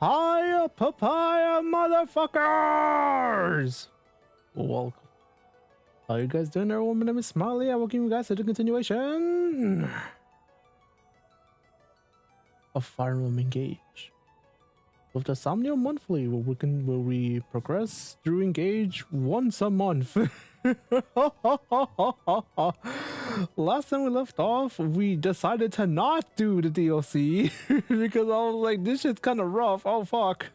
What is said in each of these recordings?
Hiya, papaya motherfuckers! Welcome. How you guys doing, everyone? My name is Smiley. I welcome you guys to the continuation of Fire Emblem Engage with the Somniel Monthly, where we progress through Engage once a month. Last time we left off, we decided to not do the DLC because I was like, this shit's kind of rough. Oh fuck.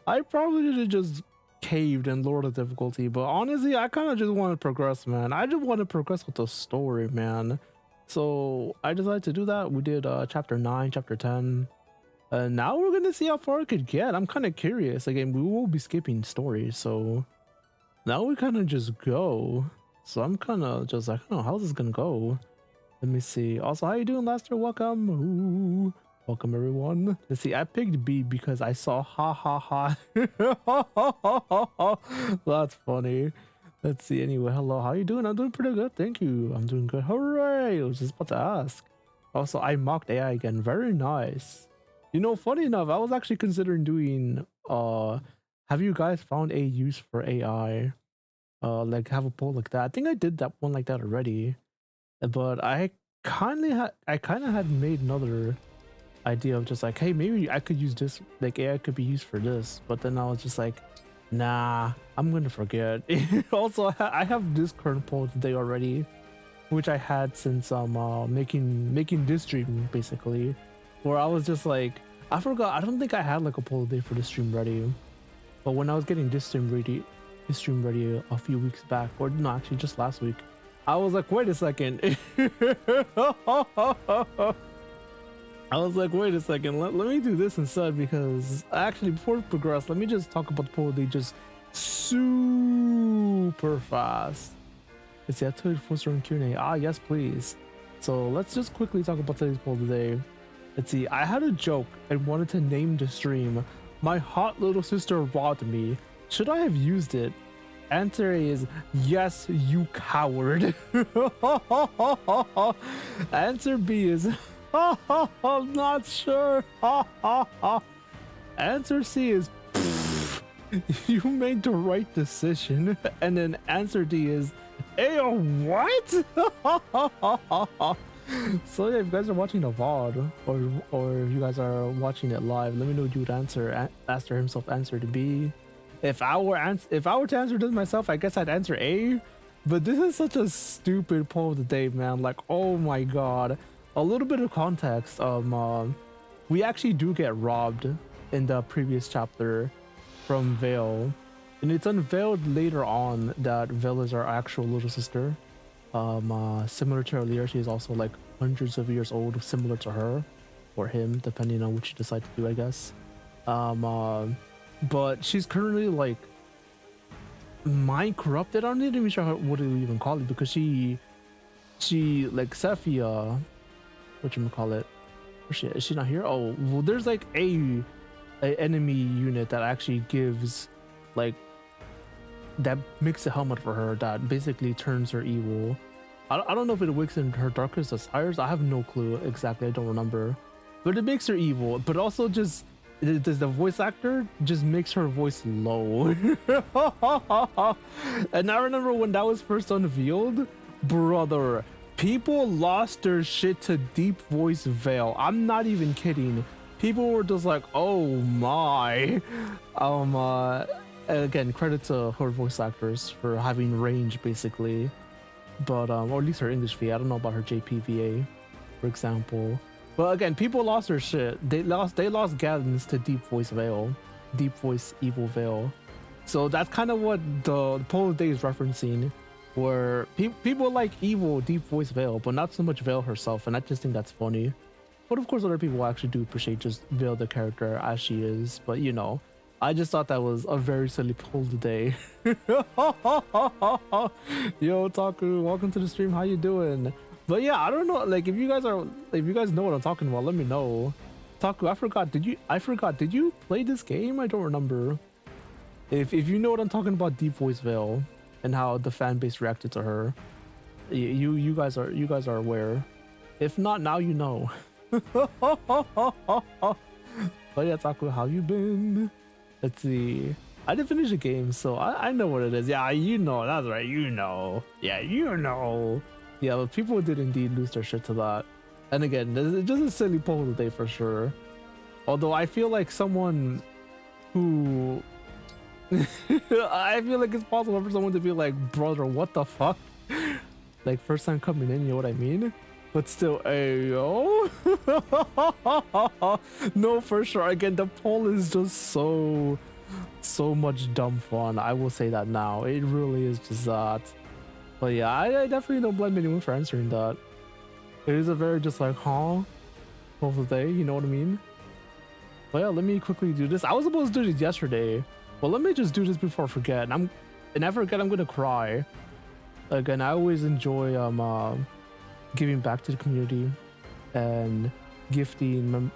I probably should have just caved and lowered the difficulty, but honestly, I kind of just want to progress, man. I just want to progress with the story, man. So I decided to do that. We did chapter 9, chapter 10. And now we're gonna see how far I could get. I'm kind of curious. Again, we will be skipping stories, so now we kind of just go. So I'm kind of just like, oh, how's this gonna go? Let me see. Also, how you doing, Lester? Welcome. Ooh, welcome, everyone. Let's see. I picked B because I saw ha ha ha. That's funny. Let's see. Anyway, hello. How you doing? I'm doing pretty good. Thank you. I'm doing good. Hooray! I was just about to ask. Also, I mocked AI again. Very nice. You know, funny enough, I was actually considering doing have you guys found a use for AI? Like have a poll like that. I think I did that one like that already. But I kind of had made another idea of just like, hey, maybe I could use this, like AI could be used for this. But then I was just like, nah, I'm gonna forget. Also, I have this current poll today already, which I had since making this stream basically. Where I was just like, I forgot. I don't think I had like a poll day for the stream ready, but when I was getting this stream ready a few weeks back, or no, actually just last week, I was like, wait a second. I was like, wait a second. Let me do this instead, because actually before we progress, let me just talk about the poll day just super fast. Let's see. I told you for certain Q&A. Ah, yes, please. So let's just quickly talk about today's poll today. Let's see, I had a joke and wanted to name the stream "My Hot Little Sister Robbed Me." Should I have used it? Answer A is yes, you coward. Answer B is I'm not sure. Answer C is you made the right decision. And then answer D is what? So yeah, if you guys are watching the VOD or if you guys are watching it live, let me know what you would answer. Aster himself answered B. If I were to answer this myself, I guess I'd answer A. But this is such a stupid poll of the day, man. Like, oh my god. A little bit of context. We actually do get robbed in the previous chapter from Vale, and it's unveiled later on that Vale is our actual little sister. Similar to earlier, she is also like hundreds of years old, similar to her or him, depending on which you decide to do, I guess. But she's currently like mind corrupted. I'm not even sure what do we even call it, because she like Sephia, whatchamacallit, is she not here? Oh well, there's like a enemy unit that actually gives like that makes a helmet for her that basically turns her evil. I don't know if it awakens her darkest desires. I have no clue exactly. I don't remember, but it makes her evil. But also just does the voice actor just makes her voice low. And I remember when that was first unveiled, brother, people lost their shit to deep voice Vale. I'm not even kidding. People were just like, oh my. Again, credit to her voice actors for having range, basically. But or at least her English VA. I don't know about her JPVA, for example. But again, people lost their shit. They lost Gadens to deep voice Vale, deep voice evil Vale. So that's kind of what the poll of the day is referencing, where people like evil deep voice Vale, but not so much Vale herself. And I just think that's funny. But of course, other people actually do appreciate just Vale the character as she is. But you know, I just thought that was a very silly poll today. Yo, Taku, welcome to the stream. How you doing? But yeah, I don't know. Like, if you guys know what I'm talking about, let me know. Taku, I forgot. Did you play this game? I don't remember. If you know what I'm talking about, Deep Voice Vale and how the fan base reacted to her, you guys are aware. If not, now you know. But yeah, Taku, how you been? Let's see. I didn't finish the game, so I know what it is. Yeah, you know. That's right. You know. Yeah, you know. Yeah, but people did indeed lose their shit to that. And again, it's just a silly poll today for sure. Although I feel like someone who... I feel like it's possible for someone to be like, brother, what the fuck? Like, first time coming in, you know what I mean? But still, ayo. No, for sure. Again, the poll is just so much dumb fun. I will say that now. It really is just that. But yeah, I definitely don't blame anyone for answering that. It is a very just like, huh? Of the day, you know what I mean? But yeah, let me quickly do this. I was supposed to do this yesterday. Well, let me just do this before I forget. And if I forget, I'm gonna cry. Again, I always enjoy giving back to the community and gifting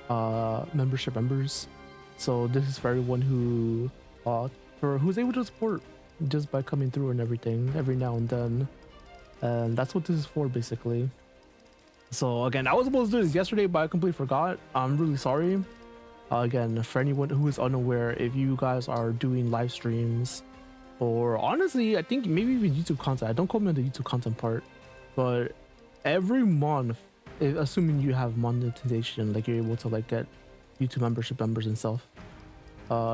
membership members. So this is for everyone who's able to support just by coming through and everything every now and then. And that's what this is for, basically. So again, I was supposed to do this yesterday, but I completely forgot. I'm really sorry. Again, for anyone who is unaware, if you guys are doing live streams, or honestly, I think maybe even YouTube content. I don't call me on the YouTube content part, but every month, assuming you have monetization, like you're able to like get YouTube membership members and stuff,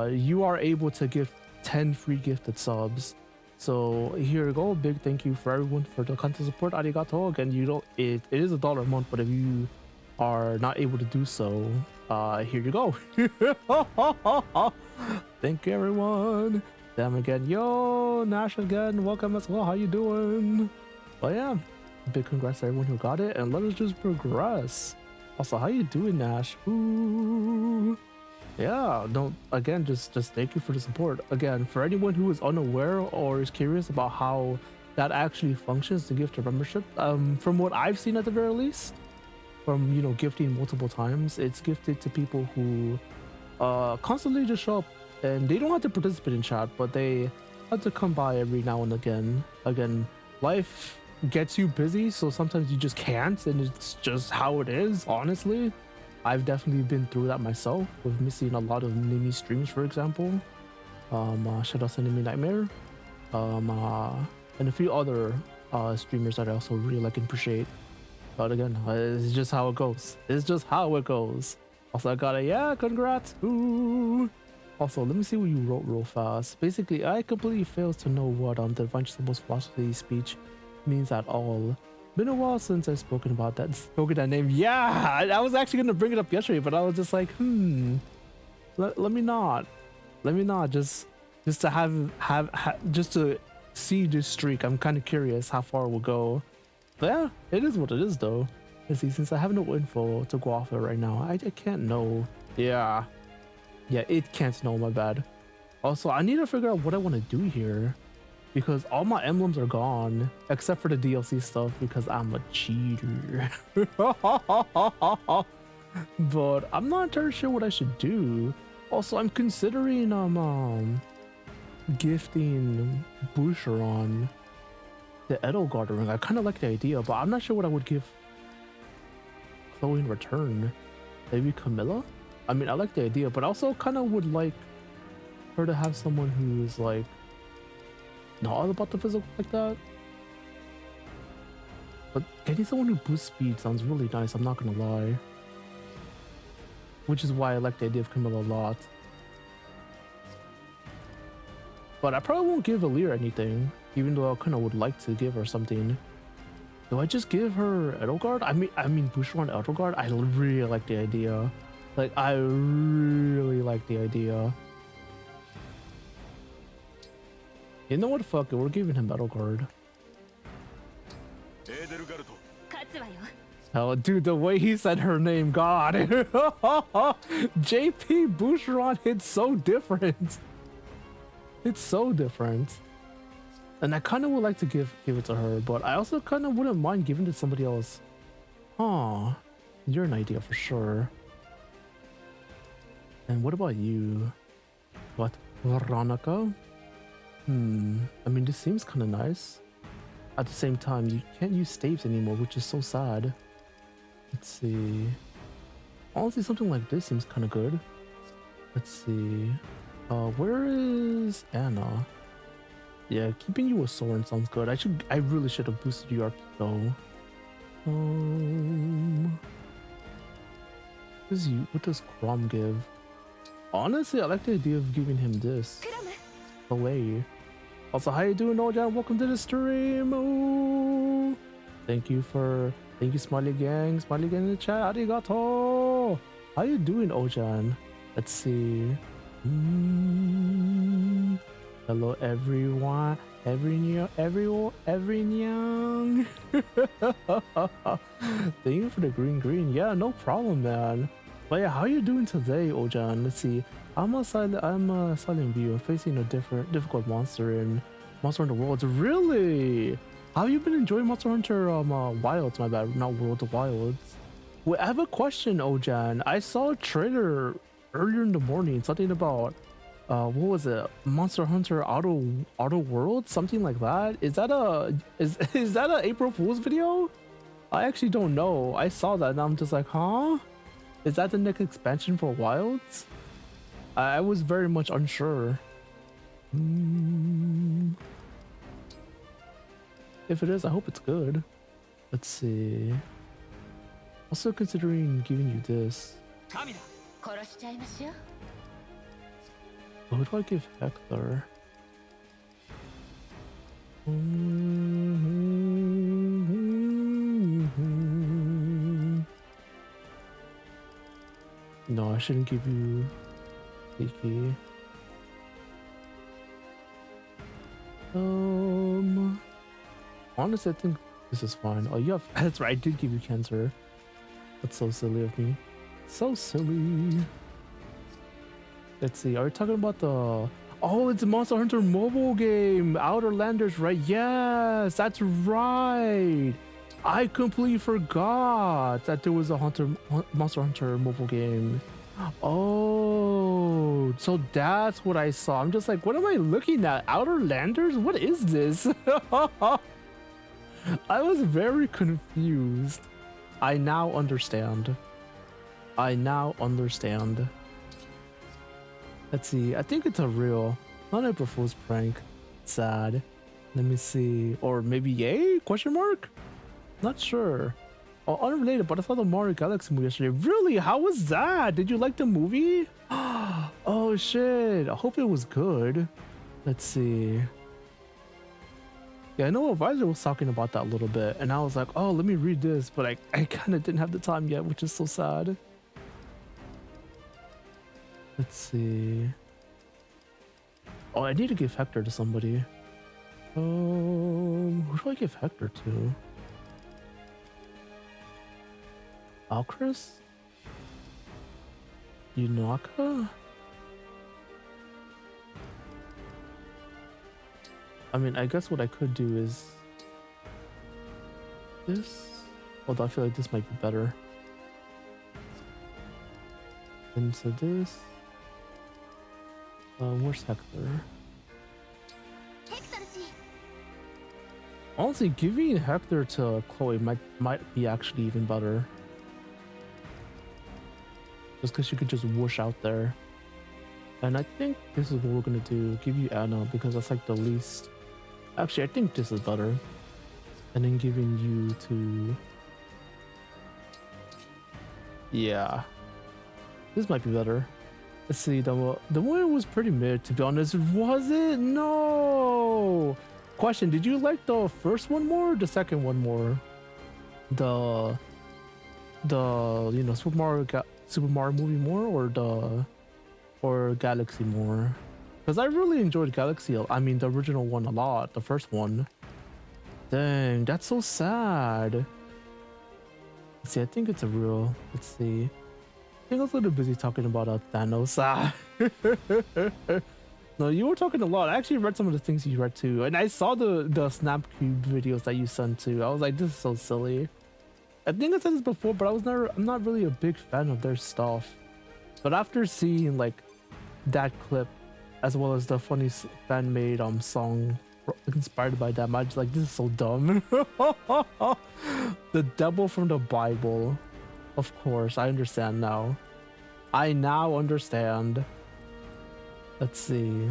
you are able to give 10 free gifted subs. So here you go. Big thank you for everyone for the content support. Arigato. Again, it is $1 a month, but if you are not able to do so, here you go. Thank you, everyone. Them again. Yo, Nash again. Welcome as well. How you doing? But yeah, big congrats to everyone who got it, and let us just progress. Also, how you doing, Nash? Ooh. Yeah, again, just thank you for the support. Again, for anyone who is unaware or is curious about how that actually functions to gift a membership, from what I've seen at the very least, from gifting multiple times, it's gifted to people who constantly just show up, and they don't have to participate in chat, but they have to come by every now and again. Again, life gets you busy, so sometimes you just can't, and it's just how it is, honestly. I've definitely been through that myself with missing a lot of Nimi streams, for example. Shout out to Nimi Nightmare, and a few other streamers that I also really like and appreciate. But again, it's just how it goes. It's just how it goes. Also, I got a yeah, congrats. Ooh. Also, let me see what you wrote real fast. Basically, I completely fails to know what the Adventure Symbols philosophy speech means at all. Been a while since I've spoken that name. Yeah, I was actually gonna bring it up yesterday, but I was just like, let me not just to have just to see this streak. I'm kind of curious how far it will go. But yeah, it is what it is though. You see, since I have no info to go off of right now, I can't know. Yeah, it can't know. My bad. Also, I need to figure out what I want to do here, because all my emblems are gone except for the DLC stuff, because I'm a cheater. But I'm not entirely sure what I should do. Also, I'm considering gifting Boucheron the Edelgard ring. I kind of like the idea, but I'm not sure what I would give Chloe in return. Maybe Camilla? I mean, I like the idea, but I also kind of would like her to have someone who's like not all about the physical like that. But getting someone who boosts speed sounds really nice, I'm not gonna lie. Which is why I like the idea of Camilla a lot. But I probably won't give Leyrn anything, even though I kind of would like to give her something. Do I just give her Edelgard? I mean Boucheron Edelgard? I really like the idea. Like, I really like the idea. You know what? Fuck it, we're giving him Edelgard. Hell, dude, the way he said her name, God. JP Boucheron hits so different. It's so different. And I kind of would like to give it to her, but I also kind of wouldn't mind giving it to somebody else. Huh. You're an idea for sure. And what about you? What? Veronica? I mean, this seems kind of nice. At the same time, you can't use staves anymore, which is so sad. Let's see. Honestly, something like this seems kind of good. Let's see. Where is Anna? Yeah, keeping you with Soren sounds good. I really should have boosted your though. What does Crom give? Honestly, I like the idea of giving him this. Away. Also, how you doing, Ojan? Welcome to the stream. Oh, thank you, Smiley Gang. Smiley Gang in the chat. Arigato. How you doing, Ojan? Let's see. Hello, everyone. Everyone. Thank you for the green. Yeah, no problem, man. But yeah, how you doing today, Ojan? Let's see. I'm a silent view. I'm facing a difficult monster in Monster Hunter Worlds. Really? How have you been enjoying Monster Hunter Wilds? My bad, not World of Wilds. Wait, I have a question, Ojan. I saw a trailer earlier in the morning. Something about what was it? Monster Hunter Outer World? Something like that. Is that a April Fool's video? I actually don't know. I saw that and I'm just like, huh? Is that the next expansion for Wilds? I was very much unsure. If it is, I hope it's good. Let's see. Also considering giving you this. Who do I give Hector? No, I shouldn't give you Kiki. Honestly, I think this is fine. Oh, you have. That's right. I did give you cancer. That's so silly of me. So silly. Let's see. Are we talking about the? Oh, it's a Monster Hunter mobile game. Outer Landers, right? Yes, that's right. I completely forgot that there was a Monster Hunter mobile game. Oh, so that's what I saw. I'm just like, what am I looking at? Outer Landers? What is this? I was very confused. I now understand. Let's see. I think it's a real, not April Fool's prank. Sad. Let me see. Or maybe yay? Question mark? Not sure. Oh, unrelated, but I saw the Mario Galaxy movie yesterday. Really? How was that? Did you like the movie? Oh shit. I hope it was good. Let's see. Yeah, I know Advisor was talking about that a little bit, and I was like, oh, let me read this, but I kind of didn't have the time yet, which is so sad. Let's see. Oh, I need to give Hector to somebody. Who do I give Hector to? Alchris? Yunaka? I mean, I guess what I could do is this, although I feel like this might be better. And so this, where's Hector? Honestly, giving Hector to Chloe might be actually even better. Just because she could just whoosh out there. And I think this is what we're gonna do. Give you Anna because that's like the least. Actually, I think this is better. And then giving you to. Yeah. This might be better. Let's see. The one was pretty mid, to be honest. Was it? No. Question: did you like the first one more or the second one more? The Super Mario movie more or Galaxy more? Because I really enjoyed Galaxy. I mean the original one a lot, the first one. Dang, that's so sad. Let's see, I think it's a real. Let's see. I think I was a little busy talking about Thanos. No, you were talking a lot. I actually read some of the things you read too, and I saw the Snapcube videos that you sent too. I was like, this is so silly. I think I said this before, but I'm not really a big fan of their stuff. But after seeing like that clip, as well as the funny fan-made song inspired by them, I just like, this is so dumb. The devil from the Bible. Of course, I understand now. I now understand. Let's see.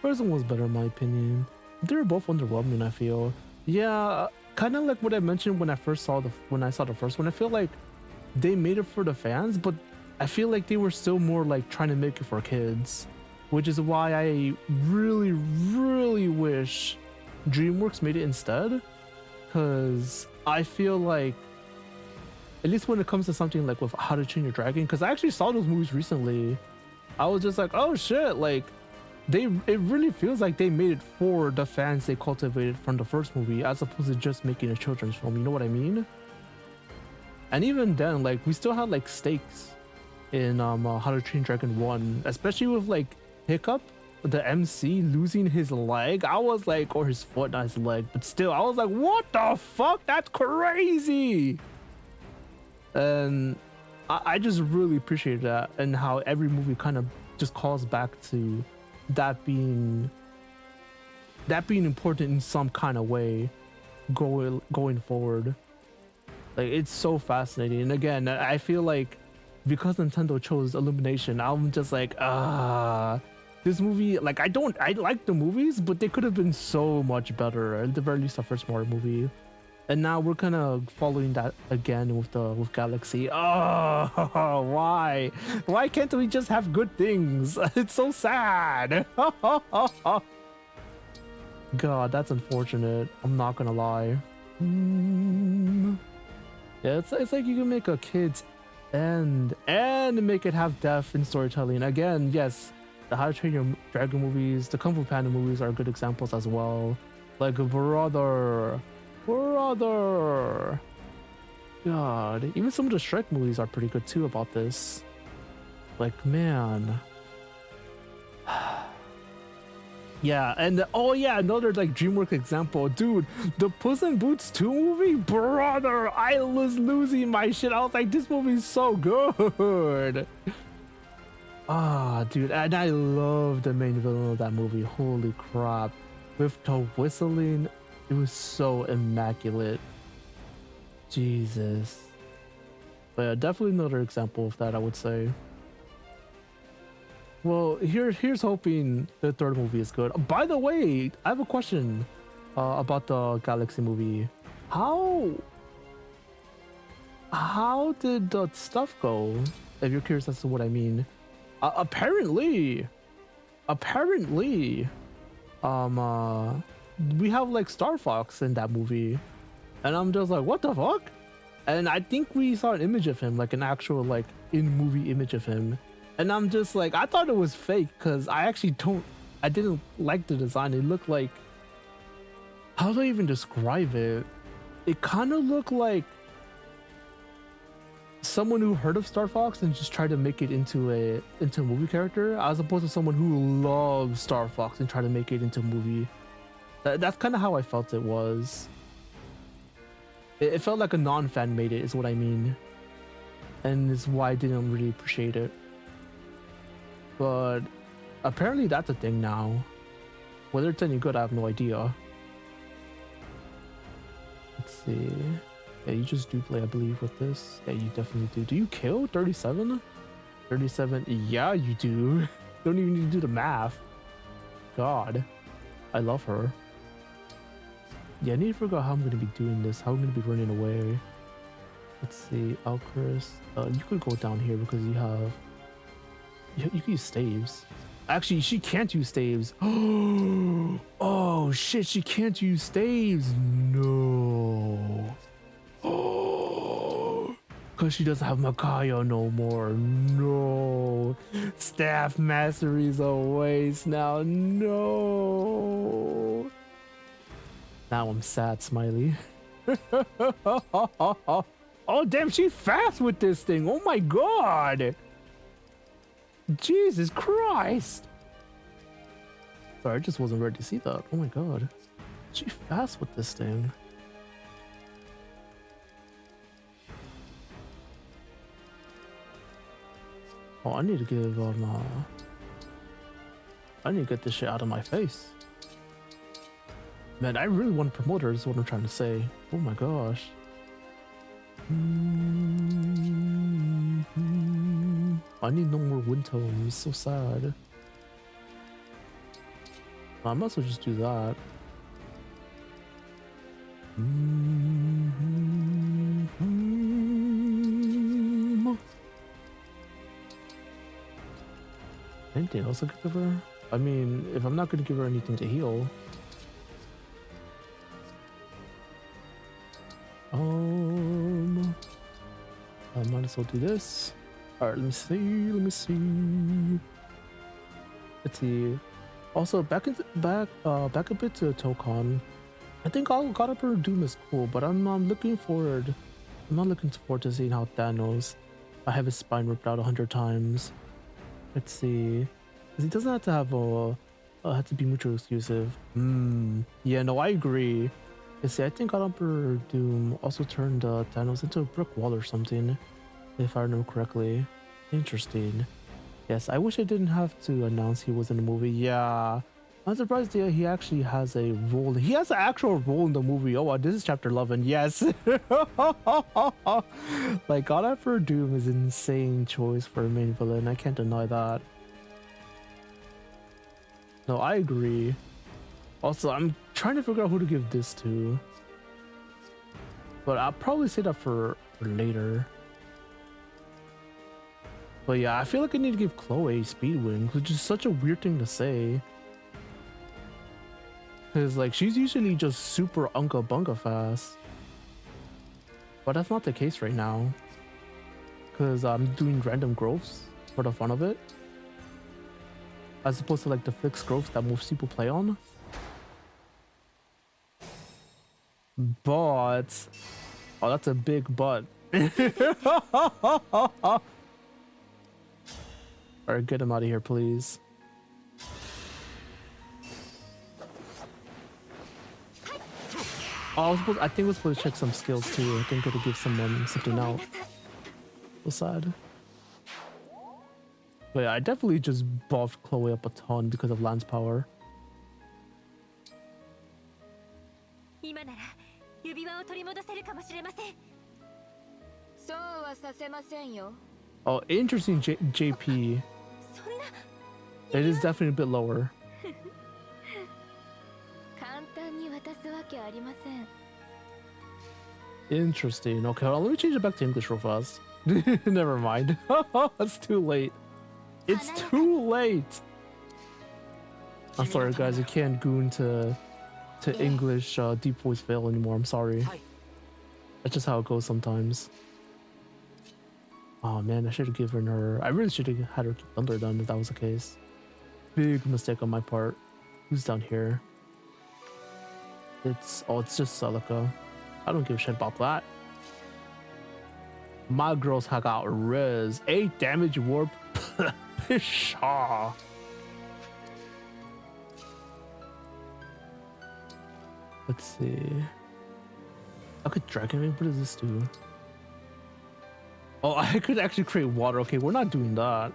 First one was better in my opinion. They were both underwhelming, I feel. Yeah, kind of like what I mentioned when I saw the first one. I feel like they made it for the fans, but I feel like they were still more like trying to make it for kids, which is why I really, really wish DreamWorks made it instead. Because I feel like, at least when it comes to something like with How to Train Your Dragon, because I actually saw those movies recently, I was just like, oh shit, like it really feels like they made it for the fans they cultivated from the first movie, as opposed to just making a children's film. You know what I mean? And even then, like, we still had like stakes in How to Train Dragon 1, especially with like Hiccup, the MC, losing his leg. I was like, or his foot, not his leg, but still, I was like, what the fuck? That's crazy. And I just really appreciate that, and how every movie kind of just calls back to that being important in some kind of way going forward. Like, it's so fascinating. And again, I feel like because Nintendo chose Illumination, I'm just like, this movie, like, I like the movies, but they could have been so much better, at the very least the first Mario movie. And now we're kind of following that again with Galaxy. Oh, why can't we just have good things? It's so sad. God, that's unfortunate. I'm not gonna lie. Yeah, it's like you can make a kids and make it have depth in storytelling. Again, yes, the How to Train Your Dragon movies, the Kung Fu Panda movies are good examples as well. Like, brother. God, even some of the Shrek movies are pretty good too about this. Like, man. Yeah, and oh yeah, another like DreamWorks example, dude, the Puss in Boots 2 movie, brother, I was losing my shit. I was like, this movie's so good. Dude, and I love the main villain of that movie. Holy crap, with the whistling, it was so immaculate. Jesus. But yeah, definitely another example of that, I would say. Well, here's hoping the third movie is good. By the way, I have a question about the Galaxy movie. How did the stuff go? If you're curious as to what I mean. Apparently, we have like Star Fox in that movie, and I'm just like, what the fuck? And I think we saw an image of him, like an actual like in-movie image of him, and I'm just like, I thought it was fake because I didn't like the design. It looked like, how do I even describe it? It kind of looked like someone who heard of Star Fox and just tried to make it into a movie character, as opposed to someone who loves Star Fox and tried to make it into a movie. That's kind of how I felt it was. It felt like a non-fan made it, is what I mean. And it's why I didn't really appreciate it. But apparently that's a thing now. Whether it's any good, I have no idea. Let's see. Yeah, you just do play, I believe, with this. Yeah, you definitely do. Do you kill 37? 37? Yeah, you do. Don't even need to do the math. God. I love her. Yeah, I need to figure out how I'm going to be doing this, how I'm going to be running away. Let's see, Alchris. You could go down here because you have... You can use staves. Actually, she can't use staves. Oh, shit, she can't use staves. No. Oh, because she doesn't have Makayo no more. No. Staff mastery's a waste now. No. Now I'm sad, Smiley. Oh, damn, she's fast with this thing. Oh my god. Jesus Christ. Sorry, I just wasn't ready to see that. Oh my god. She's fast with this thing. Oh, I need to give I need to get this shit out of my face. Man, I really want to promote her, is what I'm trying to say. Oh my gosh. I need no more wind tomes. So sad. I might as well just do that. Anything else I could give her? I mean, if I'm not going to give her anything to heal. I might as well do this. Alright, let me see. Let's see. Also, back a bit to Tokon. I think God of Her Doom is cool, but I'm not looking forward to seeing how Thanos. I have his spine ripped out 100 times. Let's see. Because he doesn't have to have to be mutually exclusive. Yeah, no, I agree. You see, I think God of Her Doom also turned Thanos into a brick wall or something, if I remember correctly. Interesting. Yes, I wish I didn't have to announce he was in the movie. Yeah, I'm surprised that he actually has a role. He has an actual role in the movie. Oh, wow, this is chapter 11. Yes. Like, God of Her Doom is an insane choice for a main villain. I can't deny that. No, I agree. Also, I'm trying to figure out who to give this to. But I'll probably say that for later. But yeah, I feel like I need to give Chloe Speedwing, which is such a weird thing to say. Because, like, she's usually just super unka bunga fast. But that's not the case right now. Because I'm doing random growths for the fun of it. As opposed to, like, the fixed growths that most people play on. But... oh, that's a big but. Alright, get him out of here, please. Oh, I think we're supposed to check some skills too. I think it'll give someone something out. So sad. But yeah, I definitely just buffed Chloe up a ton because of Lance power. Oh, interesting, JP. It is definitely a bit lower. Interesting. Okay, well, let me change it back to English real fast. Never mind. It's too late. It's too late. I'm sorry, guys. I can't goon to English deep voice fail anymore. I'm sorry. That's just how it goes sometimes. Oh man, I should have given her. I really should have had her keep Thunder done if that was the case. Big mistake on my part. Who's down here? It's just Celica. I don't give a shit about that. My girls have got Riz. 8 damage warp. Pshaw. Let's see. I could Dragon Wave. What does this do? Oh, I could actually create water. Okay, we're not doing that.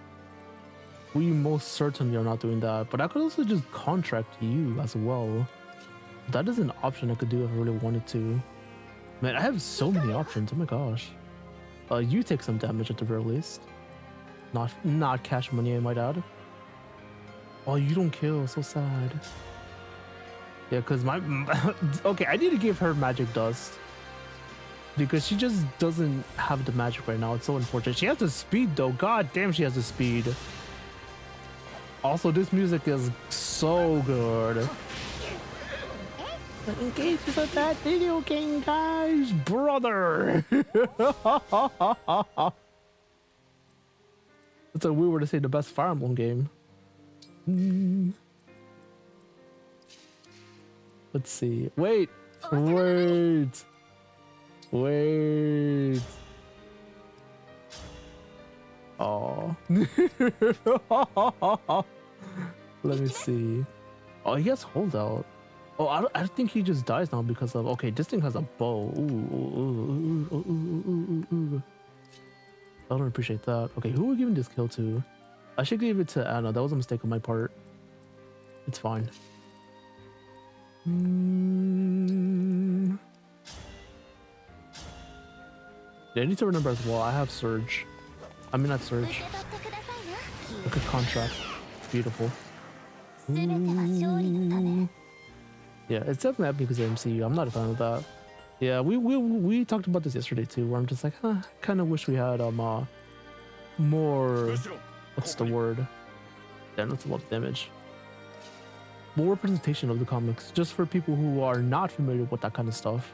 We most certainly are not doing that. But I could also just contract you as well. That is an option I could do if I really wanted to. Man, I have so many options. Oh my gosh. You take some damage at the very least. Not cash money, I might add. Oh, you don't kill. So sad. Yeah, because my... okay, I need to give her magic dust. Because she just doesn't have the magic right now. It's so unfortunate. She has the speed though. God damn, she has the speed. Also, this music is so good. Engage is a bad video game, guys. Brother. That's a weird word to say the best Fire Emblem game. Let's see. Wait. Oh. Let me see. Oh, he has holdout. Oh, I think he just dies now because of... okay, this thing has a bow. Ooh. I don't appreciate that. Okay, who are we giving this kill to? I should give it to Anna. That was a mistake on my part. It's fine. Yeah, I need to remember as well. I have Surge. I mean, not Surge. Look at Contract. Beautiful. Ooh. Yeah, it's definitely epic because of MCU. I'm not a fan of that. Yeah, we talked about this yesterday too, where I'm just like, huh, kind of wish we had more. What's the word? Damn, that's a lot of damage. More representation of the comics, just for people who are not familiar with that kind of stuff.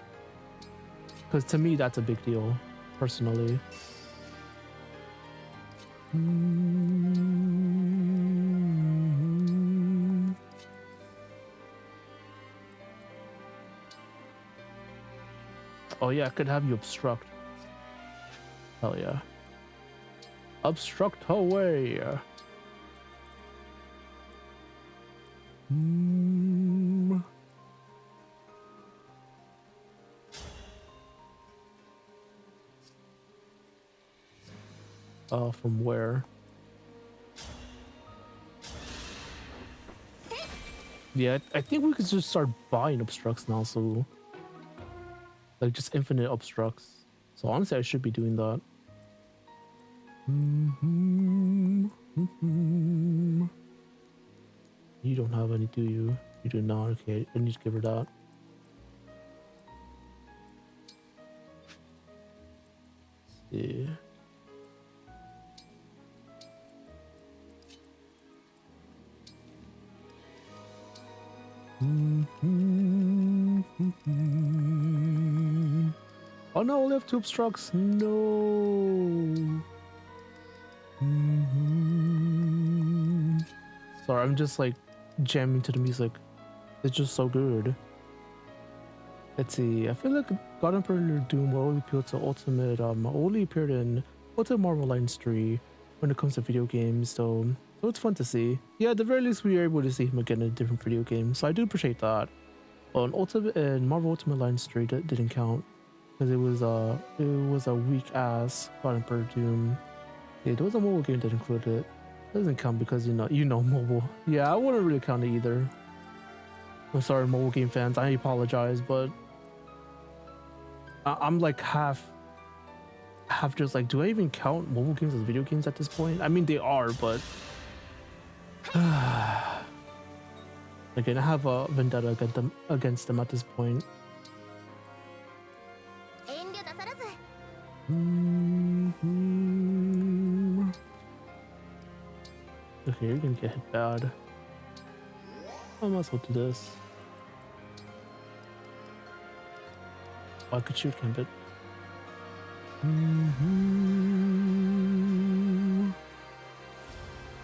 Because to me, that's a big deal, personally. Oh yeah, I could have you obstruct. Hell yeah. Obstruct away. From where? Yeah, I think we could just start buying obstructs now, so like just infinite obstructs. So honestly, I should be doing that. You don't have any, do you? You do not. Okay, I need to give her that. Let's see. Oh no, we have 2 obstructs. No. Sorry, I'm just like jamming to the music. It's just so good. Let's see. I feel like God Emperor Doom will only appeal to Ultimate. Only appeared in Ultimate Marvel Alliance 3 when it comes to video games. So it's fun to see. Yeah, at the very least, we are able to see him again in a different video game. So I do appreciate that. On Ultimate and Marvel Ultimate Alliance 3 didn't count because it was a weak ass God Emperor Doom. Yeah, there was a mobile game that included it. It doesn't count because you know mobile. Yeah, I wouldn't really count it either. I'm sorry, mobile game fans. I apologize, but I'm like half just like, do I even count mobile games as video games at this point? I mean, they are, but again, I have a vendetta against them at this point. Okay, you're gonna get hit bad. I might as well do this. Oh, I could shoot Gambit.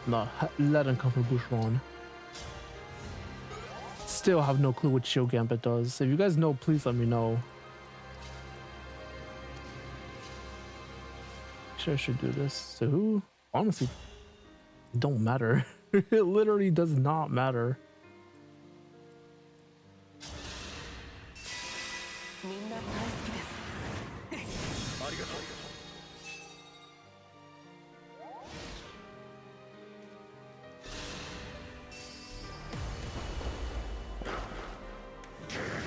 No, let him come for Bushron. Still have no clue what Shield Gambit does. If you guys know, please let me know. Sure, I should do this. So, honestly, it don't matter. It literally does not matter.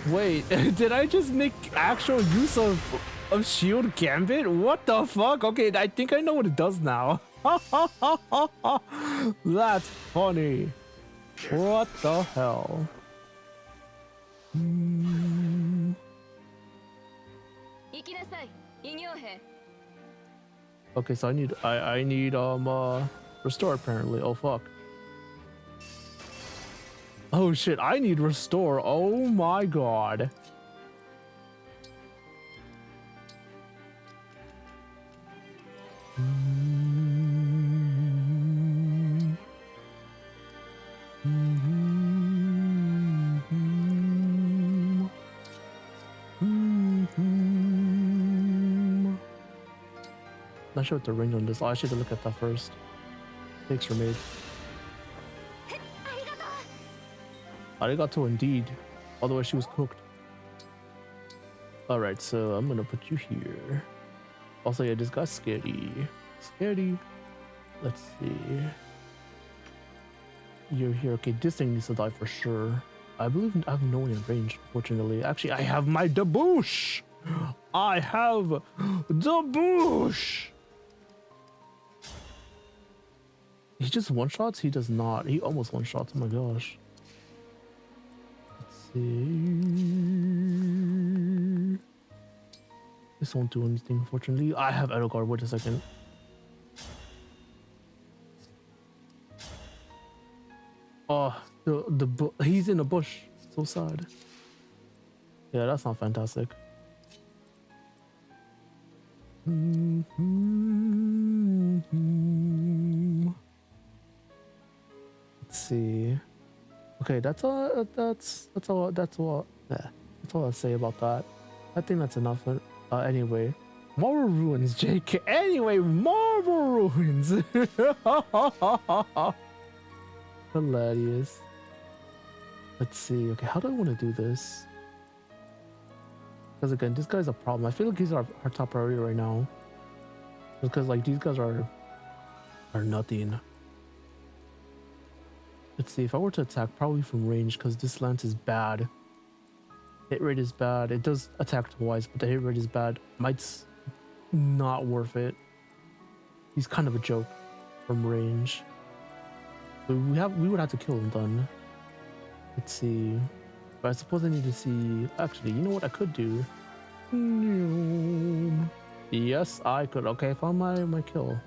Wait, did I just make actual use of Shield Gambit? What the fuck? Okay, I think I know what it does now. That's funny. What the hell? Okay, so I need restore apparently. Oh fuck. Oh shit, I need restore. Oh my god. Not sure what the ring on this. Oh, I should look at that first. Thanks for made. Arigato indeed. Otherwise she was cooked. Alright, so I'm gonna put you here. Also, yeah, this guy's scary. Scary. Let's see. You're here. Okay, this thing needs to die for sure. I believe I have no one in range, unfortunately. Actually, I have my debouche! I have the bush. He just one shots? He does not. He almost one shots. Oh my gosh. Let's see. This won't do anything, unfortunately. I have Edelgard. Wait a second. Oh, he's in a bush. So sad. Yeah, that's not fantastic. Let's see. Okay, that's all. That's all I'll say about that. I think that's enough. Anyway, more ruins, Jake. Anyway, more ruins. Hilarious. Let's see. Okay, how do I want to do this? Because again, this guy's a problem. I feel like he's our top priority right now. Because like these guys are nothing. Let's see. If I were to attack, probably from range, because this lance is bad. Hit rate is bad. It does attack twice, but the hit rate is bad. Might's not worth it. He's kind of a joke from range. So we would have to kill him then. Let's see. But I suppose I need to see. Actually, you know what I could do? Yes, I could. Okay, I found my kill.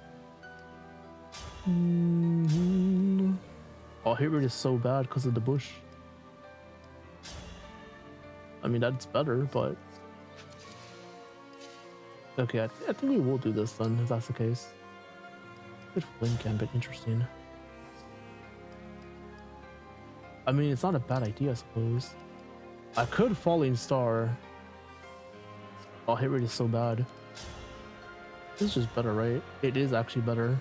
Oh, hit rate is so bad because of the bush. I mean, that's better, but... Okay, I think we will do this then, if that's the case. Good flame gambit, interesting. I mean, it's not a bad idea, I suppose. I could Falling Star. Oh, hit rate is so bad. This is just better, right? It is actually better.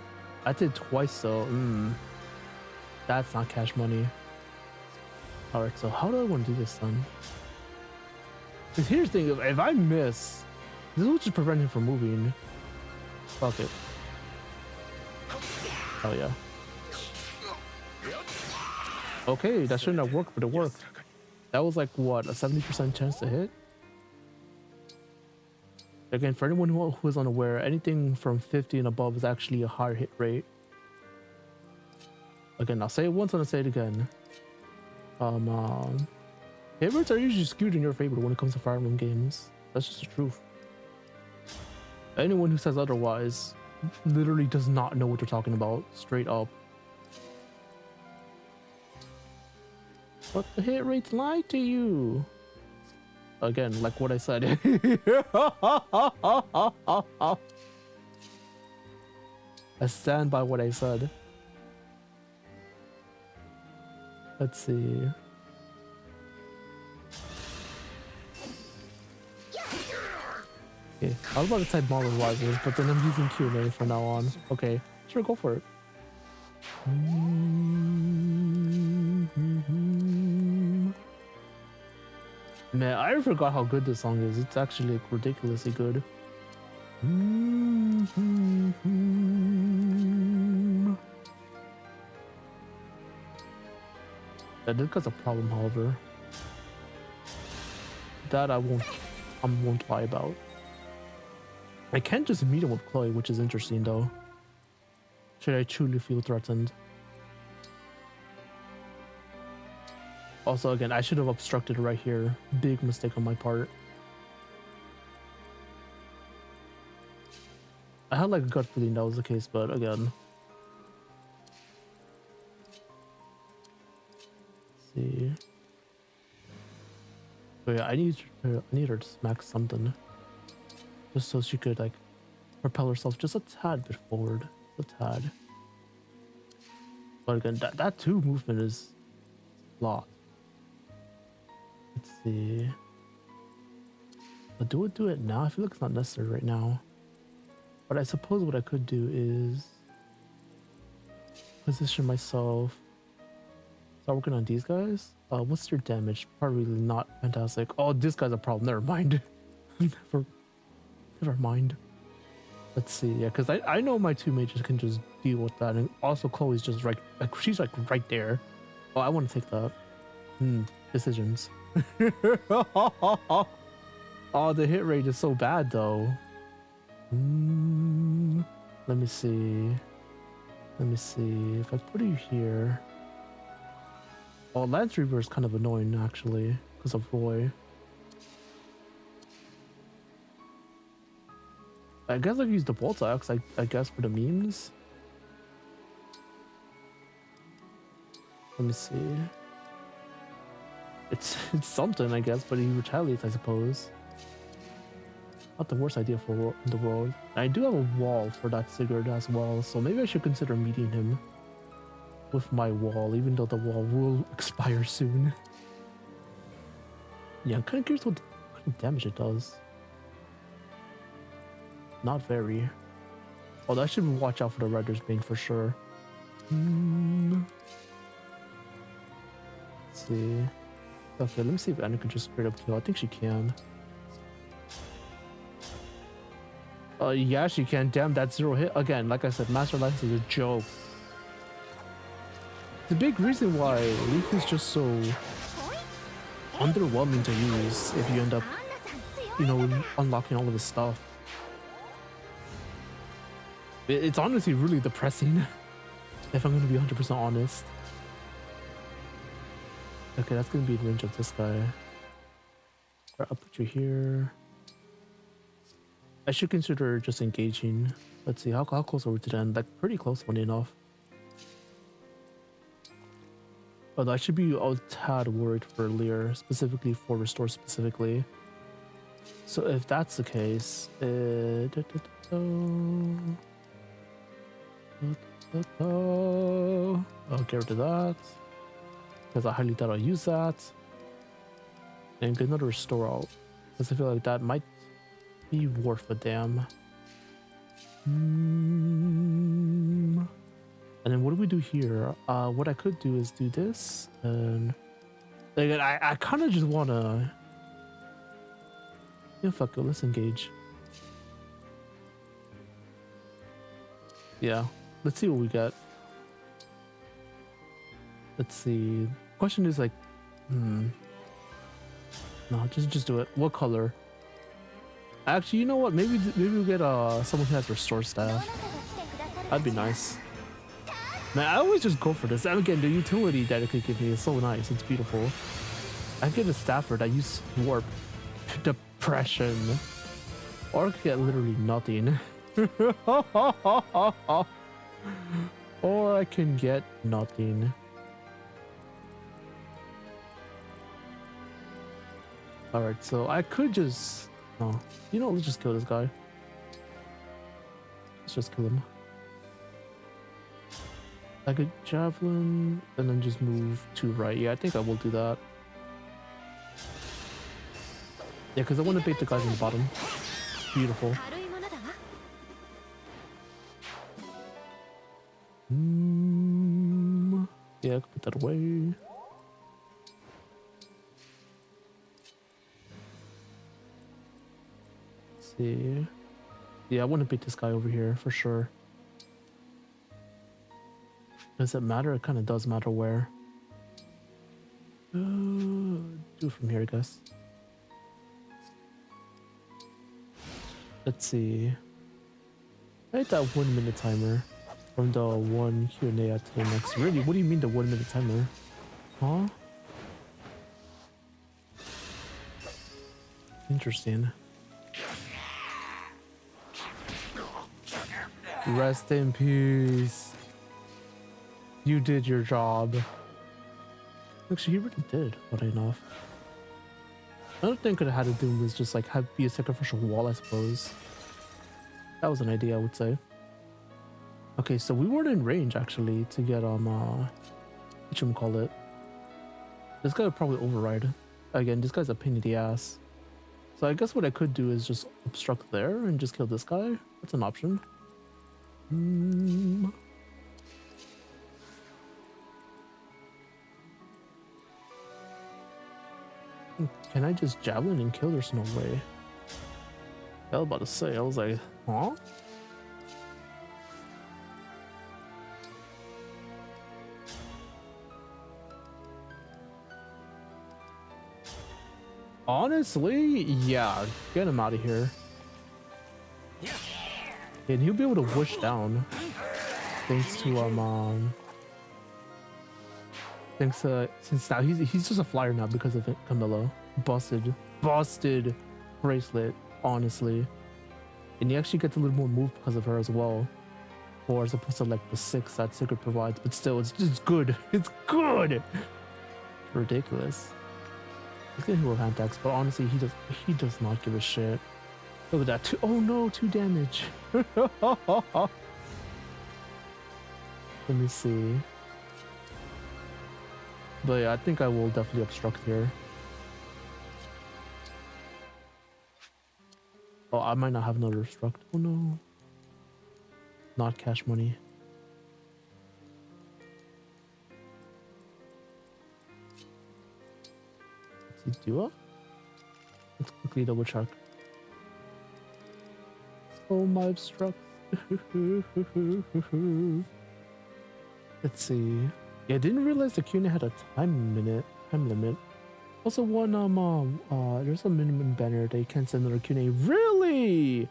I did twice, so... That's not cash money. Alright, so how do I want to do this then? Because here's the thing, if I miss, this will just prevent him from moving. Fuck it. Oh yeah. Okay, that shouldn't have worked, but it worked. That was like, what, a 70% chance to hit? Again, for anyone who is unaware, anything from 50 and above is actually a higher hit rate. Again, I'll say it once and I'll say it again. Hit rates are usually skewed in your favor when it comes to Fire Emblem games. That's just the truth. Anyone who says otherwise literally does not know what they're talking about, straight up. But the hit rates lie to you. Again, like what I said. I stand by what I said. Let's see. Okay, I was about to type model rivals, but then I'm using Q&A from now on. Okay, sure, go for it. Man, I forgot how good this song is. It's actually like ridiculously good. That did cause a problem, however. That I won't lie about. I can't just meet him with Chloe, which is interesting though. Should I truly feel threatened? Also, again, I should have obstructed right here. Big mistake on my part. I had like a gut feeling that was the case, but again. Let's see. But yeah, I need her to smack something. Just so she could like propel herself just a tad bit forward. A tad. But again, that two movement is a lot. Let's see. But do it now? I feel like it's not necessary right now. But I suppose what I could do is position myself. Start working on these guys. What's your damage? Probably not fantastic. Oh, this guy's a problem. Never mind. Never mind. Let's see. Yeah, because I know my two mages can just deal with that, and also Chloe's just right. Like she's like right there. Oh, I want to take that. Decisions. Oh, the hit rate is so bad though. Let me see. Let me see if I put you here. Oh, Lance Reaver is kind of annoying actually because of Roy. I guess I use the Bolt Axe, I guess, for the memes. Let me see. It's something, I guess, but he retaliates, I suppose. Not the worst idea in the world. I do have a wall for that Sigurd as well, so maybe I should consider meeting him with my wall, even though the wall will expire soon. Yeah, I'm kind of curious what kind of damage it does. Not very. Although I should watch out for the Rider's Bane for sure. Let's see. Okay, let me see if Anna can just straight up kill. I think she can. Yeah, she can. Damn, that 0 hit. Again, like I said, Master Lance is a joke. The big reason why Leaf is just so underwhelming to use if you end up, you know, unlocking all of his stuff. It's honestly really depressing, if I'm going to be 100% honest. Okay, that's going to be in range of this guy. I'll put you here. I should consider just engaging. Let's see, how close are we to the end? Like, pretty close, funny enough. Although I should be a tad worried for Lear, specifically for Restore specifically. So if that's the case, I'll get rid of that, because I highly doubt I'll use that. And get another Restore out, because I feel like that might be worth a damn. And then what do we do here? What I could do is do this, and like, I kind of just wanna, yeah, fuck it, let's engage. Yeah, let's see what we get. Let's see. Question is like, no, just do it. What color? Actually, you know what? Maybe we'll get someone who has Restore Staff. That'd be nice. Man, I always just go for this. And again, the utility that it could give me is so nice. It's beautiful. I get a Stafford that uses Warp, Depression, or I could get literally nothing. Or I can get nothing. Alright, so I could just... No. You know, let's just kill this guy. Let's just kill him. Like a javelin, and then just move to right. Yeah, I think I will do that. Yeah, because I want to bait the guys on the bottom. Beautiful. Yeah, I can put that away. Let's see. Yeah, I want to beat this guy over here for sure. Does it matter? It kind of does matter where. Do it from here, I guess. Let's see. I hit that 1 minute timer from the one Q&A to the next. Really? What do you mean the 1 minute timer? Huh? Interesting. Rest in peace. You did your job. Actually, he really did, funny enough. Another thing could have had to do was just like be a sacrificial wall, I suppose. That was an idea, I would say. Okay, so we weren't in range actually to get whatchamacallit. This guy would probably override. Again, this guy's a pain in the ass. So I guess what I could do is just obstruct there and just kill this guy. That's an option. Can I just javelin and kill? There's no way. I was about to say, I was like, huh? Honestly, yeah, get him out of here. And he'll be able to wish down. Thanks to thanks since now he's just a flyer now because of it, Camilla. Busted bracelet, honestly. And he actually gets a little more move because of her as well. Or as opposed to like the 6 that Sigurd provides, but still it's just good. It's good. Ridiculous. He's gonna hero hand attacks, but honestly he does not give a shit. Look at that. Oh no, 2 damage. Let me see. But yeah, I think I will definitely obstruct here. Oh, I might not have another obstruct. Oh no. Not cash money. Let's see, duo? Let's quickly double check. Oh, my obstruct. Let's see. Yeah, I didn't realize the Q&A had a time limit. Also, there's a minimum banner that you can't send another Q&A. Really?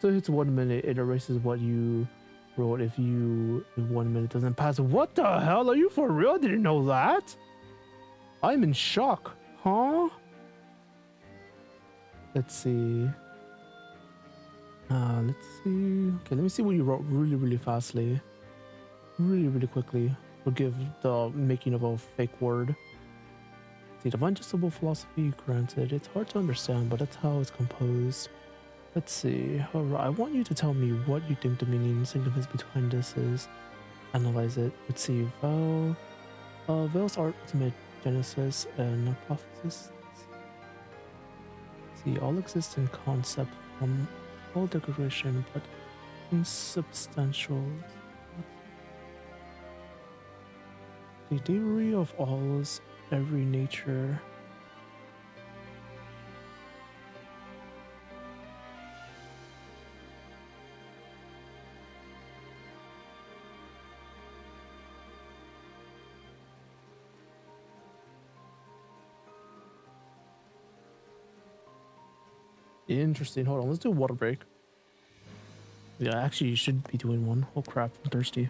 So it's 1 minute, it erases what you wrote if 1 minute doesn't pass. What the hell? Are you for real? Didn't know that? I'm in shock. Huh? Let's see. Let's see. Okay, let me see what you wrote really fastly. Really quickly. Forgive the making of a fake word. The divine justifiable philosophy granted. It's hard to understand, but that's how it's composed. Let's see. However, I want you to tell me what you think the meaning and significance behind this is. Analyze it. Let's see. Veil's ultimate genesis and hypothesis. See, all exist in concept from all declaration, but insubstantial. The theory of all's every nature. Interesting. Hold on, let's do a water break. Yeah, actually, you should be doing one. Oh crap, I'm thirsty.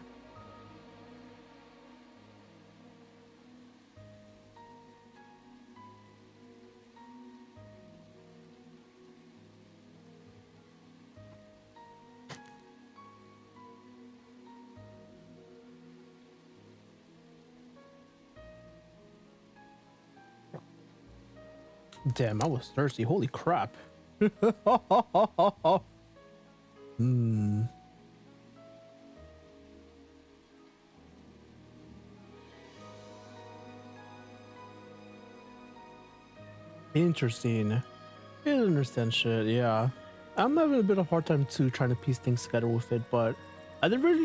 Damn, I was thirsty. Holy crap. Interesting. I didn't understand shit, yeah. I'm having a bit of a hard time too trying to piece things together with it, but at the very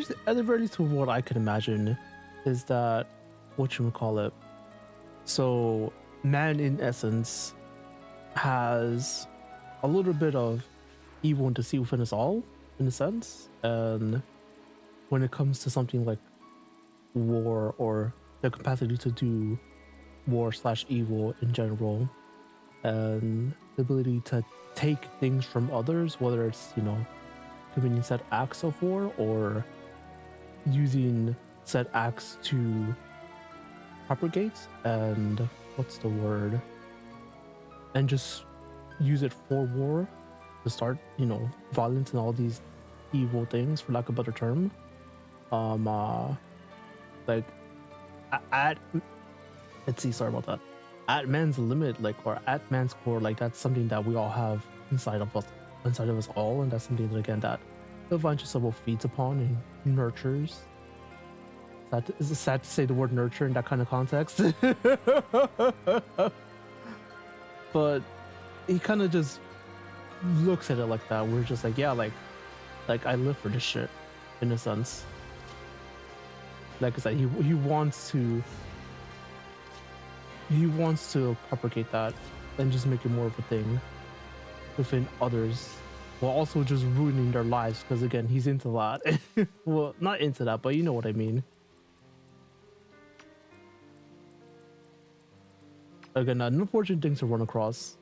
least with what I can imagine is that whatchamacallit. So man in essence has a little bit of evil and deceit within us all, in a sense. And when it comes to something like war or the capacity to do war/evil in general, and the ability to take things from others, whether it's, you know, committing said acts of war or using said acts to propagate and what's the word? And just use it for war to start, you know, violence and all these evil things, for lack of a better term. Like let's see, sorry about that. At man's limit, like, or at man's core, like, that's something that we all have inside of us all, and that's something that, again, that the divine justifiable feeds upon and nurtures. Is it sad to say the word nurture in that kind of context? But he kind of just looks at it like that. We're just like, yeah, like I live for this shit, in a sense. Like I said, he wants to propagate that and just make it more of a thing within others, while also just ruining their lives, because again, he's into that. Well, not into that, but you know what I mean. Again, unfortunate things to run across.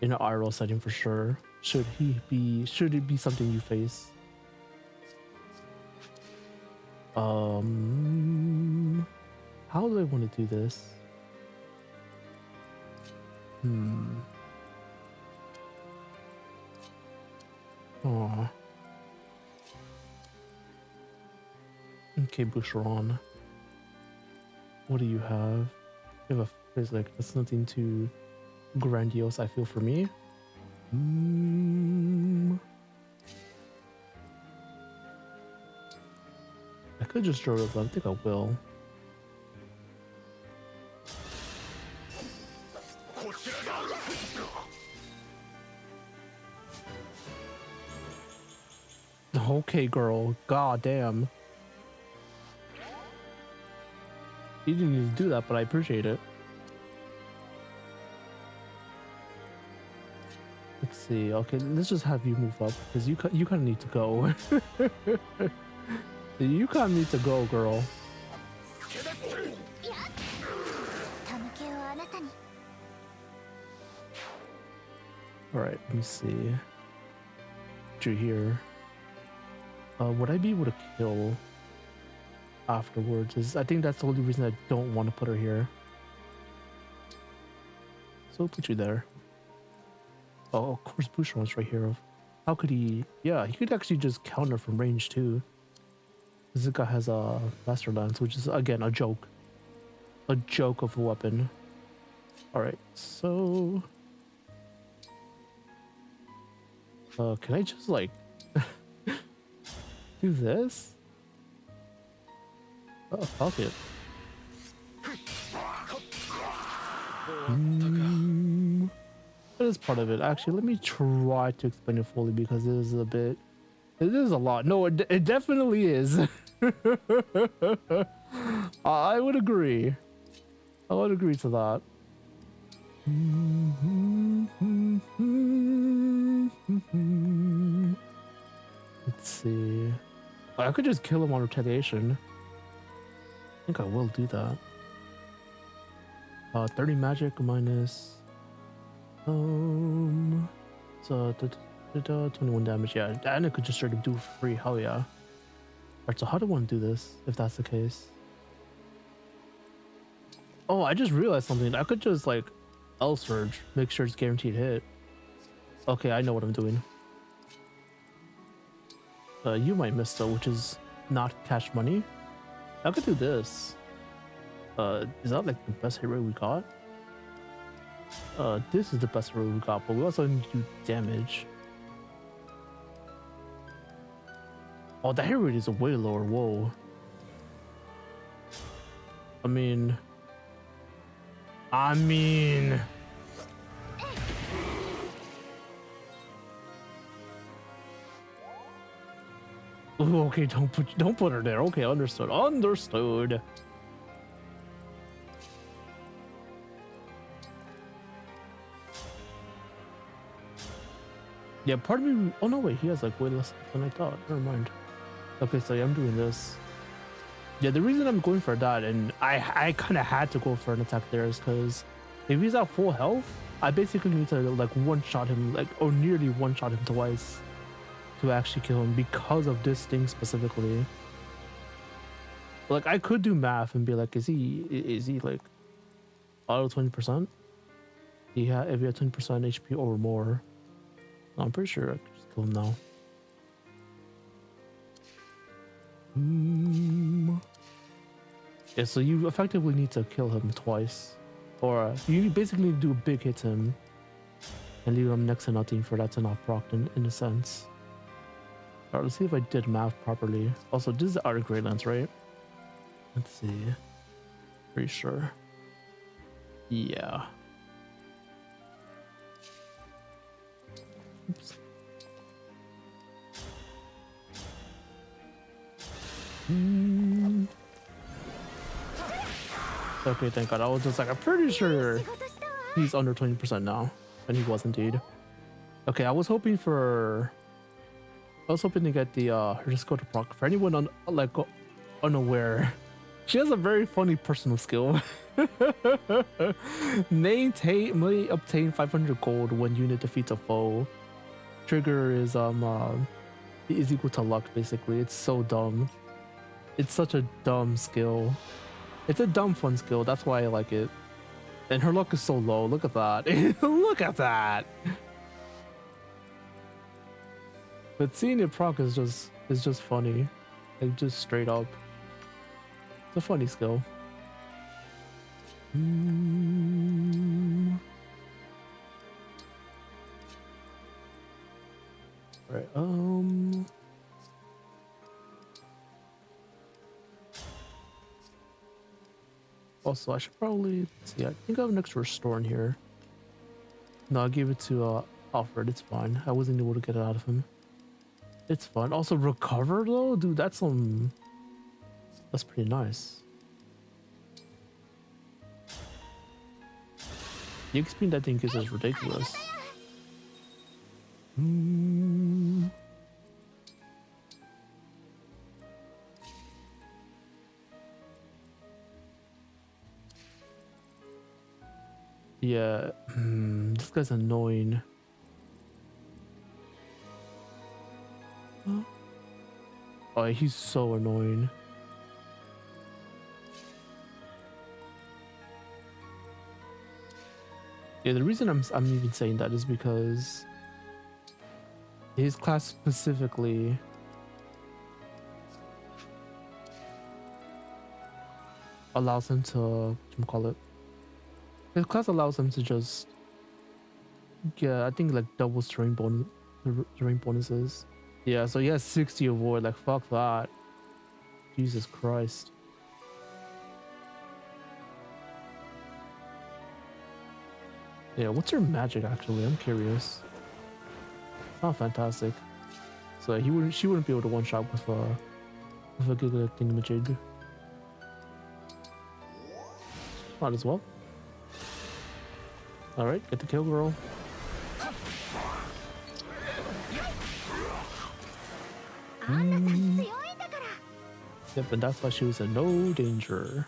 in an IRL setting for sure. Should it be something you face? How do I want to do this? Aw. Okay, Boucheron. What do you have? You have a physic. That's nothing too grandiose, I feel, for me. I could just draw those up. I think I will. Okay, girl. God damn. You didn't need to do that, but I appreciate it. Let's see. Okay, let's just have you move up because you kind of need to go. You kind of need to go, girl. All right, let me see. Put you here. Would I be able to kill afterwards? I think that's the only reason I don't want to put her here. So I'll put you there. Oh, of course, Boucheron's right here. How could he? Yeah, he could actually just counter from range too. This guy has a Master Lance, which is again a joke. A joke of a weapon. Alright, so can I just like do this? Oh, fuck it. That is part of it. Actually, let me try to explain it fully because it is a bit. It is a lot. No, it definitely is. I would agree. I would agree to that. Let's see. I could just kill him on retaliation. I think I will do that. 30 magic minus. So 21 damage. Yeah, and it could just straight up do for free. Hell yeah. Alright, so how do I want to do this if that's the case? Oh, I just realized something. I could just like L Surge, make sure it's guaranteed hit. Okay, I know what I'm doing. You might miss though, which is not cash money. I could do this. Is that like the best hit rate we got? This is the best hit rate we got, but we also need to do damage. Oh, the hit rate is way lower. Whoa. I mean. Ooh, okay, don't put her there. Okay, understood. Understood. Yeah, part of me. Oh no, wait, he has like way less than I thought. Never mind. Okay, so yeah, I'm doing this. Yeah, the reason I'm going for that, and I kind of had to go for an attack there, is because if he's at full health, I basically need to like one-shot him, like, or nearly one-shot him twice to actually kill him because of this thing specifically. Like, I could do math and be like, is he like auto 20%? Yeah, if you have 20% HP or more. I'm pretty sure I could just kill him now. Yeah, so you effectively need to kill him twice. Or you basically need to do a big hit to him and leave him next to nothing for that to not proc in a sense. Alright, let's see if I did math properly. Also, this is the Outer Grey Lance, right? Let's see. Pretty sure. Yeah. Oops. Okay, thank God. I was just like, I'm pretty sure he's under 20% now. And he was indeed. Okay, I was hoping to get the her just go to proc. For anyone unaware, she has a very funny personal skill. May obtain 500 gold when unit defeats a foe. Trigger is equal to luck basically. It's so dumb. It's such a dumb skill. It's a dumb fun skill. That's why I like it. And her luck is so low. Look at that. Look at that. But seeing it proc is just funny. Like just straight up. It's a funny skill. Right, also I should probably see. I think I have an extra restore in here. No, I gave it to Alfred. It's fine. I wasn't able to get it out of him. It's fun. Also recover though, dude. That's pretty nice. The XP that thing gives is ridiculous. Yeah, this guy's annoying. Huh? Oh, he's so annoying. Yeah, the reason I'm even saying that is because his class specifically allows him to his class allows him to just I think like double terrain bonuses. Yeah, so he has 60 avoid. Like fuck that. Jesus Christ. Yeah, what's her magic actually? I'm curious. It's not fantastic. So she wouldn't be able to one shot with a giga thingamajig. Might as well. Alright, get the kill, girl. Yep, and that's why she was in no danger.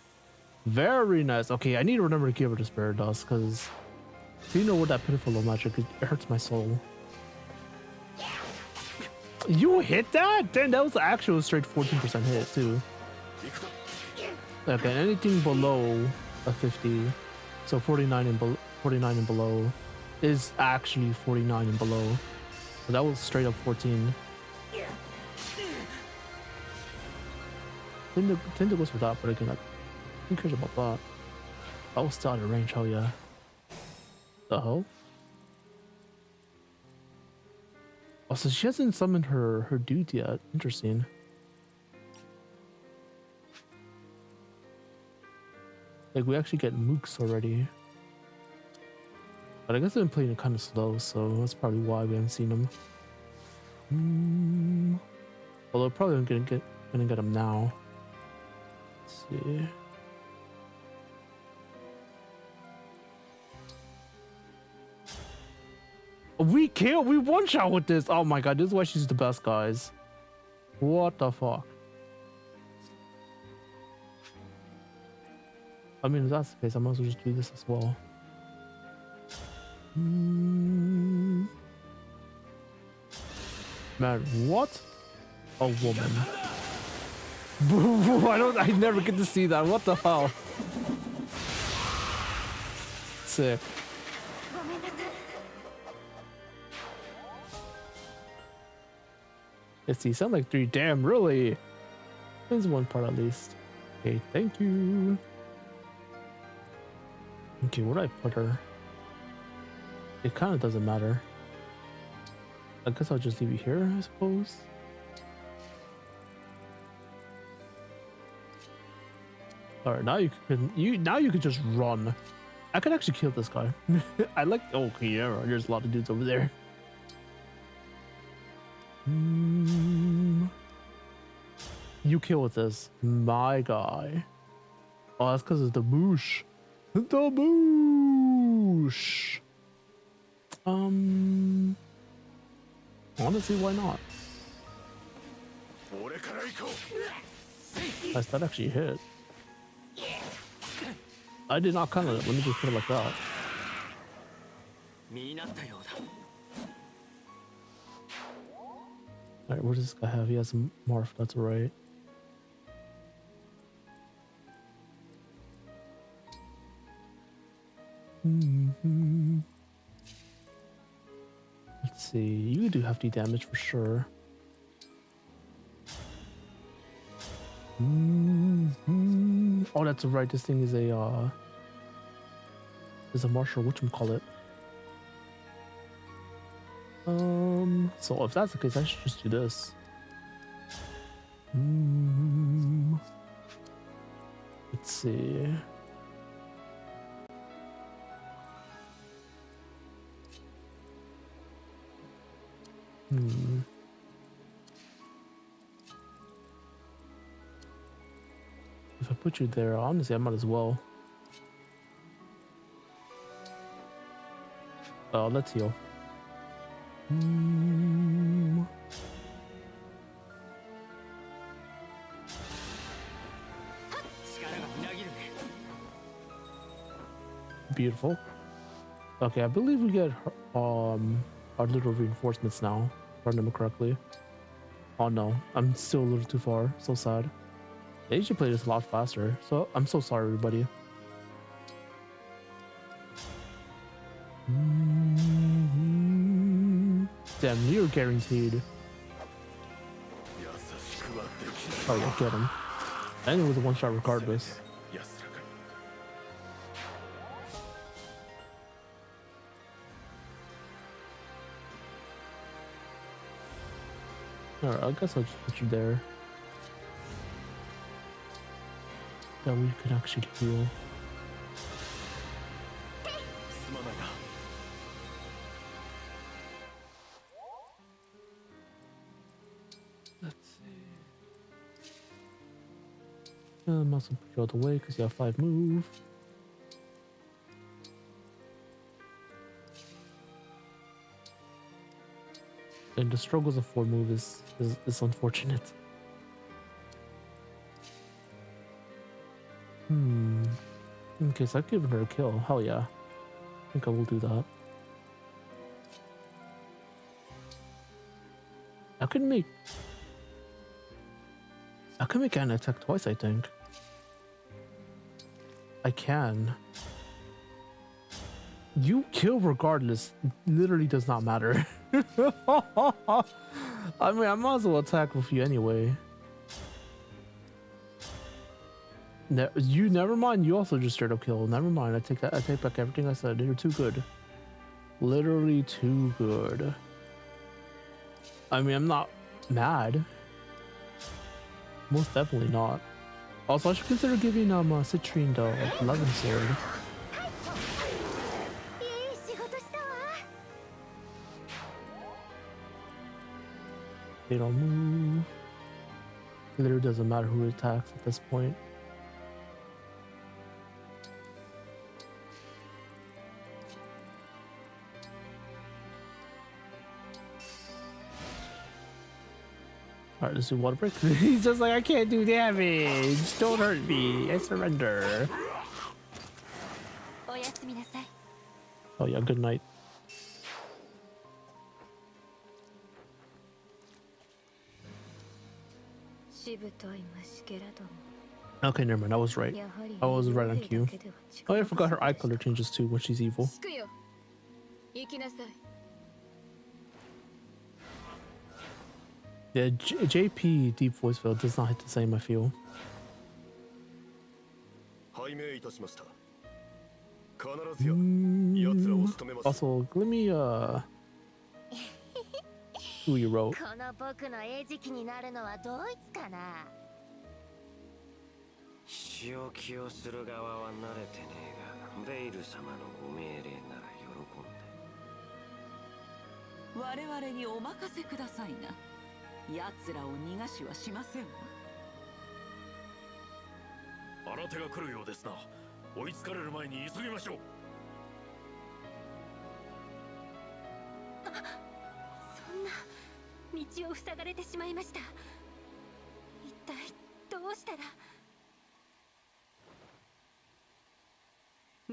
Very nice. Okay, I need to remember to give her the Spirit Dust, because do you know what that pitiful low magic, it hurts my soul. You hit that? Damn, that was the actual straight 14% hit too. Okay, anything below a 50, so 49 and below is actually 49 and below. So that was straight up 14. Tinder goes for that, but again, who cares about that? I was still out of range, hell yeah. The hell? Oh, so she hasn't summoned her dude yet. Interesting. Like, we actually get mooks already. But I guess I've been playing it kind of slow, so that's probably why we haven't seen them. Although probably I'm gonna get them now. Let's see. We one shot with this. Oh my god, this is why she's the best, guys. What the fuck? I mean, if that's the case, I might as well just do this as well. Man, what? A woman. I never get to see that. What the hell? Sick. Let's see, sound like 3. Damn, really? There's one part at least. Okay, thank you. Okay, where do I put her? It kind of doesn't matter. I guess I'll just leave you here, I suppose. All right, now you can just run. I could actually kill this guy. I like. Oh, yeah, there's a lot of dudes over there. You kill with this, my guy. Oh, that's because it's the boosh. The boosh. Honestly, why not? Nice, that actually hit. I did not kind of. Let me just put it like that. Alright, what does this guy have? He has a morph, that's right. Let's see, you do hefty damage for sure. Oh, that's right, this thing is a martial, whatchamacallit. So if that's the case, I should just do this. Let's see. If I put you there, honestly, I might as well. Let's heal. Beautiful. Okay, I believe we get our little reinforcements now, if I remember correctly. Oh no, I'm still a little too far. So sad. They should play this a lot faster. So I'm so sorry, everybody. Damn, near guaranteed. Oh yeah, get him. And it was a one shot regardless. Alright, I guess I'll just put you there. That we can actually heal. Let's see. I must put you out of the way because you have 5 move. And the struggles of 4 move is unfortunate. Okay, so I've given her a kill. Hell yeah. I think I will do that. I can make an attack twice, I think. I can. You kill regardless. Literally does not matter. I mean, I might as well attack with you anyway. You never mind. You also just straight up kill. Never mind. I take back everything I said. You're too good. Literally too good. I mean, I'm not mad. Most definitely not. Also, I should consider giving Citrine the Lament sword. They don't move. It literally doesn't matter who attacks at this point. Alright, let's do water break. He's just like, I can't do damage. Don't hurt me. I surrender. Oh yeah, good night. Okay, never mind. I was right. I was right on cue. Oh, I forgot her eye color changes too when she's evil. Yeah, JP Deep Voice Veil does not hit the same, I feel. Also, let me who you wrote.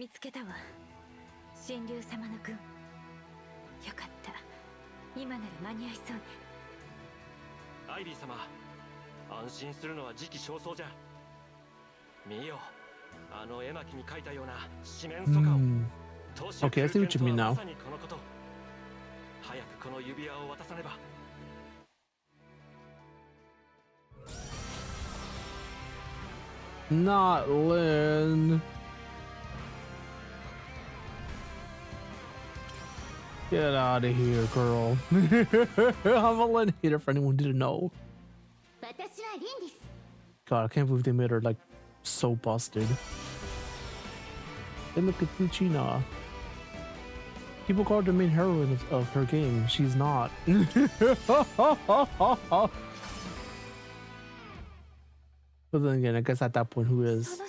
見つけたわ。神竜様の軍。よかった。今なら間に合いそうね。アイリー様、安心するのは時期尚早じゃ。見よ、あの絵巻に書いたような四面楚歌を。Okay, I see what you mean now. 早くこの指輪を渡さねば。Not Lynn. Get out of here, girl. I'm a Lynn hater for anyone who didn't know. God, I can't believe they made her like so busted. And look at Lucina. People call her the main heroine of her game. She's not. But then again, I guess at that point, who is?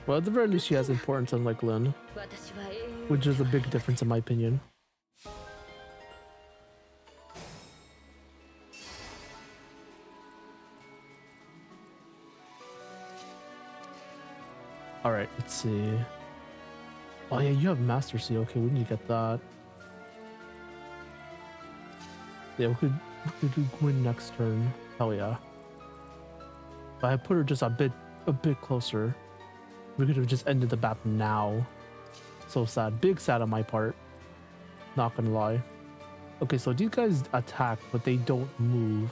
Well, at the very least, she has importance, unlike Lynn, which is a big difference in my opinion. All right, let's see. Oh yeah, you have Master Seal. Okay, we need to get that. Yeah, we could do Gwyn next turn. Hell yeah. But I put her just a bit closer. We could have just ended the map now. So sad. Big sad on my part. Not gonna lie. Okay, so these guys attack, but they don't move.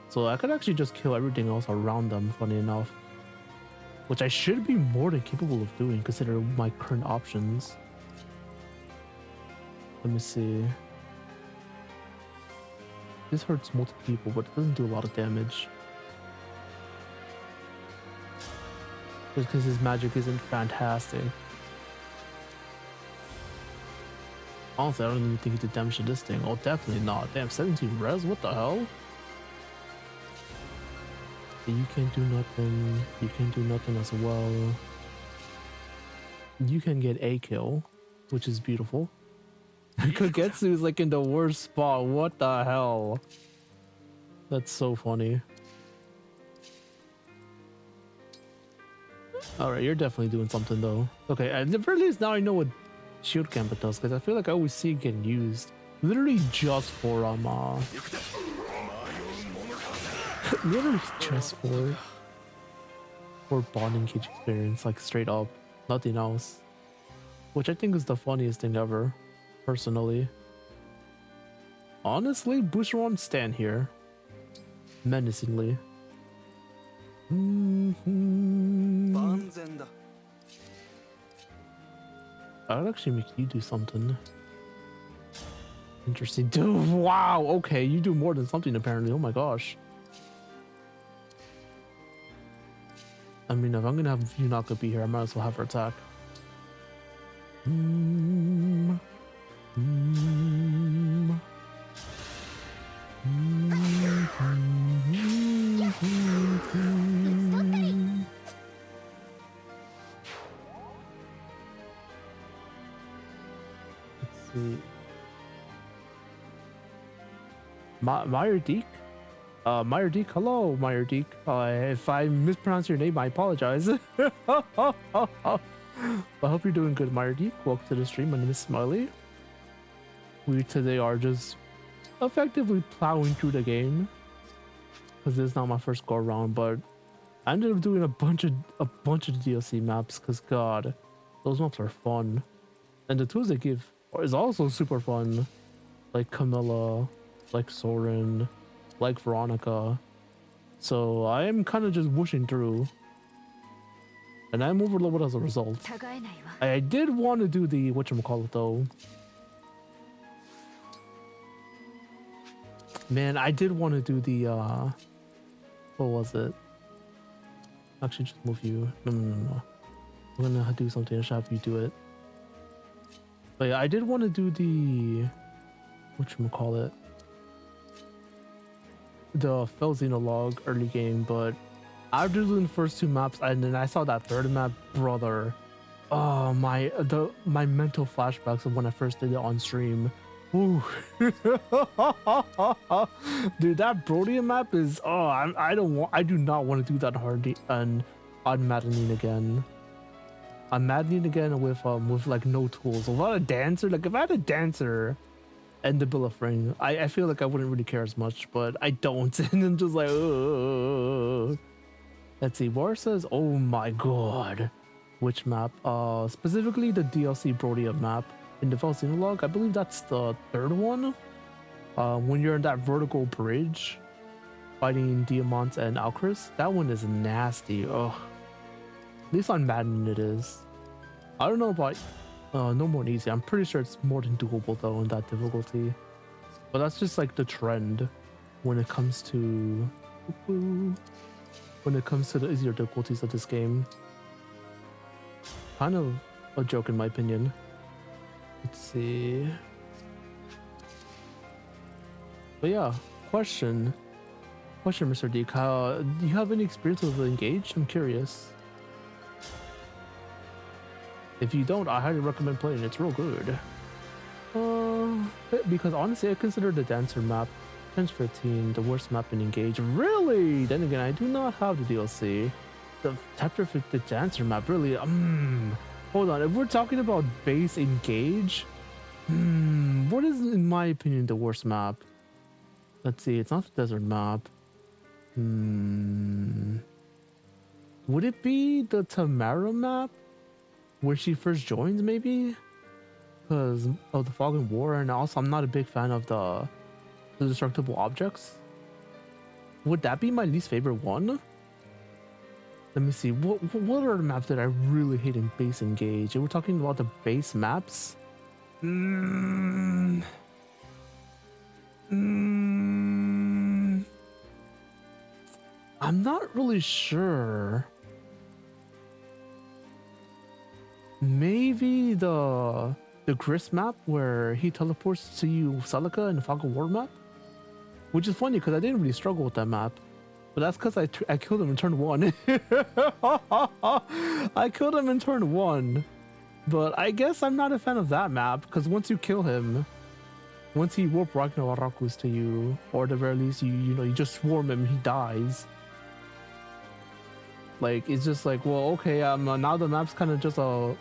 So I could actually just kill everything else around them, funny enough. Which I should be more than capable of doing, considering my current options. Let me see. This hurts multiple people, but it doesn't do a lot of damage. Just because his magic isn't fantastic. Honestly, I don't even think he did damage to this thing. Oh, definitely not. Damn, 17 res? What the hell? You can't do nothing. You can't do nothing as well. You can get a kill, which is beautiful. Kogetsu is like in the worst spot. What the hell? That's so funny. Alright, you're definitely doing something though. Okay, at the very least now I know what Shield Gambit does, because I feel like I always see it getting used. Literally just for literally just for bonding cage experience, like straight up. Nothing else. Which I think is the funniest thing ever. Personally. Honestly, Boucheron stand here. Menacingly. I'll actually make you do something. Interesting. Dude, wow, okay, you do more than something apparently. Oh my gosh. I mean, if I'm gonna have Yunaka be here, I might as well have her attack. Let's see. Meyer Deek? Meyer Deek, hello, Meyer Deek. If I mispronounce your name, I apologize. I hope you're doing good, Meyer Deek. Welcome to the stream. My name is Smiley. We today are just effectively plowing through the game, because this is not my first go around, but I ended up doing a bunch of DLC maps, because god, those maps are fun, and the tools they give is also super fun, like Camilla, like Soren, like Veronica. So I am kind of just whooshing through, and I'm overloaded as a result. I did want to do the whatchamacallit though. Man, I did want to do the what was it? Actually, just move you. No. I'm gonna do something. I should have you do it. But yeah, I did want to do the whatchamacallit, the Felxenologue early game, but after doing the first two maps and then I saw that third map, brother, oh my mental flashbacks of when I first did it on stream Ooh. Dude, that Brodian map is I do not want to do that hard and on Maddening again. I'm Maddening again with like no tools. Without a dancer, like if I had a dancer and the bill of ring, I feel like I wouldn't really care as much, but I don't. And then just like let's see, War says, oh my god. Which map? Specifically the DLC Brodian map. In the Felsinga log, I believe that's the third one. When you're in that vertical bridge fighting Diamant and Alcris, that one is nasty. Ugh. At least on Madden it is. I don't know about no more than easy. I'm pretty sure it's more than doable though in that difficulty. But that's just like the trend when it comes to the easier difficulties of this game. Kind of a joke in my opinion. Let's see. But yeah, question, Mr. D. Do you have any experience with Engage? I'm curious. If you don't, I highly recommend playing. It's real good. Because honestly, I consider the Dancer map, Chapter 15, the worst map in Engage. Really? Then again, I do not have the DLC. The Chapter 15, the Dancer map, really? Hold on, if we're talking about base Engage, what is, in my opinion, the worst map? Let's see, it's not the desert map. Would it be the Tamara map? Where she first joins, maybe? Because of the Fog and War, and also I'm not a big fan of the destructible objects. Would that be my least favorite one? Let me see, what are the maps that I really hate in base Engage? If we're talking about the base maps? I'm not really sure. Maybe the Chris map where he teleports to you Celica in the Fog of War map? Which is funny because I didn't really struggle with that map. But that's because I killed him in turn 1. I killed him in turn 1. But I guess I'm not a fan of that map because once you kill him, once he warp Ragnarok's to you, or at the very least you just swarm him, he dies. Like it's just like, well, okay, now the map's kind of just a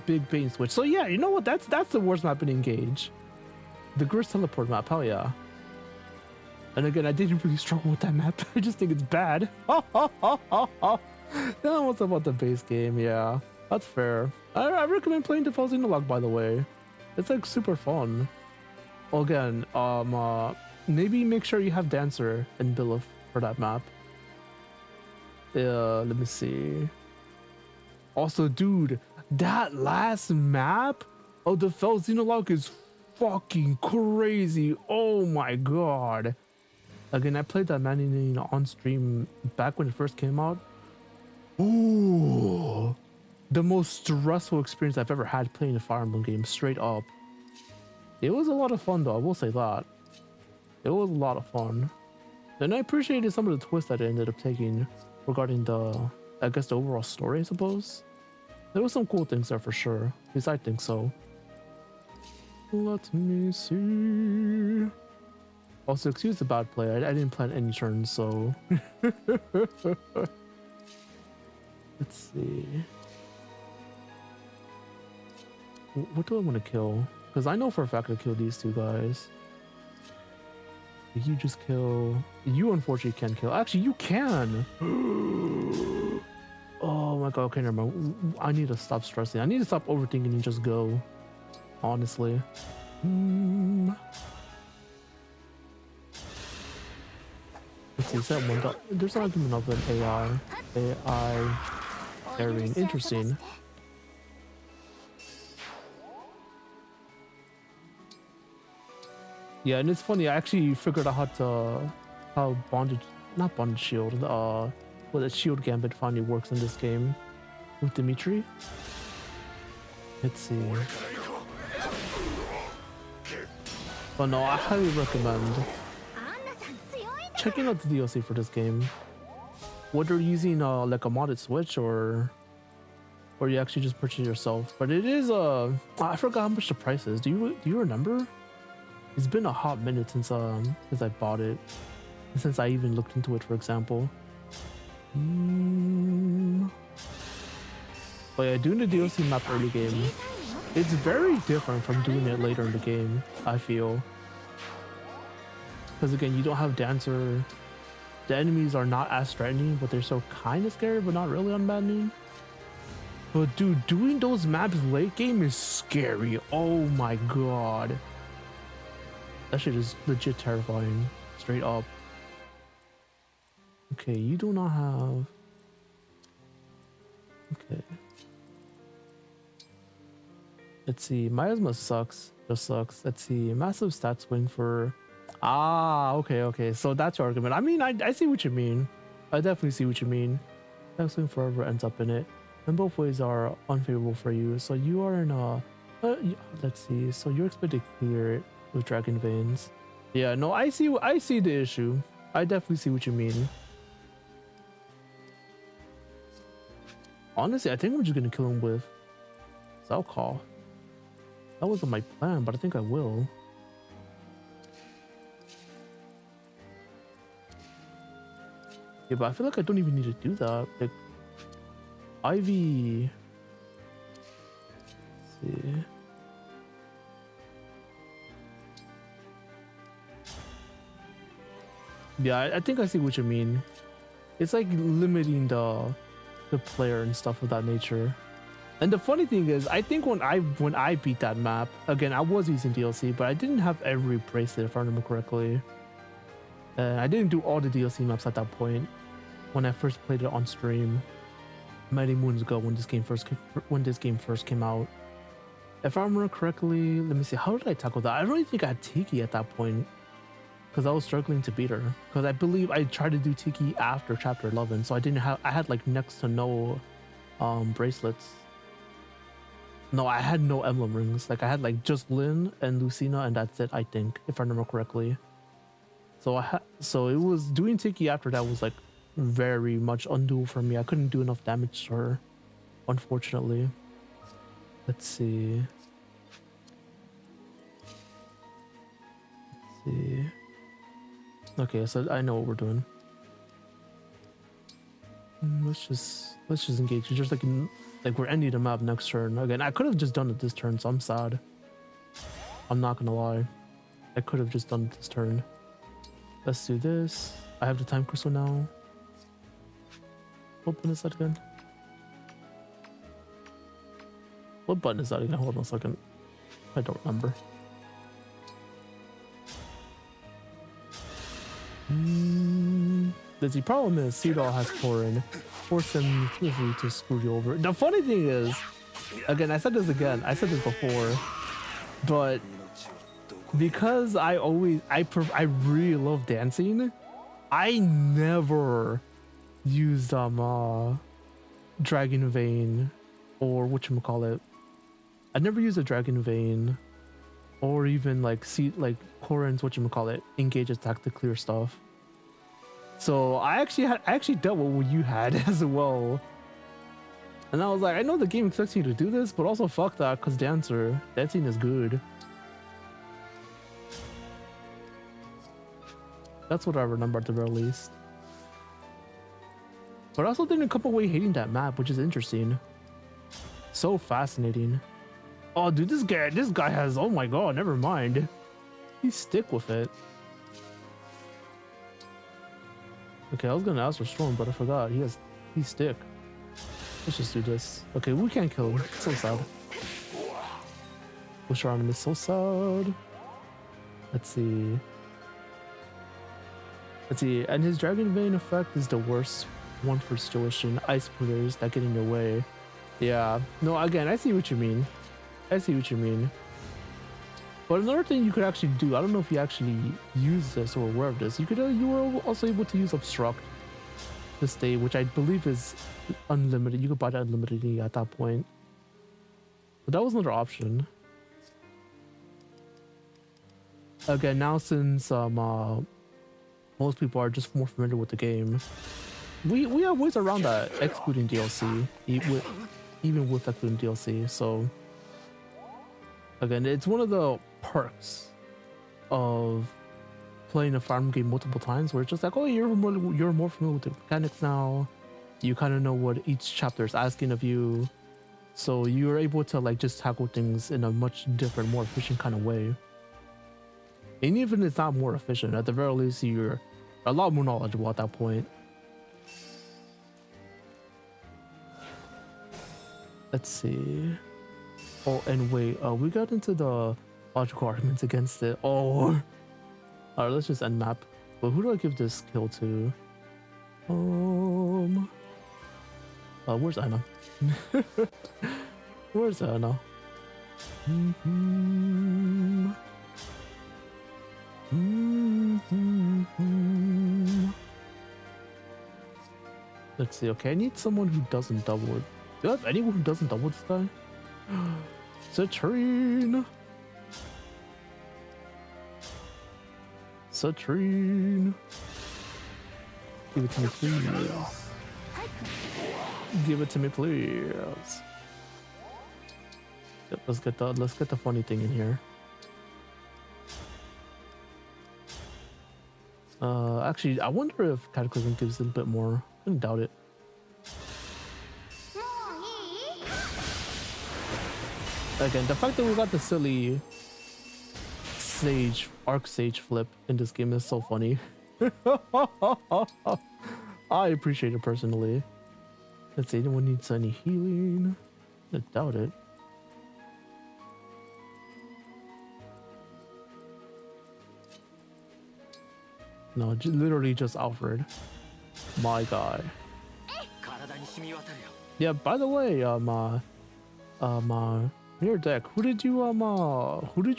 big bait and switch. So yeah, you know what? That's the worst map in Engage. The Gris teleport map, hell yeah. And again, I didn't really struggle with that map. I just think it's bad. What's about the base game? Yeah, that's fair. I recommend playing the Felsinga log, by the way. It's like super fun. Again, maybe make sure you have Dancer and Billif for that map. Let me see. Also, dude, that last map of the Felsinga log is fucking crazy. Oh my god. Again, I played that Manning on stream back when it first came out. Ooh, the most stressful experience I've ever had playing a Fire Emblem game, straight up. It was a lot of fun though, I will say that. It was a lot of fun. And I appreciated some of the twists that it ended up taking regarding the overall story, I suppose. There was some cool things there for sure. At least I think so. Let me see. Also, excuse the bad play. I didn't plan any turns, so. Let's see. What do I want to kill? Because I know for a fact I kill these two guys. You just kill. You unfortunately can't kill. Actually, you can. Oh my god. Okay, never mind. I need to stop stressing. I need to stop overthinking and just go. Honestly. Let's see. Is that one? There's not even of an AI carrying. Interesting. Yeah, and it's funny. I actually figured out how not bondage shield. Well, the shield gambit finally works in this game with Dimitri. Let's see. But no, I highly recommend checking out the DLC for this game. Whether you're using like a modded Switch or you actually just purchase it yourself. But it is I forgot how much the price is. Do you remember? It's been a hot minute since I bought it, since I even looked into it, for example. But yeah, doing the DLC map early game, it's very different from doing it later in the game, I feel. Because again, you don't have Dancer. The enemies are not as threatening, but they're still kind of scary, but not really unmaddening. But dude, doing those maps late game is scary. Oh my god. That shit is legit terrifying. Straight up. Okay, you do not have... Okay. Let's see. Miasma sucks. Just sucks. Let's see. Massive stat swing for... Ah, okay. So that's your argument. I mean, I see what you mean. I definitely see what you mean. Stat swing forever ends up in it. And both ways are unfavorable for you. So you are in a... let's see. So you're expected to clear it with Dragon Veins. Yeah, no, I see the issue. I definitely see what you mean. Honestly, I think I'm just gonna kill him with Zophar. That wasn't my plan, but I think I will. Yeah, but I feel like I don't even need to do that. Like, Ivy. Let's see. Yeah, I think I see what you mean. It's like limiting the player and stuff of that nature. And the funny thing is, I think when I beat that map, again, I was using DLC, but I didn't have every bracelet if I remember correctly. I didn't do all the DLC maps at that point when I first played it on stream many moons ago when this game first came out. If I remember correctly, let me see, how did I tackle that? I don't even think I had Tiki at that point because I was struggling to beat her. Because I believe I tried to do Tiki after chapter 11, so I had like next to no bracelets. No, I had no emblem rings. Like I had like just Lynn and Lucina, and that's it, I think, if I remember correctly. So it was doing Tiki after that was like very much undoable for me. I couldn't do enough damage to her, unfortunately. Let's see. Okay, so I know what we're doing. Let's just engage. It's just like we're ending the map next turn. Again, I could have just done it this turn, so I'm sad. I'm not gonna lie. I could have just done it this turn. Let's do this. I have the time crystal now. What button is that again? What button is that again? Hold on a second. I don't remember. The problem is Seedall has Corin. Force him to screw you over. The funny thing is, again, I said this before, but because I really love dancing, I never used Dragon Vein or whatchamacallit. I never used a Dragon Vein or even like Corin's whatchamacallit Engage attack to clear stuff. So I actually dealt with what you had as well. And I was like, I know the game expects you to do this, but also fuck that, because dancing is good. That's what I remember at the very least. But I also didn't come away hating that map, which is interesting. So fascinating. Oh dude, this guy has, oh my god, never mind. He stick with it. Okay, I was gonna ask for Storm, but I forgot. He's stick. Let's just do this. Okay, we can't kill him. It's so sad. Push around him is so sad. Let's see. And his Dragon Vein effect is the worst one for situation. Ice pillars that get in your way. Yeah. No, again, I see what you mean. But another thing you could actually do, I don't know if you actually use this or aware of this, you were also able to use Obstruct to stay, which I believe is unlimited. You could buy that unlimitedly at that point. But that was another option. Again, now since most people are just more familiar with the game, we have ways around that, excluding DLC, even with excluding DLC. So again, it's one of the perks of playing a farm game multiple times, where it's just like, oh, you're more familiar with the mechanics now. You kind of know what each chapter is asking of you, so you're able to like just tackle things in a much different, more efficient kind of way. And even if it's not more efficient, at the very least, you're a lot more knowledgeable at that point. Let's see. Oh, and wait, we got into the logical arguments against it. Oh, alright, let's just end map. But who do I give this kill to? Where's Anna? Where's Anna? Let's see. Okay, I need someone who doesn't double it. Do I have anyone who doesn't double this guy? Citrine! Citrine! Give it to me, please. Give it to me, please. Yep, let's get the funny thing in here. Actually, I wonder if Cataclysm gives it a bit more. I don't doubt it. Again, the fact that we got the silly Arc Sage flip in this game is so funny. I appreciate it personally. Let's see, anyone needs any healing? I doubt it. No, literally just Alfred. My guy. Yeah, by the way, your deck, who did you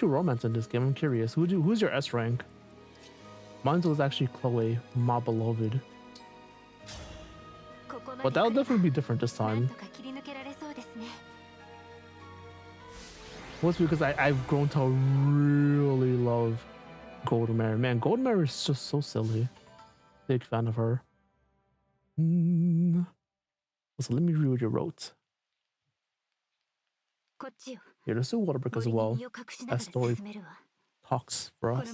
romance in this game? I'm curious. Who's your S rank? Mine was actually Chloe, my beloved. But that'll definitely be different this time. Well, it's because I've grown to really love Golden Mary. Man, Golden Mary is just so silly. Big fan of her. So let me read what you wrote. Here, let's do Waterbrick as well. That story talks for us.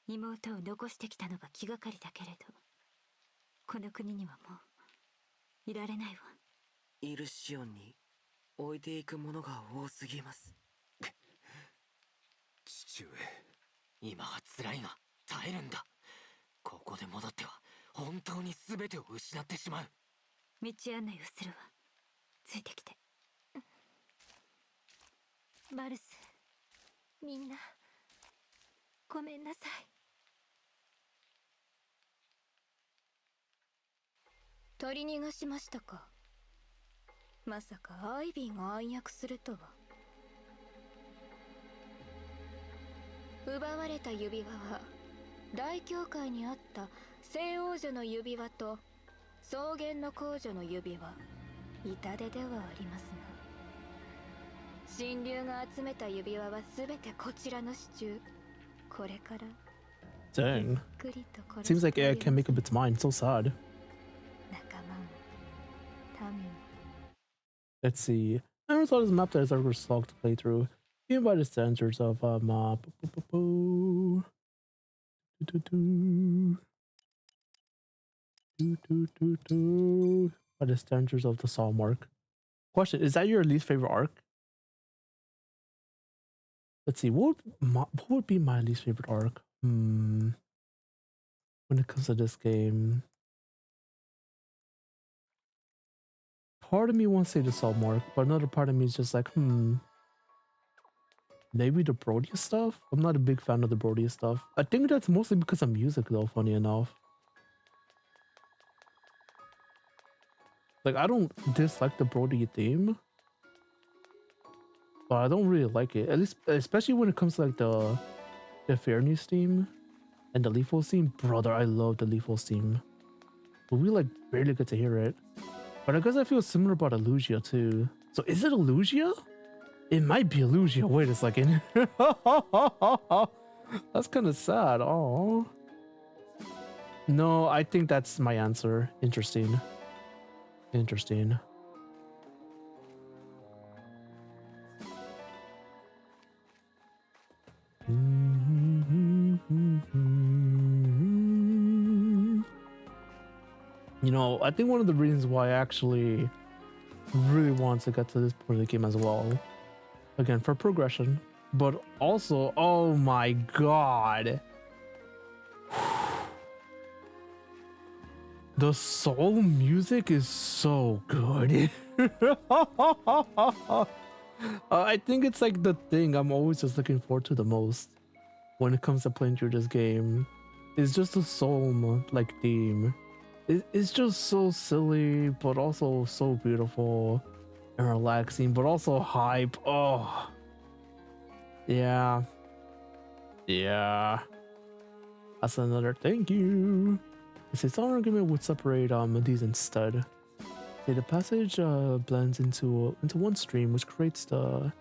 妹を残してきたのが気がかりだけれど、この国にはもういられないわ。イルシオンに置いていくものが多すぎます。父上、今は辛いが耐えるんだ。ここで戻っては本当に全てを失ってしまう。道案内をするわ。ついてきて。マルス、みんなごめんなさい。取り逃がしましたか。まさかアイビーが暗躍するとは。奪われた指輪は大教会にあった聖王女の指輪と草原の皇女の指輪、痛手ではありますが、神竜が集めた指輪はすべてこちらの支柱。これから Dang. Seems like AI can't make up its mind. So sad. Let's see. I never thought this map that is ever slog to play through. Even by the standards of map. By the standards of the Saw Mark. Question: is that your least favorite arc? Let's see. What would be my least favorite arc? When it comes to this game, part of me wants to say the Salt Mark, but another part of me is just like, maybe the Brodia stuff? I'm not a big fan of the Brodia stuff. I think that's mostly because of music though, funny enough. Like, I don't dislike the Brodia theme, but I don't really like it. At least, especially when it comes to like the Fairness theme and the Lethal theme. Brother, I love the Lethal theme. But we like barely get to hear it. But I guess I feel similar about Illusia too. So is it Illusia? It might be Illusia. Wait a second. That's kind of sad. Oh. No, I think that's my answer. Interesting. Interesting. You know, I think one of the reasons why I actually really want to get to this point of the game as well, again, for progression, but also, oh my god, the soul music is so good. I think it's like the thing I'm always just looking forward to the most when it comes to playing through this game. It's just the soul like theme. It's just so silly, but also so beautiful and relaxing, but also hype. Oh, yeah, yeah. That's another thank you. It says some argument would separate these instead. See, the passage blends into one stream, which creates the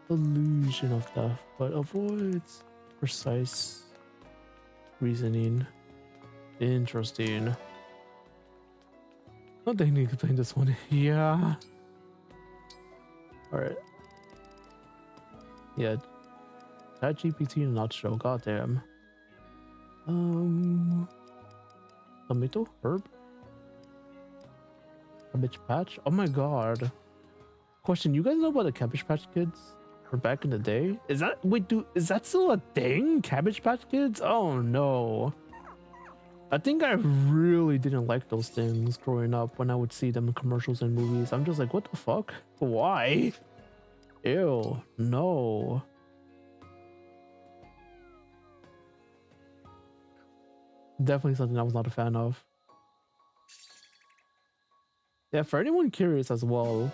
illusion of death, but avoids precise reasoning. Interesting. Not that I need to explain this one. Yeah. Alright. Yeah. ChatGPT in a nutshell. Goddamn. Tomato? Herb? Cabbage Patch? Oh my god. Question, you guys know about the Cabbage Patch Kids? From back in the day? Is that, wait, is that still a thing? Cabbage Patch Kids? Oh no. I think I really didn't like those things growing up when I would see them in commercials and movies. I'm just like, what the fuck? Why? Ew, no. Definitely something I was not a fan of. Yeah, for anyone curious as well,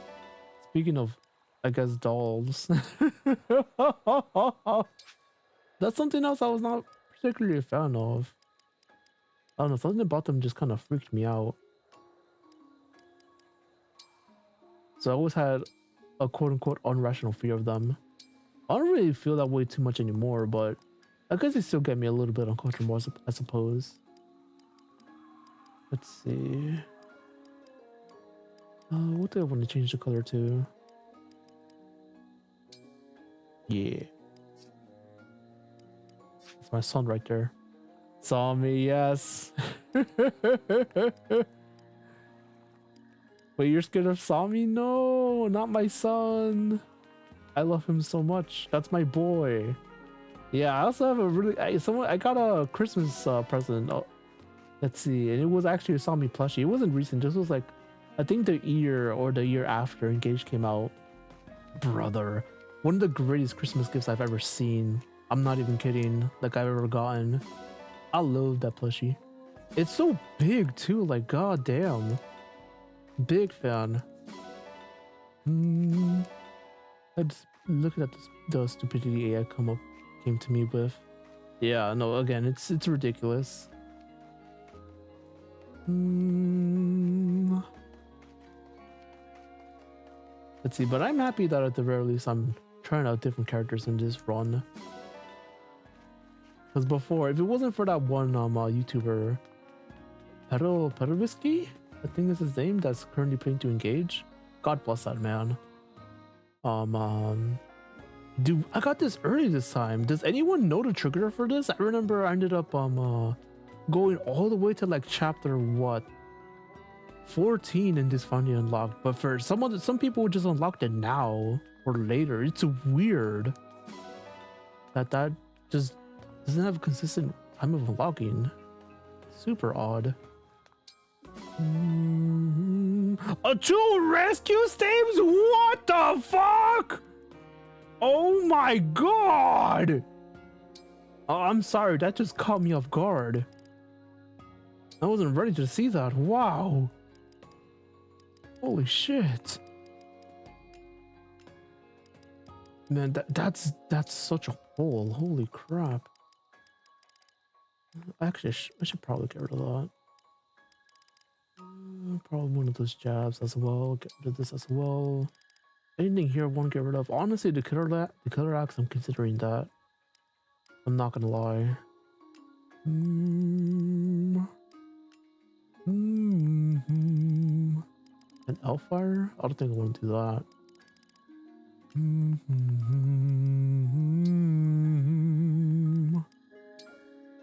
speaking of, I guess, dolls, that's something else I was not particularly a fan of. I don't know, something about them just kind of freaked me out. So I always had a quote-unquote irrational fear of them. I don't really feel that way too much anymore, but I guess they still get me a little bit uncomfortable, I suppose. Let's see. What do I want to change the color to? Yeah. That's my son right there. Saw me, yes. Wait, you're scared of Sami? No, not my son. I love him so much. That's my boy. Yeah, I also have a really I got a Christmas present. Oh, let's see, and it was actually a Sami plushie. It wasn't recent. This was like, I think the year or the year after Engage came out. Brother, one of the greatest Christmas gifts I've ever seen. I'm not even kidding. Like I've ever gotten. I love that plushie. It's so big too. Like god damn. Big fan. I just looking at the stupidity AI came to me with. Yeah, no, again, it's ridiculous. Let's see, but I'm happy that at the very least I'm trying out different characters in this run. Because before, if it wasn't for that one YouTuber, Perovisky, I think is his name, that's currently playing to Engage. God bless that man. Dude, I got this early this time. Does anyone know the trigger for this? I remember I ended up going all the way to like chapter what? 14 in this finally unlocked. But for some people just unlocked it now or later. It's weird that just doesn't have a consistent time of unlocking. Super odd. 2 rescue staves? What the fuck? Oh my god! Oh, I'm sorry, that just caught me off guard. I wasn't ready to see that. Wow. Holy shit. Man, that's such a hole. Holy crap. Actually, I should probably get rid of that. Probably one of those jabs as well. Get rid of this as well. Anything here I want to get rid of? Honestly, the killer axe, I'm considering that. I'm not gonna lie. An Hellfire? I don't think I want to do that.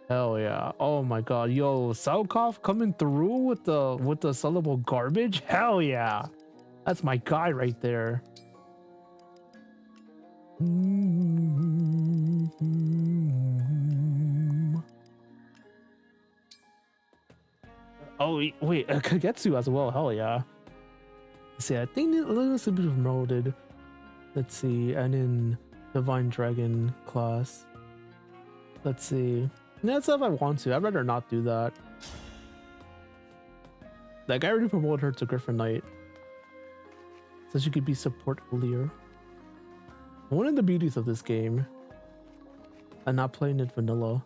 Hell yeah. Oh my god. Yo, Selkoff coming through with the sellable garbage? Hell yeah. That's my guy right there. Oh wait, Kagetsu as well. Hell yeah. See, I think this will be promoted. Let's see, and in Divine Dragon class. Let's see. That's if I want to. I'd rather not do that. Like, I already promoted her to Griffin Knight, so she could be support earlier. One of the beauties of this game, and not playing it vanilla.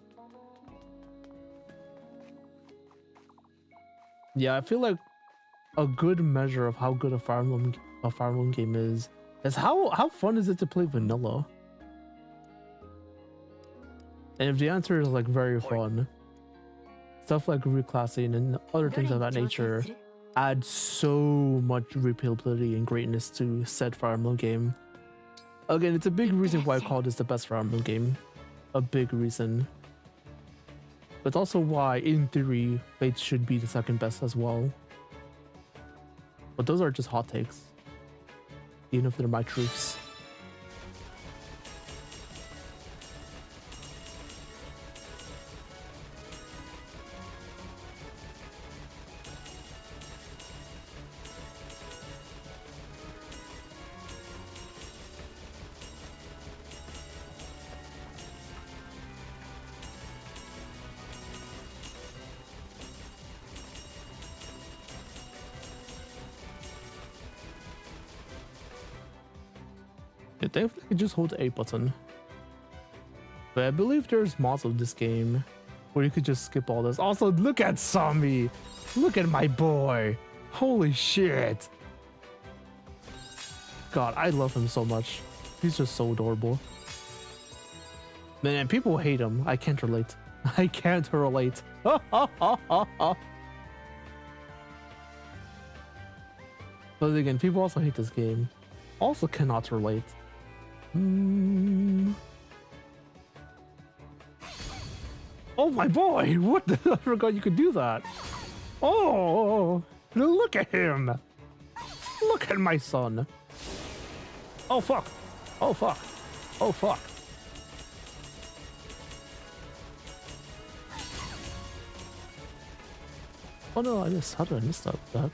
Yeah, I feel like a good measure of how good a Fire Emblem game is how fun is it to play vanilla? And if the answer is like very fun, stuff like reclassing and other things of that nature add so much replayability and greatness to said Fire Emblem game. Again, it's a big reason why I call this the best Fire Emblem game. A big reason. But also why, in theory, Fate should be the second best as well. But those are just hot takes. Even if they're my truths. Thankfully, I can just hold the A button. But I believe there's mods of this game where you could just skip all this. Also, look at Sami! Look at my boy! Holy shit! God, I love him so much. He's just so adorable. Man, people hate him. I can't relate. I can't relate. But again, people also hate this game. Also cannot relate. Oh my boy! What the? I forgot you could do that. Oh, look at him! Look at my son! Oh fuck! Oh fuck! Oh fuck! Oh no! How did I miss that? What the heck?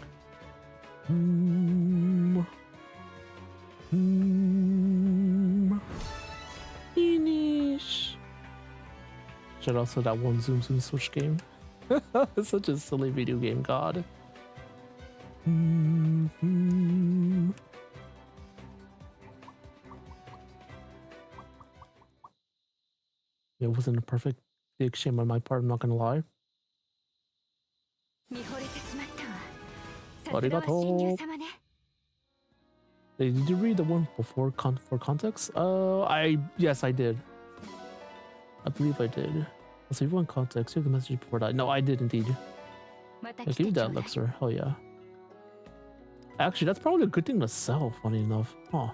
Finish. Shout out to that one Zoom Switch game. It's such a silly video game, god. It wasn't a perfect big shame on my part, I'm not gonna lie. Arigato. Hey, did you read the one before for context? Yes, I did. I believe I did. Let's see if you want context. You have the message before that. No, I did indeed. Yeah, give me that elixir. Hell yeah. Actually, that's probably a good thing to sell, funny enough. Huh.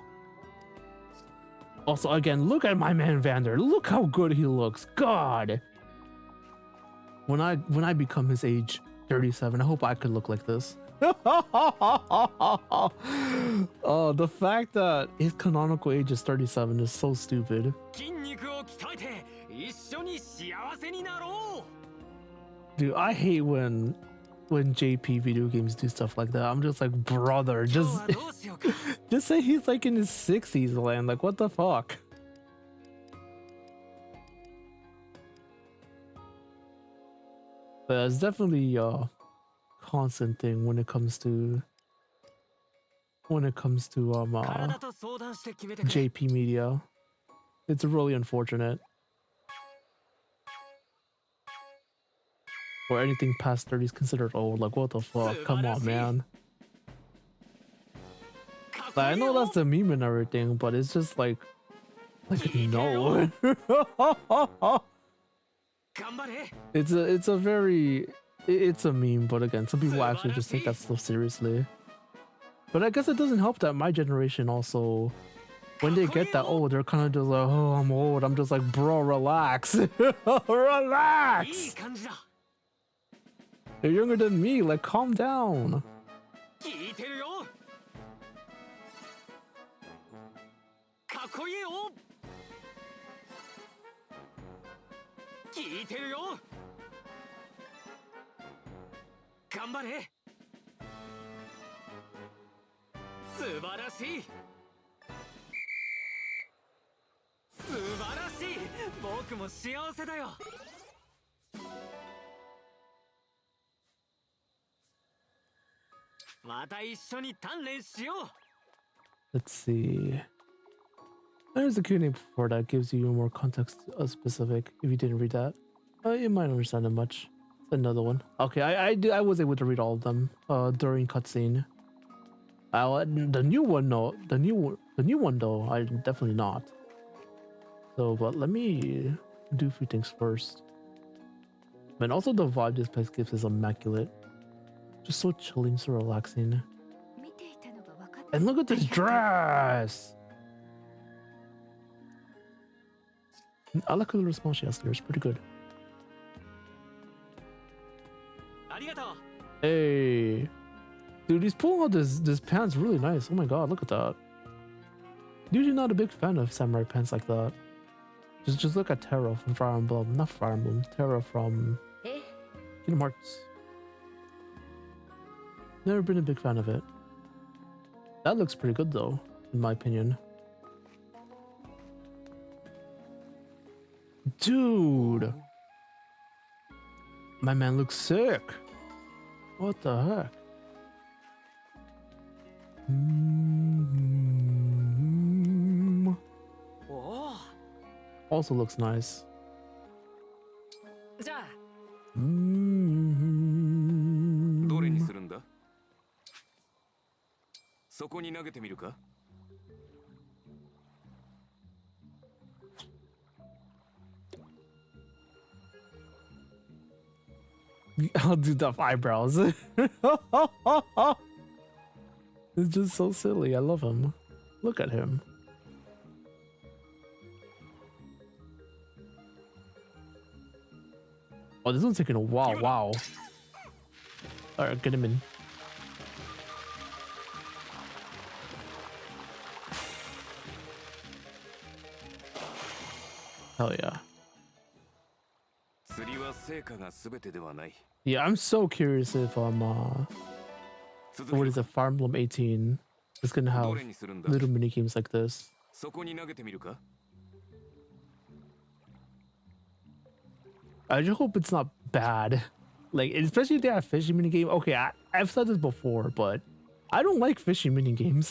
Also, again, look at my man Vander. Look how good he looks. God. When I become his age, 37, I hope I could look like this. Oh, the fact that his canonical age is 37 is so stupid. Dude, I hate when JP video games do stuff like that. I'm just like, brother, just say he's like in his 60s, man. Like, what the fuck? But it's definitely constant thing when it comes to JP media. It's really unfortunate. Or anything past 30 is considered old. Like, what the fuck? Come on, man. Like, I know that's the meme and everything, but it's just like no. It's a meme, but again, some people actually just take that stuff seriously. But I guess it doesn't help that my generation also when they get that old, they're kind of just like, oh, I'm old. I'm just like, bro, relax. いい Relax. 感じだ You're younger than me. Like, calm down. 聞いてるよかっこいいよ聞いてるよ頑張れ素晴らしい素晴らしい僕も幸せだよまた一緒に鍛錬しよう Let's see. There's a Q&A before that gives you more context specific. If you didn't read that, you might understand it much. Another one. Okay, I was able to read all of them during cutscene. The new one, no, the new one though, I definitely not. So, but let me do a few things first. And also the vibe this place gives is immaculate. Just so chilling, so relaxing. And look at this dress! I like the little small she has there, it's pretty good. ありがとう Hey! Dude, he's pulling out this pants really nice. Oh my god, look at that. Usually not a big fan of samurai pants like that. Just look at Terra from Fire Emblem. Not Fire Emblem, Terra from Kingdom Hearts. Never been a big fan of it. That looks pretty good though, in my opinion. Dude! My man looks sick! What the heck? Also looks nice. じゃあどれにするんだそこに投げてみるか I'll do the eyebrows. It's just so silly. I love him. Look at him. Oh, this one's taking a while. Wow. Alright, get him in. Hell yeah. 釣りは成果が全てではない Yeah, I'm so curious if what is it, Fire Emblem 18 is gonna have どれにするんだ little mini games like this. そこに投げてみるか I just hope it's not bad. Like, especially if they have fishing mini game. Okay, I've said this before, but I don't like fishing mini games.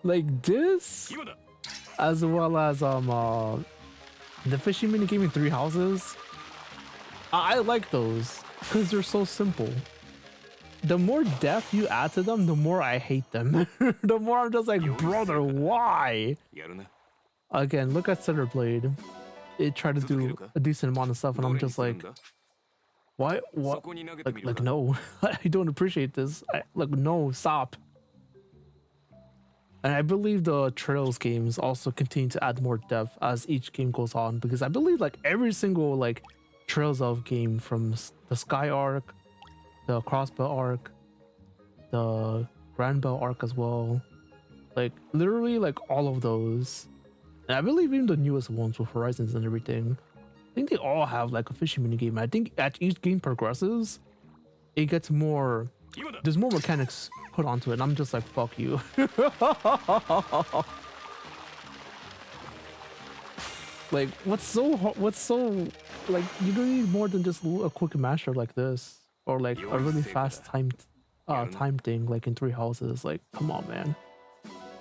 Like this, 今だ as well as the fishing mini game in Three Houses. I like those because they're so simple. The more depth you add to them, the more I hate them. The more I'm just like, brother, why? やるな Again, look at Center Blade. It tried to do a decent amount of stuff, and ど I'm れに just するん like, だ why? そ What? こに投げてみるか Like no, I don't appreciate this. Like, no, stop. And I believe the Trails games also continue to add more depth as each game goes on, because I believe like every single like Trails of game, from the Sky arc, the Crossbow arc, the Grand Bell arc as well, like literally like all of those, and I believe even the newest ones with Horizons and everything, I think they all have like a fishing mini game. I think as each game progresses, it gets more, 今だ there's more mechanics put onto it, and I'm just like, fuck you. Like, what's so like, you don't need more than just a quick masher like this, or like a really fast time thing like in Three Houses. Like, come on, man.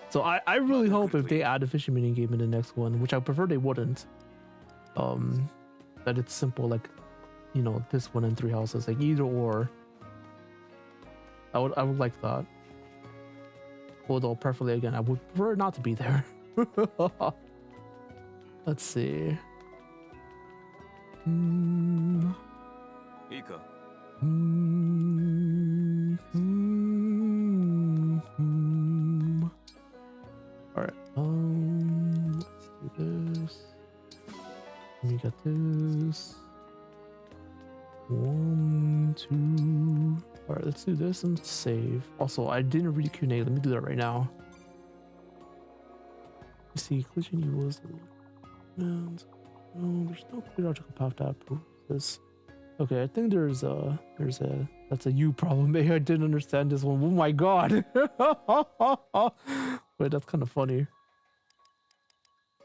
So I really hope if they add a fishing mini game in the next one, which I prefer they wouldn't, that it's simple, like, you know, this one in Three Houses, like either or. I would like that. Although preferably again, I would prefer not to be there. Let's see. いいか Mm-hmm. All right, let's do this and save. Also, I didn't read Q&A. Let me do that right now. You see, collision evils. And no, there's no clear logical path to approve this. Okay, I think there's a that's a you problem. Maybe I didn't understand this one. Oh my god. Wait, that's kind of funny.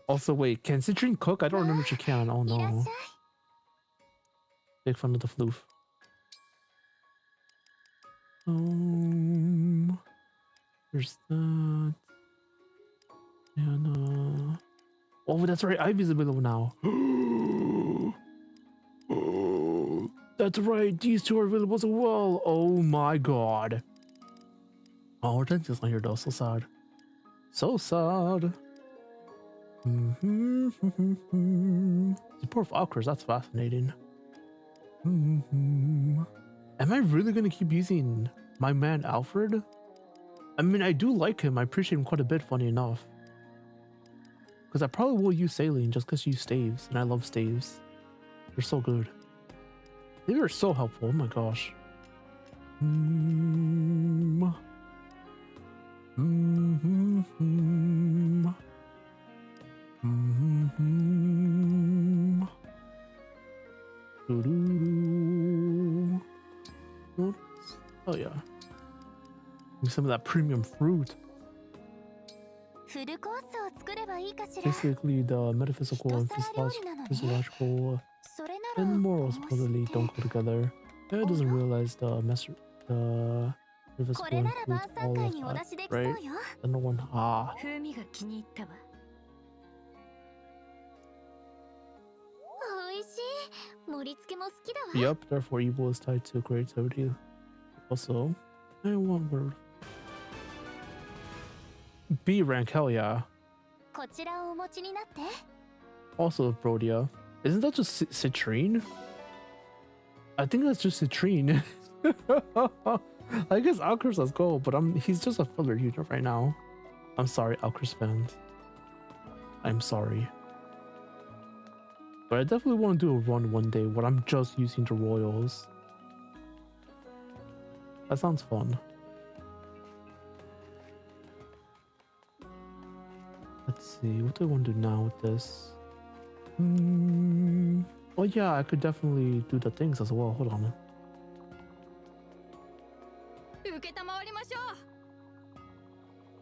Also, wait, can Citrine cook? I don't remember if she can. Oh no. Big fan of the floof. There's that. And oh, that's right. Ivy's available now. Oh, that's right. These two are available as well. Oh my god. Oh, Hortensia's not here though. So sad. So sad. Support of Alkers. That's fascinating. Am I really gonna keep using my man Alfred? I mean, I do like him. I appreciate him quite a bit, funny enough. Because I probably will use Saline just because she used staves, and I love staves. They're so good. They are so helpful. Oh my gosh. Oh yeah. Some of that premium fruit. Basically, the metaphysical and physiological and moral supposedly don't go together. It doesn't realize the metaphysical includes all of that, right? The no one. Ah. Yep, therefore evil is tied to creativity. Also, I want word. B rank, hell yeah. Also Brodia. Isn't that just Citrine? I think that's just Citrine. I guess Alkers, let's go, but he's just a filler unit right now. I'm sorry, Alkers fans. I'm sorry. But I definitely want to do a run one day where I'm just using the Royals. That sounds fun. Let's see, what do I want to do now with this? Oh yeah, I could definitely do the things as well. Hold on.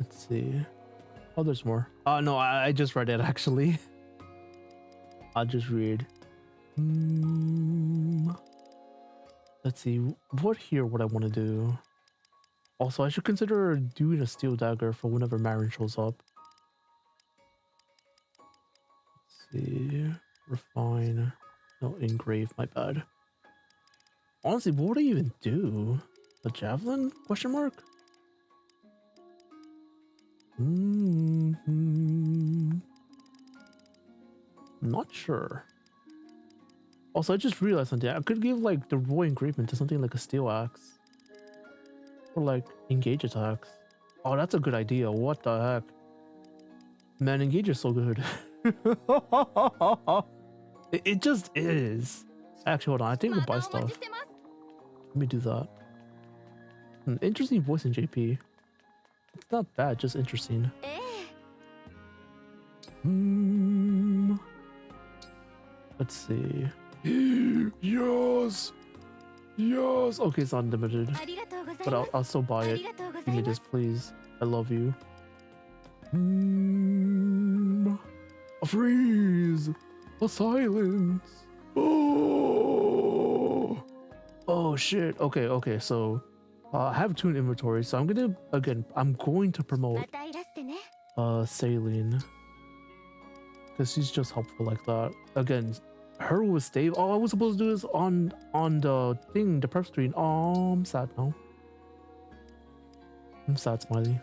Let's see. Oh, there's more. Oh no, I just read it actually. I'll just read. Let's see, what here would I want to do? Also, I should consider doing a steel dagger for whenever Marin shows up. Let's see, refine, no, engrave, my bad. Honestly, what would I even do? A javelin? Question mark? Not sure. Also, I just realized something. I could give like the raw engravement to something like a steel axe. Or like engage attacks. Oh, that's a good idea. What the heck? Man, engage is so good. It just is. Actually, hold on. I think we'll buy stuff. Let me do that. Interesting voice in JP. It's not bad, just interesting. Let's see. Yes! Yes! Okay, it's unlimited. But I'll still buy it. Give me this, please. I love you. A freeze! A silence! Oh! Oh shit. Okay, so I have 2 in inventory, so I'm going to promote Saline. Because she's just helpful like that. Again, her with stave. Oh, I was supposed to do this on the thing, the prep screen. Oh, I'm sad now. I'm sad, Smiley.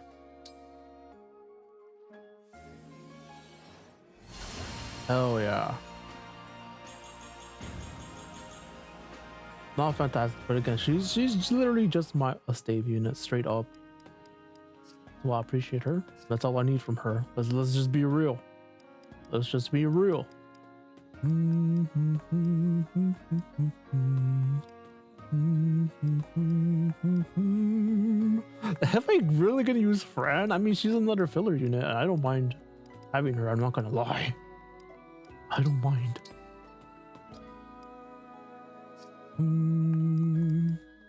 Hell yeah. Not fantastic, but again, she's literally just a stave unit, straight up. So I appreciate her. That's all I need from her. Let's just be real. Let's just be real. Am I really gonna use Fran? I mean, she's another filler unit. I don't mind having her. I'm not gonna lie. I don't mind.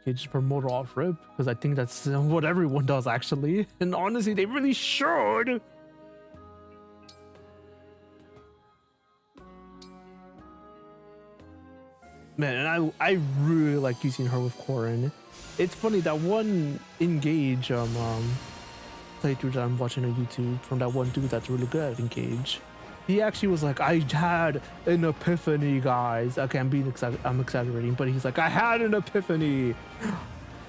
Okay, just promote her off rip because I think that's what everyone does actually. And honestly, they really should. Man, and I really like using her with Corin. It's funny that one Engage playthrough that I'm watching on YouTube from that one dude that's really good at Engage. He actually was like, I had an epiphany, guys. Okay, I'm exaggerating, but he's like, I had an epiphany.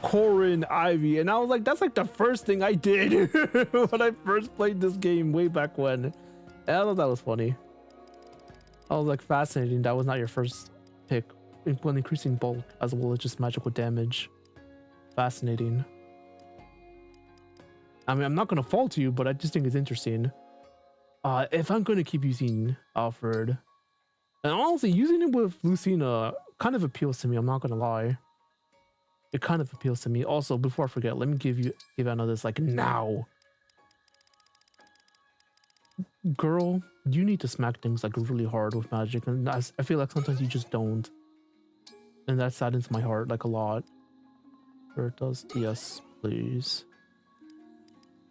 Corin, Ivy, and I was like, that's like the first thing I did when I first played this game way back when. And I thought that was funny. I was like, fascinating. That was not your first pick when increasing bulk as well as just magical damage. Fascinating. I mean, I'm not gonna fault you, but I just think it's interesting. If I'm gonna keep using Alfred, and honestly, using it with Lucina kind of appeals to me. I'm not gonna lie. It kind of appeals to me. Also, before I forget, let me give Anna this like now. Girl, you need to smack things like really hard with magic, and I feel like sometimes you just don't. And that saddens my heart like a lot. Sure it does. Yes, please.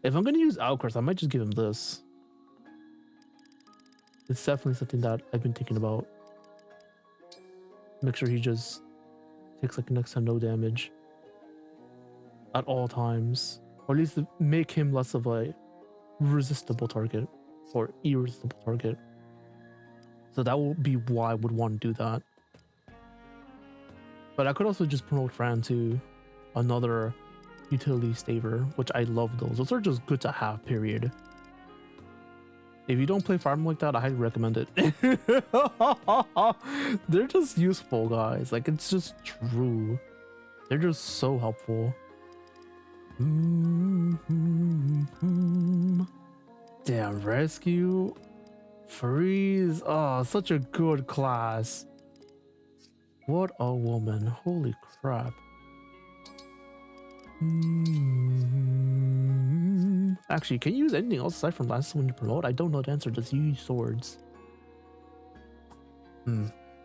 If I'm gonna use Alcrest, I might just give him this. It's definitely something that I've been thinking about. Make sure he just takes like next to no damage at all times, or at least make him less of a resistible target or irresistible target. So that will be why I would want to do that. But I could also just promote Fran to another utility staver, which I love those. Those are just good to have, period. If you don't play Fire Emblem like that, I highly recommend it. They're just useful, guys. Like, it's just true. They're just so helpful. Damn, rescue. Freeze. Oh, such a good class. What a woman. Holy crap. Actually, can you use anything else aside from lances when you promote? I don't know the answer. Does you use swords?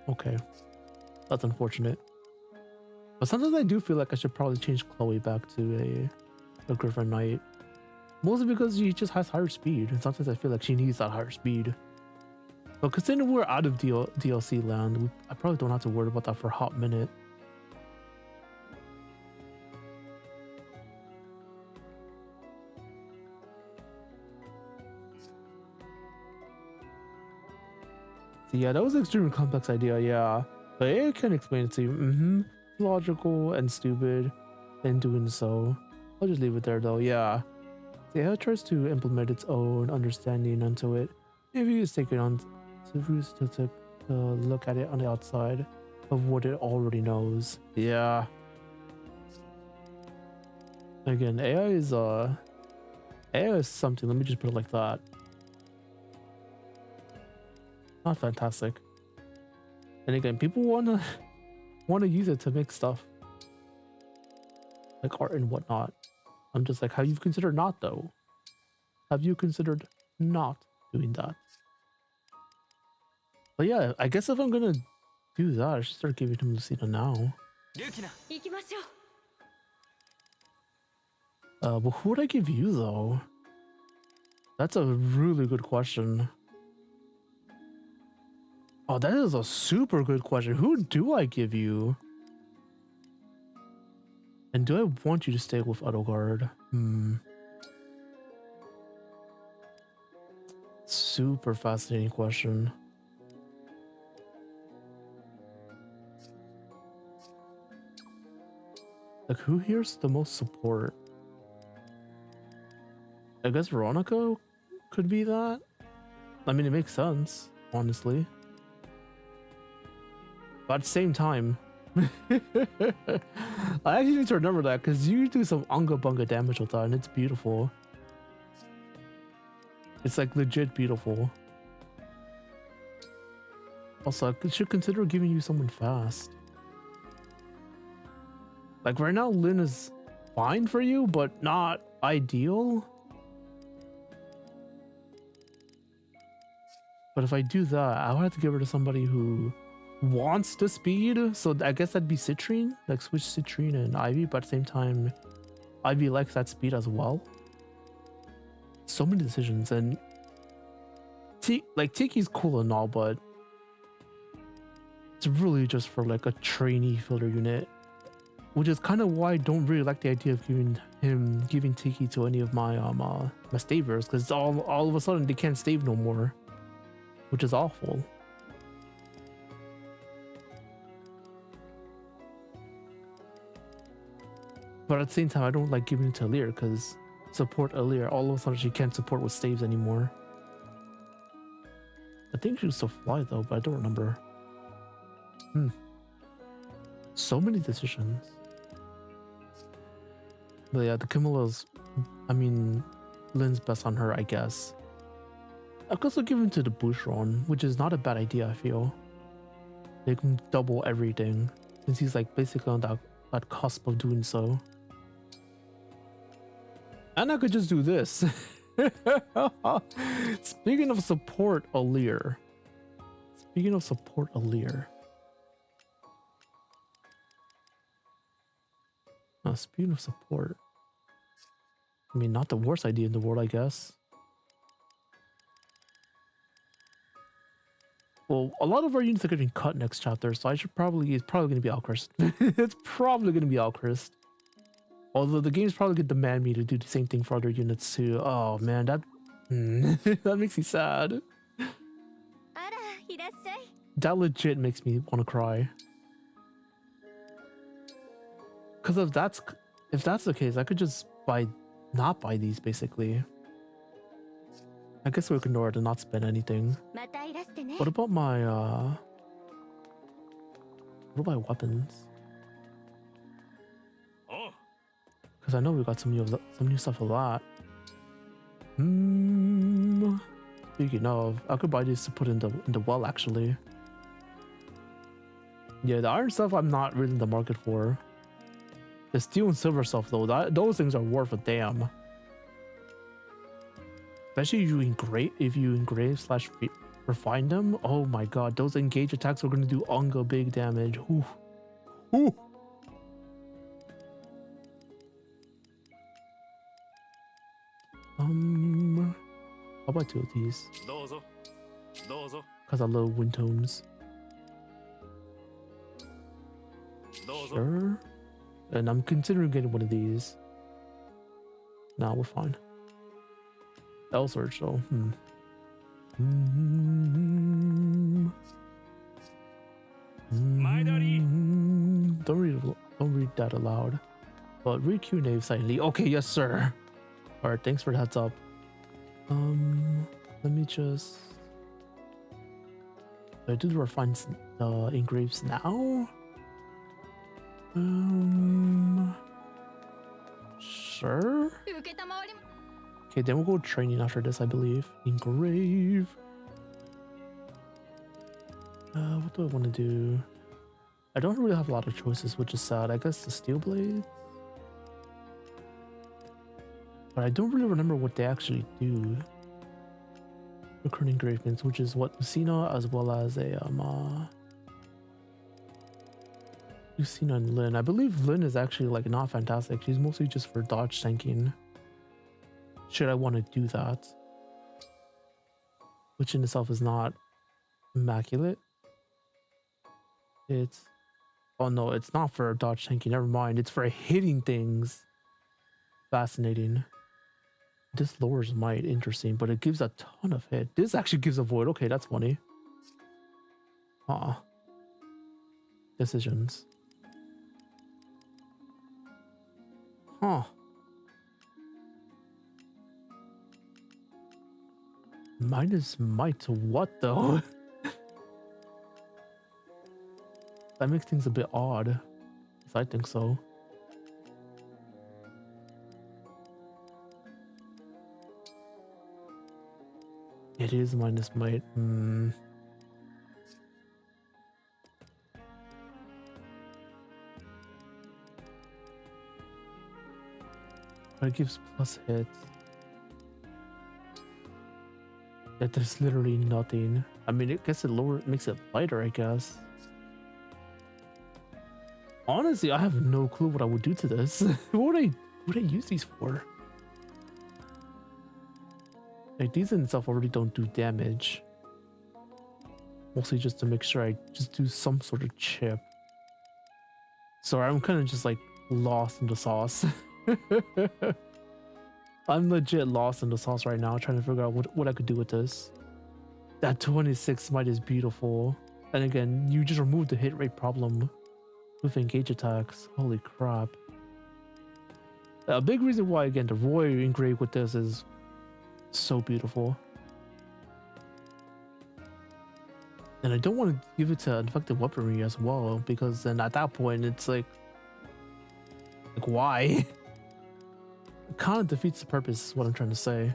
Okay. That's unfortunate. But sometimes I do feel like I should probably change Chloe back to a Griffin Knight. Mostly because she just has higher speed. And sometimes I feel like she needs that higher speed. But considering we're out of DLC land, I probably don't have to worry about that for a hot minute. Yeah, that was an extremely complex idea, yeah. But it can explain it to you. Logical and stupid in doing so. I'll just leave it there though, yeah. The AI tries to implement its own understanding into it. If you just take it on to look at it on the outside of what it already knows. Yeah. Again, AI is something, let me just put it like that. Not fantastic. And again, people wanna use it to make stuff like art and whatnot. I'm just like, have you considered not though? Have you considered not doing that? But yeah, I guess if I'm gonna do that, I should start giving him Lucina now. But who would I give you though? That's a really good question. Oh, that is a super good question. Who do I give you? And do I want you to stay with Edelgard? Super fascinating question. Like, who here's the most support? I guess Veronica could be that. I mean, it makes sense, honestly. But at the same time, I actually need to remember that because you do some unga bunga damage with that and it's beautiful. It's like legit beautiful. Also, I should consider giving you someone fast. Like right now, Lynn is fine for you, but not ideal. But if I do that, I would have to give her to somebody who wants the speed. So I guess that'd be Citrine, like switch Citrine and Ivy, but at the same time, Ivy likes that speed as well. So many decisions, and Tiki's cool and all, but it's really just for like a trainee filler unit, which is kind of why I don't really like the idea of giving Tiki to any of my my stavers, because all of a sudden they can't stave no more, which is awful. But at the same time, I don't like giving it to Leyrn, because support Leyrn, all of a sudden she can't support with staves anymore. I think she was still fly though, but I don't remember. So many decisions. But yeah, the Camilla's, I mean, Lynn's best on her, I guess. I could also give him to the Boucheron, which is not a bad idea, I feel. They can double everything, since he's like basically on that cusp of doing so. And I could just do this. Speaking of support Leyrn. Speaking of support Leyrn. Speaking of support. I mean, not the worst idea in the world, I guess. Well, a lot of our units are getting cut next chapter, so it's probably going to be Alchrist. It's probably going to be Alchrist. Although the game's probably going to demand me to do the same thing for other units too. Oh man, that that makes me sad. That legit makes me want to cry. Because if that's the case, I could just not buy these basically. I guess we can ignore it and not spend anything. What about my weapons? Because I know we got some new stuff a lot. Speaking of, I could buy these to put in the well actually. Yeah, the iron stuff I'm not really in the market for. The steel and silver stuff though, those things are worth a damn. Especially if you engrave / refine them. Oh my god, those engage attacks are gonna do unga big damage. Ooh. Ooh. How about 2 of these? Because I love wind tones. Sure. And I'm considering getting one of these. Nah, we're fine. L search though. Don't read that aloud. But read Q&A silently. Okay, yes sir. Alright, thanks for the heads up. Let me just... Do I do the refined engraves now? Sure. Okay, then we'll go training after this, I believe. Engrave. What do I want to do? I don't really have a lot of choices, which is sad. I guess the steel blades. But I don't really remember what they actually do. Recurring engravements, which is what Lucina as well as a Lucina and Lynn. I believe Lynn is actually like not fantastic. She's mostly just for dodge tanking. Should I want to do that? Which in itself is not immaculate. It's... Oh no, it's not for dodge tanking. Never mind. It's for hitting things. Fascinating. This lowers might. Interesting. But it gives a ton of hit. This actually gives a void. Okay, that's funny. Decisions. Huh. Minus might to what though? That makes things a bit odd. I think so. It is minus might. But it gives plus hits. Yeah, there's literally nothing. I mean, I guess it makes it lighter, I guess. Honestly, I have no clue what I would do to this. What would I use these for? Like, these in itself already don't do damage. Mostly just to make sure I just do some sort of chip. Sorry, I'm kind of just like lost in the sauce. I'm legit lost in the sauce right now, trying to figure out what I could do with this. That 26 smite is beautiful. And again, you just remove the hit rate problem with engage attacks. Holy crap. A big reason why, again, the Roy engraved with this is so beautiful. And I don't want to give it to infected weaponry as well, because then at that point it's like why? It kind of defeats the purpose, is what I'm trying to say.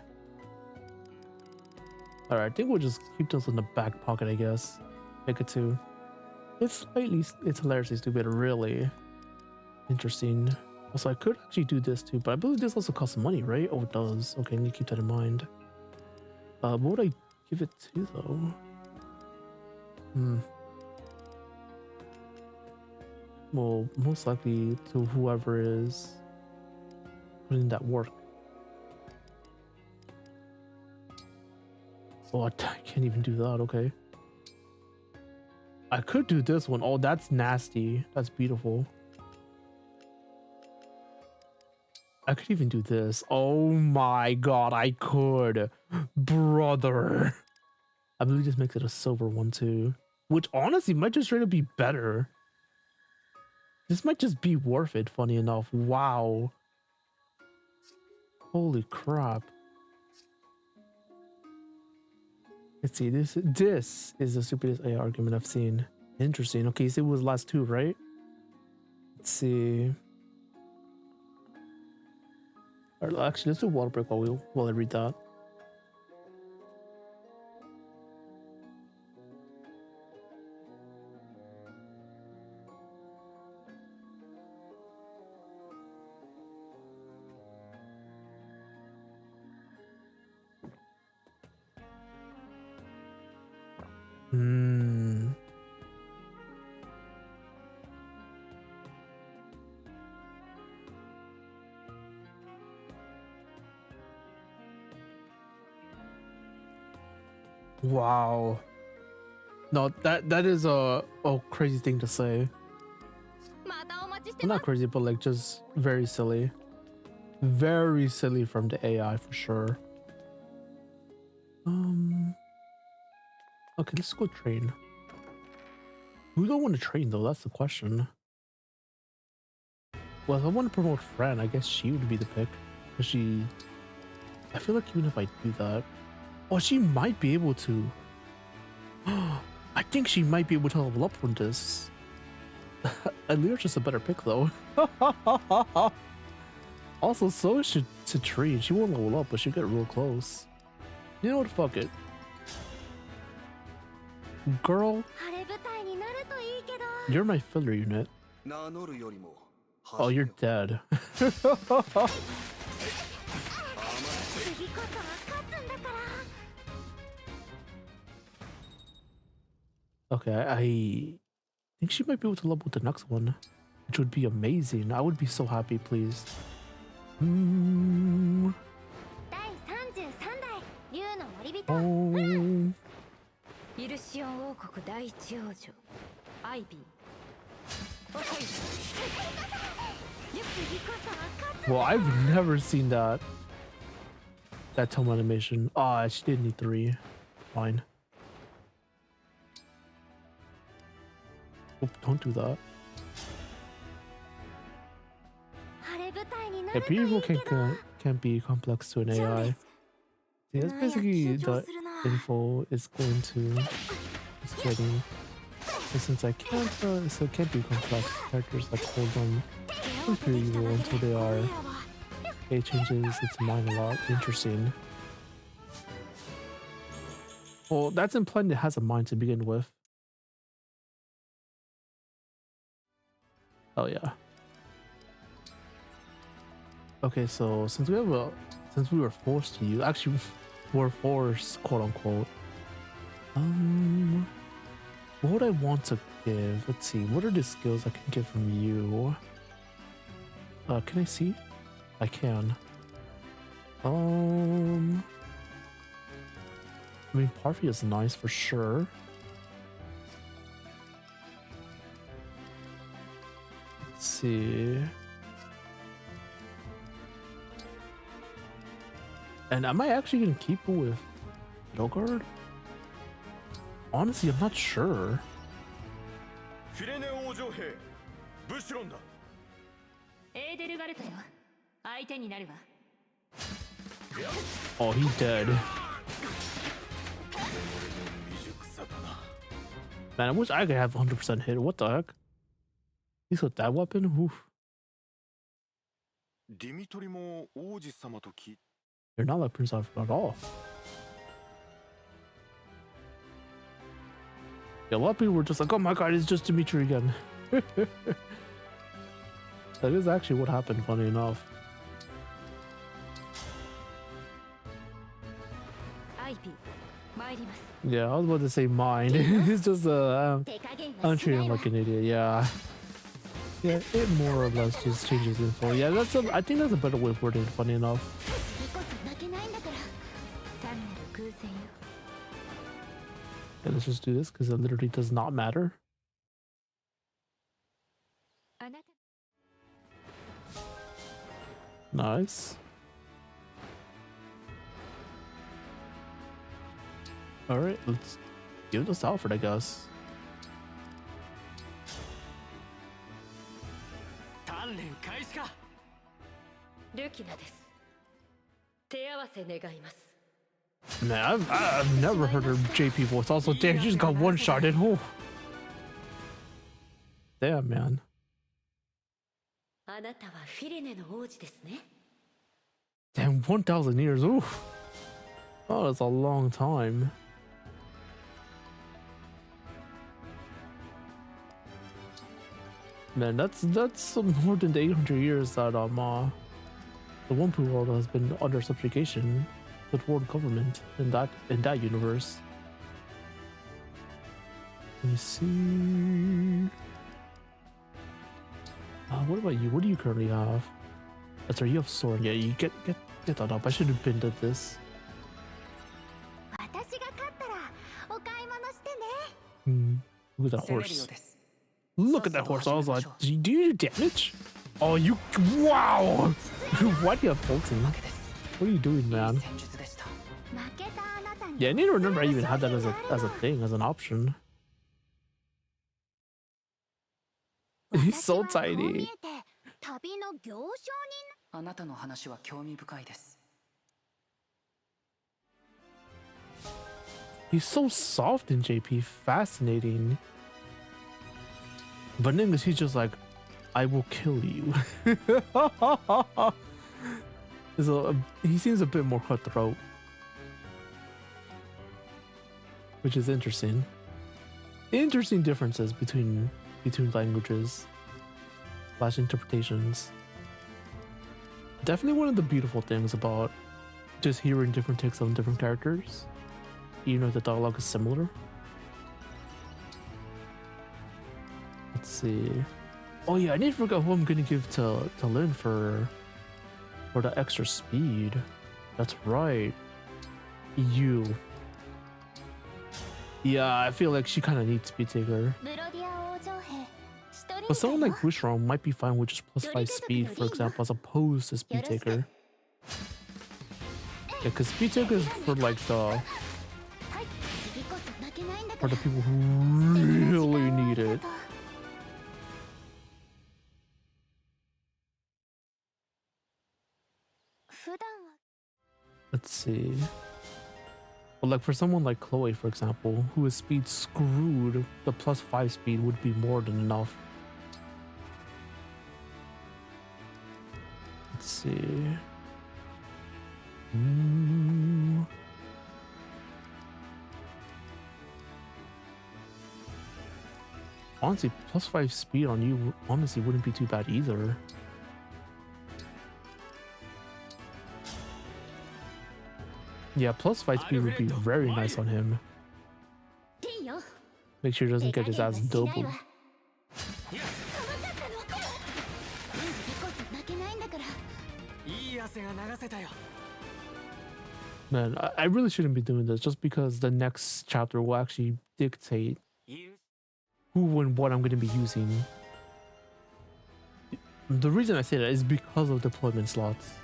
Alright, I think we'll just keep those in the back pocket, I guess. Make it 2. It's hilariously stupid, really interesting. Also, I could actually do this too, but I believe this also costs money, right? Oh, it does. Okay, I need to keep that in mind. What would I give it to, though? Well, most likely to whoever is putting that work. Oh, I can't even do that. Okay. I could do this one. Oh, that's nasty. That's beautiful. I could even do this. Oh my god, I could. Brother. I believe this makes it a silver one too. Which honestly might just straight up be better. This might just be worth it, funny enough. Wow. Holy crap. Let's see, this is the stupidest AI argument I've seen. Interesting. Okay, so it was last 2, right? Let's see. Alright, actually, let's do water break while I read that. Wow. No, that is a crazy thing to say. Well, not crazy, but like just very silly. Very silly from the AI for sure. Okay, let's go train. Who do I want to train though? That's the question. Well, if I want to promote Fran, I guess she would be the pick. Because I feel like even if I do that, oh, she might be able to. I think she might be able to level up from this. Leyr's just a better pick though. Also, so should Citrine. She won't level up, but she'll get real close. You know what? Fuck it. Girl, you're my filler unit. Oh, you're dead. Okay, I think she might be able to level with the next one, which would be amazing. I would be so happy, please. Oh. Well, I've never seen that tome animation. Ah, she did need 3. Fine. Oh, don't do that. Yeah, pre-roll can't be complex to an AI. See, that's basically the info it's going to it's getting. And since I can't, so it can't be complex. Characters like hold them in pre-roll until they are. It changes its mind a lot. Interesting. Well, that's implying it has a mind to begin with. Oh yeah. Okay, so since we were forced to use, actually, we're forced, quote unquote. What would I want to give? Let's see. What are the skills I can get from you? Can I see? I can. I mean, Parfy is nice for sure. Let's see. And am I actually gonna keep it with Yogurt? Honestly, I'm not sure. Oh, he's dead. Man, I wish I could have 100% hit. What the heck? He's got that weapon? Oof. You're not like Prince Alfred at all. Yeah, a lot of people were just like, oh my god, it's just Dimitri again. That is actually what happened, funny enough. Yeah, I was about to say mine. It's just I'm treating him like an idiot, yeah. Yeah, it more or less just changes info. Yeah, I think that's a better way of wording it, funny enough. Okay, let's just do this because it literally does not matter. Nice. Alright, let's give this to Alfred, I guess. Man, I've never heard her JP voice. Also, damn, she just got one-shotted. Oh. Damn, man. Damn, 1,000 years. Ooh. Oh, that's a long time. Man, that's more than the 800 years that the Wumpu world has been under subjugation with world government in that universe. Let me see. What about you? What do you currently have? That's right, you have sword. Yeah, you get that up. I should have been at this. Look at that horse. Look at that horse. I was like, do you do damage? Oh, you. Wow. Why do you have bolting? What are you doing, man? Yeah, I need to remember I even had that as a thing, as an option. He's so tiny. He's so soft in JP, fascinating. But in English, he's just like, I will kill you. He seems a bit more cutthroat, which is interesting. Interesting differences between languages / interpretations. Definitely one of the beautiful things about just hearing different takes on different characters, even if the dialogue is similar. Let's see. Oh yeah, I need to figure out who I'm gonna give to Leyrn for the extra speed. That's right. You. Yeah, I feel like she kind of needs Speed Taker. But someone like Bushiron might be fine with just +5 speed, for example, as opposed to Speed Taker. Yeah, because Speed Taker is for like for the people who really need it. Let's see. But like for someone like Chloe, for example, who is speed screwed, the +5 speed would be more than enough. Let's see. Honestly, +5 speed on you honestly wouldn't be too bad either. Yeah, plus fight speed would be very nice on him. Make sure he doesn't get his ass doubled. Man, I really shouldn't be doing this just because the next chapter will actually dictate who and what I'm going to be using. The reason I say that is because of deployment slots.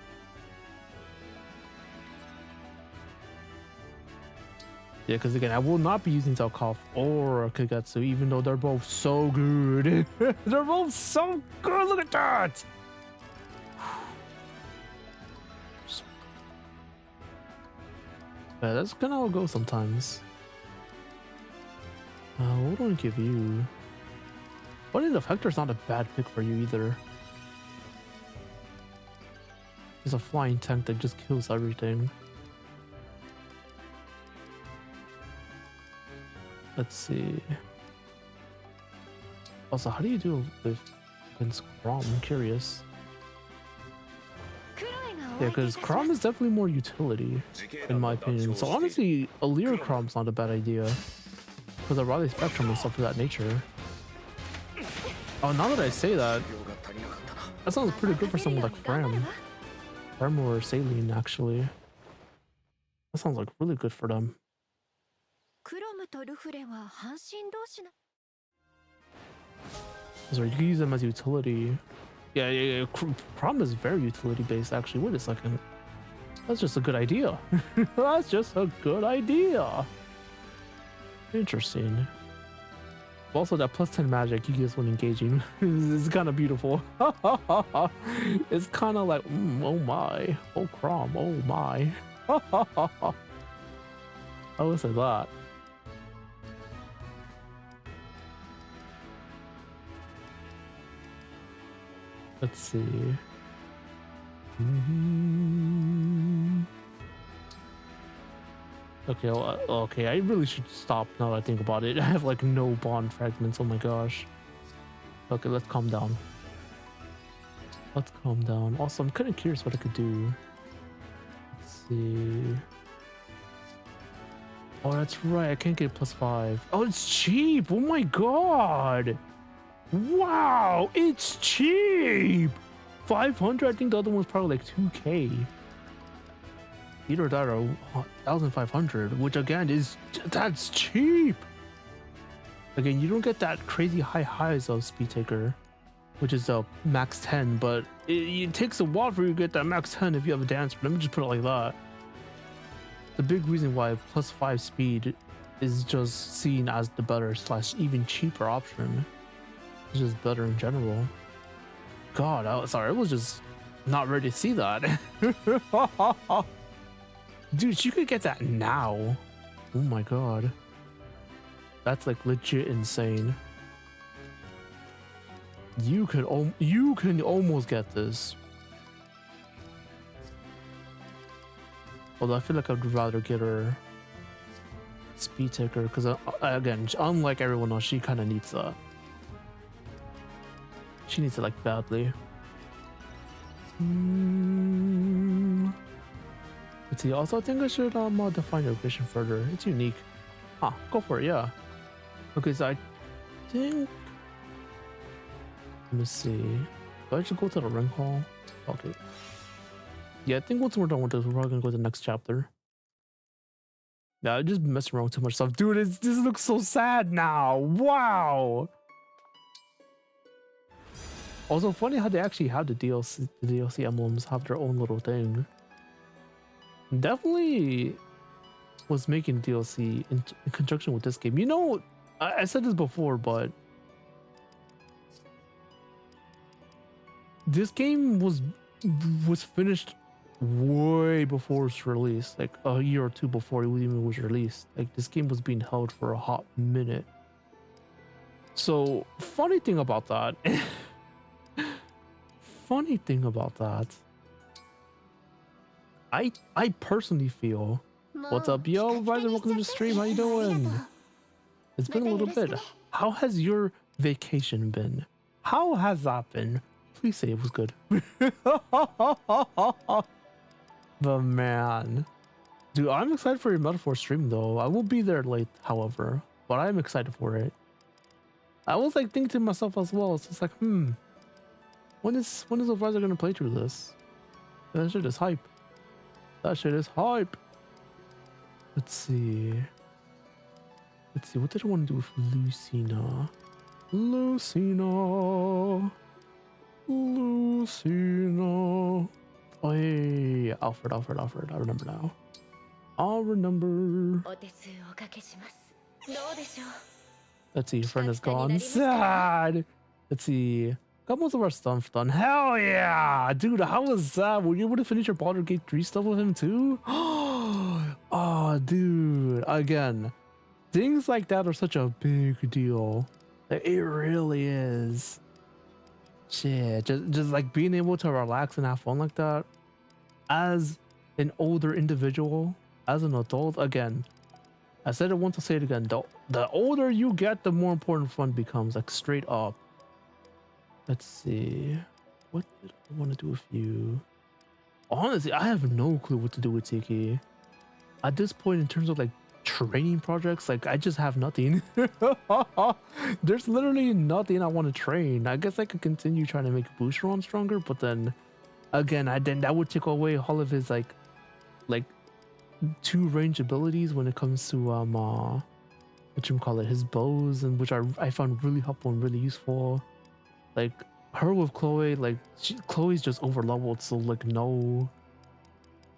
Yeah, because again, I will not be using Zophar or Kagetsu, even though they're both so good. They're both so good. Look at that. Yeah, that's kind of how it goes sometimes. What do I give you? Funny enough, Hector's not a bad pick for you either. He's a flying tank that just kills everything. Let's see. Also, how do you do with against Chrom? I'm curious. Yeah, because Chrom is definitely more utility, in my opinion. So honestly, a Leyrn Chrom's not a bad idea. Because of Raleigh Spectrum and stuff of that nature. Oh, now that I say that, that sounds pretty good for someone like Fram. Fram or Saline, actually. That sounds like really good for them. Sorry, you can use them as utility. Yeah. Chrom is very utility based, actually. Wait a second. That's just a good idea. That's just a good idea. Interesting. Also, that +10 magic you get when engaging is kind of beautiful. It's kind of like, oh my. Oh, Chrom, oh my. I would say that. Let's see. Okay, okay, I really should stop now that I think about it. I have like no bond fragments, oh my gosh. Okay, let's calm down. Let's calm down. Also, I'm kind of curious what I could do. Let's see. Oh, that's right, I can't get +5. Oh, it's cheap! Oh my god! Wow, it's cheap! 500, I think the other one's probably like 2k. Either that or 1,500, which again that's cheap. Again, you don't get that crazy high highs of Speed Taker, which is a max 10, but it takes a while for you to get that max 10 if you have a dancer. Let me just put it like that. The big reason why +5 speed is just seen as the better / even cheaper option. It's just better in general. God, I was just not ready to see that. Dude, you could get that now. Oh my god. That's like legit insane. You can almost get this. Although I feel like I'd rather get her Speed Taker because again, unlike everyone else, she kind of needs that. She needs it like badly. Let's see. Also, I think I should define your vision further. It's unique. Go for it. Yeah. Okay, so I think. Let me see. Do I should go to the ring hall? Okay. Yeah, I think once we're done with this, we're probably gonna go to the next chapter. Yeah, I just messing around with too much stuff, dude. This looks so sad now. Wow. Also, funny how they actually have the DLC emblems have their own little thing. Definitely was making DLC in conjunction with this game. You know, I said this before, but this game was finished way before its release, like a year or two before it even was released. Like this game was being held for a hot minute. So funny thing about that. Funny thing about that, I personally feel, what's up, yo, Visor, welcome to the stream, how you doing? It's been a little bit. How has your vacation been? How has that been? Please say it was good. But man, Dude, I'm excited for your Metaphor stream though. I will be there late, however, but I'm excited for it. I was like thinking to myself as well. It's just like, when is Advisor gonna play through this? That shit is hype. That shit is hype. Let's see. What did I want to do with Lucina? Lucina. Oh, hey, Alfred. I remember now. I'll remember. Let's see, your friend is gone. Sad. Let's see. Got most of our stuff done. Hell yeah! Dude, how was that? Were you able to finish your Baldur's Gate 3 stuff with him too? Oh, dude. Again, things like that are such a big deal. Like, it really is. Shit. Just like being able to relax and have fun like that. As an older individual, as an adult, again, I said it once, I'll say it again. The older you get, the more important fun becomes, like straight up. Let's see. What did I want to do with you? Honestly, I have no clue what to do with Tiki. At this point, in terms of like training projects, like I just have nothing. There's literally nothing I want to train. I guess I could continue trying to make Boucheron stronger, but then again, that would take away all of his like 2 range abilities when it comes to his bows, and which I found really helpful and really useful. Like her with Chloe, like Chloe's just over leveled, so like no,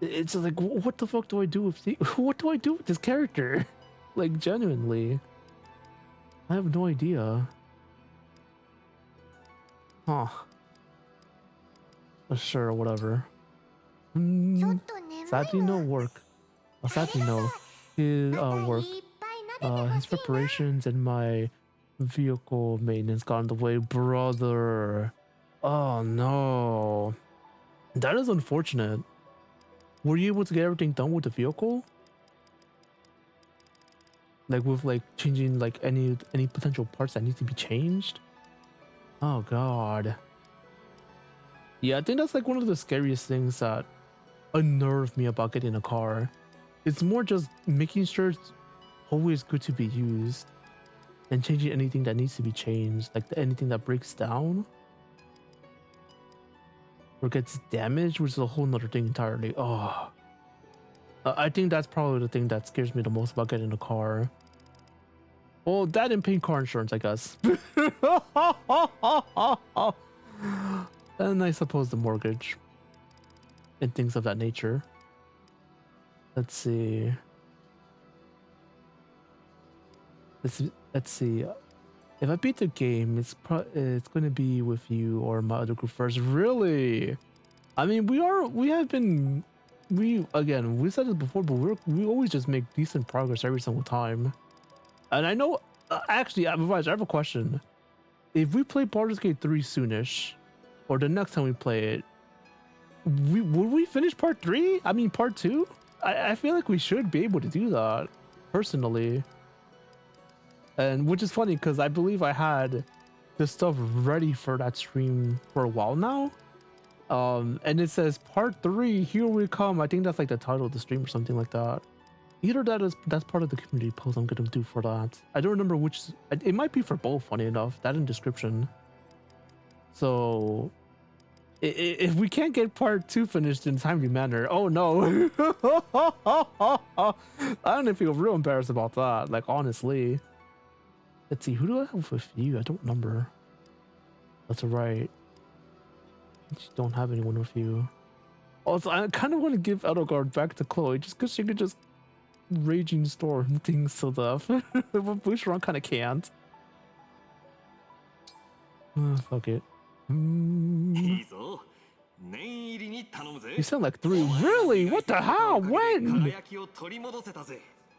it's just like what the fuck do I do with what do I do with this character? Like genuinely, I have no idea. Huh? Sure, whatever. Sadly, no work. Sadly, no. His work, his preparations, and my vehicle maintenance got in the way, brother. Oh no, that is unfortunate. Were you able to get everything done with the vehicle? Like with like changing like any potential parts that need to be changed? Oh god. Yeah, I think that's like one of the scariest things that unnerve me about getting a car. It's more just making sure it's always good to be used and changing anything that needs to be changed, like anything that breaks down or gets damaged, which is a whole nother thing entirely. Oh, I think that's probably the thing that scares me the most about getting a car. Well, that and paying car insurance, I guess. And I suppose the mortgage and things of that nature. Let's see. Let's see. If I beat the game, it's going to be with you or my other group first. Really? I mean, we said it before, but we always just make decent progress every single time. And I know, actually, I have a question. If we play Baldur's Gate 3 soonish, or the next time we play it, would we finish part 3? I mean, part 2? I feel like we should be able to do that, personally. And which is funny because I believe I had this stuff ready for that stream for a while now. And it says part 3, here we come. I think that's like the title of the stream or something like that. Either that's part of the community post I'm gonna do for that. I don't remember which. It might be for both, funny enough. That in description. So if we can't get part 2 finished in a timely manner, oh no. I'm gonna feel real embarrassed about that, like honestly. Let's see, who do I have with you? I don't remember. That's right. I just don't have anyone with you. Also, I kind of want to give Edelgard back to Chloe just because she could just raging storm things to death. But Boucheron kind of can't. Fuck it. You sound like 3. Really? What the hell? When?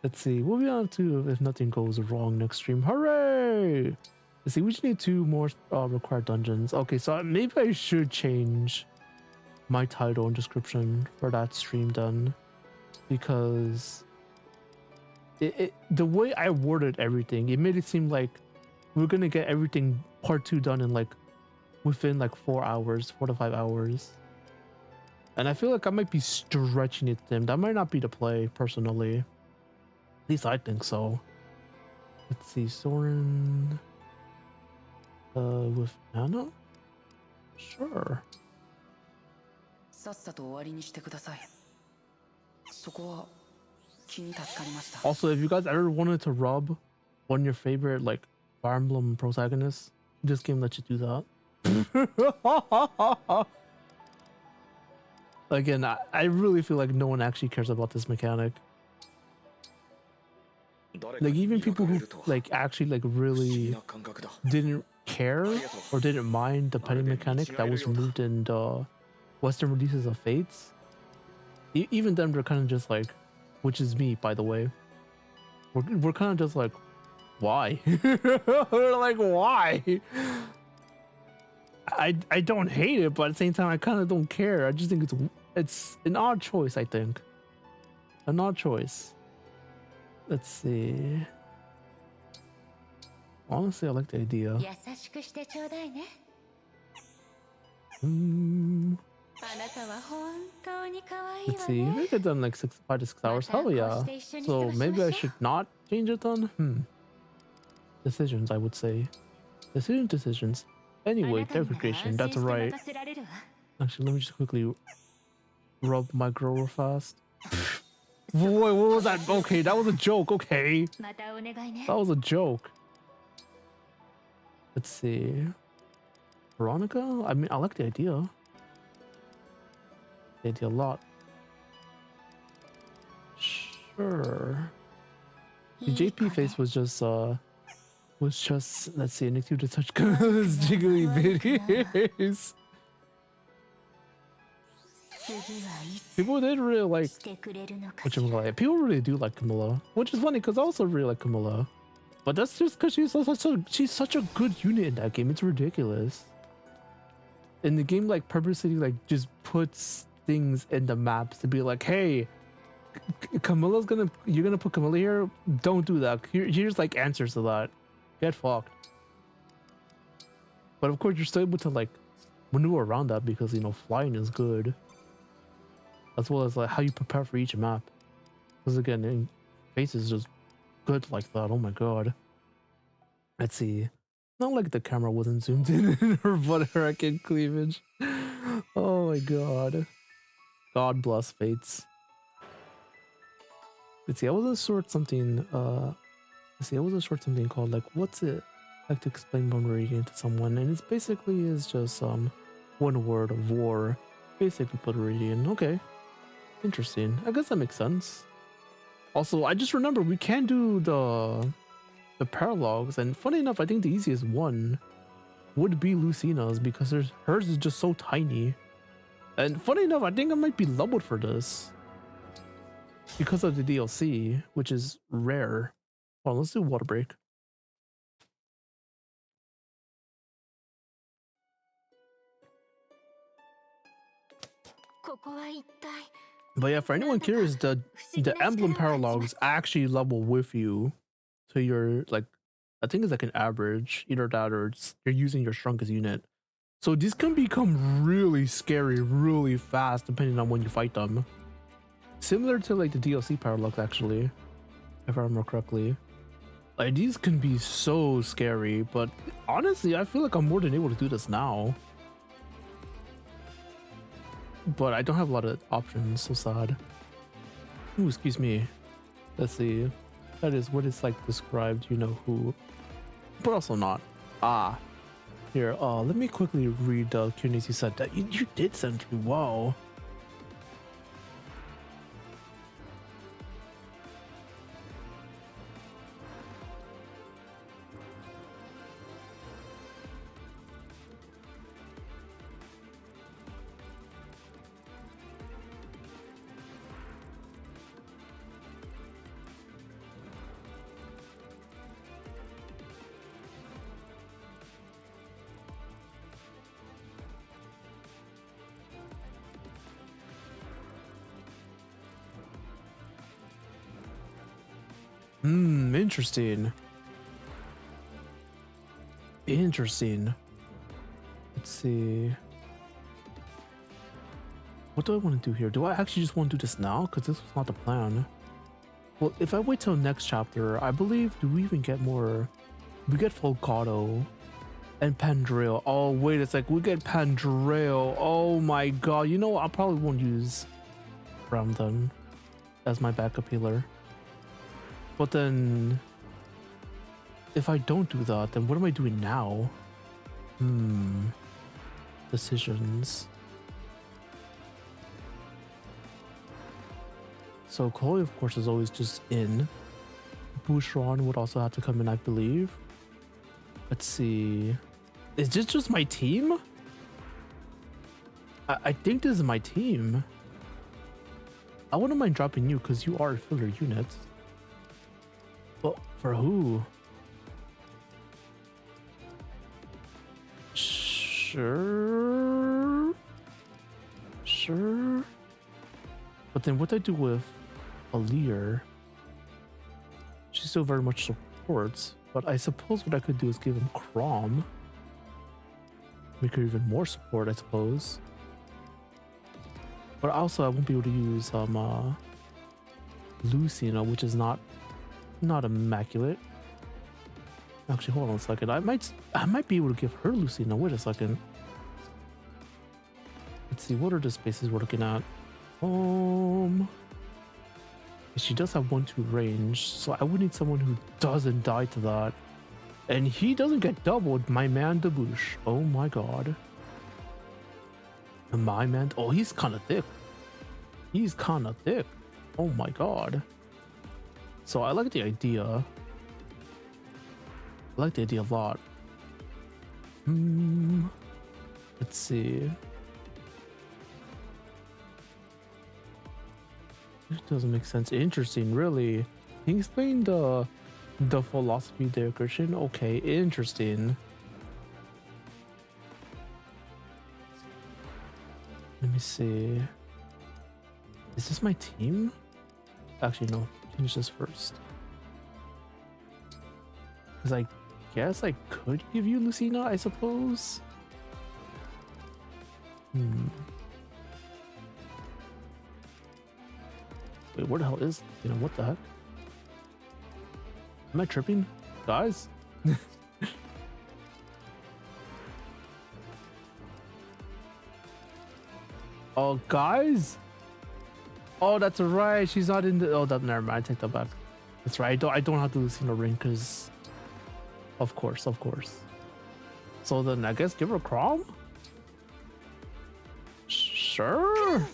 Let's see. We'll be on to if nothing goes wrong next stream. Hooray! Let's see. We just need 2 more required dungeons. Okay, so maybe I should change my title and description for that stream then, because the way I worded everything, it made it seem like we're gonna get everything part 2 done in like within like 4 hours, 4 to 5 hours. And I feel like I might be stretching it thin. That might not be the play, personally. At least I think so. Let's see, Soren. With Nano? Sure. Also, if you guys ever wanted to rub one of your favorite, like, Fire Emblem protagonists, this game lets you do that. Again, I really feel like no one actually cares about this mechanic. Like, even people who, like, actually, like, really didn't care or didn't mind the petting mechanic that was removed in the Western releases of Fates, even them, they're kind of just like, which is me, by the way. We're kind of just like, why? We're like, why? I don't hate it, but at the same time, I kind of don't care. I just think it's an odd choice. I think an odd choice. Let's see. Honestly, I like the idea. Let's see. Maybe I've done like 5 to 6 hours. Hell yeah. So maybe I should not change it then? Decisions, I would say. Decisions. Anyway, clarification. That's right. Actually, let me just quickly rub my girl real fast. Boy, what was that? Okay, that was a joke. Okay. That was a joke. Let's see. Veronica? I mean, I like the idea. The idea a lot. Sure. The JP face was just let's see, next to the touch this jiggly bitties. People did really like people really do like Camilla, which is funny because I also really like Camilla. But that's just because she's such a good unit in that game. It's ridiculous. And the game like purposely like just puts things in the maps to be like, hey, you're gonna put Camilla here. Don't do that. Here's like answers to that. Get fucked. But of course, you're still able to like maneuver around that because you know flying is good, as well as like how you prepare for each map. Because again, face is just good like that. Oh my god. Let's see. Not like the camera wasn't zoomed in her butt hurricane cleavage. Oh my god. God bless Fates. Let's see. I was a short something. Let's see. I was a short something called like what's it like to explain Bone Radiant to someone, and it's basically is just one word of war. Basically, put Radiant. Okay. Interesting. I guess that makes sense. Also, I just remember we can do the paralogs, and funny enough, I think the easiest one would be Lucina's because hers is just so tiny. And funny enough, I think I might be leveled for this because of the DLC, which is rare. Hold on, let's do water break. But yeah, for anyone curious, the emblem paralogs actually level with you to your, like, I think it's like an average, either that or you're using your strongest unit. So these can become really scary really fast depending on when you fight them. Similar to like the DLC paralogs actually, if I remember correctly. Like these can be so scary, but honestly, I feel like I'm more than able to do this now. But I don't have a lot of options, so sad. Ooh, excuse me. Let's see. That is what is like described, you know who. But also not. Ah. Here, let me quickly read the Q&As you said that you did send to me. Wow. Interesting. Interesting. Let's see. What do I want to do here? Do I actually just want to do this now? Because this was not the plan. Well, if I wait till next chapter, I believe, do we even get more? We get Folgado and Pandrel. Oh, wait, it's like we get Pandrel. Oh my god. You know what? I probably won't use Ramdan as my backup healer. But then, if I don't do that, then what am I doing now? Decisions. So Chloe, of course, is always just in. Bouchron would also have to come in, I believe. Let's see. Is this just my team? I think this is my team. I wouldn't mind dropping you because you are a filler unit. But for who? Sure. But then what do I do with Leyrn? She still very much supports, but I suppose what I could do is give him Crom. Make her even more support, I suppose. But also I won't be able to use Lucina, which is not immaculate. Actually, hold on a second. I might be able to give her Lucina. Wait a second. Let's see, what are the spaces we're looking at? She does have 1-2 range, so I would need someone who doesn't die to that. And he doesn't get doubled, my man Debouche. Oh my god. And my man, oh, he's kind of thick. Oh my god. So I like the idea. I like the idea a lot. Let's see. It doesn't make sense. Interesting, really. Can you explain the philosophy there, Christian? Okay, interesting. Let me see. Is this my team? Actually, no. Change this first. Because I guess I could give you Lucina, I suppose. Wait, where the hell is, you know, what the heck? Am I tripping? Guys? Oh, guys? Oh, that's right. She's not in the... Oh, that, never mind. I take that back. That's right. I don't have to Lucina ring because... Of course. So then I guess give her Crom? Sure.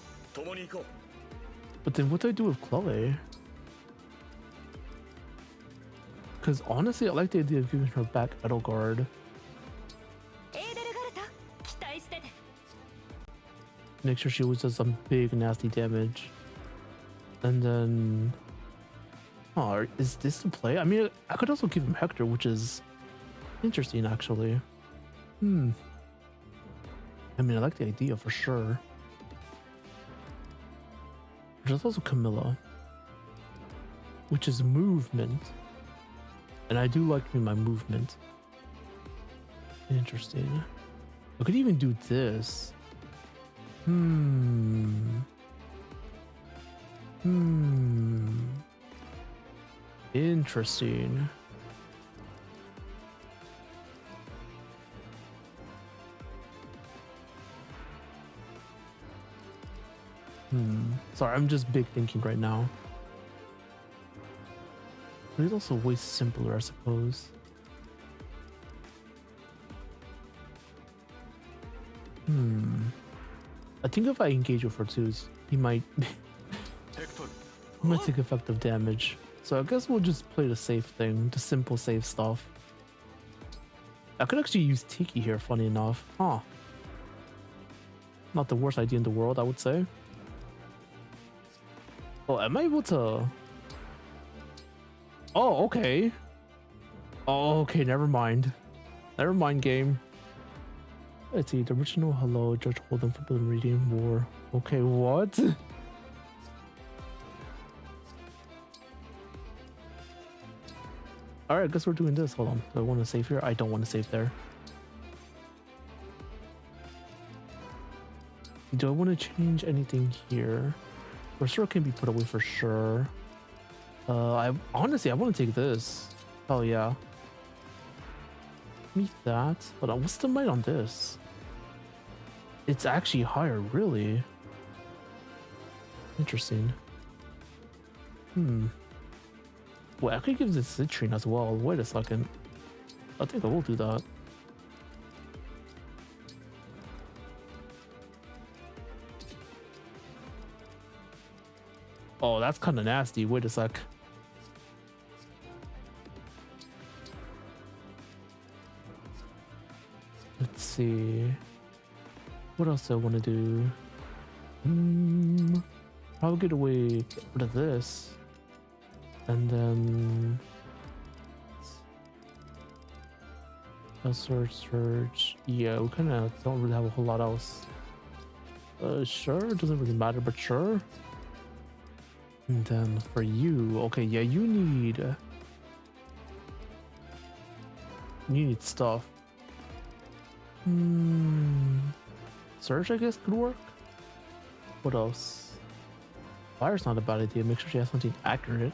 But then what do I do with Chloe? Because honestly, I like the idea of giving her back Edelgard. Make sure she always does some big nasty damage. And then... Oh, is this the play? I mean, I could also give him Hector, which is interesting, actually. I mean, I like the idea for sure. There's also Camilla, which is movement. And I do like my movement. Interesting. I could even do this. Interesting. Sorry, I'm just big thinking right now. But it's also way simpler, I suppose. I think if I engage with Fortus, he might take effective damage. So I guess we'll just play the safe thing, the simple safe stuff. I could actually use Tiki here, funny enough. Huh. Not the worst idea in the world, I would say. Oh, am I able to... Oh, okay. Oh, okay, never mind. Never mind, game. Let's see, the original Hello, Judge Holden, Forbidden Reading, War. Okay, what? Alright, I guess we're doing this. Hold on. Do I want to save here? I don't want to save there. Do I want to change anything here? Restore can be put away for sure. I honestly want to take this. Oh yeah. Meet that. Hold on, what's the might on this? It's actually higher, really. Interesting. Well, I could give this citrine as well. Wait a second. I think I will do that. Oh, that's kind of nasty. Wait a sec. Let's see. What else do I want to do? Probably get away, get rid of this. And then search. Yeah, we kind of don't really have a whole lot else. Sure, it doesn't really matter, but sure. And then for you, okay, yeah, you need stuff. Search, I guess, could work. What else? Fire's not a bad idea. Make sure she has something accurate.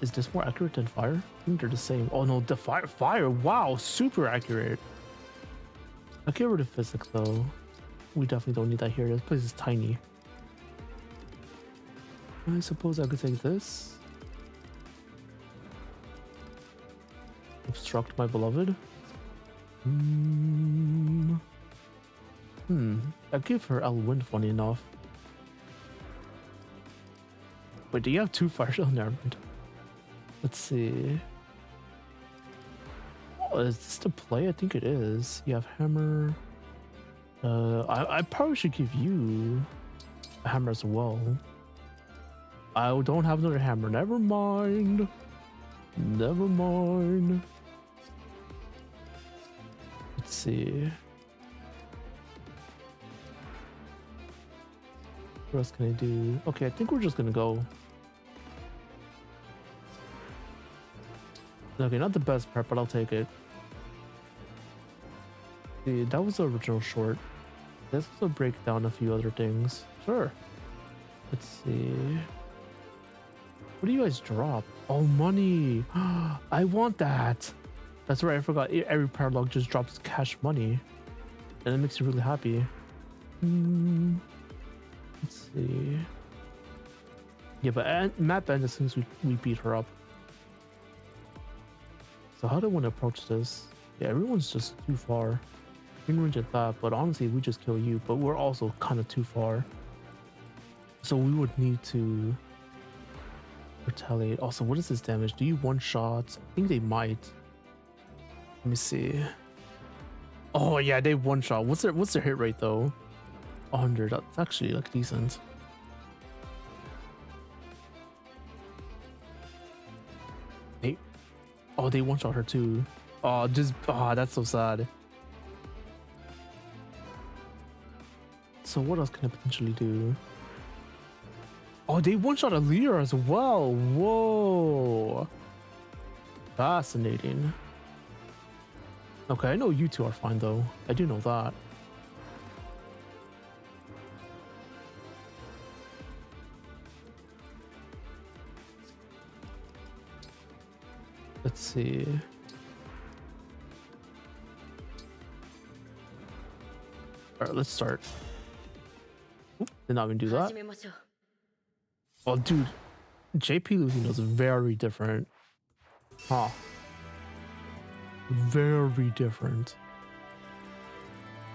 Is this more accurate than fire? I think they're the same. Oh no, the fire, wow, super accurate. I'll get rid of physics though. We definitely don't need that here. This place is tiny. I suppose I could take this. Obstruct my beloved. I give her Elwind, funny enough. Wait, do you have 2 fire shells? Never mind. Let's see. Oh, is this to play? I think it is. You have hammer. I probably should give you a hammer as well. I don't have another hammer. Never mind. Never mind. Let's see. What else can I do? Okay, I think we're just gonna go. Okay, not the best prep, but I'll take it. See, that was the original short. Let's also break down a few other things. Sure. Let's see. What do you guys drop? Oh, money. I want that. That's right, I forgot. Every paralog just drops cash money. And it makes you really happy. Let's see. Yeah, but map ends as soon as we beat her up. So how do I want to approach this? Yeah, everyone's just too far. We can range at that, but honestly, we just kill you. But we're also kind of too far. So we would need to retaliate. Also, what is this damage? Do you one shots? I think they might. Let me see. Oh yeah, they one shot. What's their hit rate though? 100. That's actually like decent. They one shot her too. Oh, that's so sad. So what else can I potentially do? Oh, they one shot a leader as well. Whoa, fascinating. Okay, I know you two are fine though. I do know that. Let's see. Alright, let's start. Oop, did not even do that. Oh, dude. JP losing was very different. Huh. Very different.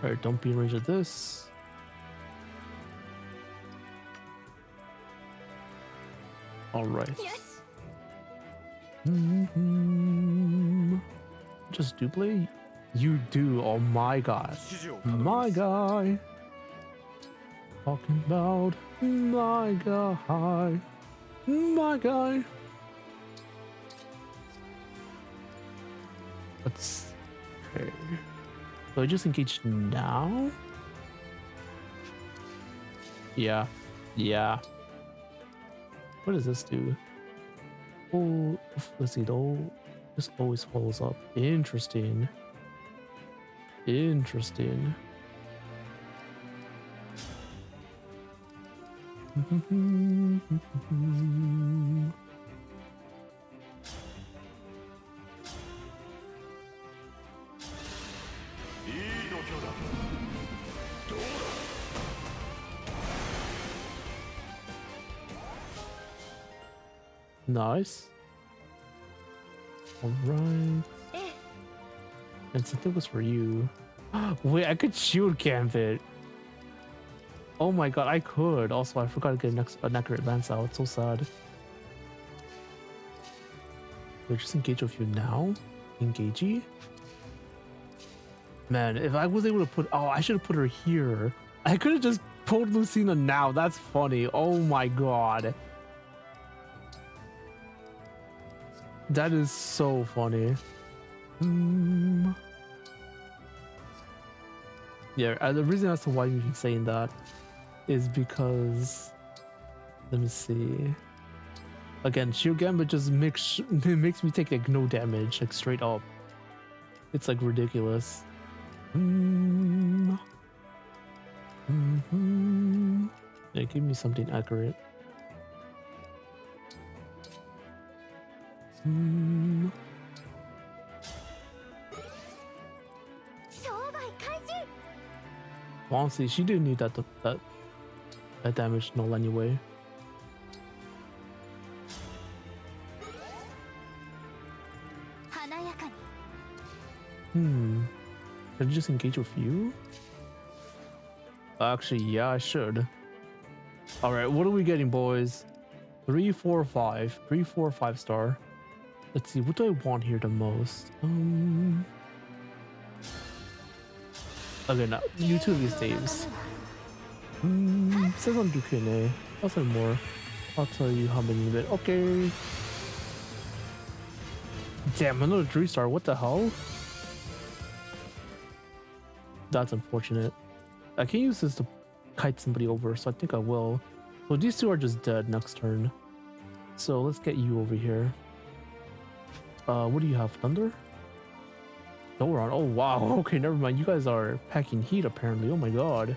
Alright, don't be in range of this. Alright. Yes. Just do play? You do, oh my god. My guy. Talking about my guy. My guy. Let's... Okay. So I just engage now? Yeah. Yeah. What does this do? Oh, let's see though. This always follows up. Interesting. Interesting. Nice. All right. And something was for you. Wait, I could shield camp it. Oh my god, I could. Also, I forgot to get an accurate lance out. So sad. Wait, just engage with you now? Engagey? Man, if I was able to put... Oh, I should have put her here. I could have just pulled Lucina now. That's funny. Oh my god. That is so funny. Yeah, the reason as to why you've been saying that is because... Let me see. Again, Shield Gambit just makes me take like no damage, like straight up. It's like ridiculous. Yeah, give me something accurate. Honestly, she didn't need that damage null anyway. Can I just engage with you? Actually, yeah, I should. Alright, what are we getting, boys? 3, 4, 5. 3, 4, 5 star. Let's see, what do I want here the most? Okay, now, utility saves. Says on Dukine. I'll say more. I'll tell you how many in a bit. Okay. Damn, another 3 star. What the hell? That's unfortunate. I can use this to kite somebody over, so I think I will. So these two are just dead next turn. So let's get you over here. What do you have? Thunder? Doran. Oh wow. Okay, never mind. You guys are packing heat apparently. Oh my god.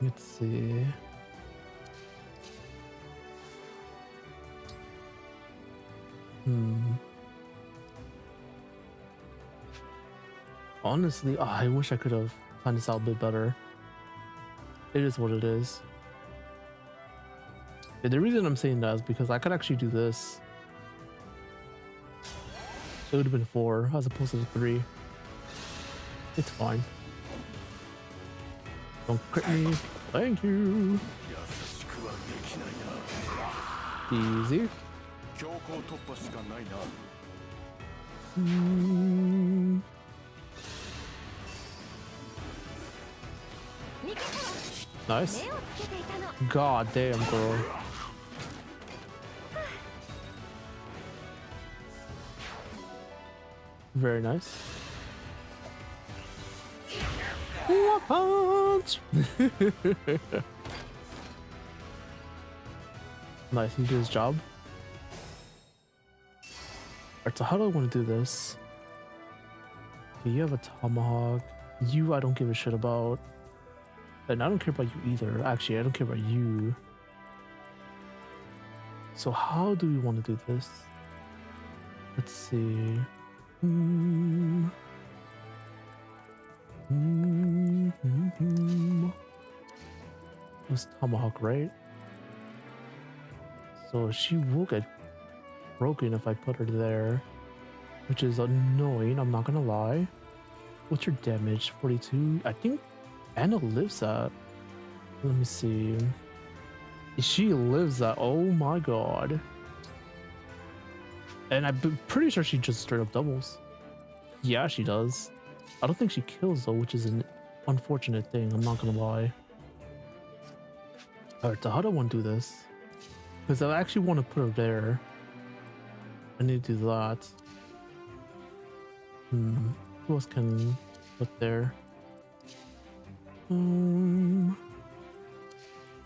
Let's see. Honestly, I wish I could have planned this out a bit better. It is what it is. Yeah, the reason I'm saying that is because I could actually do this. It would have been 4 as opposed to 3. It's fine. Don't crit me. Thank you. Easy. Nice. God damn, girl. Very nice. Punch. Nice, he did his job. Alright, so how do I want to do this? Okay, you have a tomahawk. You, I don't give a shit about. And I don't care about you either. Actually, I don't care about you. So how do we want to do this? Let's see. It was tomahawk, right? So she will get broken if I put her there, which is annoying, I'm not gonna lie. What's your damage? 42? I think Anna lives at... Let me see. She lives at... Oh my god. And I'm pretty sure she just straight up doubles. Yeah, she does. I don't think she kills though, which is an unfortunate thing, I'm not gonna lie. Alright, so how do I want to do this? Because I actually want to put her there. I need to do that. Who else can put there?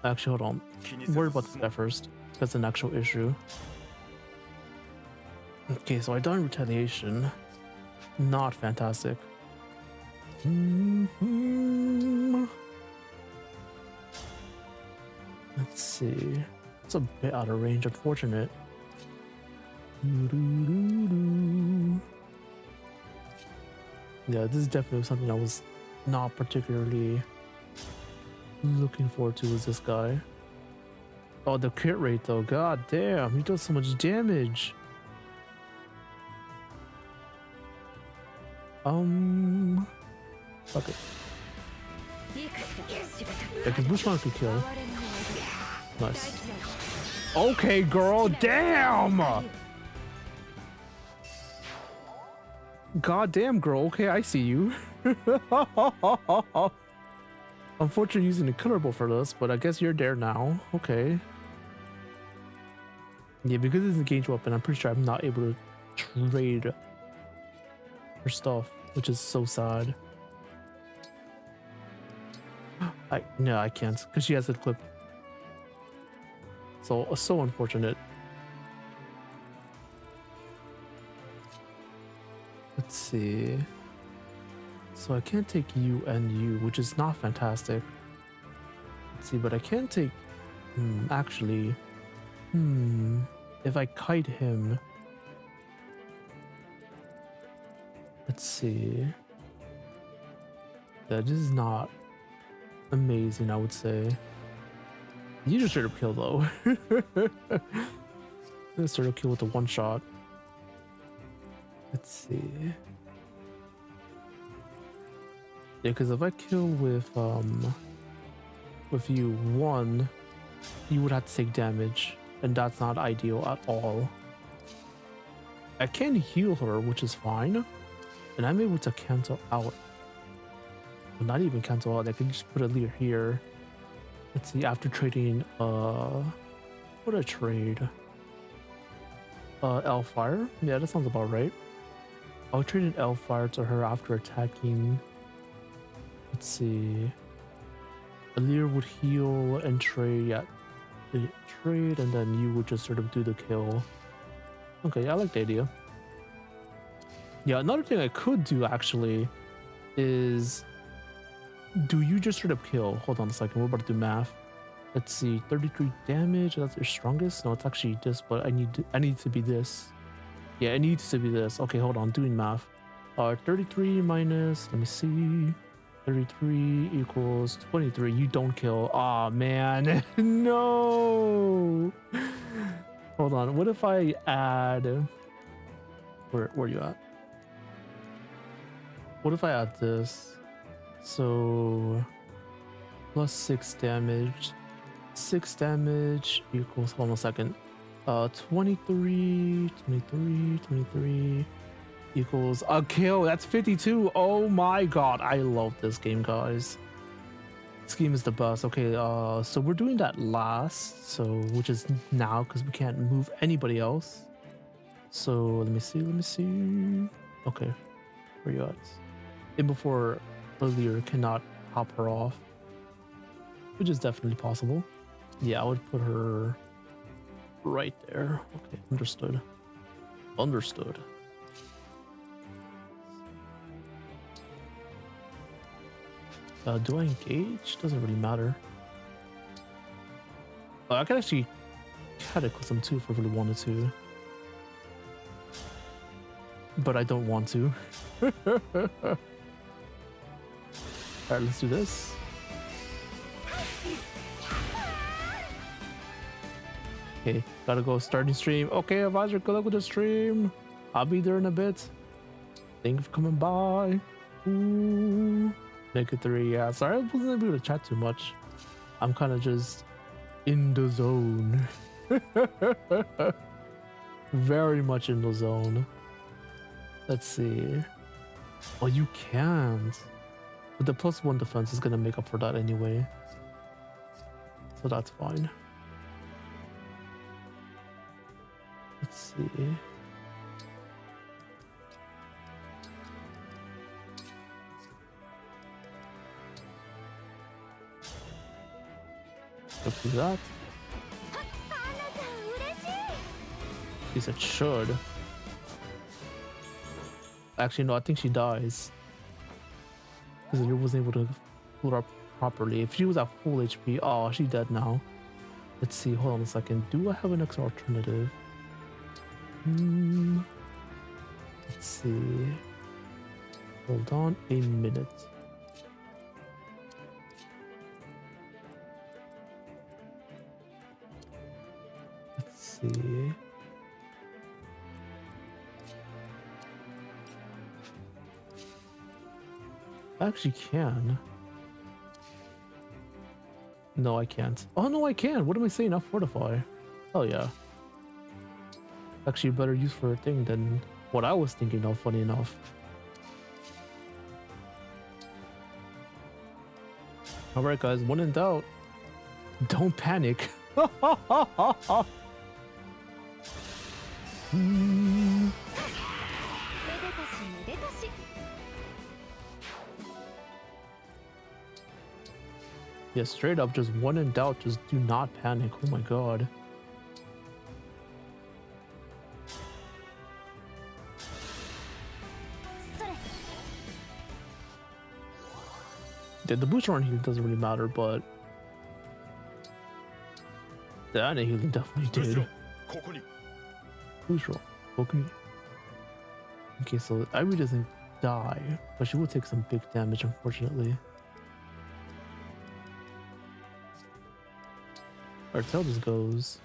Actually, hold on. Worry about this guy first. That's an actual issue. Okay, so I done retaliation. Not fantastic. Let's see. It's a bit out of range, unfortunate. Yeah, this is definitely something I was not particularly looking forward to, was this guy. Oh, the crit rate though, god damn, he does so much damage. Fuck it. Yeah, because Bushman could kill. Nice. Okay, girl, damn! God damn, girl, okay, I see you. Unfortunately, using the killer bow for this, but I guess you're there now. Okay. Yeah, because it's an engaged weapon, I'm pretty sure I'm not able to trade her stuff, which is so sad. No, I can't, because she has it clipped. So unfortunate. Let's see. So I can't take you and you, which is not fantastic. Let's see, but I can take... actually... if I kite him... Let's see... That is not amazing, I would say. You just straight up kill though. Let's straight up kill with the one shot. Let's see. Yeah, because if I kill with you one, you would have to take damage, and that's not ideal at all. I can heal her, which is fine, and I'm able to cancel out. Well, not even cancel out. I can just put a leader here. Let's see. After trading, what a trade. Fire. Yeah, that sounds about right. I'll trade an Fire to her after attacking. Let's see. Lear would heal and trade. Yeah, trade, and then you would just sort of do the kill. Okay, I like the idea. Yeah, another thing I could do actually is, do you just sort of kill? Hold on a second, we're about to do math. Let's see, 33 damage. That's your strongest. No, it's actually this, but I need to be this. Yeah, it needs to be this. Okay, hold on, doing math. 33 minus, let me see. 33 equals 23. You don't kill. Aw, man. No. Hold on. What if I add... Where are you at? What if I add this? So... plus 6 damage. 6 damage equals... Hold on a second. 23 equals a kill. That's 52. Oh my god, I love this game, guys. This game is the best. Okay, so we're doing that last, so which is now because we can't move anybody else. So let me see. Okay, where you at? And before earlier cannot hop her off, which is definitely possible. Yeah, I would put her right there. Okay, understood. Do I engage? Doesn't really matter. I could actually cataclysm too if I really wanted to. But I don't want to. Alright, let's do this. Okay, gotta go starting stream. Okay, advisor, good luck with the stream. I'll be there in a bit. Thank you for coming by. Ooh. -3, yeah. Sorry, I wasn't able to chat too much. I'm kind of just in the zone. Very much in the zone. Let's see. Oh, you can't. But the +1 defense is gonna make up for that anyway. So that's fine. Let's see. Let's do that. He said should. Actually, no, I think she dies. Because you wasn't able to pull her up properly. If she was at full HP, oh, she's dead now. Let's see, hold on a second. Do I have an extra alternative? Let's see. Hold on a minute. Let's see. I actually can. No, I can't. Oh, no, I can. What am I saying? I'll fortify. Oh, yeah. Actually, a better use for a thing than what I was thinking of, funny enough. Alright, guys, when in doubt, don't panic. Yeah, straight up, just when in doubt, just do not panic. Oh my god. Yeah, the booster on healing doesn't really matter, but the anti healing definitely did. Booster. Okay, so Ivy doesn't die, but she will take some big damage, unfortunately. Our tail just goes.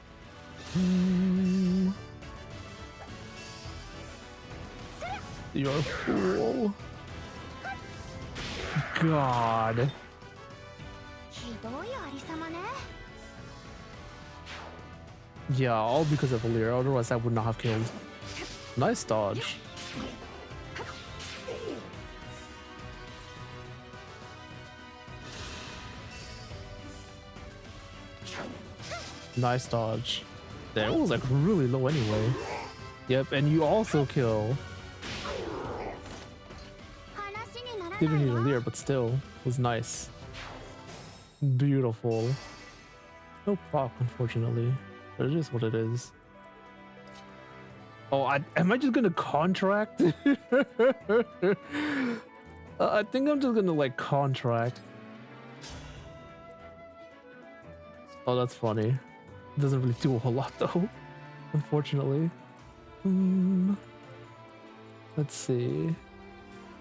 You're a fool. God. Yeah, all because of Leyrn, otherwise I would not have killed. Nice dodge. Nice dodge. That was like really low anyway. Yep, and you also kill. Didn't need a Leyrn, but still was nice. Beautiful. No proc, unfortunately, but it is what it is. Oh, am I just gonna contract? I think I'm just gonna like contract. Oh, that's funny. It doesn't really do a whole lot though, unfortunately. Let's see.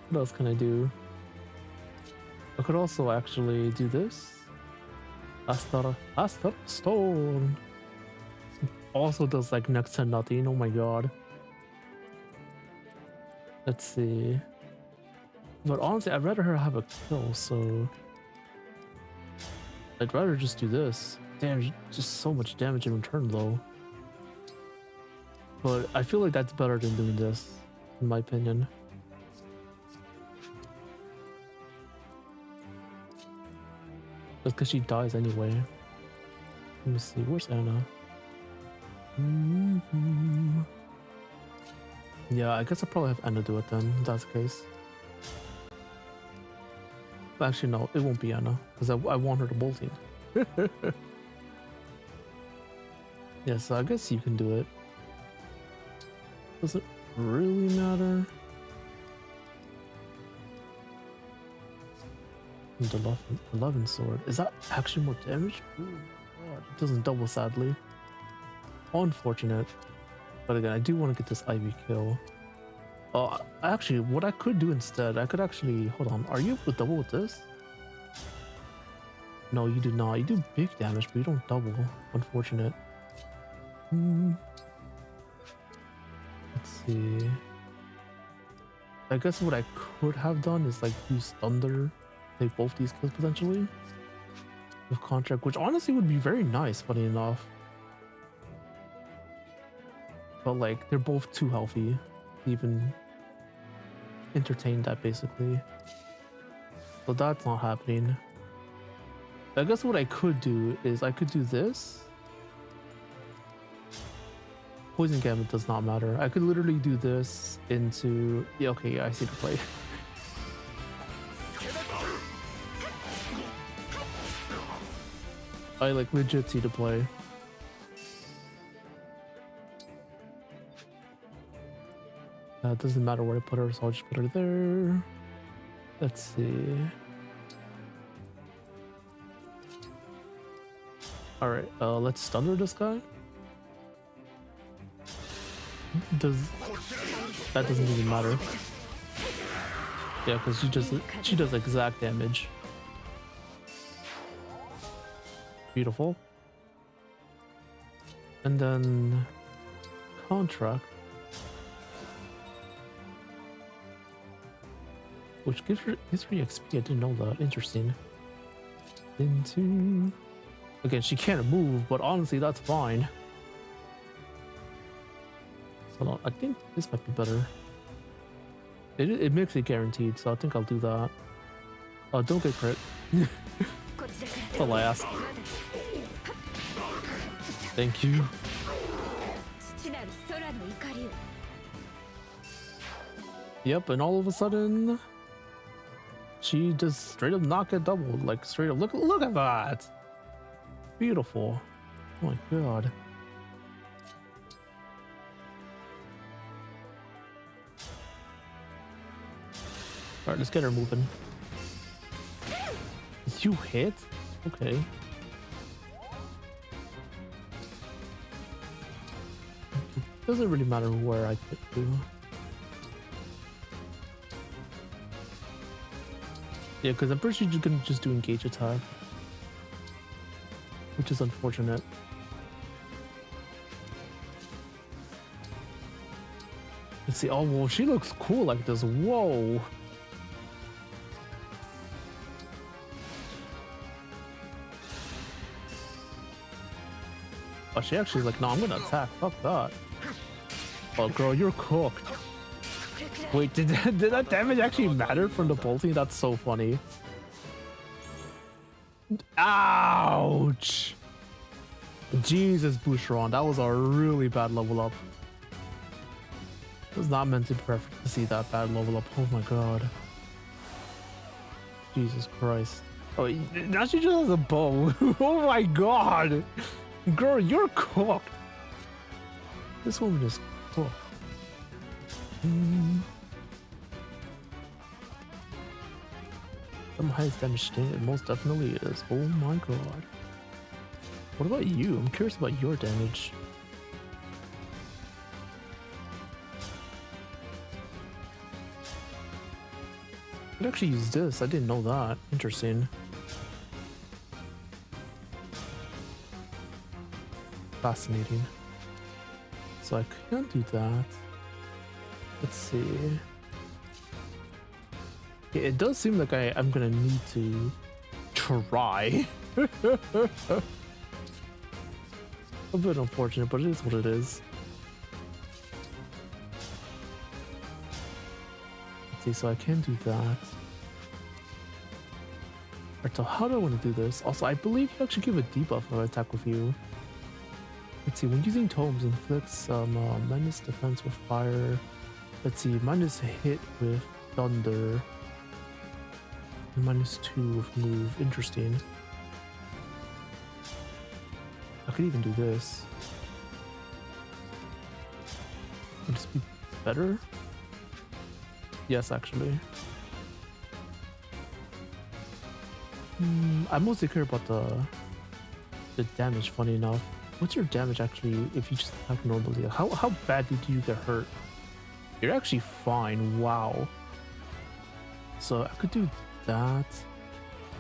What else can I do? I could also actually do this. Astar Stone. Also does like next to nothing. Oh my god. Let's see. But honestly, I'd rather her have a kill, so I'd rather just do this. Damn, just so much damage in return though. But I feel like that's better than doing this, in my opinion. That's because she dies anyway. Let me see, where's Anna? Yeah, I guess I'll probably have Anna do it then, if that's the case. Actually, no, it won't be Anna, because I want her to bolting. Yeah, so I guess you can do it. Does it really matter? The 11 sword. Is that actually more damage? Ooh, God. It doesn't double, sadly. Unfortunate. But again, I do want to get this Ivy kill. Oh, actually, what I could do instead, I could actually... Hold on. Are you able to double with this? No, you do not. You do big damage, but you don't double. Unfortunate. Let's see. I guess what I could have done is like use Thunder. Take both these kills potentially with contract, which honestly would be very nice, funny enough. But like they're both too healthy to even entertain that basically. So that's not happening. I guess what I could do is I could do this. Poison Gambit does not matter. I could literally do this into... Yeah, okay, yeah, I see the play. I like legit see the play. It doesn't matter where I put her, so I'll just put her there. Let's see. Alright, let's thunder this guy. That doesn't even matter. Yeah, because she does exact damage. Beautiful. And then contract, which gives her XP. I didn't know that. Interesting. Into again, she can't move, but honestly, that's fine. So I think this might be better. It makes it guaranteed, so I think I'll do that. Oh, don't get crit. That's all I ask. Thank you. Yep, and all of a sudden, she just straight up not get doubled. Like straight up, look at that. Beautiful. Oh my god. Alright, let's get her moving. You hit? Okay. Doesn't really matter where I put you. Yeah, because I'm pretty sure you're gonna just do engage attack, which is unfortunate. Let's see. Oh, well, she looks cool like this. Whoa. Oh, she actually is like, no, I'm gonna attack. Fuck that. Oh, girl, you're cooked. Wait, did that damage actually matter from the bolting? That's so funny. Ouch! Jesus, Boucheron, that was a really bad level up. It was not meant to be perfect to see that bad level up. Oh my god. Jesus Christ. Oh, now she just has a bow. Oh my god! Girl, you're cooked. This woman is cooked. Some highest damage thing, it most definitely is. Oh my god. What about you? I'm curious about your damage. I could actually use this. I didn't know that. Interesting. Fascinating. So I can't do that. Let's see. Yeah, it does seem like I'm gonna need to try. A bit unfortunate, but it is what it is. Let's see, so I can do that. Alright, so how do I want to do this? Also, I believe you actually give a debuff if I attack with you. Let's see, when using tomes, inflicts minus defense with fire. Let's see, minus hit with thunder. And -2 with move. Interesting. I could even do this. Would this be better? Yes, actually. I mostly care about the damage, funny enough. What's your damage actually if you just attack normally? How badly do you get hurt? You're actually fine. Wow. So I could do that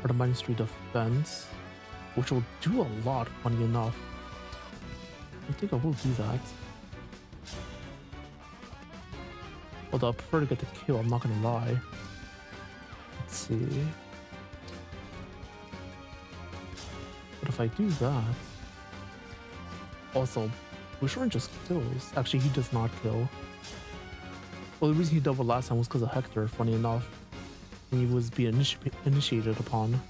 for the -3 defense, which will do a lot, funny enough. I think I will do that. Although I prefer to get the kill, I'm not gonna lie. Let's see. But if I do that... Also, Boucheron just kills. Actually, he does not kill. Well, the reason he doubled last time was because of Hector, funny enough. And he was being initiated upon.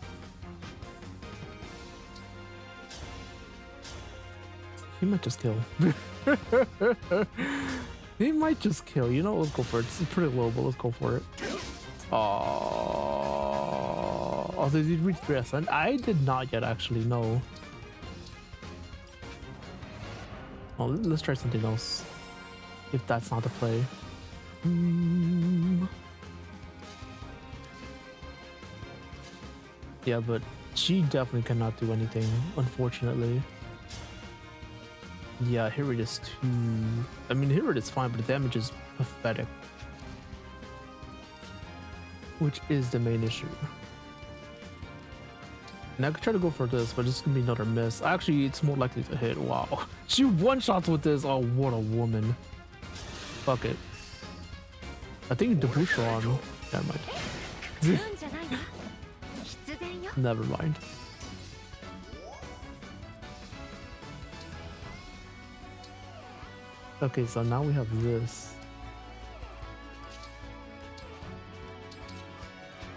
He might just kill. He might just kill. You know, let's go for it. It's pretty low, but let's go for it. Oh, did he reach 3 ascent? I did not yet actually know. Oh, let's try something else. If that's not the play. Yeah, but she definitely cannot do anything, unfortunately. Yeah, here it is too. I mean, here it is fine, but the damage is pathetic, which is the main issue. And I could try to go for this, but it's gonna be another miss. Actually, it's more likely to hit. Wow, she one shots with this. Oh, what a woman! Fuck it. I think the Bouchon. Never mind. Never mind. Okay, so now we have this.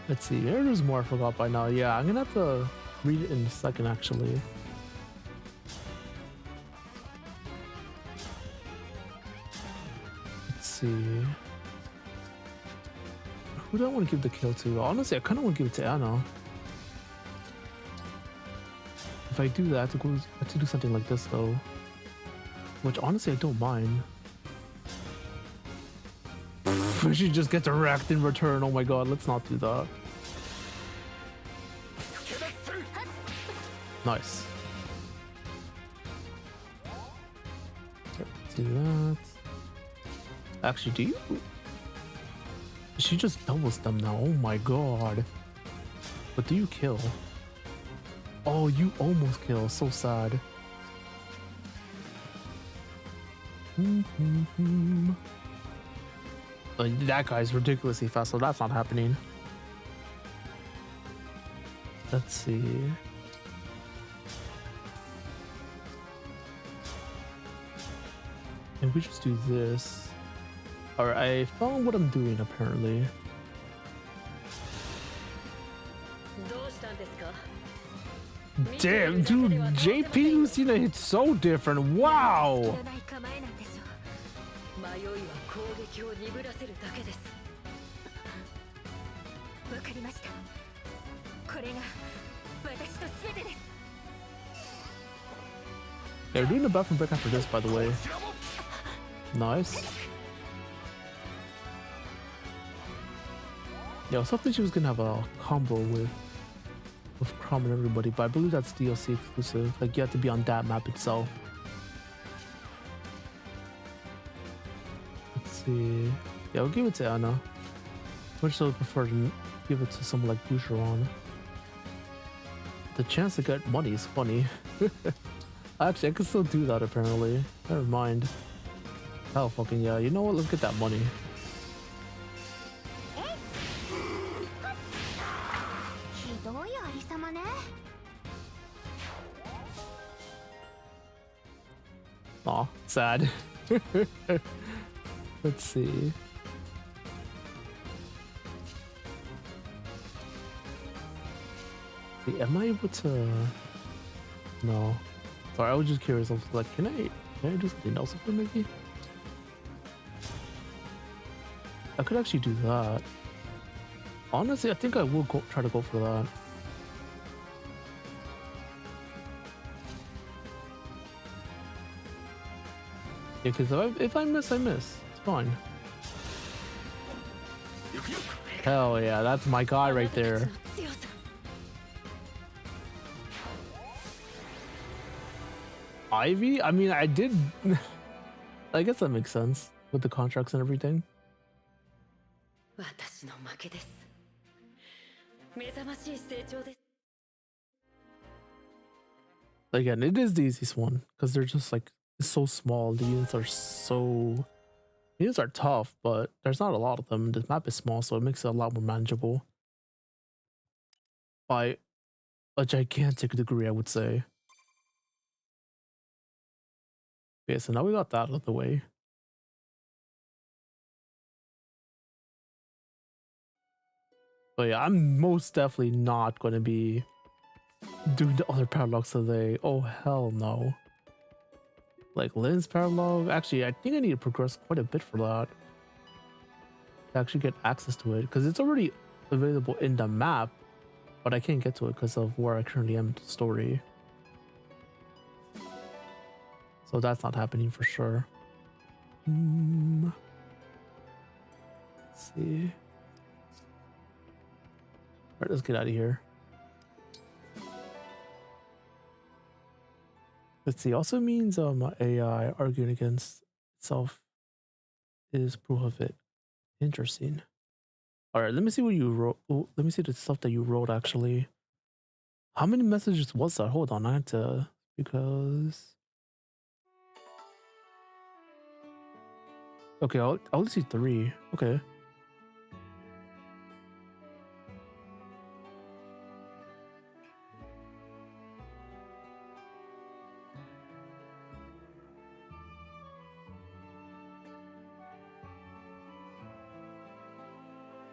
Let's see, there's more I forgot by now. Yeah, I'm gonna have to read it in a second, actually. Let's see. Who do I want to give the kill to? Honestly, I kind of want to give it to Anna. If I do that, I have to do something like this, though. Which, honestly, I don't mind. She just gets wrecked in return. Oh my god, let's not do that. Nice. Let's do that. Actually, do you? She just doubles them now. Oh my god. But do you kill? Oh, you almost kill. So sad. But that guy's ridiculously fast, so that's not happening. Let's see. And we just do this. Alright, I found what I'm doing apparently. Damn, dude, JP Lucina hits so different. Wow! They're doing a bathroom break after this, by the way. Nice. Yeah, I was hoping she was gonna have a combo with Crom and everybody, but I believe that's DLC exclusive. Like, you have to be on that map itself. Let's see. Yeah, I'll give it to Anna. Much so I prefer to give it to someone like Boucheron. The chance to get money is funny. Actually, I can still do that apparently. Never mind. Oh, fucking yeah. You know what? Let's get that money. Aw, sad. Let's see. Am I able to? No. Sorry, I was just curious. I was like, can I do something else with it maybe? I could actually do that. Honestly, I think I will try to go for that. Yeah, because if I miss, I miss. It's fine. Hell yeah, that's my guy right there. Ivy? I mean, I did... I guess that makes sense with the contracts and everything. Again, it is the easiest one because they're just like so small. The units are units are tough, but there's not a lot of them. The map is small, so it makes it a lot more manageable by a gigantic degree, I would say. Okay, so now we got that out of the way. But yeah, I'm most definitely not going to be doing the other paralogs today. Oh, hell no. Like Lynn's paralog. Actually, I think I need to progress quite a bit for that. To actually get access to it. Because it's already available in the map. But I can't get to it because of where I currently am in the story. So that's not happening for sure. see. Alright, let's get out of here. Let's see. Also means AI arguing against itself is proof of it. Interesting. Alright, let me see what you wrote. Oh, let me see the stuff that you wrote actually. How many messages was that? Hold on, I had to, because okay, I'll only see 3. Okay.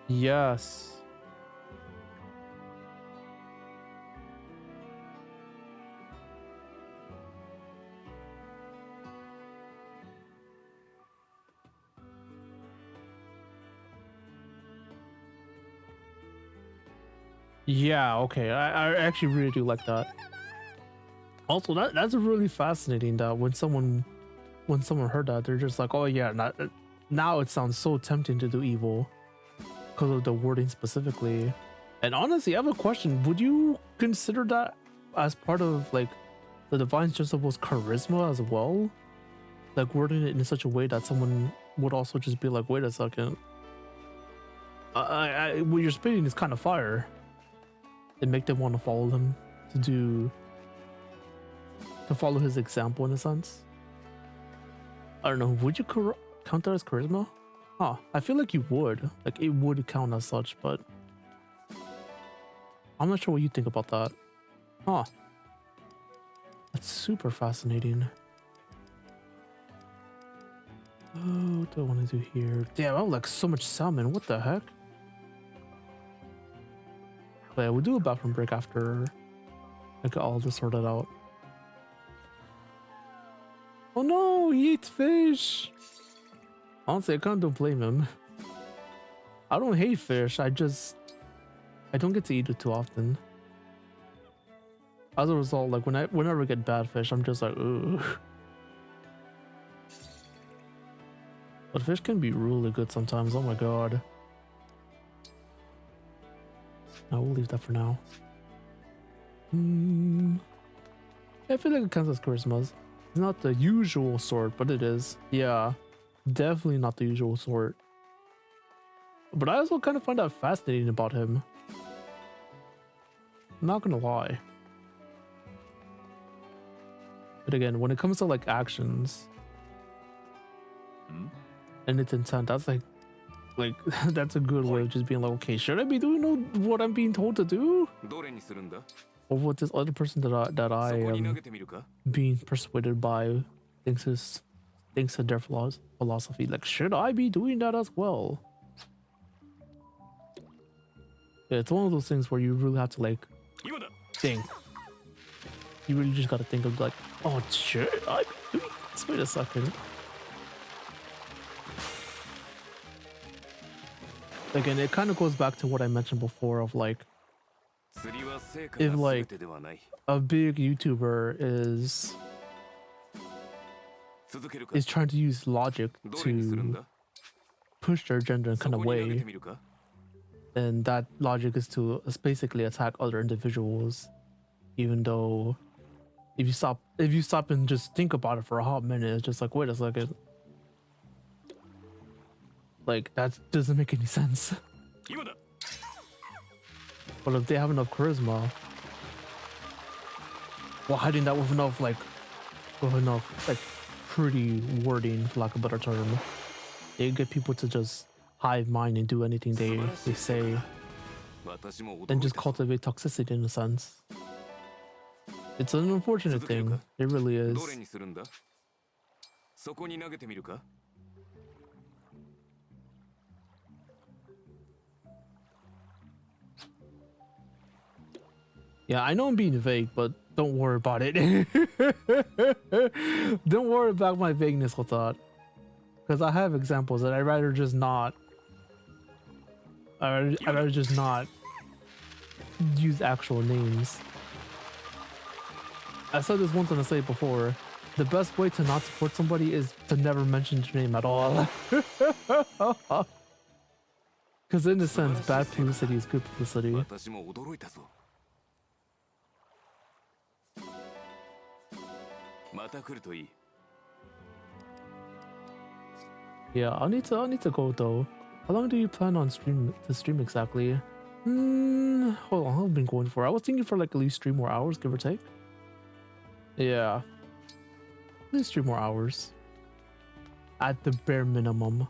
Yes. Yeah, okay. I actually really do like that. Also, that's really fascinating that when someone heard that, they're just like, oh yeah, now it sounds so tempting to do evil because of the wording specifically. And honestly, I have a question. Would you consider that as part of like the Divine Principle's charisma as well? Like wording it in such a way that someone would also just be like, wait a second. What you're spitting is kind of fire. And make them want to follow them to follow his example in a sense. I don't know. Would you count that as charisma? Huh. I feel like you would. Like it would count as such, but I'm not sure what you think about that. Huh. That's super fascinating. Oh, what do I want to do here? Damn, I have like so much salmon. What the heck? But yeah, we'll do a bathroom break after I get all this sorted out. Oh no, he eats fish! Honestly, I kind of don't blame him. I don't hate fish, I don't get to eat it too often. As a result, like whenever I get bad fish, I'm just like, ooh. But fish can be really good sometimes, oh my god. I will leave that for now. I feel like it counts as charismas. It's not the usual sort, but it is. Yeah, definitely not the usual sort. But I also kind of find that fascinating about him. I'm not gonna lie. But again, when it comes to like actions and its intent, that's like that's a good way of just being like, okay, should I be doing what I'm being told to do? Or what this other person that I am being persuaded by thinks is their philosophy. Like, should I be doing that as well? Yeah, it's one of those things where you really have to like think. You really just gotta think of like, oh, should I be doing this? Wait a second. Again, it kind of goes back to what I mentioned before of like, if like a big YouTuber is trying to use logic to push their agenda in kind of way, then that logic is to basically attack other individuals. Even though if you stop and just think about it for a hot minute, it's just like, wait a second. Like, that doesn't make any sense. But if they have enough charisma, while hiding that with enough pretty wording, for lack of a better term, they get people to just hive mind and do anything they say, and just cultivate toxicity in a sense. It's an unfortunate thing. It really is. Yeah, I know I'm being vague, but don't worry about it. Don't worry about my vagueness with that. Because I have examples that I'd rather just not. I'd rather just not use actual names. I said this once and I said it before. The best way to not support somebody is to never mention their name at all. Because in a sense, bad publicity is good publicity. 私も驚いたぞ。また来るといい。Yeah, I need to go though. How long do you plan on stream exactly? Hold on, how long have I been going for? I was thinking for like at least 3 more hours, give or take. Yeah. At least 3 more hours. At the bare minimum.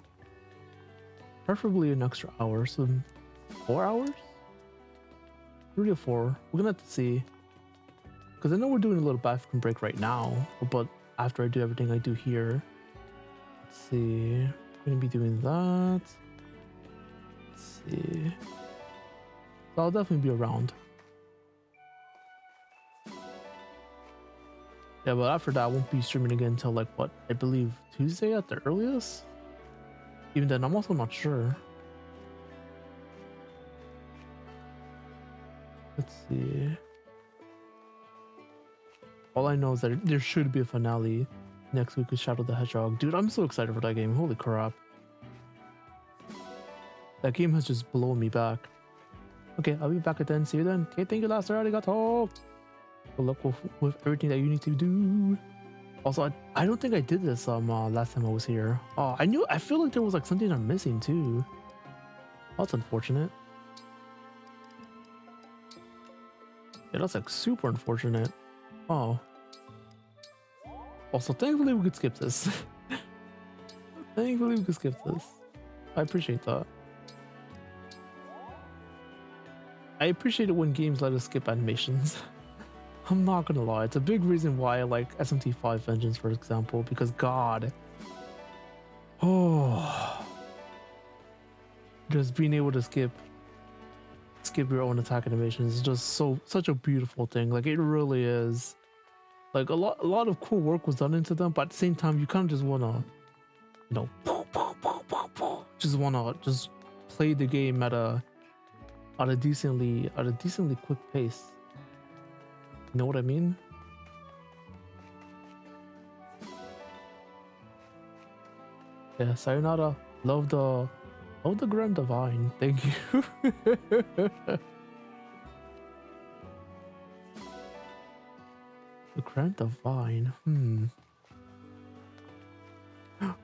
Preferably an extra hour, so 4 hours? 3 to 4. We're gonna have to see. Because I know we're doing a little bathroom break right now, but after I do everything I do here. Let's see. I'm gonna be doing that. Let's see. So I'll definitely be around. Yeah, but after that, I won't be streaming again until like what? I believe Tuesday at the earliest? Even then, I'm also not sure. Let's see. All I know is that there should be a finale next week with Shadow the Hedgehog. Dude, I'm so excited for that game. Holy crap. That game has just blown me back. Okay, I'll be back at then. See you then. Okay, thank you, Laster. Arigato. Good luck with everything that you need to do. Also, I don't think I did this last time I was here. Oh, I feel like there was like something I'm missing too. That's unfortunate. Yeah, that's like super unfortunate. Oh. Also, thankfully we could skip this. Thankfully we could skip this. I appreciate that. I appreciate it when games let us skip animations. I'm not gonna lie, it's a big reason why I like SMT5 Vengeance, for example, because God. Oh. Just being able to skip your own attack animations is just such a beautiful thing. Like, it really is. Like, a lot of cool work was done into them, but at the same time you kind of just wanna, you know, just wanna just play the game at a decently quick pace. You know what I mean? Yeah, sayonara. Love the Grand Divine. Thank you. The Grand Divine.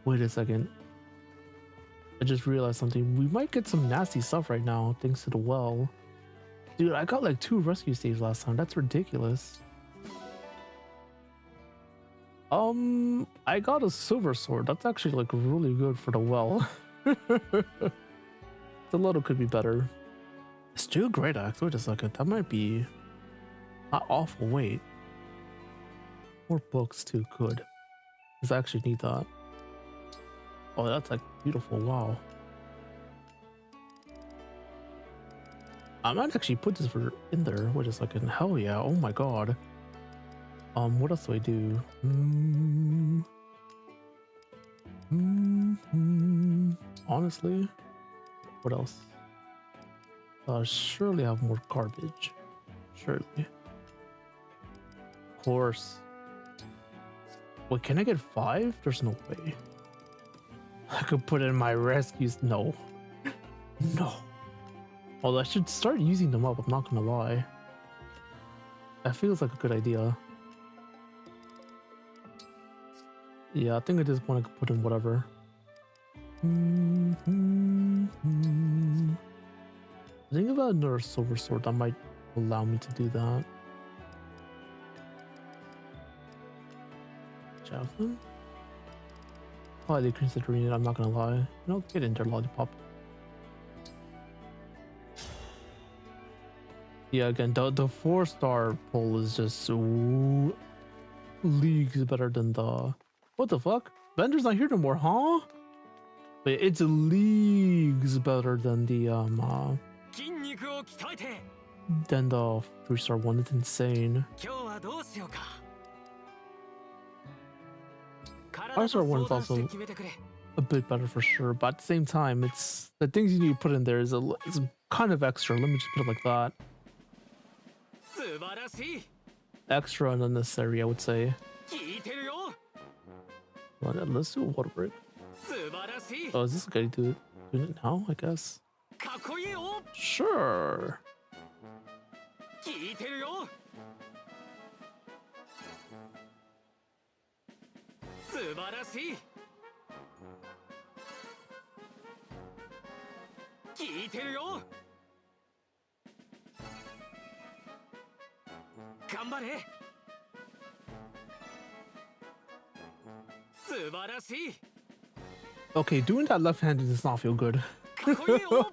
Wait a second. I just realized something. We might get some nasty stuff right now, thanks to the well. Dude, I got like 2 rescue saves last time. That's ridiculous. I got a silver sword. That's actually like really good for the well. The Lotto could be better. Still great axe. Wait a second. That might be not awful. Wait. More books too. Good. Because I actually need that. Oh, that's like beautiful. Wow. I might actually put this in there. Wait a second. Hell yeah. Oh my god. What else do I do? Honestly, what else? Surely I have more garbage. Surely. Of course. Wait, can I get 5? There's no way. I could put in my rescues. No. No. Although I should start using them up, I'm not gonna lie. That feels like a good idea. Yeah, I think I just want to put in whatever. I think about another silver sword that might allow me to do that. Javelin? Highly considering it, I'm not gonna lie. You know, get in there, lollipop. Yeah, again, the 4-star pull is just so leagues better than the... What the fuck? Bender's not here no more, huh? But it's leagues better than the 3-star one. It's insane. 5-star one is also a bit better for sure, but at the same time, it's the things you need to put in there is it's kind of extra. Let me just put it like that. Extra and unnecessary, I would say. Let's do a water break. Oh, is this a guy doing it now? I guess. かっこいいよ。 Sure. 聞いてるよ。素晴らしい。聞いてるよ。頑張れ。素晴らしい。 Okay, doing that left-handed does not feel good. かっこいいよ。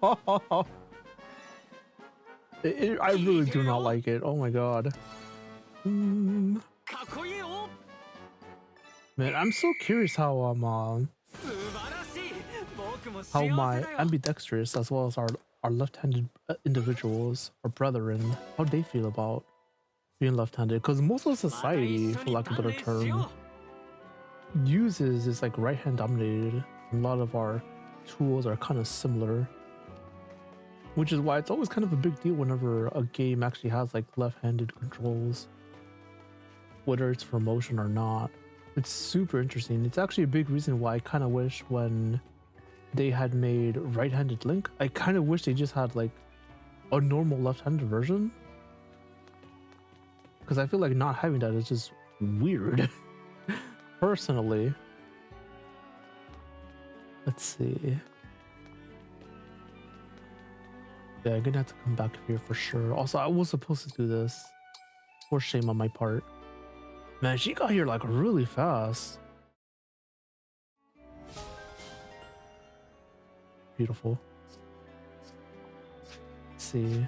I really do not like it. Oh my god. かっこいいよ。 Man, I'm so curious how 素晴らしい。僕も how 幸 my せだよ。 ambidextrous as well as our left-handed individuals or brethren, how they feel about being left-handed. Because most of society, for lack of a better term, uses is like right-hand dominated. A lot of our tools are kind of similar, which is why it's always kind of a big deal whenever a game actually has like left-handed controls, whether it's for motion or not. It's super interesting. It's actually a big reason why I kind of wish when they had made right-handed Link, I kind of wish they just had like a normal left-handed version, because I feel like not having that is just weird. Personally. Let's see. Yeah, I'm gonna have to come back here for sure. Also, I was supposed to do this. For shame on my part. Man, she got here like really fast. Beautiful. Let's see.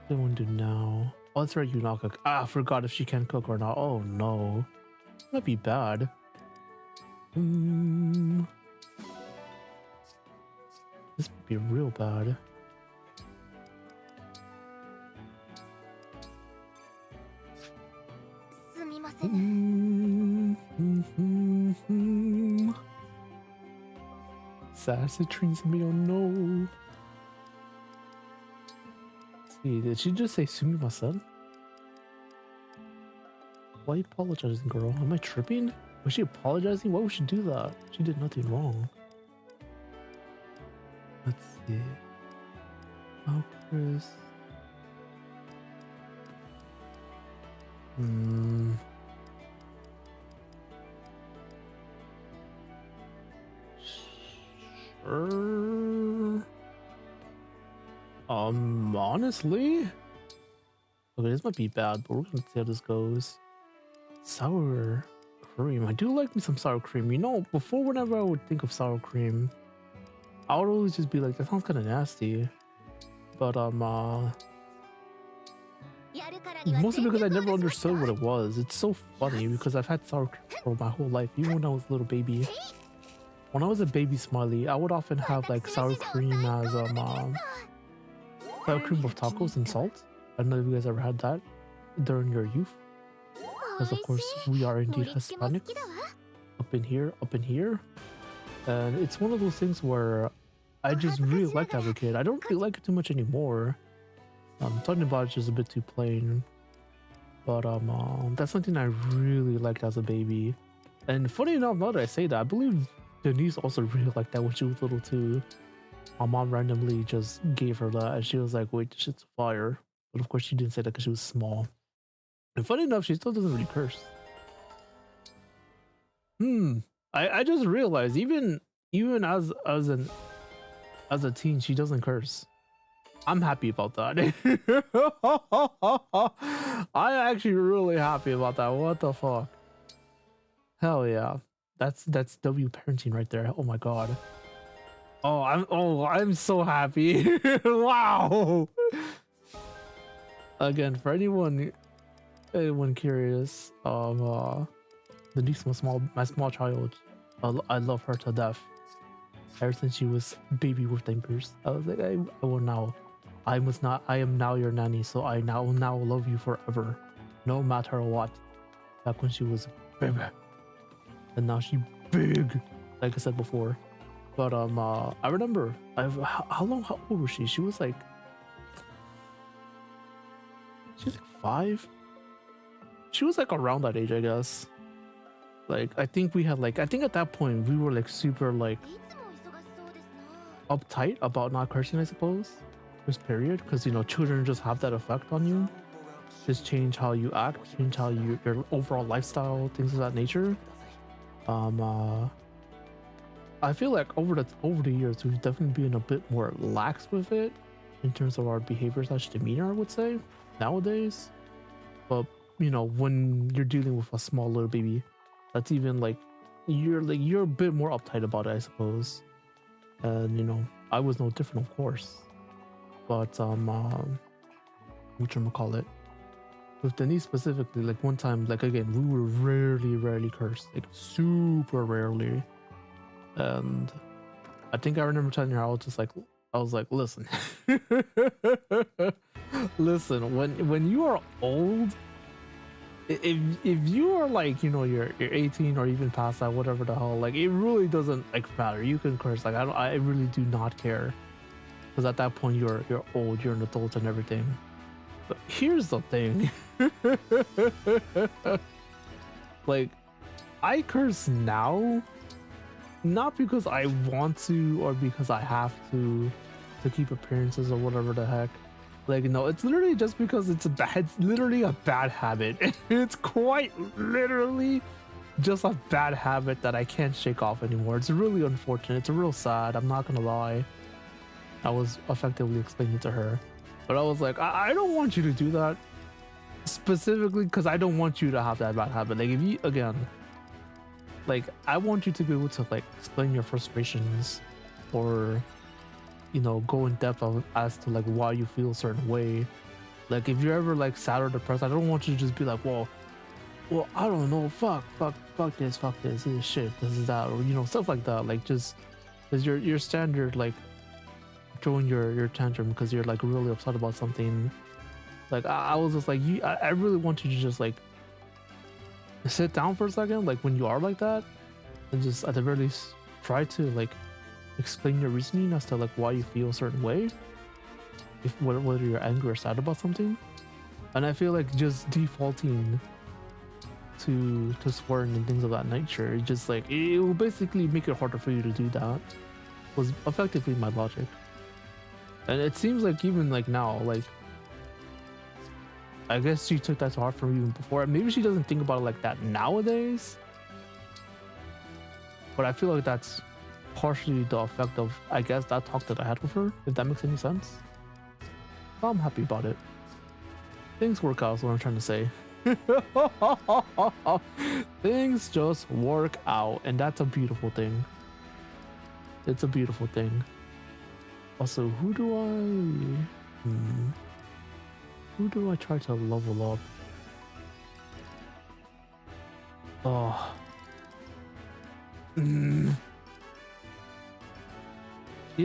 What do I want to do now? Oh, that's right, you not cook. Ah, I forgot if she can cook or not. Oh no. That'd be bad. This would be real bad. Sassy trees me, oh no. Let's see, did she just say sumimasen? Why are you apologizing, girl? Am I tripping? Was she apologizing? Why would she do that? She did nothing wrong. Let's see. Oh, Chris. Sure. Honestly? Okay, this might be bad, but we're gonna see how this goes. Sour cream. I do like me some sour cream. You know, before whenever I would think of sour cream, I would always just be like, that sounds kind of nasty. But mostly because I never understood what it was. It's so funny because I've had sour cream for my whole life, even when I was a little baby. When I was a baby Smiley, I would often have like sour cream as sour cream with tacos and salt. I don't know if you guys ever had that during your youth. Because of course we are indeed Hispanics. Up in here. And it's one of those things where I just really liked it as a kid. I don't really like it too much anymore. Talking about it's just a bit too plain. But that's something I really liked as a baby. And funny enough, now that I say that, I believe Denise also really liked that when she was little too. My mom randomly just gave her that and she was like, wait, this shit's fire. But of course she didn't say that because she was small. And funny enough, she still doesn't really curse. I just realized even as a teen, she doesn't curse. I'm happy about that. I'm actually really happy about that. What the fuck? Hell yeah. That's W parenting right there. Oh my god. I'm so happy. Wow. Again, for anyone curious, Denise, my small child, I love her to death. Ever since she was baby with diapers, I was like, I will now. I am now your nanny, so I now love you forever, no matter what. Back when she was baby, and now she big, like I said before. But I remember, how old was she? She was like 5. She was like around that age, I guess. Like I think at that point we were like super like uptight about not cursing, I suppose. Just period, because you know children just have that effect on you. Just change how you act, change how your overall lifestyle, things of that nature. I feel like over the years we've definitely been a bit more lax with it in terms of our behavior / demeanor, I would say, nowadays. But you know, when you're dealing with a small little baby, that's even like you're a bit more uptight about it, I suppose. And you know, I was no different, of course. But whatchamacallit, with Denise specifically, like one time, like again, we were rarely cursed, like super rarely. And I think I remember telling her, I was like, listen, listen, when you are old, if you are like, you know, you're 18 or even past that, whatever the hell, like it really doesn't like matter. You can curse, like I really do not care, because at that point you're old, you're an adult and everything. But here's the thing. Like, I curse now, not because I want to or because I have to keep appearances or whatever the heck. Like, no, it's literally just because it's literally a bad habit. It's quite literally just a bad habit that I can't shake off anymore. It's really unfortunate. It's real sad. I'm not gonna lie. I was effectively explaining to her, but I was like, I don't want you to do that specifically because I don't want you to have that bad habit. Like, if you, again, like, I want you to be able to like explain your frustrations, or you know, go in depth as to like why you feel a certain way. Like, if you're ever like sad or depressed, I don't want you to just be like, well, I don't know, fuck this is shit, this is that, or you know, stuff like that. Like, just as your standard, like throwing your tantrum because you're like really upset about something. Like, I was just like, I really want you to just like sit down for a second, like when you are like that, and just at the very least try to like explain your reasoning as to like why you feel a certain way, if whether you're angry or sad about something. And I feel like just defaulting to swearing and things of that nature, it just like it will basically make it harder for you to do that, was effectively my logic. And it seems like even like now, like I guess she took that to heart from even before. Maybe she doesn't think about it like that nowadays, but I feel like that's partially the effect of, I guess, that talk that I had with her, if that makes any sense. So I'm happy about it. Things work out is what I'm trying to say. Things just work out, and that's a beautiful thing. It's a beautiful thing. Also, who do I try to level up? Oh. You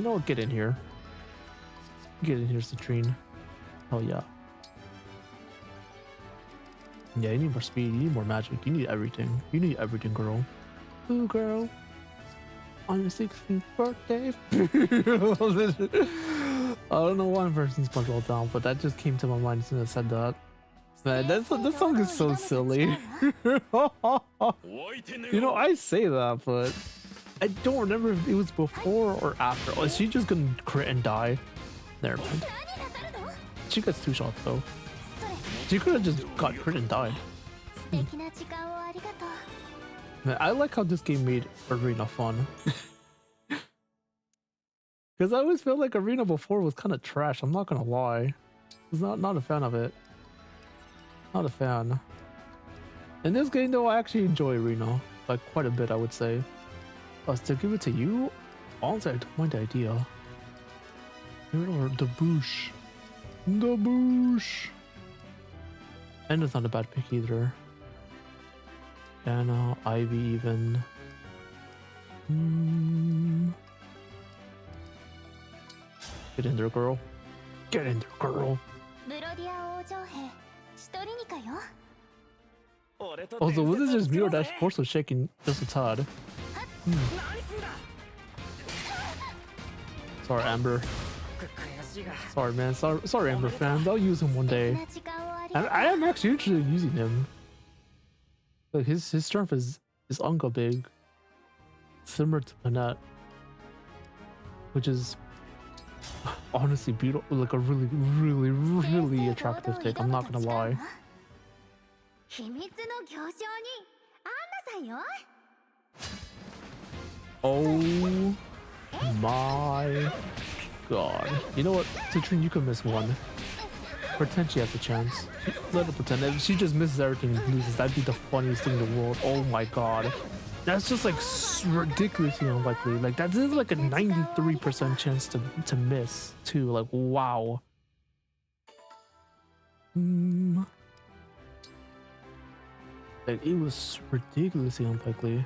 know what? Get in here. Get in here, Citrine. Oh yeah. Yeah, you need more speed, you need more magic, you need everything. You need everything, girl. Ooh, girl. On your 16th birthday. I don't know why I'm versing SpongeBob down, but that just came to my mind as soon as I said that. Man, this song is so silly. You know, I say that, but I don't remember if it was before or after. Oh, is she just gonna crit and die? Never mind. She gets 2 shots though. She could have just got crit and died. Man, I like how this game made Arena fun. Because I always felt like Arena before was kind of trash, I'm not gonna lie. I was not a fan of it. Not a fan. In this game though, I actually enjoy Arena. Like, quite a bit, I would say. To give it to you? Honestly, I don't mind the idea. Or the Boosh. The Boosh! And it's not a bad pick either. Anna, Ivy even. Get in there, girl. Get in there, girl. Also, was this just me or that horse was shaking just a tad? Sorry, Amber. Sorry, man. Sorry, Amber fans. I'll use him one day. And I am actually interested in using him. Like, his strength is unco big. Similar to Manette. which is honestly beautiful, like a really, really, really attractive thing. I'm not gonna lie. 秘密の行商にアンナさんよ。 Oh my god. You know what, Citron, you can miss one. Pretend she has a chance. Let her pretend. If she just misses everything and loses, that'd be the funniest thing in the world. Oh my god. That's just like ridiculously unlikely. Like that is like a 93% chance to miss too. Like wow. Like it was ridiculously unlikely.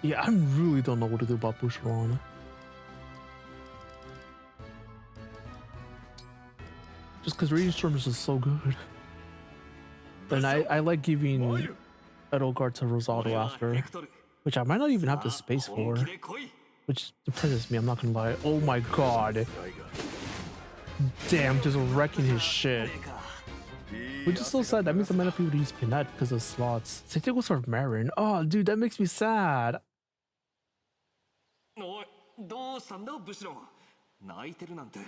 Yeah, I really don't know what to do about Boucheron. Just because Radiant Storm is just so good. And I like giving Edelgard to Rosado after, which I might not even have the space for, which depresses me, I'm not gonna lie. Oh my god. Damn, just wrecking his shit. Which is so sad. That means I might not be able to use Pinette because of slots. So I think we'll start Marin. Oh, dude, that makes me sad. おい、どうしたんだブシロン。泣いてるなんて。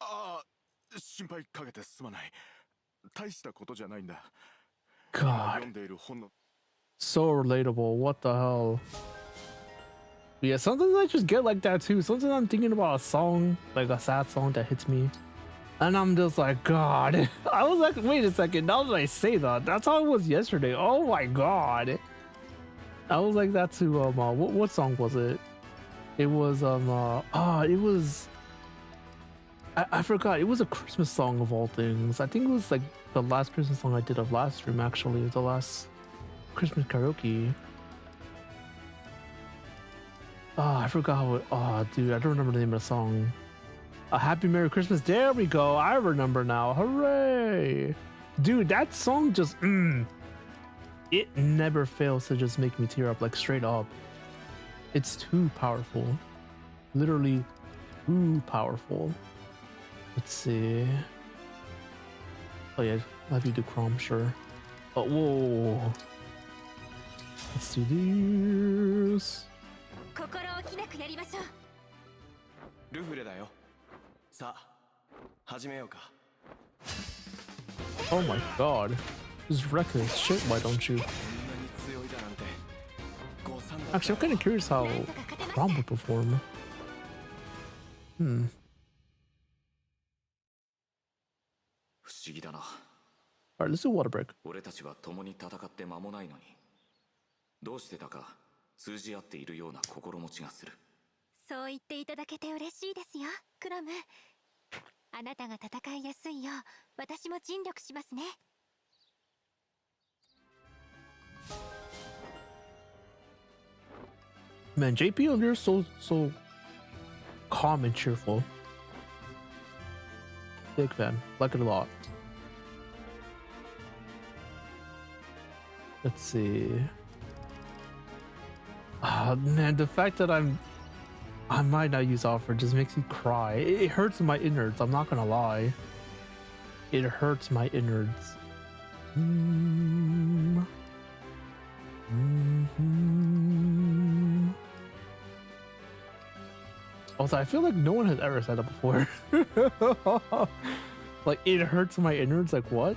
ああ、心配かけてすまない。大したことじゃないんだ。 God. 読んでいる本の So relatable. What the hell? But yeah, sometimes I just get like that too. Sometimes I'm thinking about a song, like a sad song that hits me. And I'm just like, God. I was like, wait a second. Now that I say that, that's how it was yesterday. Oh my God. I was like that too. What song was it? It was it was, I forgot. It was a Christmas song of all things. I think it was like the last Christmas song I did of last stream, actually. The last Christmas karaoke. Oh, I forgot how it, oh dude, I don't remember the name of the song. A Happy Merry Christmas. There we go. I remember now. Hooray. Dude, that song just it never fails to just make me tear up, like straight up. It's too powerful. Literally too powerful. Let's see. Oh yeah, I'll have you do Chrome, sure. Oh, whoa. Let's do this. 心置きなくやりましょう。ルフレだよ。さあ、始めようか。Oh my god. Just wreck his shit, why don't you? Actually, I'm kind of curious how Chrome would perform. Alright, let's do Water Break. 俺たちは共に戦って間もないのに、どうしてだか通じ合っているような心持ちがする。そう言っていただけて嬉しいですよ、クロム。あなたが戦いやすいよう、私も尽力しますね。Man, JP on here so calm and cheerful. Big fan, like it a lot. Let's see. Ah, man, the fact that I might not use offer just makes me cry. It hurts my innards, I'm not gonna lie. It hurts my innards. Also, I feel like no one has ever said that before. Like, it hurts my innards, like what?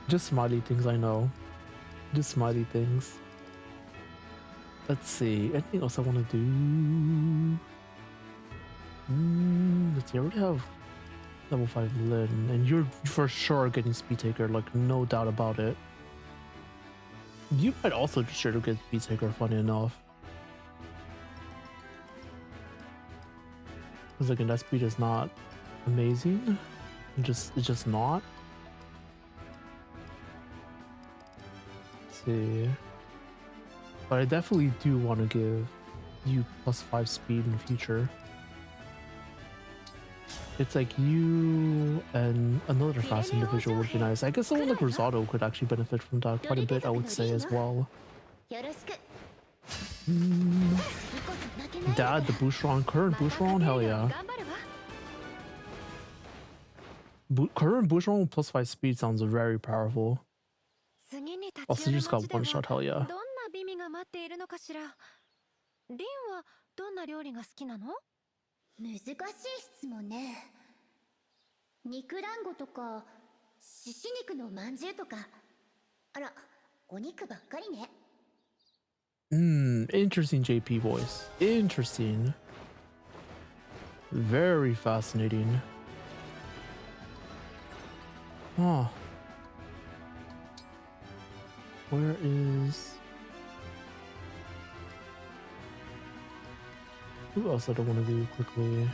Just smiley things, I know. Just smiley things. Let's see, anything else I want to do? Let's see, I already have level 5 Leyrn, and you're for sure getting Speed Taker, like no doubt about it. You might also just sure to get Speed Taker, funny enough. Because again, that speed is not amazing. It's just not. Let's see. But I definitely do want to give you +5 speed in the future. It's like you and another fast individual would be nice. I guess someone like Rosado could actually benefit from that quite a bit, I would say, as well. Dad, the Boucheron, current Boucheron, hell yeah. Current Boucheron with +5 speed sounds very powerful. Also, you just got one shot, hell yeah. 困っているのかしら。リンはどんな料理が好きなの？難しい質問ね。肉団子とか獅子肉のまんじゅうとか。あら、お肉ばっかりね。Interesting JP voice. Interesting. Very fascinating. Huh. Where is... Who else I don't want to do quickly?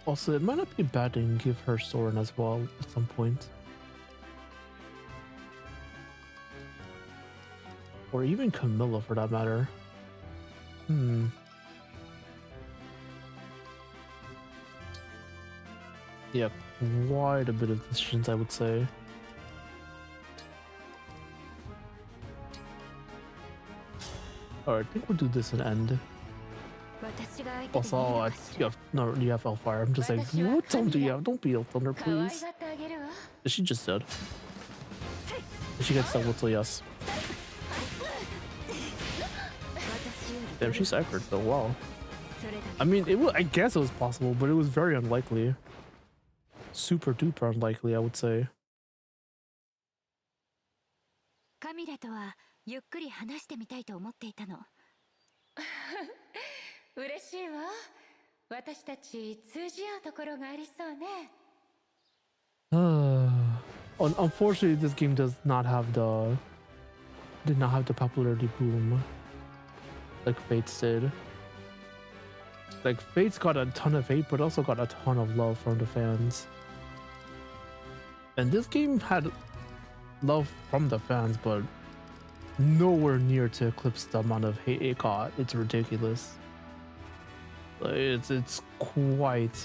Also, it might not be bad to give her Soren as well at some point. Or even Camilla for that matter. Yeah, quite a bit of decisions, I would say. Alright, I think we'll do this and end. Also, you have Hellfire. I'm just like, what tone do you have? Don't be a Thunder, please. She just did. She gets double to yes. Damn, she's accurate though. Wow. I mean, I guess it was possible, but it was very unlikely. Super duper unlikely, I would say. カミラとはゆっくり話してみたいと思っていたの。嬉しいわ。私たち通じ合うところがありそうね。Unfortunately, this game did not have the popularity boom like Fates did. Like Fates got a ton of hate, but also got a ton of love from the fans. And this game had love from the fans, but nowhere near to eclipse the amount of hate it got. It's ridiculous. It's quite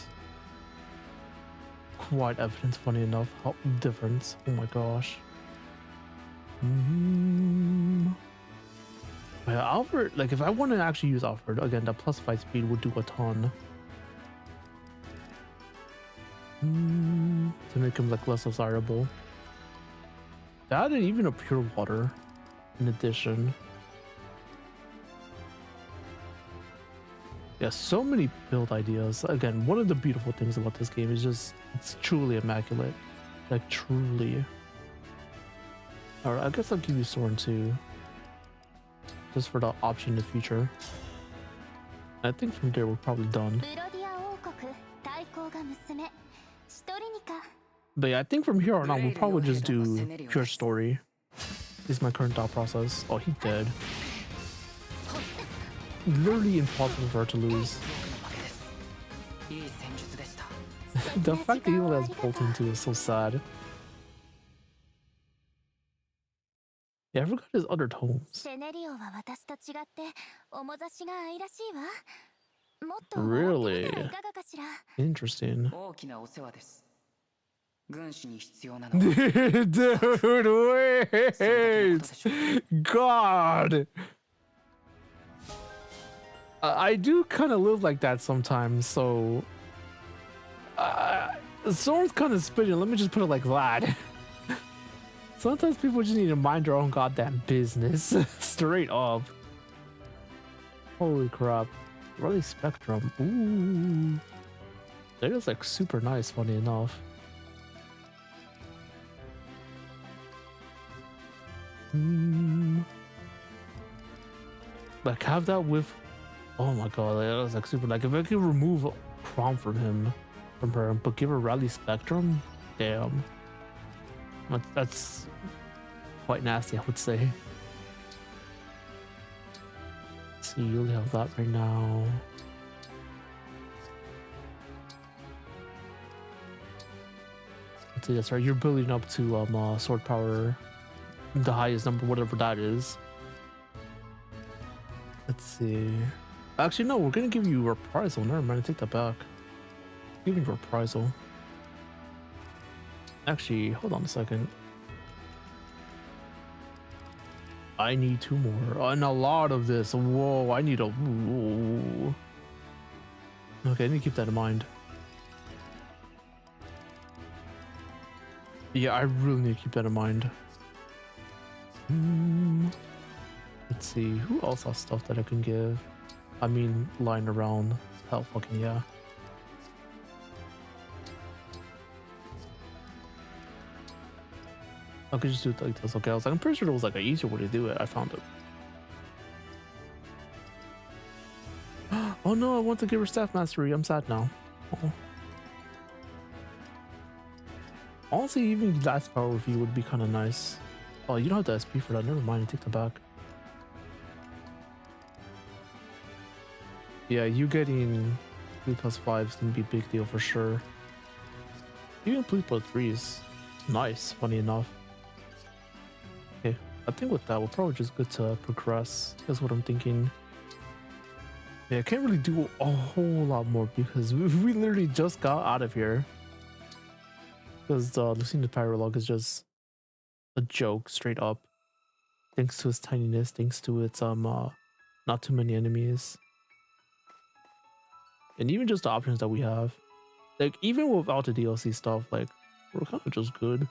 evident, funny enough, how different. Oh my gosh. Yeah, Alfred, like if I want to actually use Alfred, again, the plus 5 speed would do a ton. To make him like less desirable. That and even a pure water in addition. Yeah, so many build ideas. Again, one of the beautiful things about this game is just it's truly immaculate. Like truly. Alright, I guess I'll give you Soren too. Just for the option in the future. I think from there we're probably done. But yeah, I think from here on out we'll probably just do pure story. Is my current thought process. Oh, he dead. Literally impossible for her to lose. The fact that he only has bolting too is so sad. Yeah, I forgot his other tomes. Really? Interesting. Dude, wait! God! I do kind of live like that sometimes, so... Soren's kind of spinning, let me just put it like that. Sometimes people just need to mind their own goddamn business. Straight up. Holy crap. Really Spectrum. Ooh. That is like super nice, funny enough. Like have that with... Oh my god, that was like super... Like if I could remove Prom from her, but give her Rally Spectrum? Damn. That's quite nasty, I would say. Let's see, you only have that right now. Let's see, that's right. You're building up to sword power, the highest number, whatever that is. Let's see. Actually, no, we're gonna give you Reprisal. Never mind, I take that back. Give you Reprisal. Actually, hold on a second. I need 2 more. And a lot of this. Whoa, I need a... Whoa. Okay, I need to keep that in mind. Yeah, I really need to keep that in mind. Let's see, who else has stuff that I can give? I mean, lying around. Hell fucking yeah. I could just do it like this. Okay, I was like, I'm pretty sure there was like an easier way to do it. I found it. Oh no, I want to give her staff mastery. I'm sad now. Oh. Honestly, even last power review would be kind of nice. Oh, you don't have the SP for that. Never mind, I take that back. Yeah, you getting 3+5 is gonna be a big deal for sure. Even 3+3 is nice, funny enough. Okay, I think with that, we're probably just good to progress. That's what I'm thinking. Yeah, I can't really do a whole lot more because we literally just got out of here. Because the Lucina Pyrolog is just a joke, straight up. Thanks to its tininess, thanks to its not too many enemies. And even just the options that we have. Like, even without the DLC stuff, like, we're kind of just good.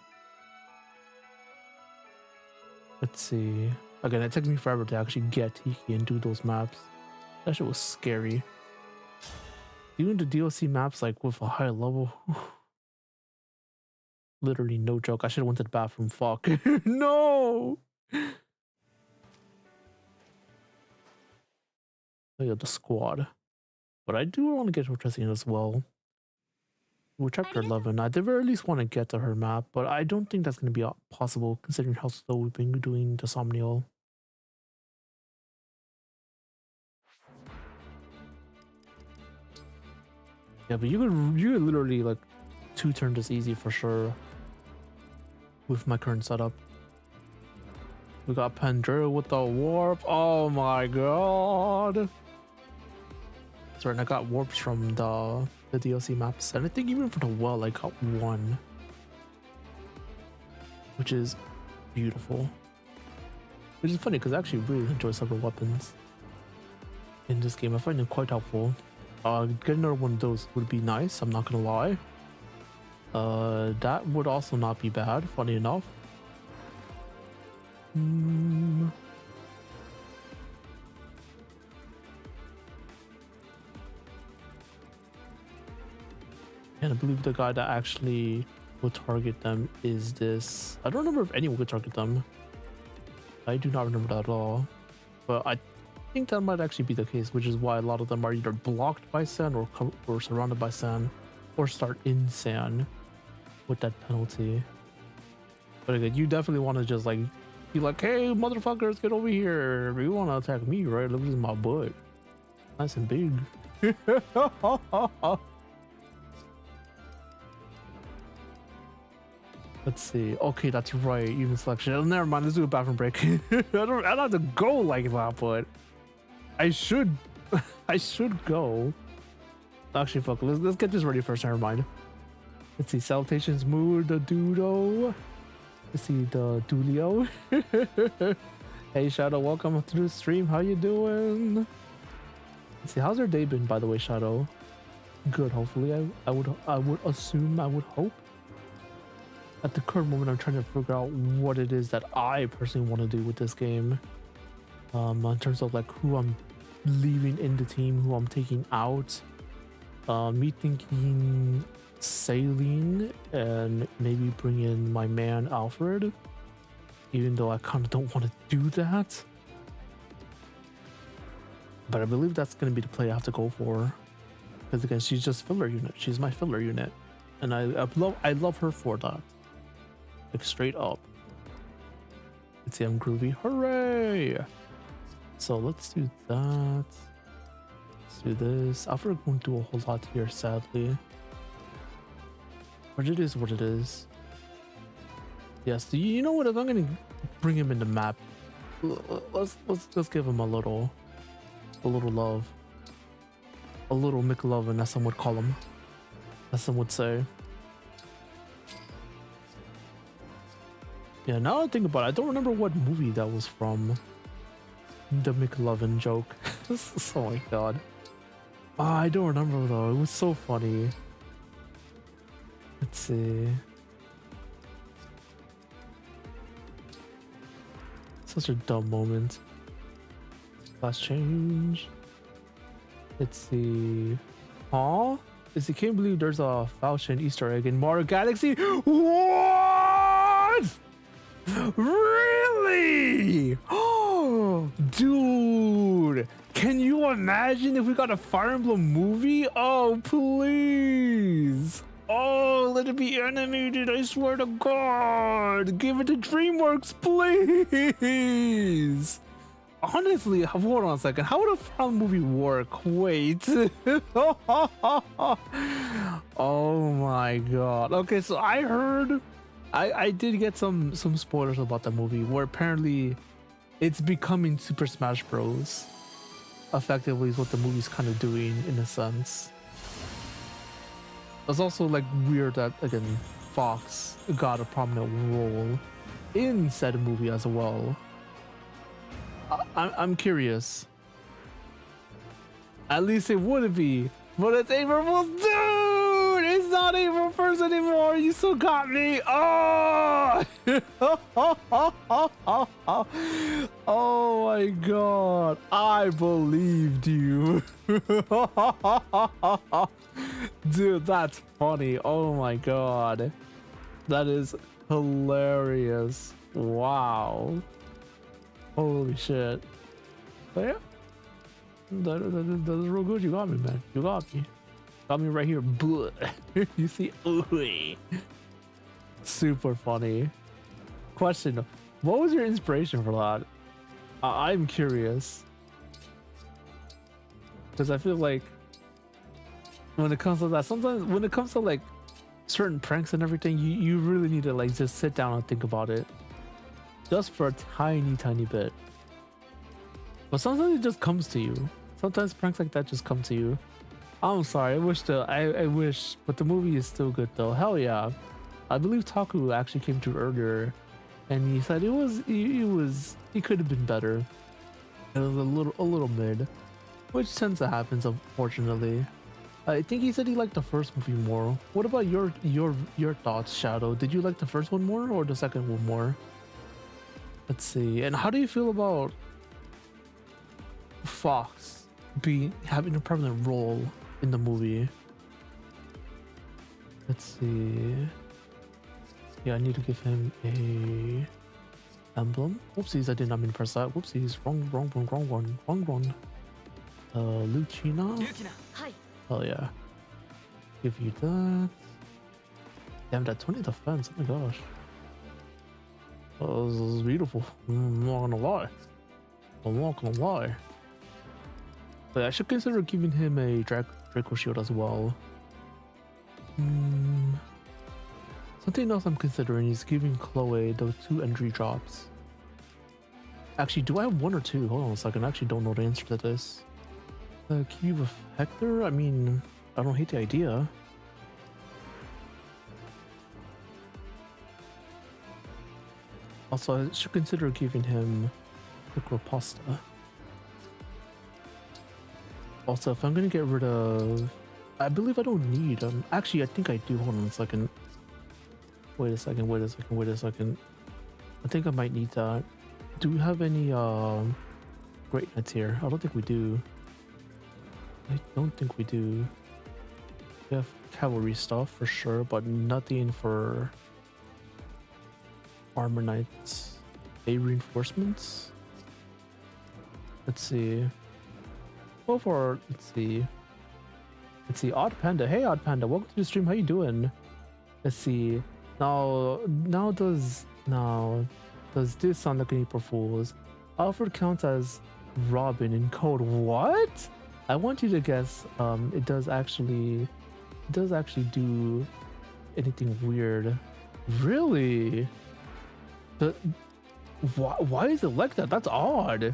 Let's see. Again, it took me forever to actually get Tiki and do those maps. That shit was scary. Doing the DLC maps, like, with a high level. Literally no joke. I should have went to the bathroom. Fuck. No! I got the squad. But I do want to get to Tressine as well. We're chapter 11. I at the very least want to get to her map, but I don't think that's going to be possible considering how slow we've been doing the Somniel. Yeah, but you could literally like 2 turn this easy for sure with my current setup. We got Pandora with the warp. Oh my god. That's right, I got warps from the DLC maps, and I think even for the well I got 1, which is beautiful. Which is funny because I actually really enjoy several weapons in this game. I find them quite helpful. Get another one of those would be nice, I'm not gonna lie. That would also not be bad, funny enough. And I believe the guy that actually will target them is this. I don't remember if anyone could target them. I do not remember that at all. But I think that might actually be the case, which is why a lot of them are either blocked by sand or surrounded by sand, or start in sand with that penalty. But again, you definitely want to just like be like, hey motherfuckers, get over here. You want to attack me, right? Look at my butt. Nice and big. Let's see. Okay, that's right. Even selection. Oh, never mind. Let's do a bathroom break. I don't have to go like that, but I should. I should go. Actually, fuck. Let's get this ready first. Never mind. Let's see. Salutations, Mood, the Dudo. Let's see the Dulio. Hey, Shadow. Welcome to the stream. How you doing? Let's see. How's your day been, by the way, Shadow? Good. Hopefully, I would assume. I would hope. At the current moment, I'm trying to figure out what it is that I personally want to do with this game. In terms of like who I'm leaving in the team, who I'm taking out. Me thinking Saline and maybe bring in my man Alfred. Even though I kind of don't want to do that. But I believe that's going to be the play I have to go for. Because again, she's just filler unit. She's my filler unit. And I love her for that. Like straight up. Let's see, I'm groovy. Hooray! So let's do that. Let's do this. Alfred won't do a whole lot here, sadly. But it is what it is. Yes, you know what? If I'm gonna bring him in the map, let's give him a little love, a little McLovin, as some would call him, as some would say. Yeah, now I think about it, I don't remember what movie that was from. The McLovin joke. Oh my god. I don't remember though. It was so funny. Let's see. Such a dumb moment. Last change. Let's see. Huh? Let's see. Can't believe there's a Falchion Easter egg in Mario Galaxy. What? Really? Oh, dude. Can you imagine if we got a Fire Emblem movie? Oh, please. Oh, let it be animated. I swear to God. Give it to DreamWorks, please. Honestly, hold on a second. How would a Fire Emblem movie work? Wait. Oh my God. Okay, so I heard, I did get some spoilers about the movie where apparently it's becoming Super Smash Bros. Effectively is what the movie's kind of doing in a sense. It's also like weird that again Fox got a prominent role in said movie as well. I'm curious. At least it would be, but it's April Fool's, dude. It's not April 1st anymore. You still got me. Oh, oh my God. I believed you. Dude, that's funny. Oh my God. That is hilarious. Wow. Holy shit. But yeah. That is real good. You got me, man. You got me. Got me right here. You see? Ooh. Super funny. Question. What was your inspiration for that? I'm curious. Because I feel like when it comes to that, sometimes when it comes to like certain pranks and everything, you really need to like just sit down and think about it. Just for a tiny bit. But sometimes it just comes to you. Sometimes pranks like that just come to you. I'm sorry, I wish, but the movie is still good though. Hell yeah. I believe Taku actually came through earlier and he said it could have been better. It was a little mid, which tends to happen unfortunately. I think he said he liked the first movie more. What about your thoughts, Shadow? Did you like the first one more or the second one more? Let's see. And how do you feel about Fox having a prominent role in the movie? Let's see. Yeah, I need to give him a emblem. Whoopsies, I did not mean to press that. Whoopsies, wrong one. Lucina. Oh yeah. Give you that. Damn, that 20 defense. Oh my gosh. Oh, this is beautiful. I'm not gonna lie. But I should consider giving him a Draco shield as well. Something else I'm considering is giving Chloe those 2 entry drops. Actually, do I have 1 or 2? Hold on a second. I actually don't know the answer to this. Cube of Hector? I mean, I don't hate the idea. Also, I should consider giving him Pasta. Also, if I'm gonna get rid of, I believe I don't need actually I think I do. Hold on a second. Wait a second. I think I might need that. Do we have any great nets here? I don't think we do. We have cavalry stuff for sure, but nothing for armor knights. A reinforcements. Let's see. Go for, let's see, Odd Panda. Hey Odd Panda, welcome to the stream. How you doing? Let's see. Now does this sound like an April Fool's? Alfred counts as Robin in code. What? I want you to guess. It does actually do anything weird. Really? Why is it like that? That's odd.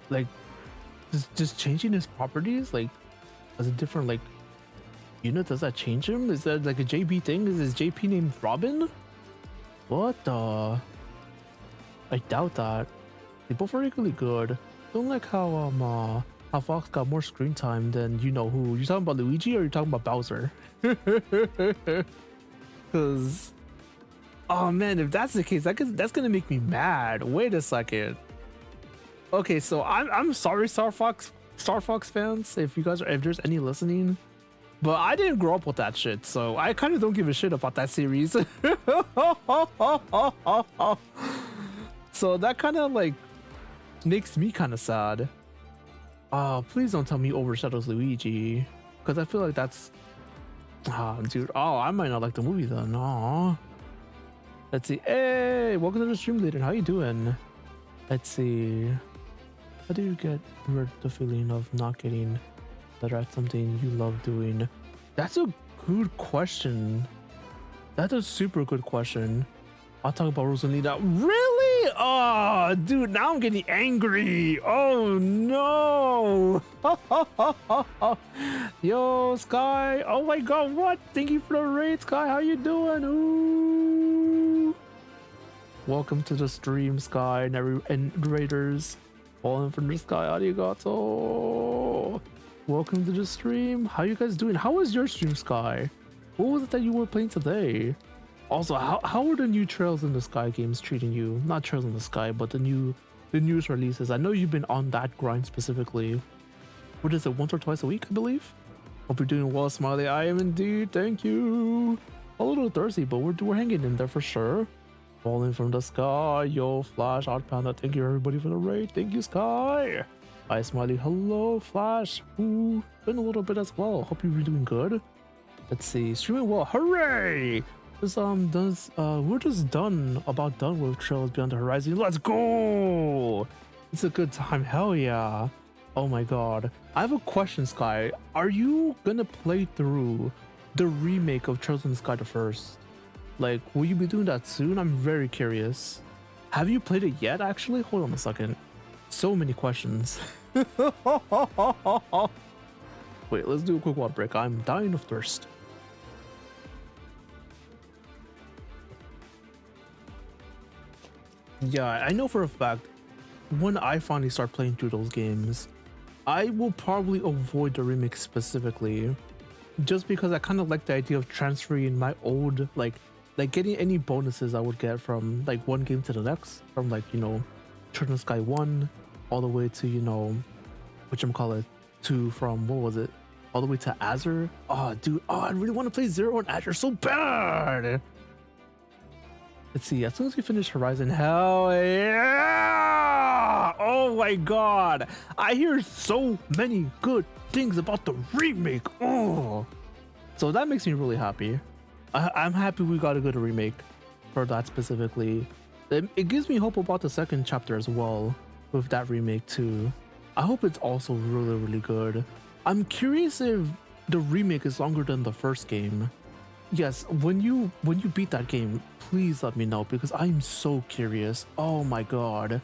Like, just changing his properties, like, as a different, like, unit, does that change him? Is that like a JP thing? Is his JP named Robin? What the? I doubt that. They both are equally good. Don't like how Fox got more screen time than you know who. You talking about Luigi or you talking about Bowser? Cause, oh man, if that's the case, that's gonna make me mad. Wait a second. Okay, so I'm sorry, Star Fox fans, if there's any listening, but I didn't grow up with that shit, so I kind of don't give a shit about that series. So that kind of like makes me kind of sad. Please don't tell me overshadows Luigi, because I feel like that's dude. Oh, I might not like the movie then. Aw. Let's see. Hey, welcome to the stream, Leyrn. How you doing? Let's see. How do you get rid of the feeling of not getting better at something you love doing? That's a good question. That's a super good question. I'll talk about Rosalina. Really? Oh, dude, now I'm getting angry. Oh, no. Yo, Sky. Oh, my God. What? Thank you for the raid, Sky. How you doing? Ooh. Welcome to the stream, Sky, and raiders. Falling from the sky, arigato. Welcome to the stream. How you guys doing? How was your stream, Sky? What was it that you were playing today? Also, how are the new Trails in the Sky games treating you? Not Trails in the Sky, but the newest releases. I know you've been on that grind specifically. What is it, once or twice a week, I believe? Hope you're doing well, Smiley. I am indeed. Thank you. A little thirsty, but we're hanging in there for sure. Falling from the sky, yo, Flash, Odd Panda, thank you everybody for the raid. Thank you, Sky. Hi, Smiley. Hello, Flash. Ooh, been a little bit as well. Hope you're doing good. Let's see, streaming well. Hooray! We're just done with Trails Beyond the Horizon. Let's go! It's a good time. Hell yeah! Oh my god. I have a question, Sky. Are you gonna play through the remake of Trails in the Sky the first? Like, will you be doing that soon? I'm very curious. Have you played it yet, actually? Hold on a second. So many questions. Wait, let's do a quick water break. I'm dying of thirst. Yeah, I know for a fact, when I finally start playing through those games, I will probably avoid the remake specifically, just because I kind of like the idea of transferring my old, like getting any bonuses I would get from like one game to the next, from like, you know, Children of Sky 1 all the way to, you know, from what was it, all the way to Azure. Oh dude, I really want to play Zero and Azure so bad. Let's see, as soon as we finish Horizon, hell yeah! Oh my god, I hear so many good things about the remake. Oh, so that makes me really happy. I'm happy we got a good remake for that specifically. It gives me hope about the second chapter as well with that remake too. I hope it's also really, really good. I'm curious if the remake is longer than the first game. Yes, when you beat that game, please let me know because I'm so curious. Oh my god.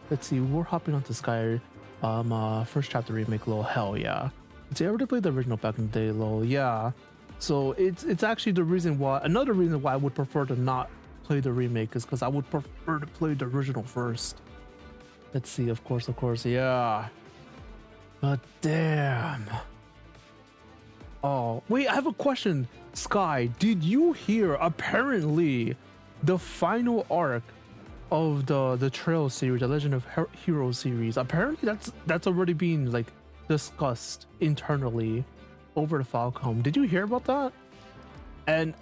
Let's see, we're hopping onto Sky. First chapter remake, lol. Hell yeah. See, I already played the original back in the day, lol. Yeah. So it's actually another reason why I would prefer to not play the remake is because I would prefer to play the original first. Let's see, of course, yeah. But damn. Oh, wait, I have a question. Sky, did you hear apparently the final arc of the Trail series, the Legend of Heroes series, apparently that's already been like discussed internally over the Falcom. Did you hear about that? And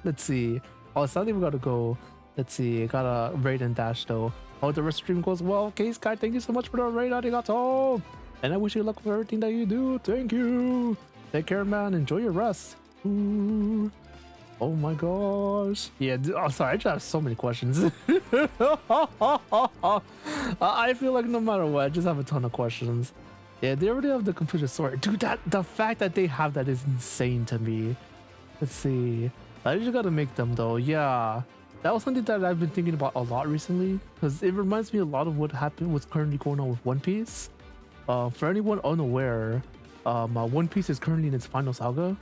let's see. Oh, sadly we gotta go. Let's see. Gotta raid and dash though. Oh, the rest of the stream goes well. Okay, Sky, thank you so much for the raid. Arigato. And I wish you luck with everything that you do. Thank you. Take care, man. Enjoy your rest. Ooh. Oh my gosh. Yeah, I'm sorry. I just have so many questions. I feel like no matter what, I just have a ton of questions. Yeah, they already have the completed story. Dude, the fact that they have that is insane to me. Let's see. I just gotta make them though. Yeah. That was something that I've been thinking about a lot recently. Because it reminds me a lot of what's currently going on with One Piece. For anyone unaware, One Piece is currently in its final saga.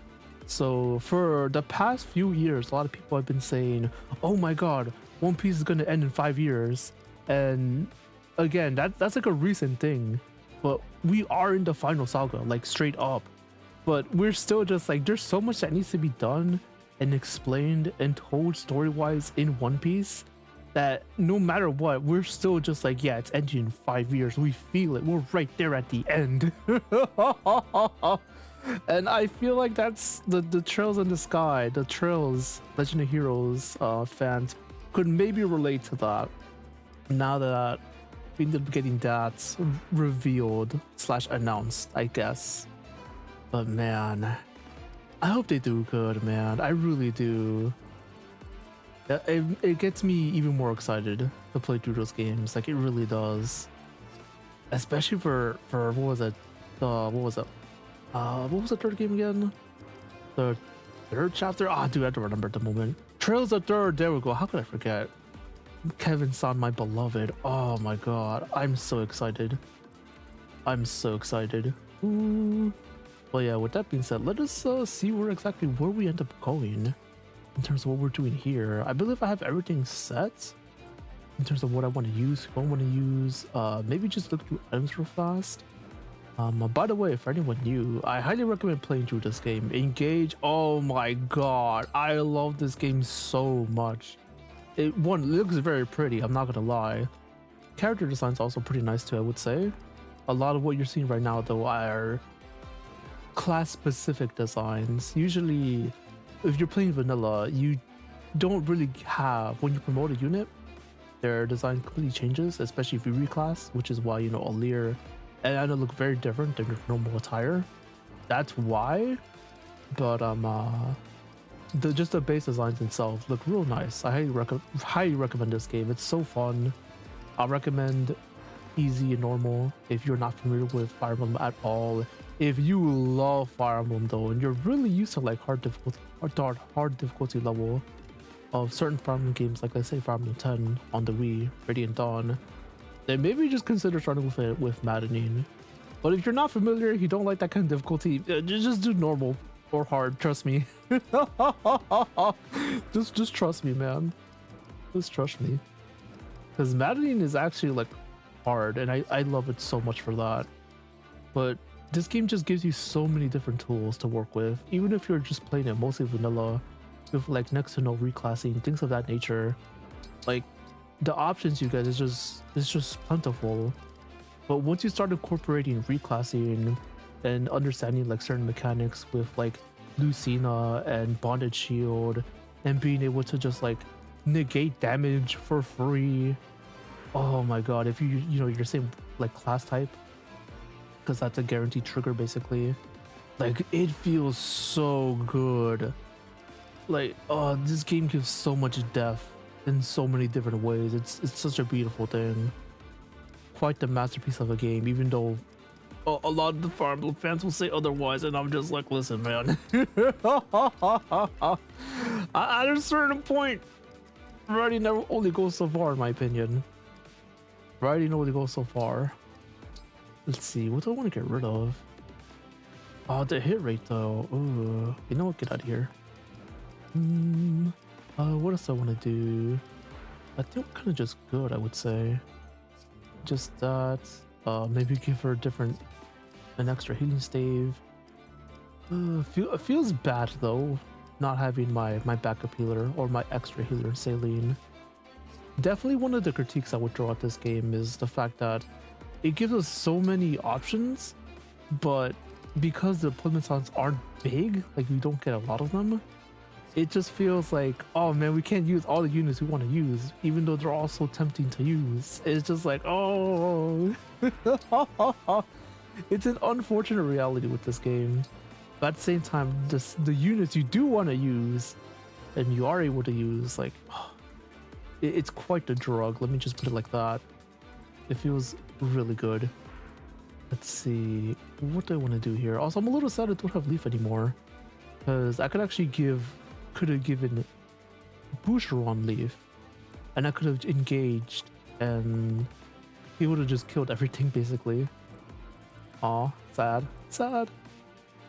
So for the past few years, a lot of people have been saying, oh my god, One Piece is going to end in 5 years. And again, that's like a recent thing. But we are in the final saga, like straight up. But we're still just like, there's so much that needs to be done and explained and told story-wise in One Piece that no matter what, we're still just like, yeah, it's ending in 5 years. We feel it. We're right there at the end. And I feel like that's the Trails in the Sky, the Trails Legend of Heroes fans could maybe relate to that. Now that we ended up getting that revealed / announced, I guess. But man, I hope they do good, man. I really do. It gets me even more excited to play through those games. Like, it really does. Especially for what was it? What was the third game again? The third chapter? Ah, dude, I don't remember at the moment. Trails of Third. There we go. How could I forget? Kevin-san, my beloved. Oh my god, I'm so excited. I'm so excited. Ooh. Well, yeah. With that being said, let us see where we end up going in terms of what we're doing here. I believe I have everything set in terms of what I want to use, who I want to use. Maybe just look through items real fast. By the way, for anyone new, I highly recommend playing through this game. Engage. Oh my god, I love this game so much. It looks very pretty, I'm not gonna lie. Character design's also pretty nice too, I would say. A lot of what you're seeing right now though are class specific designs. Usually if you're playing vanilla, you don't really have, when you promote a unit, their design completely changes, especially if you reclass, which is why, you know, a Leyrn and Anna look very different than your normal attire. That's why. But just the base designs themselves look real nice. I highly recommend this game. It's so fun. I recommend easy and normal if you're not familiar with Fire Emblem at all. If you love Fire Emblem though, and you're really used to like hard difficulty level of certain Fire Emblem games, like I say Fire Emblem 10 on the Wii, Radiant Dawn, then maybe just consider starting with it with Maddening. But if you're not familiar, you don't like that kind of difficulty, just do normal or hard, trust me. just trust me, man. Just trust me. Because Maddening is actually like hard, and I love it so much for that. But this game just gives you so many different tools to work with, even if you're just playing it mostly vanilla, with like next to no reclassing, things of that nature. Like, the options you get is just plentiful. But once you start incorporating reclassing and understanding like certain mechanics with like Lucina and Bonded Shield, and being able to just like negate damage for free. Oh my god, if you know your same like class type, because that's a guaranteed trigger basically. Like, it feels so good. Like, oh, this game gives so much depth in so many different ways. It's such a beautiful thing. Quite the masterpiece of a game, even though a lot of the Fire Emblem fans will say otherwise, and I'm just like, listen, man. At a certain point, writing only goes so far, in my opinion. Writing only goes so far. Let's see, what do I want to get rid of? Oh, the hit rate though. Ooh, you know what? Get out of here. What else do I want to do? I think I'm kind of just good, I would say. Just that. Maybe give her an extra healing stave. It feels bad though, not having my backup healer or my extra healer, Saline. Definitely one of the critiques I would throw at this game is the fact that it gives us so many options, but because the deployment slots aren't big, like we don't get a lot of them, it just feels like, oh man, we can't use all the units we want to use, even though they're all so tempting to use. It's just like, oh. It's an unfortunate reality with this game. But at the same time, just the units you do want to use and you are able to use, like, oh, it's quite the drug. Let me just put it like that. It feels really good. Let's see, what do I want to do here? Also, I'm a little sad I don't have Leaf anymore, because I could have given Boucher on Leaf, and I could have engaged, and he would have just killed everything basically. Aw, sad.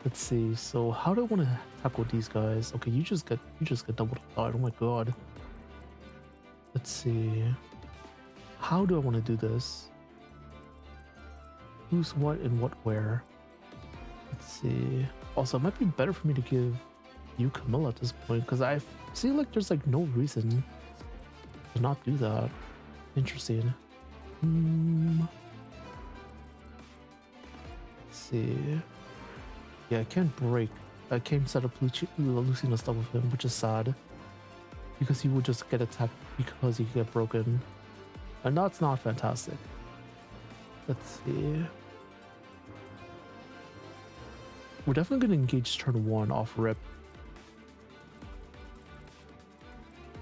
Let's see. So how do I want to tackle these guys? Okay, you just get double died. Oh my god. Let's see. How do I want to do this? Who's what and what where? Let's see. Also, it might be better for me to give you Camilla at this point, because I feel like there's like no reason to not do that. Interesting. Let's see. Yeah, I can't break. I can't set up Lucina stuff with him, which is sad. Because he would just get attacked because he could get broken. And that's not fantastic. Let's see. We're definitely going to engage turn 1 off rip.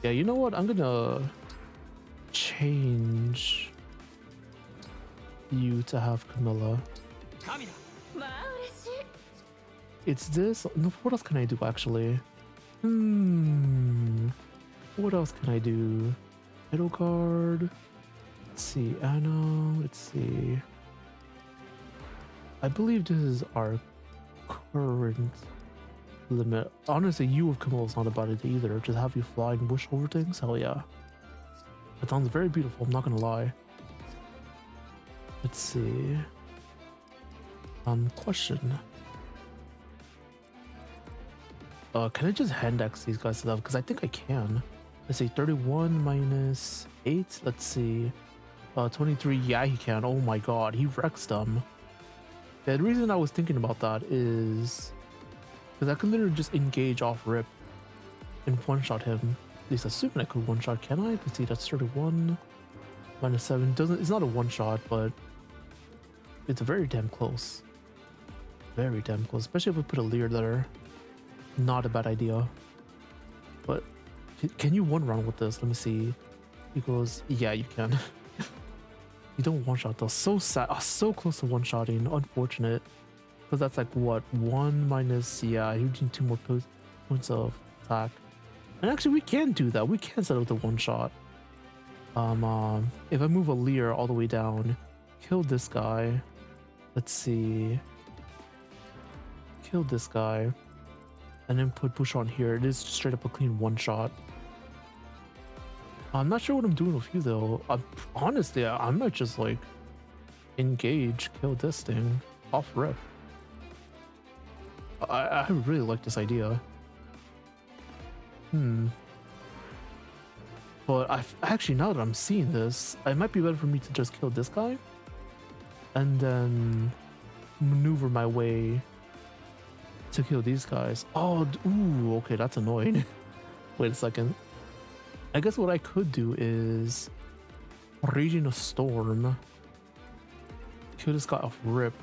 Yeah, you know what? I'm going to change you to have Camilla. It's this. No, what else can I do actually? What else can I do? Middle guard. Let's see. Anna. Let's see. I believe this is our current limit. Honestly, you with Camilla is not a bad idea either. Just have you fly and whoosh over things. Hell yeah. That sounds very beautiful. I'm not gonna lie. Let's see. Question. Can I just hand X these guys stuff? Because I think I can. Let's say 31 minus 8. Let's see. 23. Yeah, he can. Oh my god, he wrecks them. The reason I was thinking about that is because I could literally just engage off rip and one-shot him. At least assuming I could one-shot. Can I? Let's see. That's 31 minus 7. It's not a one-shot, but it's very damn close. Very damn close. Especially if we put a Leyrn there. Not a bad idea. But can you one round with this? Let me see. He goes, yeah, you can. You don't one shot though. So sad. So close to one shotting. Unfortunate. Because that's like what? 1 minus, yeah, you need 2 more points of attack. And actually, we can do that. We can set up the one shot. If I move a Leyrn all the way down, kill this guy. Let's see. Kill this guy. And then put Bush on here. It is straight up a clean one shot. I'm not sure what I'm doing with you though. Honestly, I might just like engage, kill this thing off rip. I really like this idea. But actually, now that I'm seeing this, it might be better for me to just kill this guy and then maneuver my way to kill these guys. Oh, ooh, okay, that's annoying. Wait a second. I guess what I could do is Raging a Storm. Kill this guy off rip.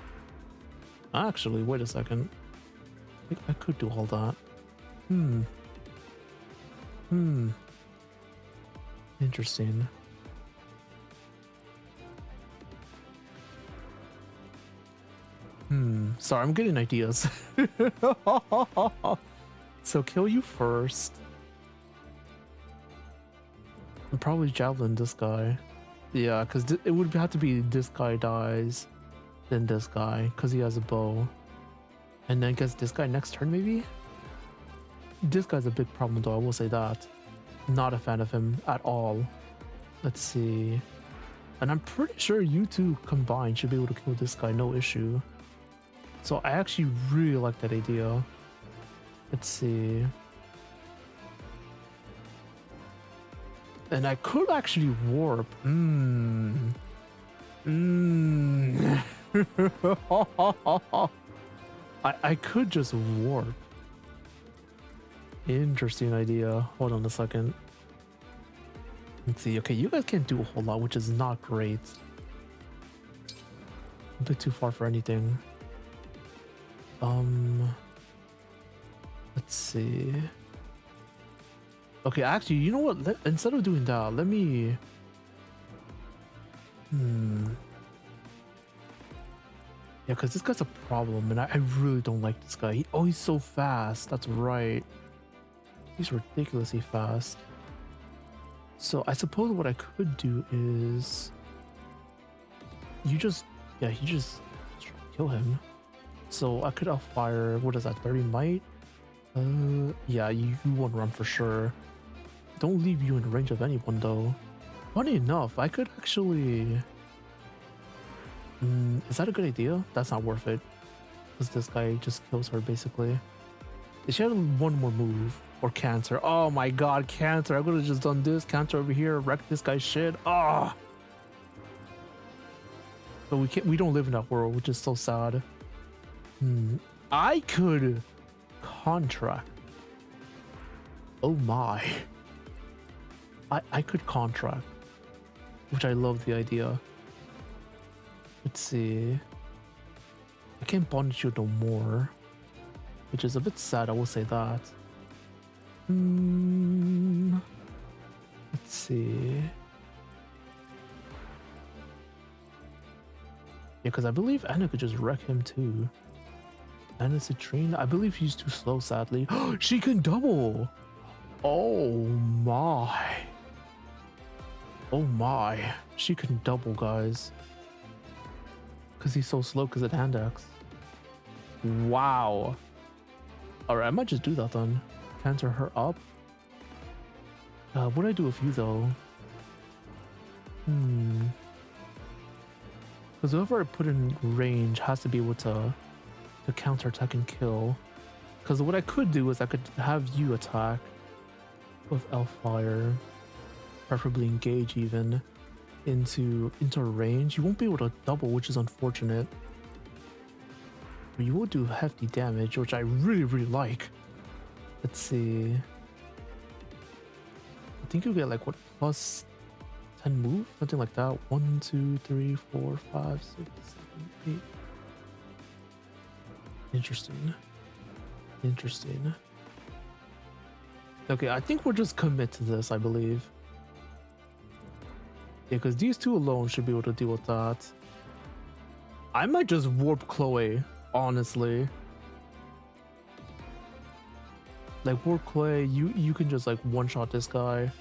Actually, wait a second. I think I could do all that. Interesting. Sorry, I'm getting ideas. So kill you first. And probably javelin this guy. Yeah, because it would have to be this guy dies, then this guy, because he has a bow. And then I guess this guy next turn maybe? This guy's a big problem though, I will say that. Not a fan of him at all. Let's see. And I'm pretty sure you two combined should be able to kill this guy, no issue. So I actually really like that idea. Let's see. And I could actually warp. I could just warp. Interesting idea. Hold on a second. Let's see. Okay, you guys can't do a whole lot, which is not great. A bit too far for anything. Let's see. Okay, actually, you know what? Instead of doing that, let me... Yeah, because this guy's a problem, and I really don't like this guy. He's so fast. That's right. He's ridiculously fast. So I suppose what I could do is... You just kill him. So I could outfire, what is that, 30 might? Yeah, you won't run for sure. Don't leave you in range of anyone though. Funny enough, I could actually... is that a good idea? That's not worth it. Because this guy just kills her basically. She had one more move. Or Cancer. Oh my god, Cancer. I could have just done this. Cancer over here, wreck this guy's shit. Ah. But we don't live in that world, which is so sad. I could contract. Oh my. I could contract. Which I love the idea. Let's see. I can't bond you no more. Which is a bit sad, I will say that. Let's see. Yeah, because I believe Anna could just wreck him too. Anna Citrine, I believe he's too slow, sadly. She can double! Oh my. Oh my. She can double, guys. Because he's so slow because of hand axe. Wow. Alright, I might just do that then. Cancer her up. What do I do with you though? Because whoever I put in range has to be able to counter attack and kill. Because what I could do is I could have you attack with Elfire, preferably engage even into range. You won't be able to double, which is unfortunate. But you will do hefty damage, which I really like. Let's see. I think you'll get like what, plus 10 move? Something like that. 1, 2, 3, 4, 5, 6, 7, 8. Interesting. Interesting. Okay, I think we'll just commit to this, I believe. Yeah, because these two alone should be able to deal with that. I might just warp Chloe, honestly. Like warp Chloe, you can just like one-shot this guy.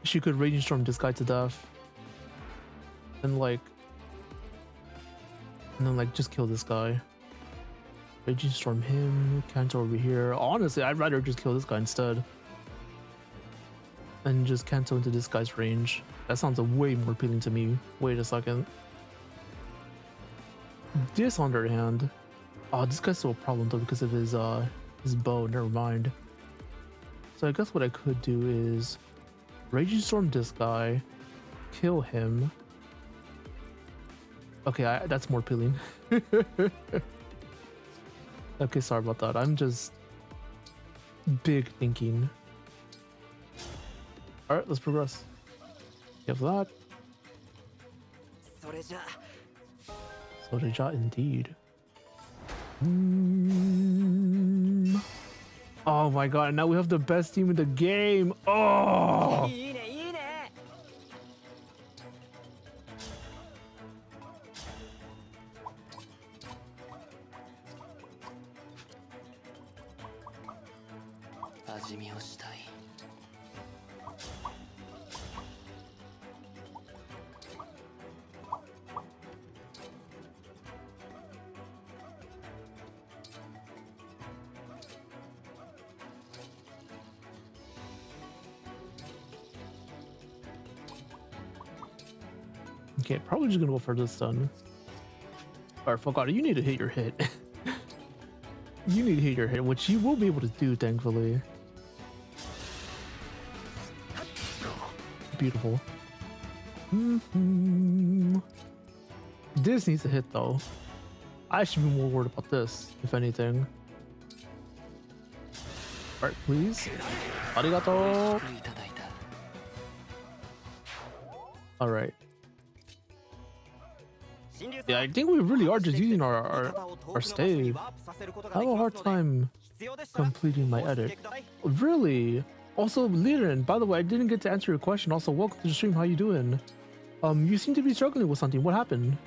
She could Raging Storm this guy to death. And then like just kill this guy. Raging Storm him, Cantor over here. Honestly, I'd rather just kill this guy instead. And just cancel into this guy's range. That sounds way more appealing to me. Wait a second. This on the other hand. Oh, this guy's still a problem though because of his bow. Never mind. So I guess what I could do is Raging Storm this guy, kill him. Okay, that's more appealing. Okay, sorry about that. I'm just big thinking. Alright, let's progress. You have that. Soreja indeed. Oh my god, now we have the best team in the game. Oh! Okay, probably just gonna go for this stun. Alright, forgot, you need to hit your hit. You need to hit your hit, which you will be able to do, thankfully. Beautiful. This needs to hit though. I should be more worried about this, if anything. Alright, please. Arigato. Alright. Yeah, I think we really are just using our stave. I have a hard time completing my edit. Really? Also, Leyrn, by the way, I didn't get to answer your question. Also, welcome to the stream. How you doing? You seem to be struggling with something. What happened?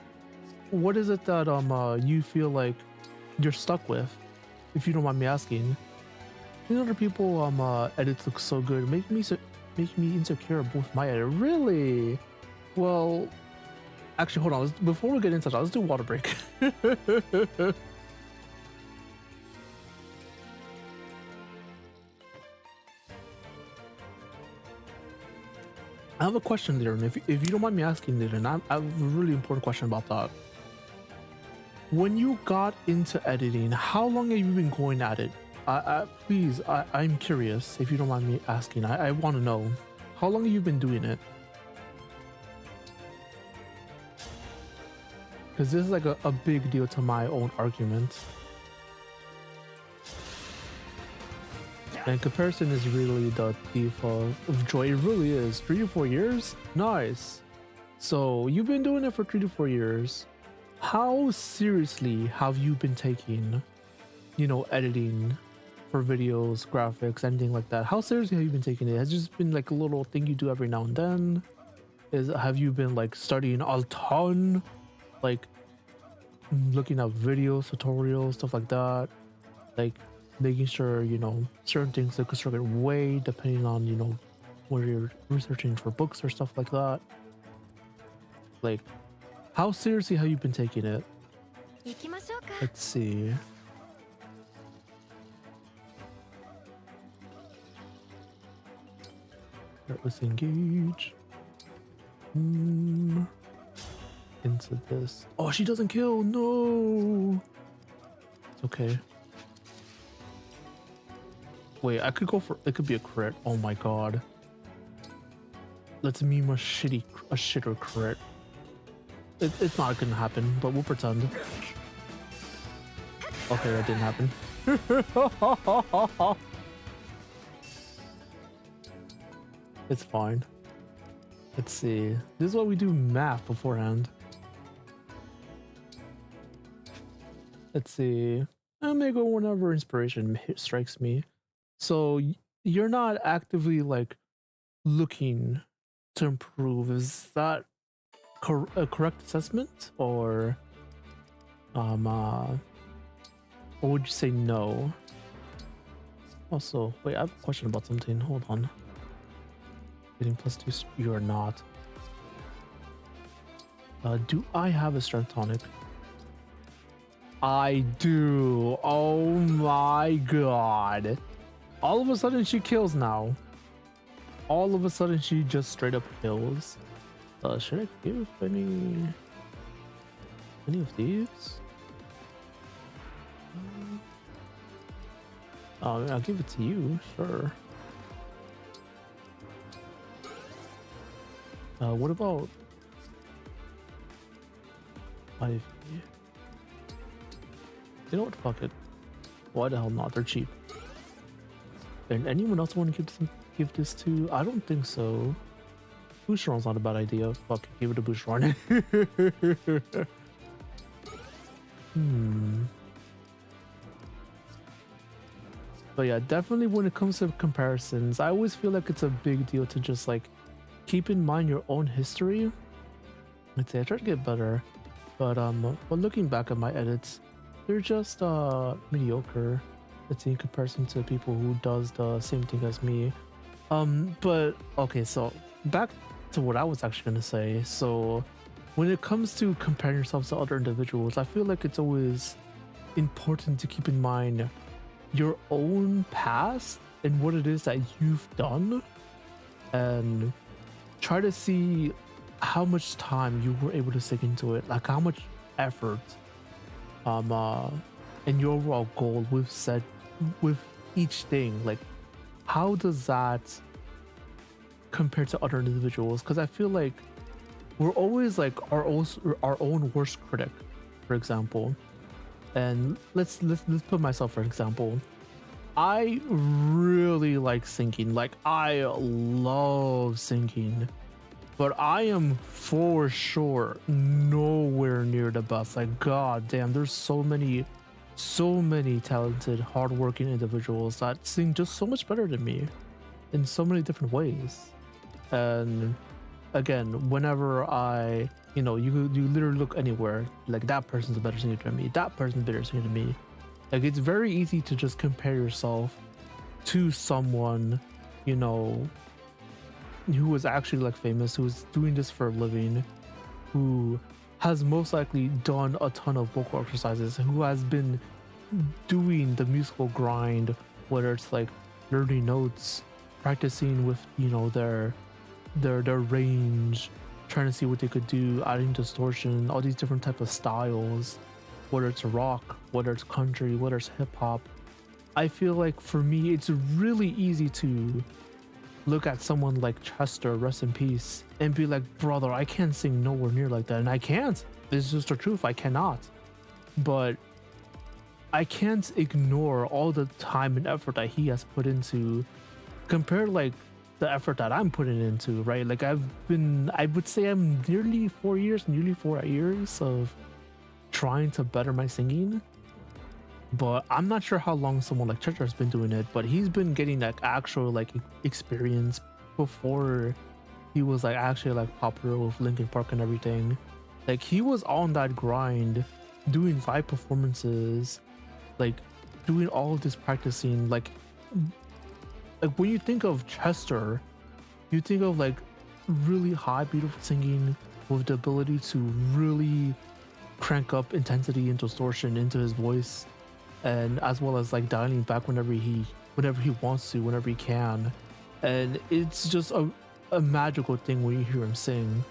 What is it that you feel like you're stuck with? If you don't mind me asking. These other people edits look so good. Make me insecure with my edit. Really? Well, actually, hold on. Before we get into that, let's do water break. I have a question, Leyrn. If you don't mind me asking, Leyrn, I have a really important question about that. When you got into editing, how long have you been going at it? Please, I'm curious, if you don't mind me asking. I want to know, how long have you been doing it? Because this is like a big deal to my own argument. And comparison is really the thief of joy. It really is. 3 to 4 years? Nice. So you've been doing it for 3 to 4 years. How seriously have you been taking, you know, editing for videos, graphics, anything like that? How seriously have you been taking it? Has it just been like a little thing you do every now and then? Have you been like studying a ton? Like looking at videos, tutorials, stuff like that? Like making sure, you know, certain things look a certain way depending on, you know, whether you're researching for books or stuff like that. Like, how seriously have you been taking it? Let's see. Let's engage. Into this. Oh, she doesn't kill. No. It's okay. Wait, I could go for. It could be a crit. Oh my god. Let's meme a shitter crit. It's not gonna happen, but we'll pretend. Okay, that didn't happen. It's fine. Let's see. This is why we do math beforehand. Let's see. I may go whenever inspiration strikes me. So you're not actively like looking to improve. Is that a correct assessment, or would you say no? Also, wait, I have a question about something. Hold on. Getting +2, you are not. Do I have a strength tonic? I do. Oh my god. All of a sudden she kills now. All of a sudden she just straight up kills. Should I give any of these? I'll give it to you, sure. What about 5? You know what? Fuck it. Why the hell not? They're cheap. And anyone else want to give this to? I don't think so. Boosteron's not a bad idea. Fuck it, give it a Boosteron. But yeah, definitely when it comes to comparisons, I always feel like it's a big deal to just like keep in mind your own history. I'd say I try to get better, but looking back at my edits, they're just mediocre. Let's see, in comparison to people who does the same thing as me. But okay, so back to what I was actually gonna say. So when it comes to comparing yourselves to other individuals, I feel like it's always important to keep in mind your own past and what it is that you've done, and try to see how much time you were able to sink into it, like how much effort and your overall goal with each thing. Like, how does that compare to other individuals? Because I feel like we're always like our own worst critic, for example. And let's put myself for example. I really like sinking. Like, I love sinking, but I am for sure nowhere near the best. Like, god damn, there's so many talented, hardworking individuals that sing just so much better than me in so many different ways. And again, whenever you literally look anywhere, like, that person's a better singer than me, that person's a better singer than me. Like, it's very easy to just compare yourself to someone, you know, who is actually like famous, who's doing this for a living, who has most likely done a ton of vocal exercises, who has been doing the musical grind, whether it's like learning notes, practicing with, you know, their range, trying to see what they could do, adding distortion, all these different type of styles, whether it's rock, whether it's country, whether it's hip-hop. I feel like for me, it's really easy to look at someone like Chester, rest in peace, and be like, brother, I can't sing nowhere near like that. And I can't. It's just the truth. I cannot. But I can't ignore all the time and effort that he has put into, compared like the effort that I'm putting into, right? Like I would say I'm nearly 4 years of trying to better my singing. But I'm not sure how long someone like Chester has been doing it, but he's been getting like actual like experience before he was like actually like popular with Linkin Park and everything. Like he was on that grind, doing live performances, like doing all of this practicing. Like when you think of Chester, you think of like really high, beautiful singing with the ability to really crank up intensity and distortion into his voice, and as well as like dialing back whenever he wants to, whenever he can. And it's just a magical thing when you hear him sing,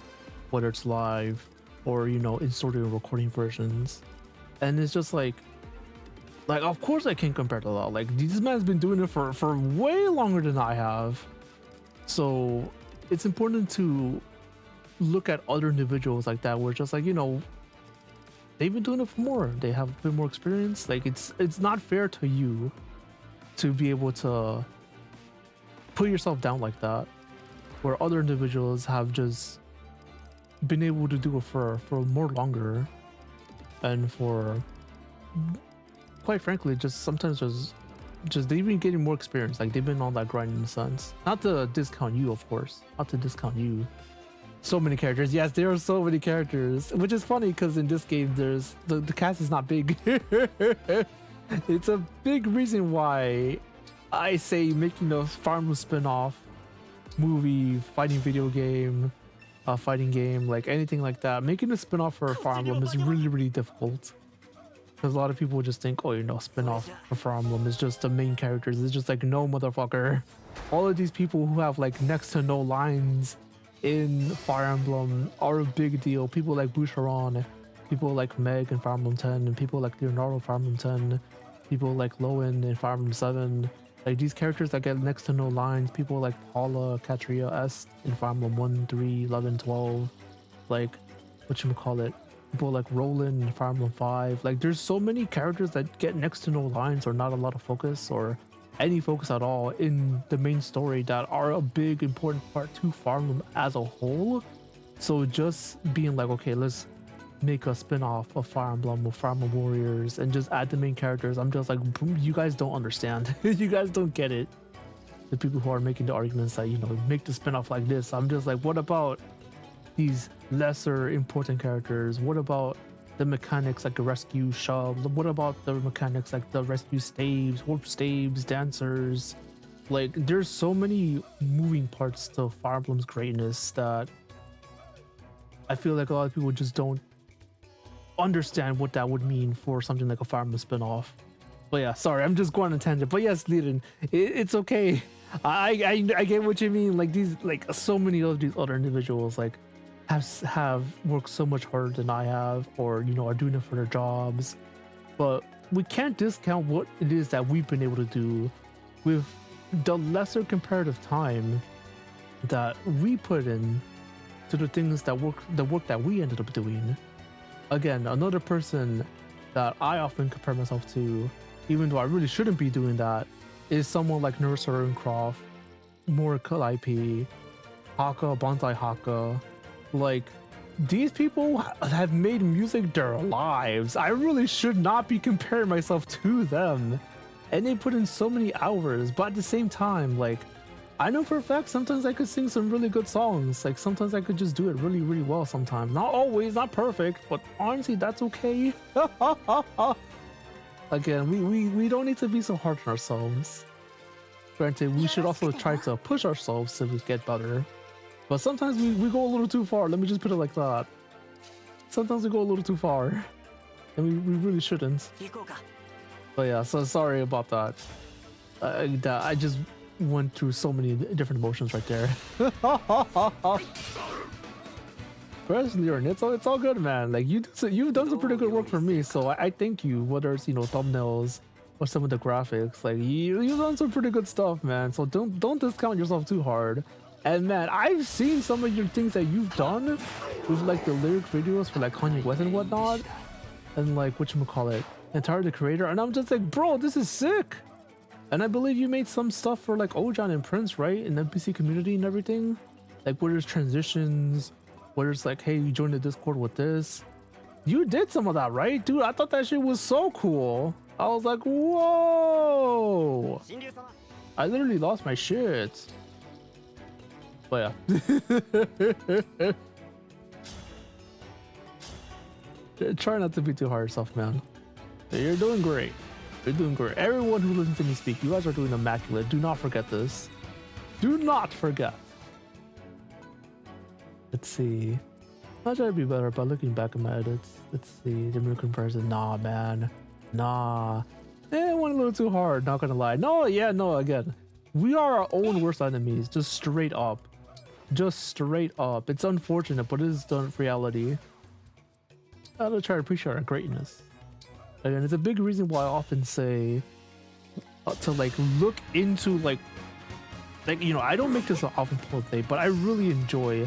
whether it's live or, you know, in studio recording versions. And it's just like of course I can't compare to that. Like this man's been doing it for way longer than I have. So it's important to look at other individuals like that where it's just like, you know, they've been doing it for more. They have a bit more experience. Like it's not fair to you to be able to put yourself down like that, where other individuals have just been able to do it for more longer, and for, quite frankly, just sometimes just they've been getting more experience. Like they've been on that grind in a sense. Not to discount you, of course. Not to discount you. So many characters. Yes, there are so many characters, which is funny because in this game there's the cast is not big. It's a big reason why I say making a Fire Emblem spin-off movie, fighting video game, fighting game, like anything like that, making a spin-off for Fire Emblem is really difficult, because a lot of people just think, oh, you know, spin-off for Fire Emblem is just the main characters. It's just like, no, motherfucker. All of these people who have like next to no lines in Fire Emblem are a big deal. People like Boucheron, people like Meg in Fire Emblem 10, and people like Leonardo in Fire Emblem 10, people like Lowen in Fire Emblem 7. Like these characters that get next to no lines, people like Paula, Katria, S in Fire Emblem 1, 3, 11, 12, like whatchamacallit, people like Roland in Fire Emblem 5. Like there's so many characters that get next to no lines or not a lot of focus or any focus at all in the main story that are a big important part to Fire Emblem as a whole. So just being like, okay, let's make a spin-off of Fire Emblem with Fire Emblem Warriors and just add the main characters, I'm just like, you guys don't understand. You guys don't get it. The people who are making the arguments that, you know, make the spin-off like this, I'm just like, what about these lesser important characters? What about the mechanics like the rescue shove? What about the mechanics like the rescue staves, warp staves, dancers? Like there's so many moving parts to Fire Emblem's greatness that I feel like a lot of people just don't understand what that would mean for something like a Fire Emblem spin-off. But yeah, sorry, I'm just going on a tangent. But yes, Leyrn, it's okay. I get what you mean. Like these, like so many of these other individuals like have worked so much harder than I have, or, you know, are doing it for their jobs. But we can't discount what it is that we've been able to do with the lesser comparative time that we put in to the things that the work that we ended up doing. Again, another person that I often compare myself to, even though I really shouldn't be doing that, is someone like Nurse Croft, Morika Liepe, Haka, Bonsai Haka. Like, these people have made music their lives. I really should not be comparing myself to them. And they put in so many hours, but at the same time, like, I know for a fact sometimes I could sing some really good songs. Like, sometimes I could just do it really well sometimes. Not always, not perfect, but honestly, that's okay. Again, we don't need to be so hard on ourselves. Granted, we should also try to push ourselves to get better. But sometimes we go a little too far. Let me just put it like that. Sometimes we go a little too far. And we really shouldn't. But yeah, so sorry about that. I just went through so many different emotions right there. Whereas Leyrn, it's all good, man. Like you've done some pretty good work for me, so I thank you. Whether it's, you know, thumbnails, or some of the graphics. Like you've done some pretty good stuff, man. So don't discount yourself too hard. And man, I've seen some of your things that you've done with like the lyric videos for like Kanye West and whatnot, and like whatchamacallit, and Tyler the Creator, and I'm just like, bro, this is sick. And I believe you made some stuff for like Ojan and Prince, right? In the NPC community and everything. Like where there's transitions, where it's like, hey, you joined the Discord with this. You did some of that, right? Dude, I thought that shit was so cool. I was like, whoa. I literally lost my shit. But yeah. Try not to be too hard on yourself, man. You're doing great. You're doing great. Everyone who listens to me speak, you guys are doing immaculate. Do not forget this. Do not forget. Let's see. I'll try to be better by looking back at my edits. Let's see. The mirror comparison. Nah, man. Nah. It went a little too hard, not gonna lie. No, yeah, no, again. We are our own worst enemies. Just straight up. Just straight up. It's unfortunate, but it is the reality. I'll try to appreciate our greatness. Again, it's a big reason why I often say to like look into like you know, I don't make this an often pull day, but I really enjoy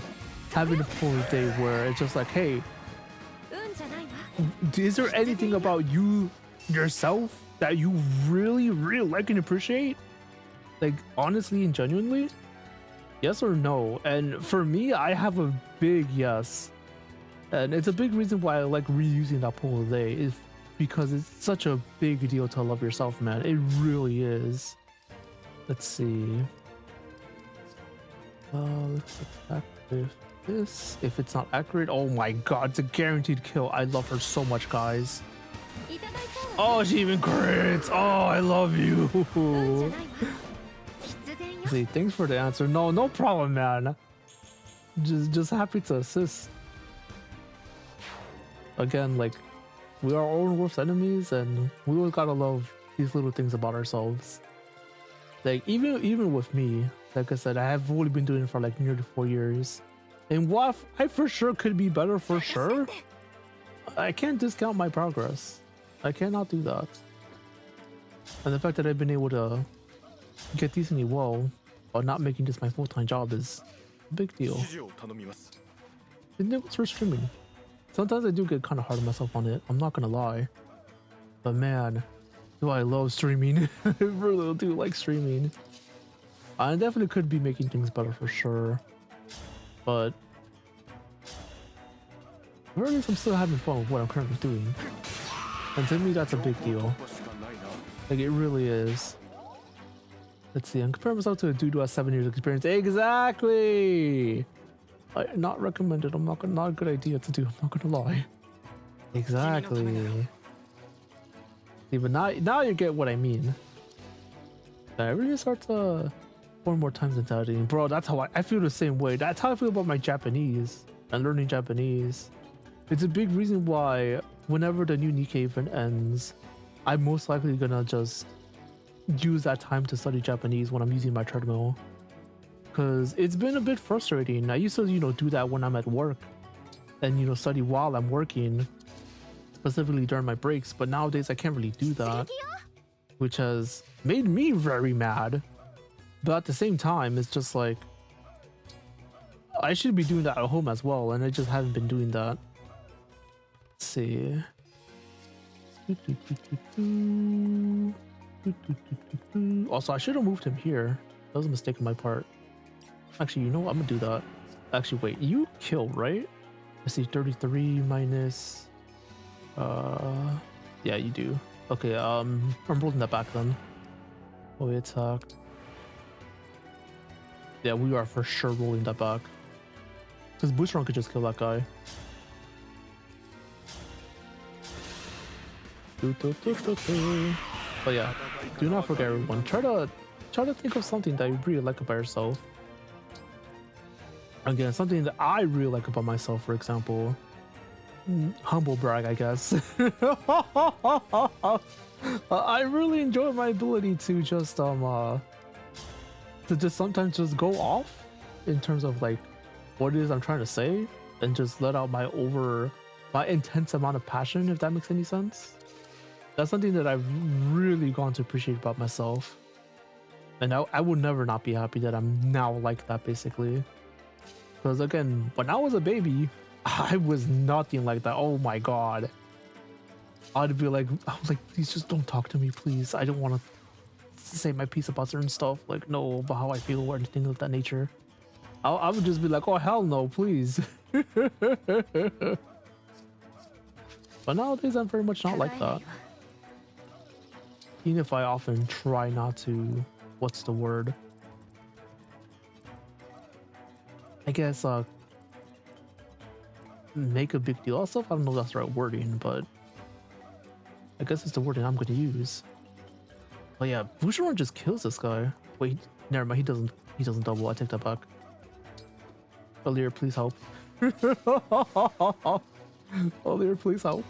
having a pull day where it's just like, hey, is there anything about you yourself that you really like and appreciate, like honestly and genuinely? Yes or no? And for me, I have a big yes, and it's a big reason why I like reusing that pull day, is because it's such a big deal to love yourself, man. It really is. Let's see. Let's attack with this. If it's not accurate, oh my god, it's a guaranteed kill. I love her so much, guys. Oh, she even crits. Oh, I love you. See, thanks for the answer. No problem, man. Just happy to assist. Again, like, we are our own worst enemies, and we always gotta love these little things about ourselves. Like, even with me, like I said, I have only been doing it for like nearly 4 years. And while I for sure could be better, for sure, I can't discount my progress. I cannot do that. And the fact that I've been able to get decently well while not making this my full-time job is a big deal. And it was for streaming. Sometimes I do get kind of hard on myself on it, I'm not gonna lie. But man, do I love streaming. I really do like streaming. I definitely could be making things better for sure. But or at least I'm still having fun with what I'm currently doing. And to me, that's a big deal. Like, it really is. Let's see, I'm comparing myself to a dude who has 7 years experience. Exactly! Not recommended. Not a good idea to do. I'm not gonna lie. Exactly. See, but now you get what I mean. I really start to pour more times into editing. Bro, that's how I feel the same way. That's how I feel about my Japanese and learning Japanese. It's a big reason why whenever the new Nikkei event ends, I'm most likely gonna just use that time to study Japanese when I'm using my treadmill. Because it's been a bit frustrating. I used to, do that when I'm at work and, study while I'm working, specifically during my breaks. But nowadays I can't really do that, which has made me very mad. But at the same time, it's just like, I should be doing that at home as well, and I just haven't been doing that. Let's see. Also, I should have moved him here. That was a mistake on my part. Actually, you know what? I'm gonna do that. Actually, wait, you kill, right? I see 33 minus... yeah, you do. Okay, I'm rolling that back then. Oh, we attacked. Yeah, we are for sure rolling that back. Because Boostrong could just kill that guy. But yeah, do not forget, everyone. Try to think of something that you really like about yourself. Again, something that I really like about myself, for example. Humble brag, I guess. I really enjoy my ability to just sometimes just go off in terms of like what it is I'm trying to say, and just let out my intense amount of passion, if that makes any sense. That's something that I've really gone to appreciate about myself. And I would never not be happy that I'm now like that, basically. Because again, when I was a baby, I was nothing like that. Oh my god. I'd be like, I was like, please just don't talk to me, please. I don't want to say my piece about certain stuff. Like, no, about how I feel or anything of that nature. I would just be like, oh, hell no, please. But nowadays, I'm very much not like that. Even if I often try not to, what's the word? I guess, make a big deal of stuff. I don't know if that's the right wording, but I guess it's the wording I'm going to use. But yeah, Boucheron just kills this guy. Wait, never mind. He doesn't double. I take that back. Leyrn, please help. Leyrn, please help.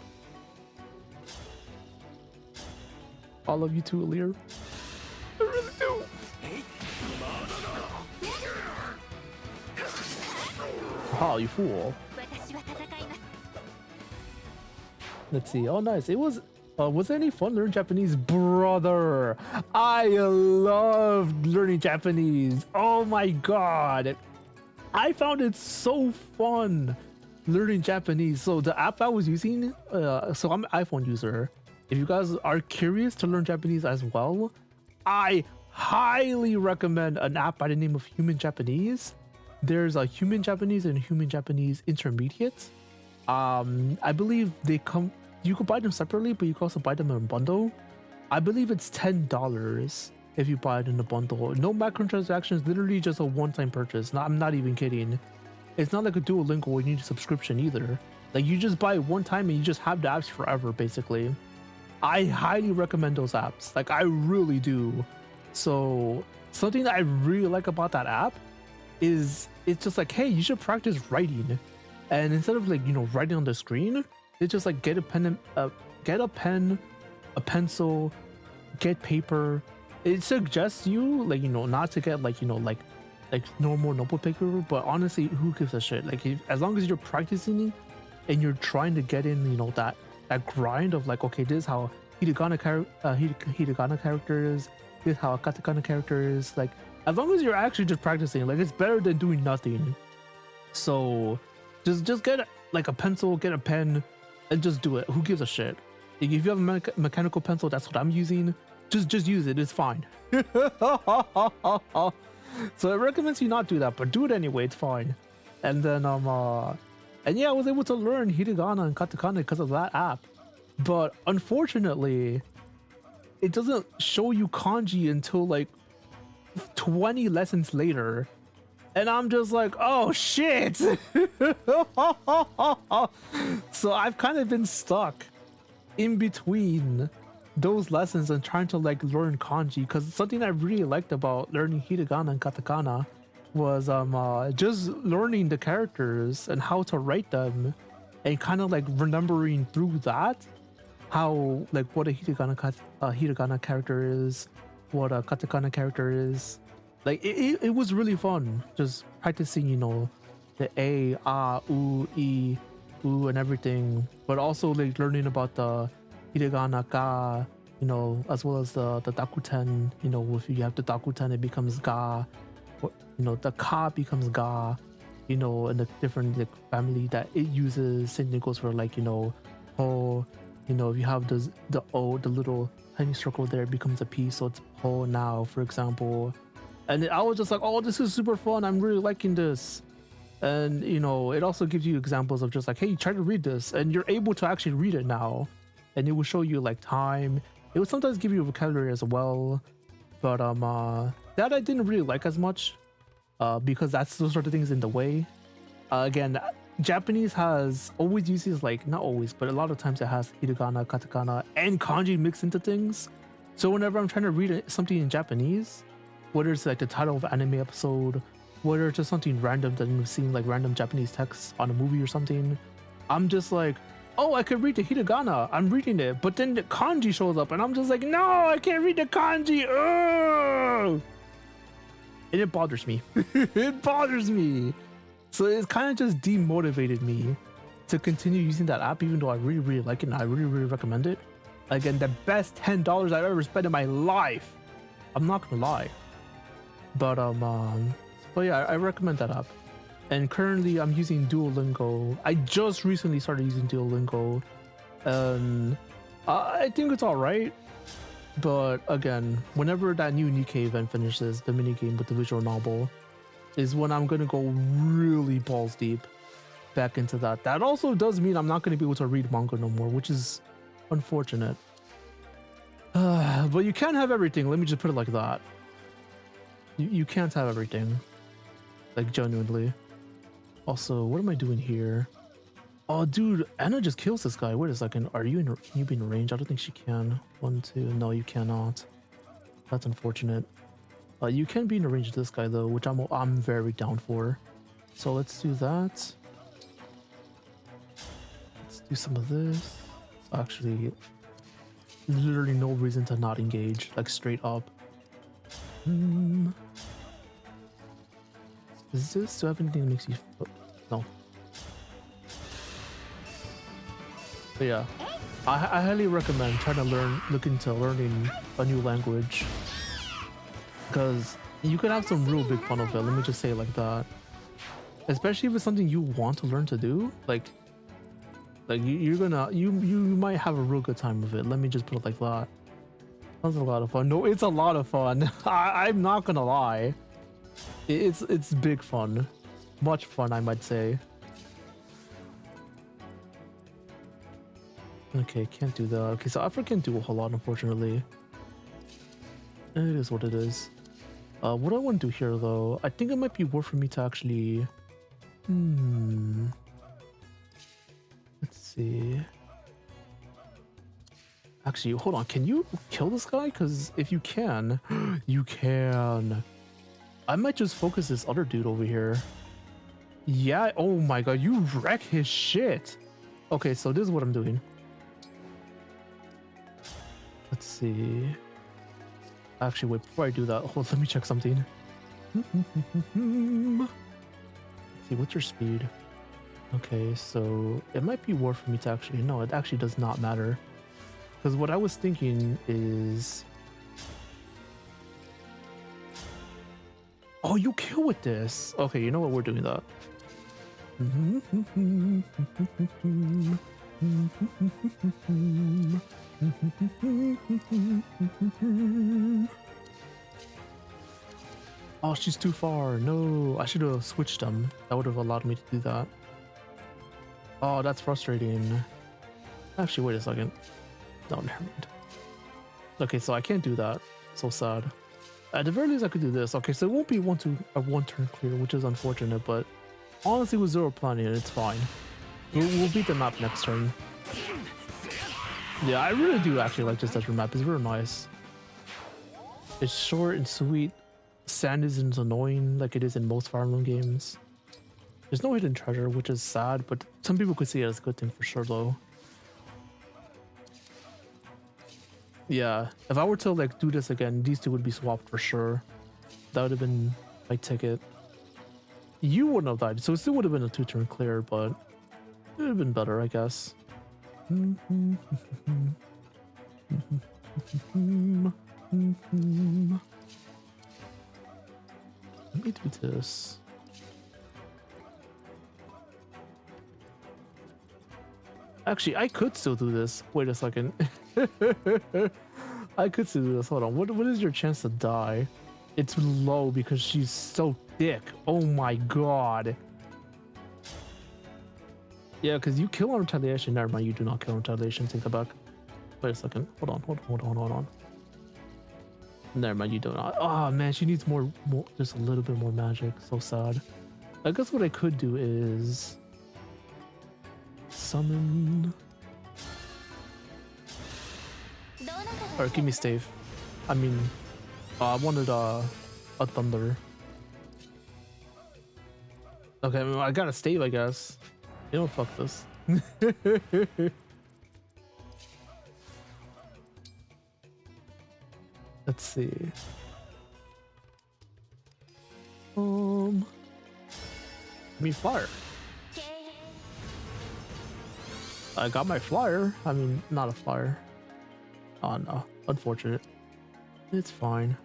I love you too, Leyrn. I really do. Oh, you fool. Let's see. Oh, nice. It was it any fun learning Japanese? Brother, I loved learning Japanese. Oh my god. I found it so fun learning Japanese. So the app I was using, so I'm an iPhone user. If you guys are curious to learn Japanese as well, I highly recommend an app by the name of Human Japanese. There's a Human Japanese and Human Japanese Intermediate. I believe you could buy them separately, but you can also buy them in a bundle. I believe it's $10 if you buy it in a bundle. No microtransactions, literally just a one-time purchase. I'm not even kidding. It's not like a Duolingo where you need a subscription either. Like, you just buy it one time and you just have the apps forever, basically. I highly recommend those apps. Like, I really do. So something that I really like about that app is it's just like, hey, you should practice writing. And instead of, like, you know, writing on the screen, it's just like get a pen, a pencil, get paper. It suggests you, like, you know, not to get, like, you know, like normal notebook paper, but honestly, who gives a shit? Like, as long as you're practicing and you're trying to get in, you know, that grind of like, okay, this is how hiragana character is, this is how a katakana character is. Like, as long as you're actually just practicing, like, it's better than doing nothing. So just get like a pencil, get a pen, and just do it. Who gives a shit? Like, if you have a mechanical pencil, that's what I'm using. Just use it. It's fine. So it recommends you not do that, but do it anyway. It's fine. And then and yeah, I was able to learn hiragana and katakana because of that app. But unfortunately, it doesn't show you kanji until like 20 lessons later. And I'm just like, oh shit. So I've kind of been stuck in between those lessons and trying to like learn kanji, because something I really liked about learning hiragana and katakana was just learning the characters and how to write them, and kind of like remembering through that how, like, what a hiragana character is, what a katakana character is. Like, it was really fun just practicing, you know, the A, A, U, E, U and everything, but also like learning about the hiragana ga, you know, as well as the dakuten. You know, if you have the dakuten, it becomes ga. Or, you know, the ka becomes ga. You know, and the different like family that it uses. Same thing goes for, like, you know, ho. You know, if you have the O, the little tiny circle there, it becomes a P, so it's ho now, for example. And I was just like, oh, this is super fun. I'm really liking this. And, you know, it also gives you examples of just like, hey, try to read this, and you're able to actually read it now. And it will show you like time. It would sometimes give you vocabulary as well. But that I didn't really like as much, because that's those sort of things in the way. Again, Japanese has always uses, like, not always, but a lot of times it has hiragana, katakana, and kanji mixed into things. So whenever I'm trying to read something in Japanese, whether it's like the title of an anime episode, whether it's just something random that you've seen, like random Japanese text on a movie or something, I'm just like, oh, I could read the hiragana, I'm reading it, but then the kanji shows up and I'm just like, no, I can't read the kanji. Ugh! And it bothers me. It bothers me. So it's kind of just demotivated me to continue using that app, even though I really, really like it and I really, really recommend it. Again, the best $10 I've ever spent in my life. I'm not gonna lie. But yeah, I recommend that app. And currently I'm using Duolingo. I just recently started using Duolingo. I think it's alright. But again, whenever that new Nikkei event finishes, the minigame with the visual novel, is when I'm gonna go really balls deep back into that. That also does mean I'm not gonna be able to read manga no more, which is unfortunate. But you can't have everything. Let me just put it like that. You can't have everything. Like, genuinely. Also, what am I doing here? Oh, dude, Anna just kills this guy. Wait a second. Can you be in range? I don't think she can. 1, 2. No, you cannot. That's unfortunate. You can be in range of this guy though, which I'm very down for. So let's do that. Let's do some of this. Actually, literally no reason to not engage. Like, straight up. Is this? Do I have anything that makes you? No. But yeah, I highly recommend trying to look into learning a new language, because you can have some real big fun of it. Let me just say it like that. Especially if it's something you want to learn to do, like you might have a real good time with it. Let me just put it like that. That's a lot of fun. No, it's a lot of fun. I'm not gonna lie. It's big fun, much fun, I might say. Okay, can't do that. Okay, so Alpha can't do a whole lot, unfortunately. It is what it is. What I want to do here, though, I think it might be worth for me to actually... Let's see. Actually, hold on. Can you kill this guy? Because if you can, you can. I might just focus this other dude over here. Yeah. Oh my god, you wreck his shit. Okay, so this is what I'm doing. Let's see. Actually, wait, before I do that, hold, let me check something. Let's see, what's your speed? Okay, so it might be worth for me to actually... No, it actually does not matter. Because what I was thinking is... Oh, you kill with this. Okay, you know what? We're doing that. Oh, she's too far. No, I should have switched them. That would have allowed me to do that. Oh, that's frustrating. Actually, wait a second. No, never mind. Okay, so I can't do that. So sad. At the very least, I could do this. Okay, so it won't be a one turn clear, which is unfortunate, but honestly, with zero planning, it's fine. We'll beat the map next turn. Yeah, I really do actually like this desert map. It's very nice. It's short and sweet. Sand isn't annoying like it is in most Fire Emblem games. There's no hidden treasure, which is sad, but some people could see it as a good thing for sure, though. Yeah, if I were to like do this again, these two would be swapped for sure. That would have been my ticket. You wouldn't have died, so it still would have been a 2-turn clear, but it would have been better, I guess. Let me do this. Actually, I could still do this. Wait a second. I could still do this. Hold on. What is your chance to die? It's low because she's so thick. Oh my god. Yeah, because you kill on retaliation. Never mind, you do not kill on retaliation. Take that back. Wait a second. Hold on. Never mind, you do not. Oh man, she needs more, just a little bit more magic. So sad. I guess what I could do is summon. Alright, give me stave. I mean, I wanted a thunder. Okay, I got a stave, I guess. You know, fuck this. Let's see. Give me fire. I got my flyer. I mean, not a flyer. Oh no, unfortunate. It's fine.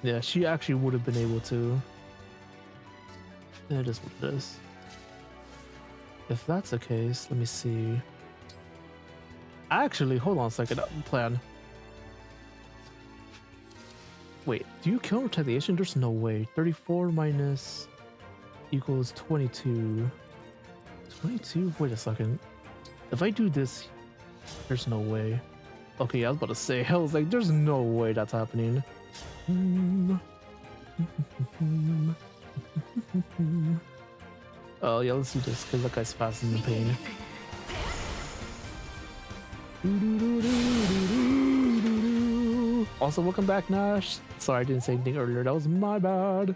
Yeah, she actually would have been able to. It is what it is. If that's the case, let me see. Actually, hold on a second. Plan. Wait, do you kill retaliation? There's no way. 34 minus equals 22. 22? Wait a second. If I do this, there's no way. Okay, I was about to say, I was like, there's no way that's happening. Oh yeah, let's do this because that guy's fast and in pain. Also, welcome back, Nash. Sorry I didn't say anything earlier. That was my bad.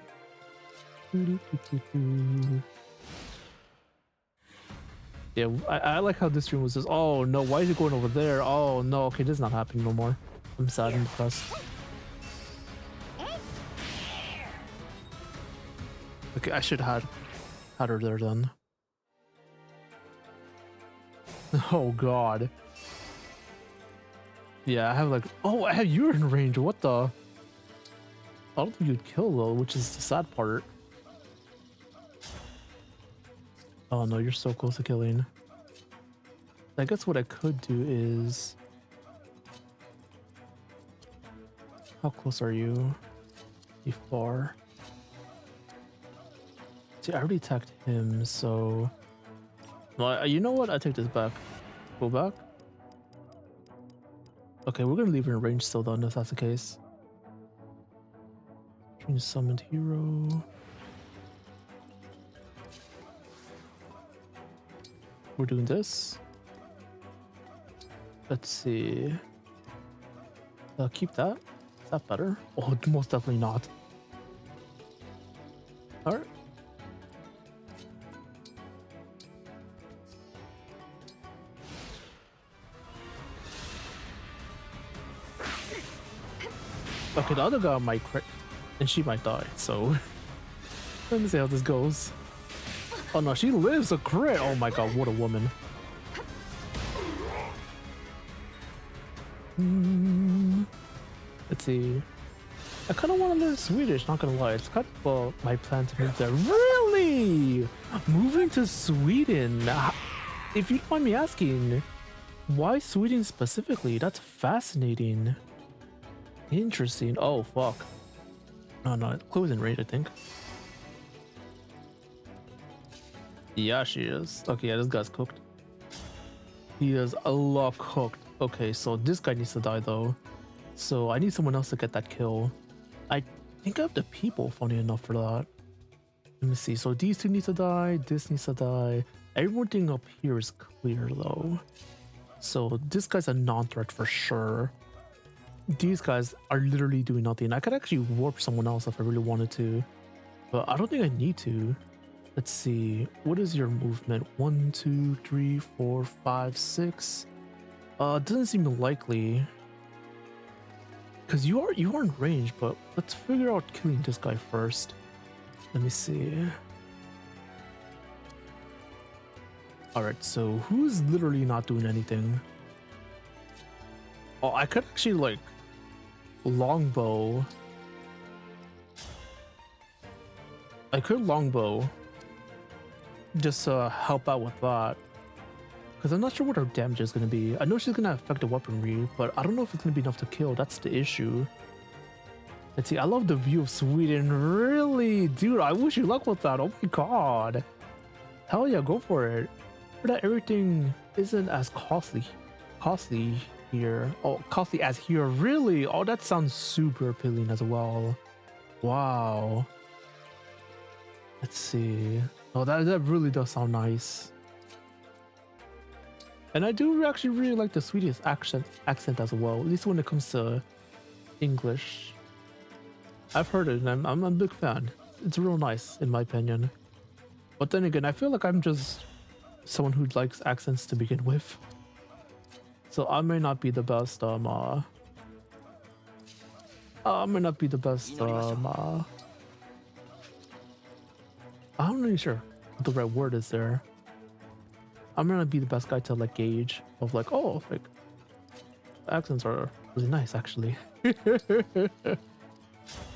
Yeah, I like how this stream was just, oh no, why is it going over there? Oh no, okay, this is not happening no more. I'm sad and depressed. Okay, I should have had her there then. Oh god. Yeah, I have like, oh, I have you in range. What the? I don't think you'd kill though, which is the sad part. Oh no, you're so close to killing. I guess what I could do is... How close are you? You far? See, I already attacked him, so... Well, you know what? I take this back. Go back? Okay, we're gonna leave her in range still though, if that's the case. Change summoned hero. We're doing this. Let's see. Keep that. Is that better? Oh, most definitely not. Alright. Okay, the other guy might crit, and she might die, so let me see how this goes. Oh no, she lives a crit! Oh my god, what a woman. Let's see. I kind of want to learn Swedish, not gonna lie. It's kind of my plan to move there. Really? Moving to Sweden? If you don't mind me asking, why Sweden specifically? That's fascinating. Interesting. Oh, fuck. Oh, no. Chloe's in raid, I think. Yeah, she is. Okay, yeah, this guy's cooked. He is a lot cooked. Okay, so this guy needs to die, though. So I need someone else to get that kill. I think I have the people, funny enough, for that. Let me see. So these two need to die. This needs to die. Everything up here is clear, though. So this guy's a non-threat for sure. These guys are literally doing nothing. I could actually warp someone else if I really wanted to, but I don't think I need to. Let's see. What is your movement? 1, 2, 3, 4, 5, 6. Doesn't seem likely. Because you are in range, but let's figure out killing this guy first. Let me see. Alright, so who's literally not doing anything? Oh, I could actually like longbow. I could longbow. Just help out with that. Because I'm not sure what her damage is going to be. I know she's going to affect the weaponry, but I don't know if it's going to be enough to kill. That's the issue. Let's see. I love the view of Sweden. Really? Dude, I wish you luck with that. Oh my god. Hell yeah, go for it. That everything isn't as costly here. Oh, costly as here. Really? Oh, that sounds super appealing as well. Wow. Let's see. Oh, that really does sound nice. And I do actually really like the Swedish accent as well, at least when it comes to English. I've heard it and I'm a big fan. It's real nice in my opinion. But then again, I feel like I'm just someone who likes accents to begin with. So I may not be the best I'm not really sure what the right word is there. I'm gonna be the best guy to like gauge of like, oh, like accents are really nice actually.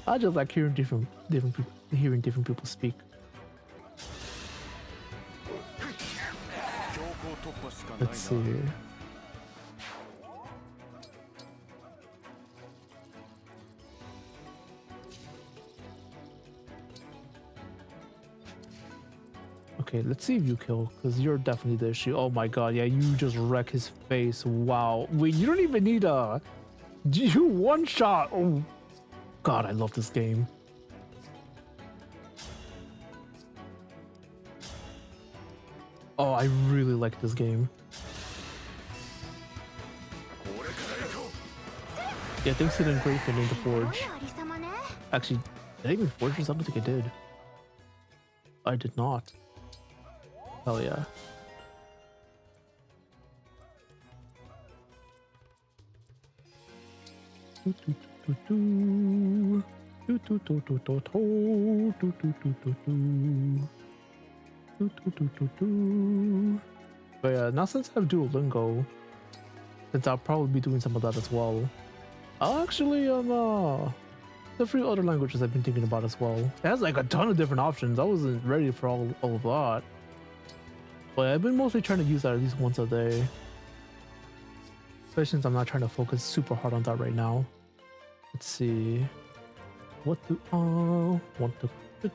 I just like hearing different people speak. Let's see. Okay, let's see if you kill, because you're definitely the issue. Oh my god, yeah, you just wreck his face. Wow. Wait, you don't even need a... You one shot. Oh god, I love this game. Oh, I really like this game. Yeah, things didn't great in the Forge. Actually, did I even forge this? I don't think I did. I did not. Hell yeah. But yeah, now since I have Duolingo, since I'll probably be doing some of that as well. Actually, the few other languages I've been thinking about as well. It has like a ton of different options. I wasn't ready for all of that. But I've been mostly trying to use that at least once a day. Especially since I'm not trying to focus super hard on that right now. Let's see. What do I want to do?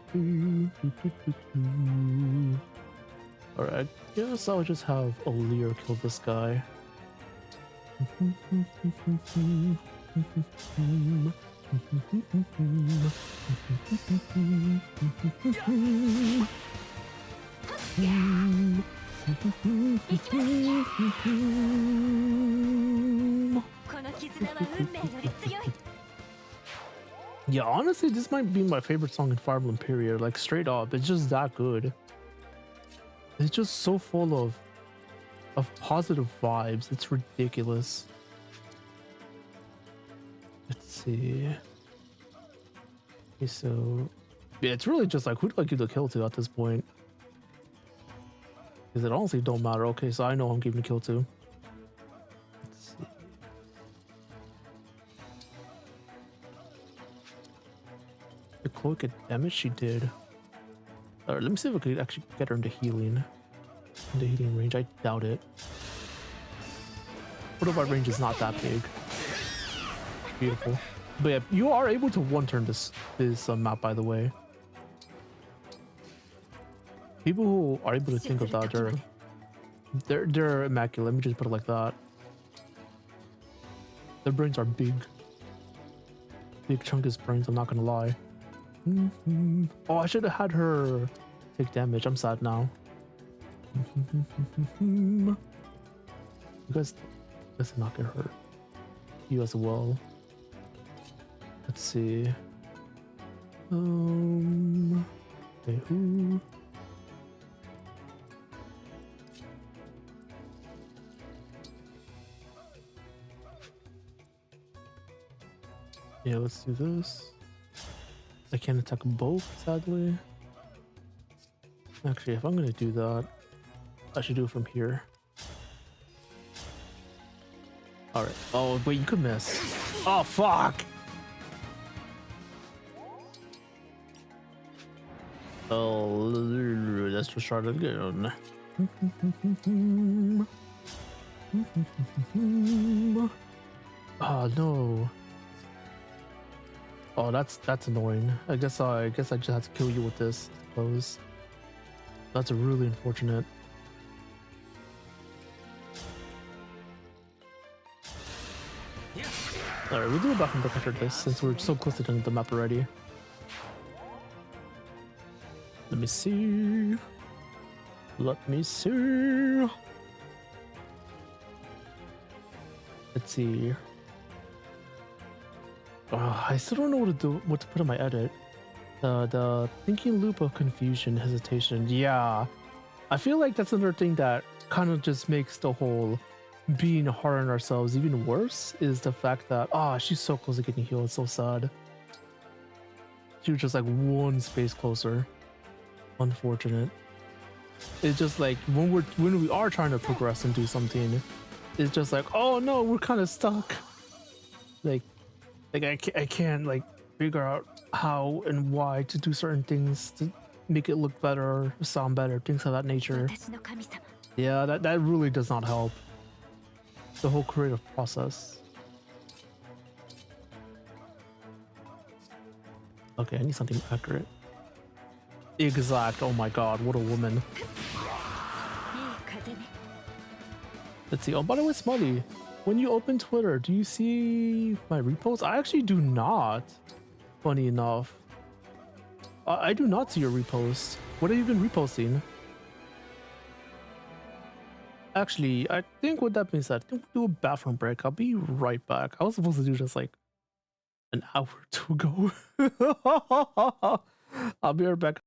Alright, I guess I'll just have a Lear kill this guy. Yeah, honestly, this might be my favorite song in Fire Emblem period. Like straight up, it's just that good. It's just so full of positive vibes. It's ridiculous. Let's see. Okay, so yeah, it's really just like who do I give the kill to at this point? Because it honestly don't matter. Okay, so I know I'm giving the kill to. Let's see. The cloak damage she did. Alright, let me see if I could actually get her into healing. Into healing range. I doubt it. Fortified range is not that big. Beautiful. But yeah, you are able to one-turn this map, by the way. People who are able to think of that, they're immaculate. Let me just put it like that. Their brains are big. Big chunkus brains, I'm not gonna lie. Oh, I should have had her take damage. I'm sad now. You guys did not get hurt. You as well. Let's see. Okay, who? Yeah, let's do this. I can't attack both, sadly. Actually, if I'm gonna do that, I should do it from here. Alright. Oh, wait, you could miss. Oh, fuck! Oh, let's just try it again. Oh, no. Oh, that's annoying. I guess I just have to kill you with this, I suppose. That's really unfortunate. Alright, we'll do a back and back after this since we're so close to the end of the map already. Let me see. Let me see. Let's see. I still don't know what to put in my edit. The thinking loop of confusion, hesitation. Yeah, I feel like that's another thing that kind of just makes the whole being hard on ourselves even worse. Is the fact that she's so close to getting healed. It's so sad. She was just like one space closer. Unfortunate. It's just like when we are trying to progress and do something, it's just like, oh no, we're kind of stuck. Like I can't like figure out how and why to do certain things to make it look better, sound better, things of that nature. Yeah, that really does not help the whole creative process. Okay, I need something accurate. Exact. Oh my god, what a woman. Let's see. Oh, by the way, Smiley, when you open Twitter, do you see my reposts? I actually do not. Funny enough. I do not see your reposts. What have you been reposting? Actually, I think with that being said, I think we'll do a bathroom break. I'll be right back. I was supposed to do this like an hour or two ago. I'll be right back.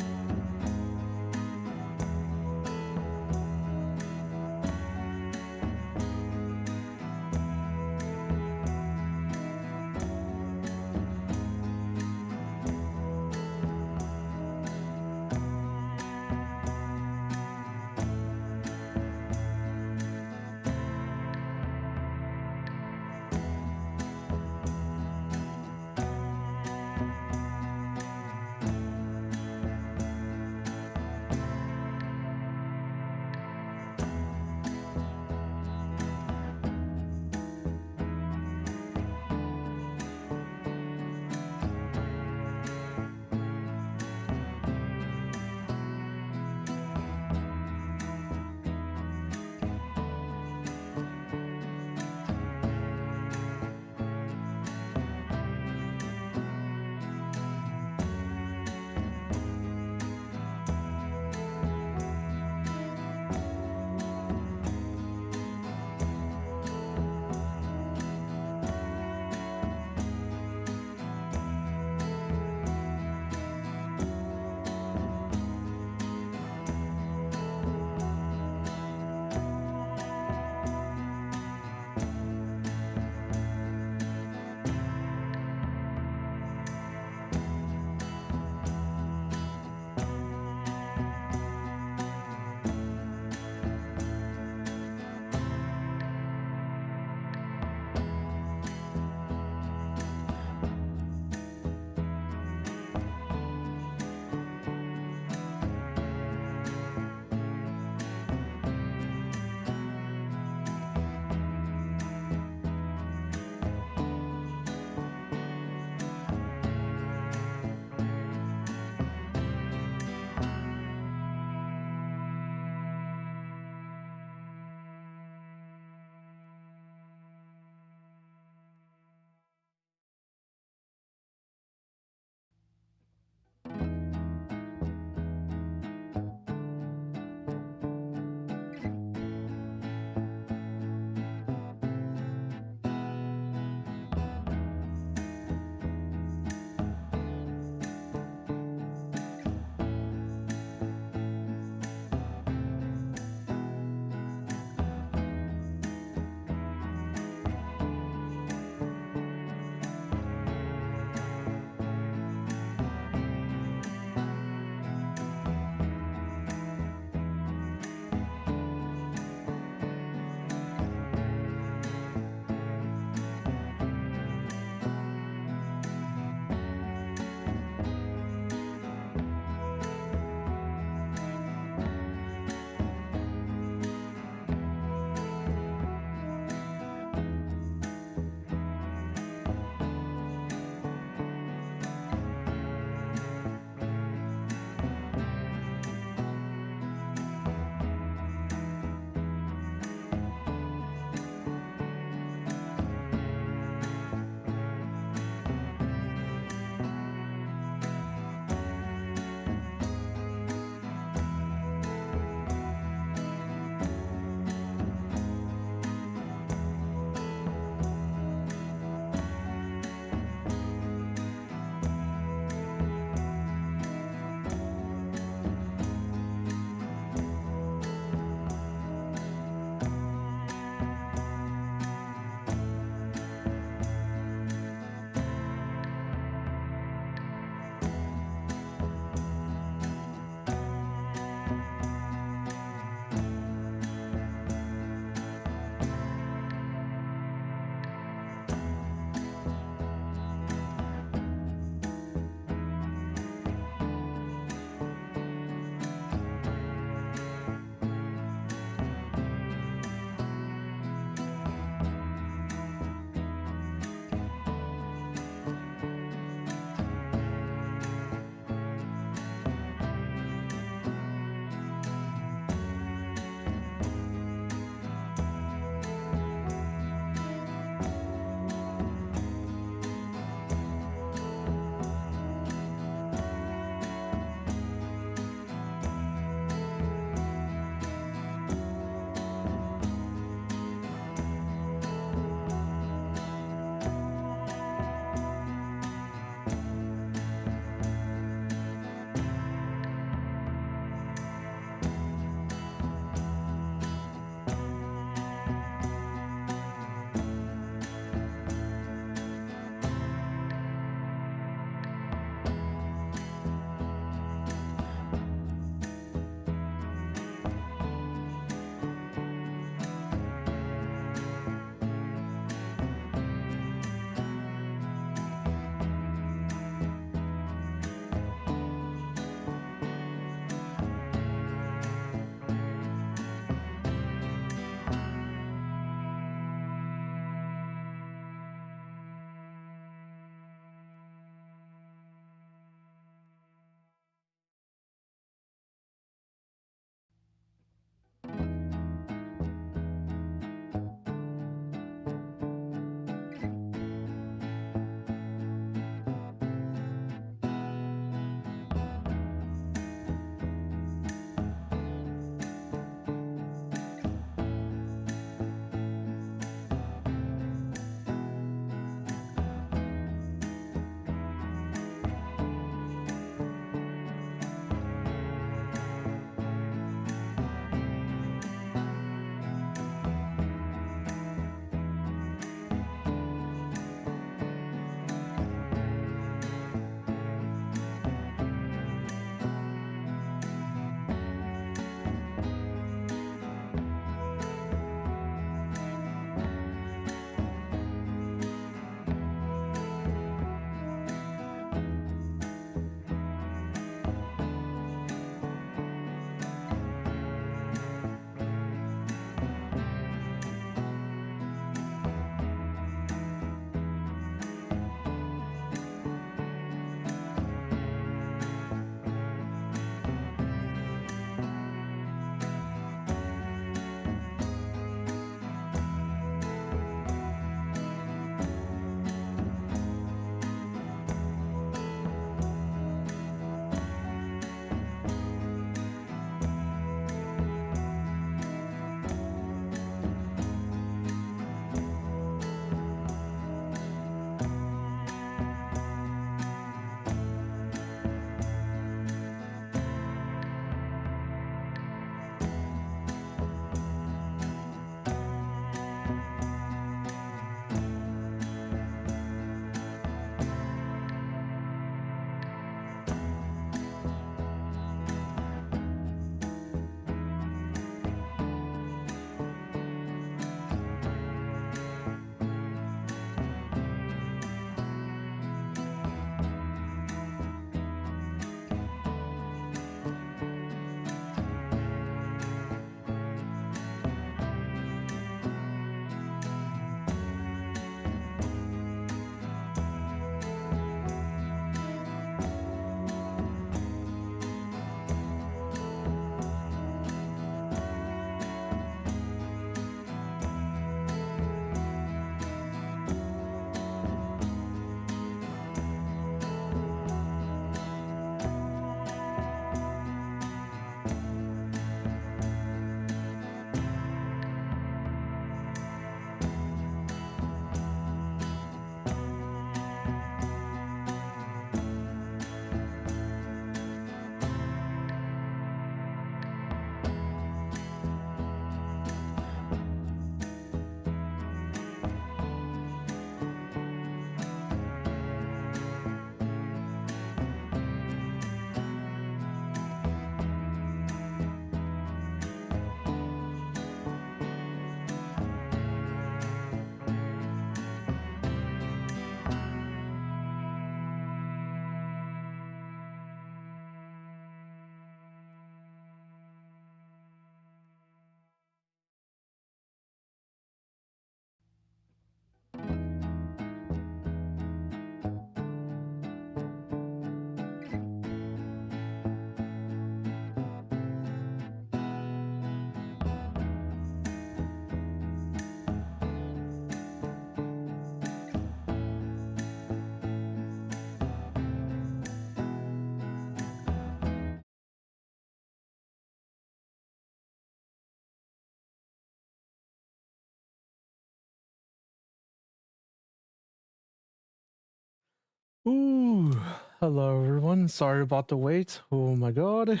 Ooh, hello everyone. Sorry about the wait. Oh my god.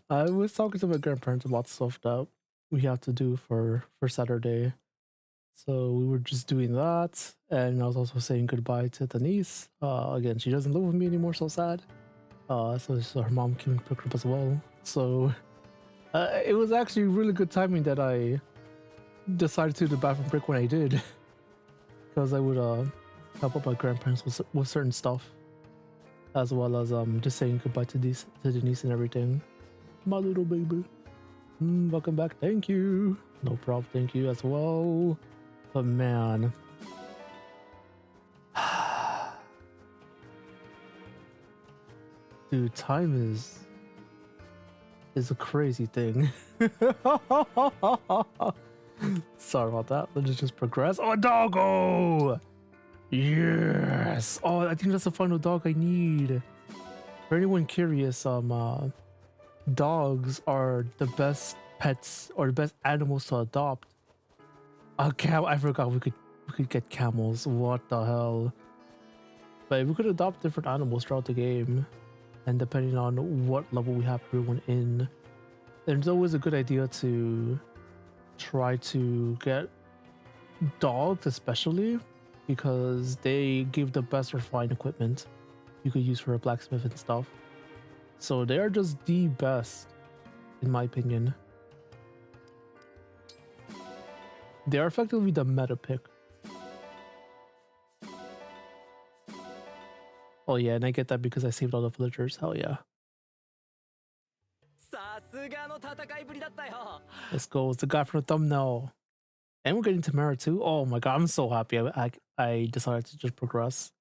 I was talking to my grandparents about stuff that we have to do for Saturday. So we were just doing that, and I was also saying goodbye to Denise. Again, she doesn't live with me anymore, so sad. So her mom came and picked her up as well. So it was actually really good timing that I decided to do the bathroom break when I did, because I would help out my grandparents with certain stuff, as well as just saying goodbye to Denise and everything. My little baby. Welcome back. Thank you. No problem. Thank you as well. But man, dude, time is a crazy thing. Sorry about that. Let's just progress. Oh, doggo! Yes. Oh, I think that's the final dog I need. For anyone curious, dogs are the best pets or the best animals to adopt. I forgot we could get camels. What the hell? But we could adopt different animals throughout the game, and depending on what level we have everyone in, then it's always a good idea to try to get dogs, especially because they give the best refined equipment you could use for a blacksmith and stuff. So they are just the best, in my opinion. They are effectively the meta pick. Oh yeah, and I get that because I saved all the villagers. Hell yeah. Let's go. It's the guy from the thumbnail. And we're getting Tamara too. Oh my god, I'm so happy I decided to just progress.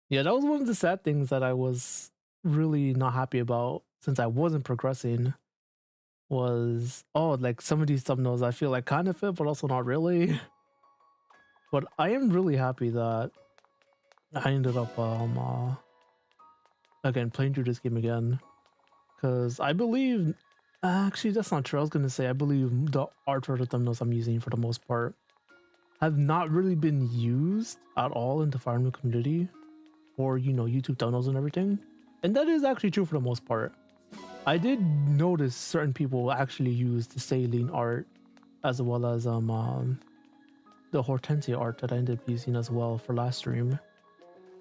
Yeah, that was one of the sad things that I was really not happy about since I wasn't progressing. Was, oh, like some of these thumbnails I feel like kind of fit, but also not really. But I am really happy that I ended up again playing through this game again, because I believe, actually that's not true. I was gonna say I believe the art for the thumbnails I'm using for the most part have not really been used at all in the Fire Emblem community, or YouTube thumbnails and everything, and that is actually true for the most part. I did notice certain people actually use the saline art as well as the Hortensia art that I ended up using as well for last stream.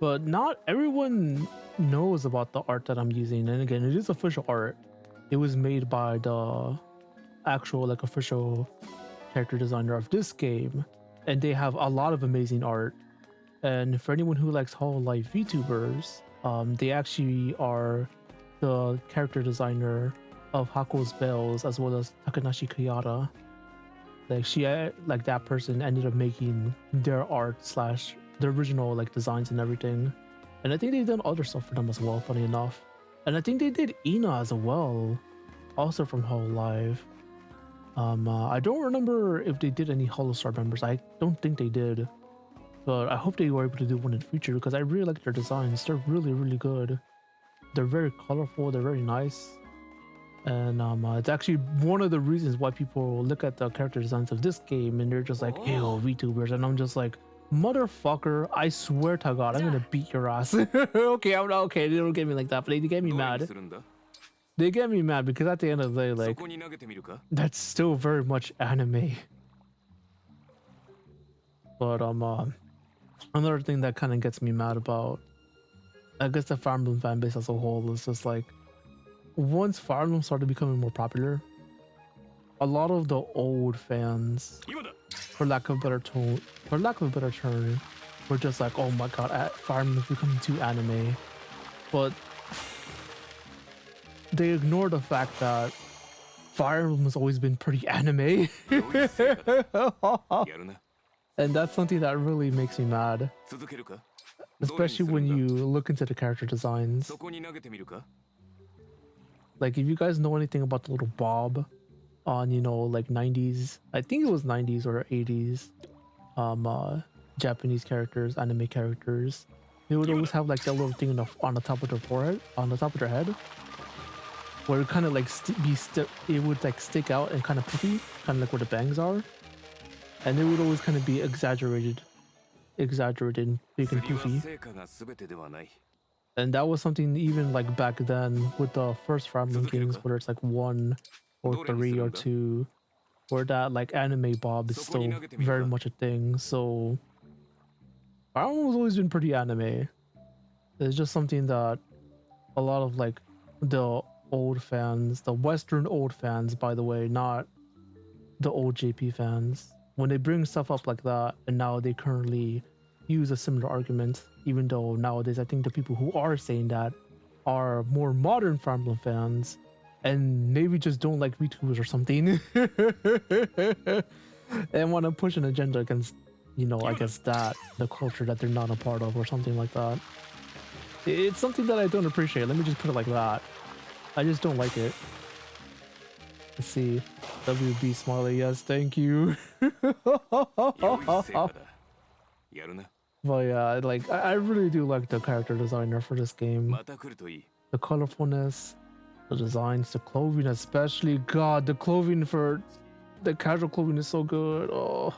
But not everyone knows about the art that I'm using, and again, it is official art. It was made by the actual official character designer of this game, and they have a lot of amazing art. And for anyone who likes Hololive VTubers, they actually are the character designer of Hako's Bells as well as Takanashi Kayata. Like that person ended up making their art / the original designs and everything. And I think they've done other stuff for them as well, funny enough. And I think they did Ina as well, also from Hololive. I don't remember if they did any Holostar members. I don't think they did, but I hope they were able to do one in the future because I really like their designs. They're really, really good. They're very colorful, they're very nice. And it's actually one of the reasons why people look at the character designs of this game and they're just like, ew, VTubers. And I'm just like, motherfucker, I swear to God, I'm gonna beat your ass. Okay, I'm not okay. They don't get me like that, but they get me mad. They get me mad because at the end of the day, that's still very much anime. But another thing that kind of gets me mad about, I guess, the Fire Emblem fan base as a whole is just once Fire Emblem started becoming more popular, a lot of the old fans, for lack of a better term, were just like, oh my god, Fire Emblem is becoming too anime. But they ignore the fact that Fire Emblem has always been pretty anime. And that's something that really makes me mad. Especially when you look into the character designs. If you guys know anything about the little Bob on, 90s, I think it was 90s or 80s, Japanese characters, anime characters, they would always have that little thing on the top of their forehead, on the top of their head, where it kind of it would stick out and kind of puffy, kind of like where the bangs are, and they would always kind of be exaggerated. exaggerated, big and 釣りは poofy. 成果が全てではない。 And that was something even like back then with the first Fire Emblem games, whether it's like 1 or 3 or 2, where that like anime bob is still very much a thing. So Fire Emblem has always been pretty anime. It's just something that a lot of like the old fans, the Western old fans, by the way, not the old JP fans, when they bring stuff up like that, and now they currently use a similar argument, even though nowadays I think the people who are saying that are more modern Fire Emblem fans and maybe just don't like VTubers or something and want to push an agenda against, you know, I guess that the culture that they're not a part of or something like that. It's something that I don't appreciate. Let me just put it like that. I just don't like it. Let's see. WB Smiley, yes, thank you. 良い成果だ。やるな。 But yeah, like I really do like the character designer for this game. また来るといい。 The colorfulness, the designs, the clothing especially. God, the clothing for the casual clothing is so good. Oh,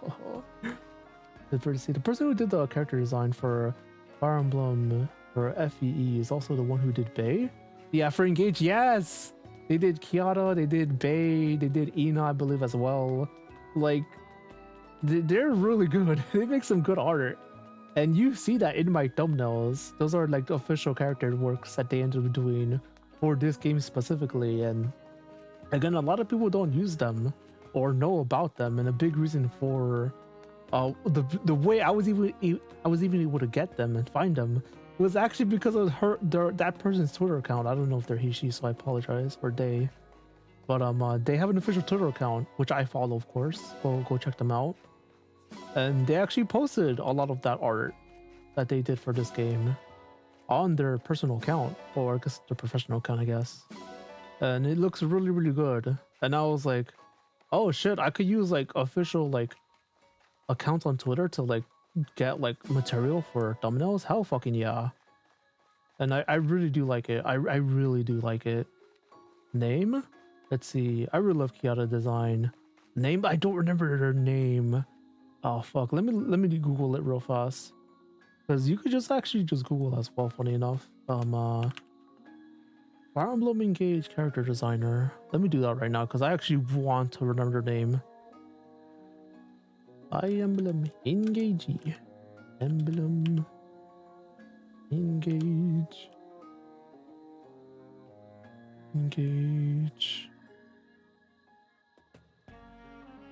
the person who did the character design for Fire Emblem for FEE is also the one who did Bay. Yeah, for Engage, yes! They did Kiara, they did Bay, they did Ina, I believe, as well. Like, they're really good. They make some good art. And you see that in my thumbnails. Those are like the official character works that they ended up doing for this game specifically. And again, a lot of people don't use them or know about them. And a big reason for the way I was even able to get them and find them was actually because of that person's Twitter account. I don't know if they're he, she, so I apologize, or they. But they have an official Twitter account, which I follow, of course. Go check them out. And they actually posted a lot of that art that they did for this game on their personal account, or I guess their professional account, I guess. And it looks really, really good. And I was like, oh shit, I could use like official like accounts on Twitter to like get like material for thumbnails. Hell fucking yeah. And I really do like it. I really do like it. Name? Let's see. I really love Kiara design. Name? I don't remember her name. Oh fuck. Let me Google it real fast. Because you could just actually just Google as well, funny enough. Fire Emblem Engage character designer. Let me do that right now because I actually want to remember her name. Fire Emblem Engage. Emblem Engage. Engage.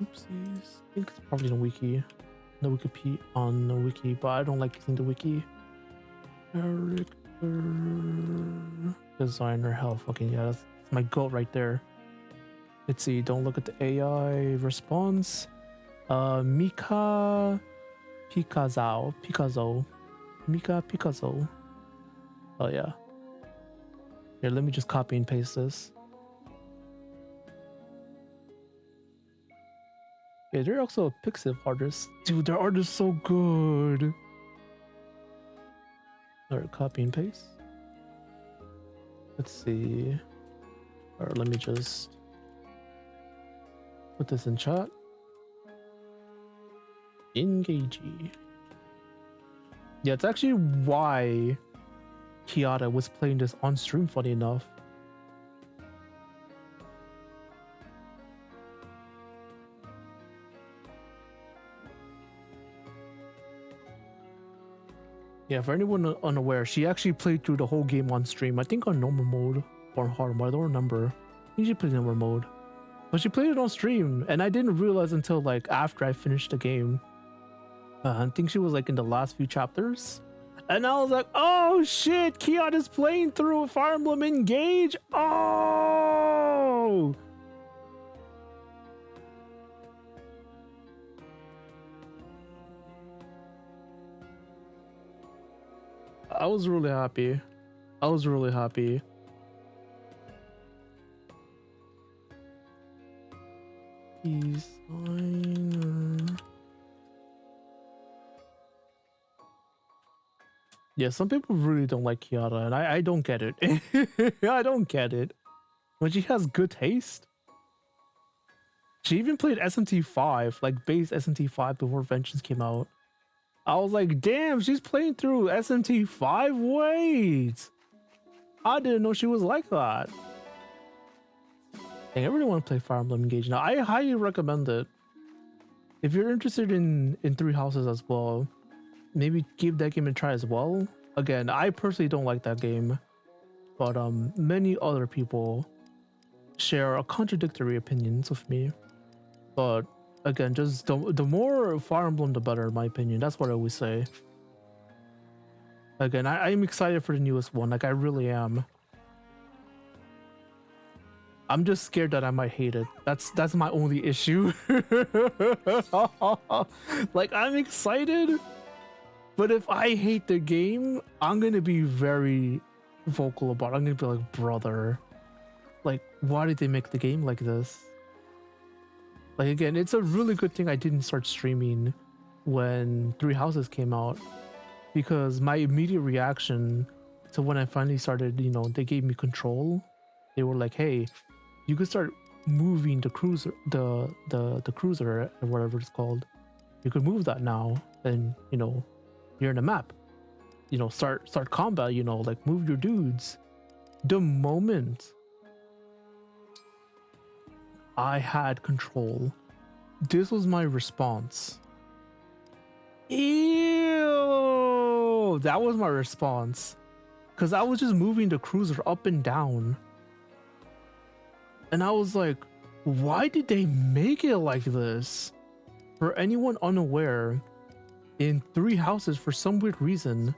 Oopsies. I think it's probably in the wiki. The Wikipedia on the wiki, but I don't like using the wiki. Character designer, hell fucking yeah, that's my goal right there. Let's see, don't look at the AI response. Mika Picasso. Oh yeah. Here, let me just copy and paste this. Yeah, they're also a Pixiv artist. Dude, their art is so good. Alright, copy and paste. Let's see. Alright, let me just put this in chat. Engage. Yeah, it's actually why Kiara was playing this on stream, funny enough. Yeah, for anyone unaware, she actually played through the whole game on stream. I think on normal mode or hard mode. I don't remember. I think she played normal mode. But she played it on stream, and I didn't realize until like after I finished the game. I think she was like in the last few chapters. And I was like, oh shit, Kiara's playing through Fire Emblem Engage. Oh! I was really happy. I was really happy. Designer. Yeah, some people really don't like Kiara, and I don't get it. I don't get it. When she has good taste. She even played SMT5, like base SMT5 before Vengeance came out. I was like, damn, she's playing through SMT5. Wait, I didn't know she was like that. Dang, I really want to play Fire Emblem Engage now. I highly recommend it. If you're interested in Three Houses as well, maybe give that game a try as well. Again, I personally don't like that game, but many other people share a contradictory opinions with me. But again, just the more Fire Emblem, the better, in my opinion. That's what I always say. Again, I'm excited for the newest one. Like, I really am. I'm just scared that I might hate it. That's my only issue. Like, I'm excited, but if I hate the game, I'm gonna be very vocal about it. I'm gonna be like, brother, like, why did they make the game like this? Like, again, it's a really good thing I didn't start streaming when Three Houses came out, because my immediate reaction to when I finally started, you know, they gave me control. They were like, hey, you could start moving the cruiser, the cruiser or whatever it's called. You could move that now, and you know, you're in a map. You know, start combat. You know, like, move your dudes. The moment I had control, this was my response. Ew, that was my response, because I was just moving the cruiser up and down. And I was like, why did they make it like this? For anyone unaware, in Three Houses, for some weird reason,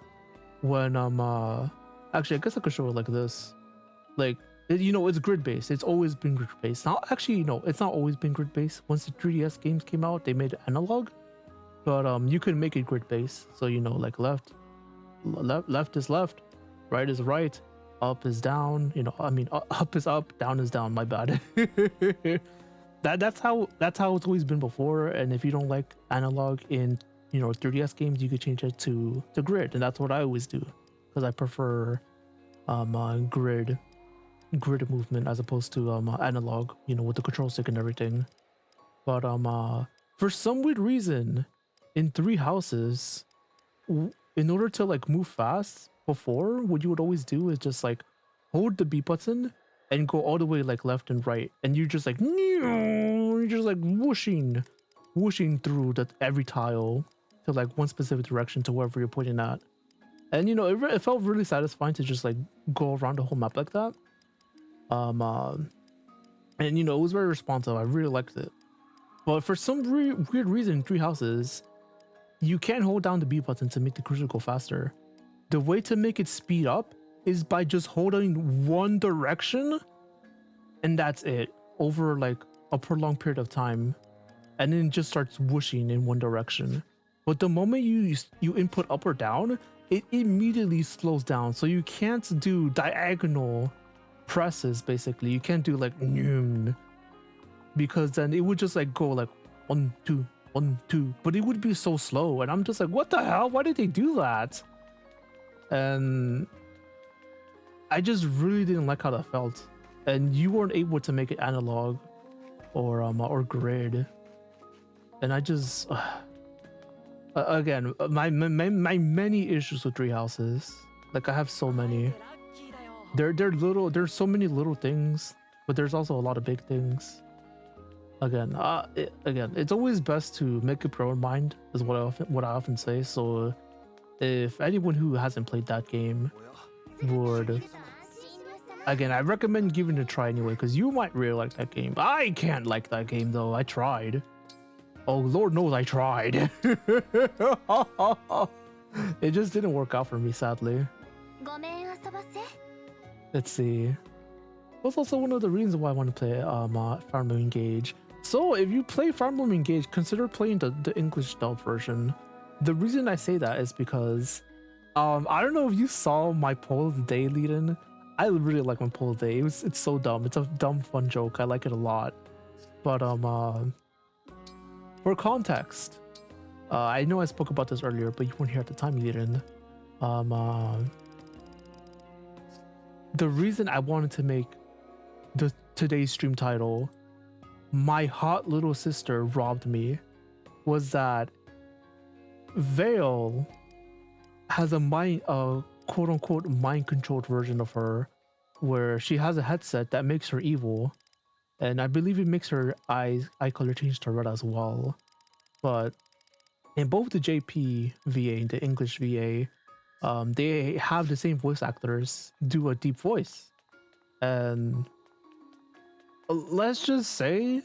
when actually, I guess I could show it like this. Like, you know, it's grid based. It's always been grid based. Now, actually, no, it's not always been grid based. Once the 3DS games came out, they made it analog, but you could make it grid based. So, you know, like left is left, right is right, up is down. You know, I mean, up is up, down is down. My bad. that's how it's always been before. And if you don't like analog in, you know, 3DS games, you could change it to grid, and that's what I always do, because I prefer grid movement as opposed to analog, you know, with the control stick and everything. But for some weird reason, in Three Houses, in order to like move fast, before, what you would always do is just like hold the B button and go all the way like left and right, and you're just like whooshing through every tile to like one specific direction to wherever you're pointing at. And you know, it felt really satisfying to just like go around the whole map like that. And you know, it was very responsive. I really liked it. But for some weird reason, in Three Houses, you can't hold down the B button to make the cruiser go faster. The way to make it speed up is by just holding one direction, and that's it, over like a prolonged period of time, and then it just starts whooshing in one direction. But the moment you input up or down, it immediately slows down. So you can't do diagonal presses, basically. You can't do like because then it would just like go like 1 2 1 2, but it would be so slow, and I'm just like, what the hell? Why did they do that? And I just really didn't like how that felt. And you weren't able to make it analog or grid. And I just again, my many issues with Three Houses. Like, I have so many. There's so many little things, but there's also a lot of big things. Again, it's always best to make up your own mind, is what I often say. So if anyone who hasn't played that game would, again, I recommend giving it a try anyway, because you might really like that game. I can't like that game though. I tried. Oh, Lord knows I tried. It just didn't work out for me, sadly. Let's see. That's also one of the reasons why I want to play Fire Emblem Engage. So if you play Fire Emblem Engage, consider playing the English dub version. The reason I say that is because I don't know if you saw my poll of the day, Leyrn. I really like my poll of the day. It's so dumb. It's a dumb fun joke. I like it a lot. But for context, I know I spoke about this earlier, but you weren't here at the time, Leyrn. The reason I wanted to make today's stream title "My Hot Little Sister Robbed Me" was that Veil has a quote unquote mind controlled version of her, where she has a headset that makes her evil, and I believe it makes her eye color change to red as well. But in both the JP VA and the English VA, they have the same voice actors do a deep voice, and let's just say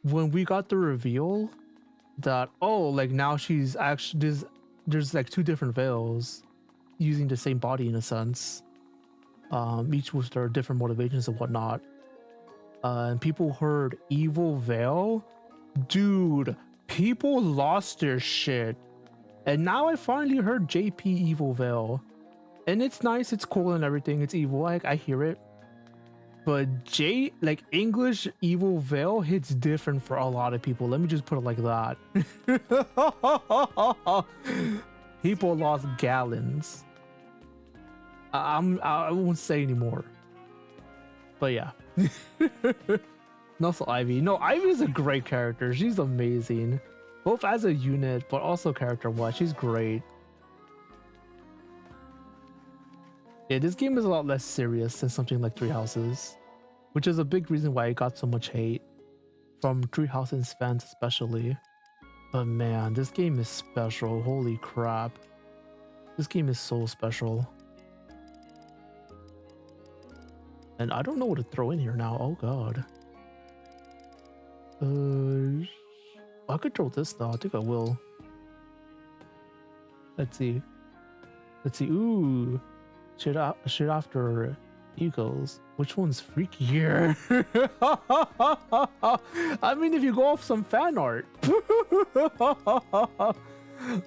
when we got the reveal that, oh, like now she's actually there's like two different veils using the same body in a sense, each with their different motivations and whatnot, and people heard evil veil, dude, people lost their shit. And now I finally heard JP evil veil, and it's nice, it's cool and everything, it's evil, like I hear it. But English evil veil hits different for a lot of people. Let me just put it like that. People lost gallons. I won't say anymore. But yeah. And also Ivy. No, Ivy is a great character. She's amazing. Both as a unit, but also character-wise. She's great. Yeah, this game is a lot less serious than something like Three Houses, which is a big reason why it got so much hate from Three Houses fans especially. But man, this game is special. Holy crap. This game is so special. And I don't know what to throw in here now. Oh god. I could throw this though. I think I will. Let's see. Ooh. Shit after Eagles. Which one's freakier? I mean, if you go off some fan art.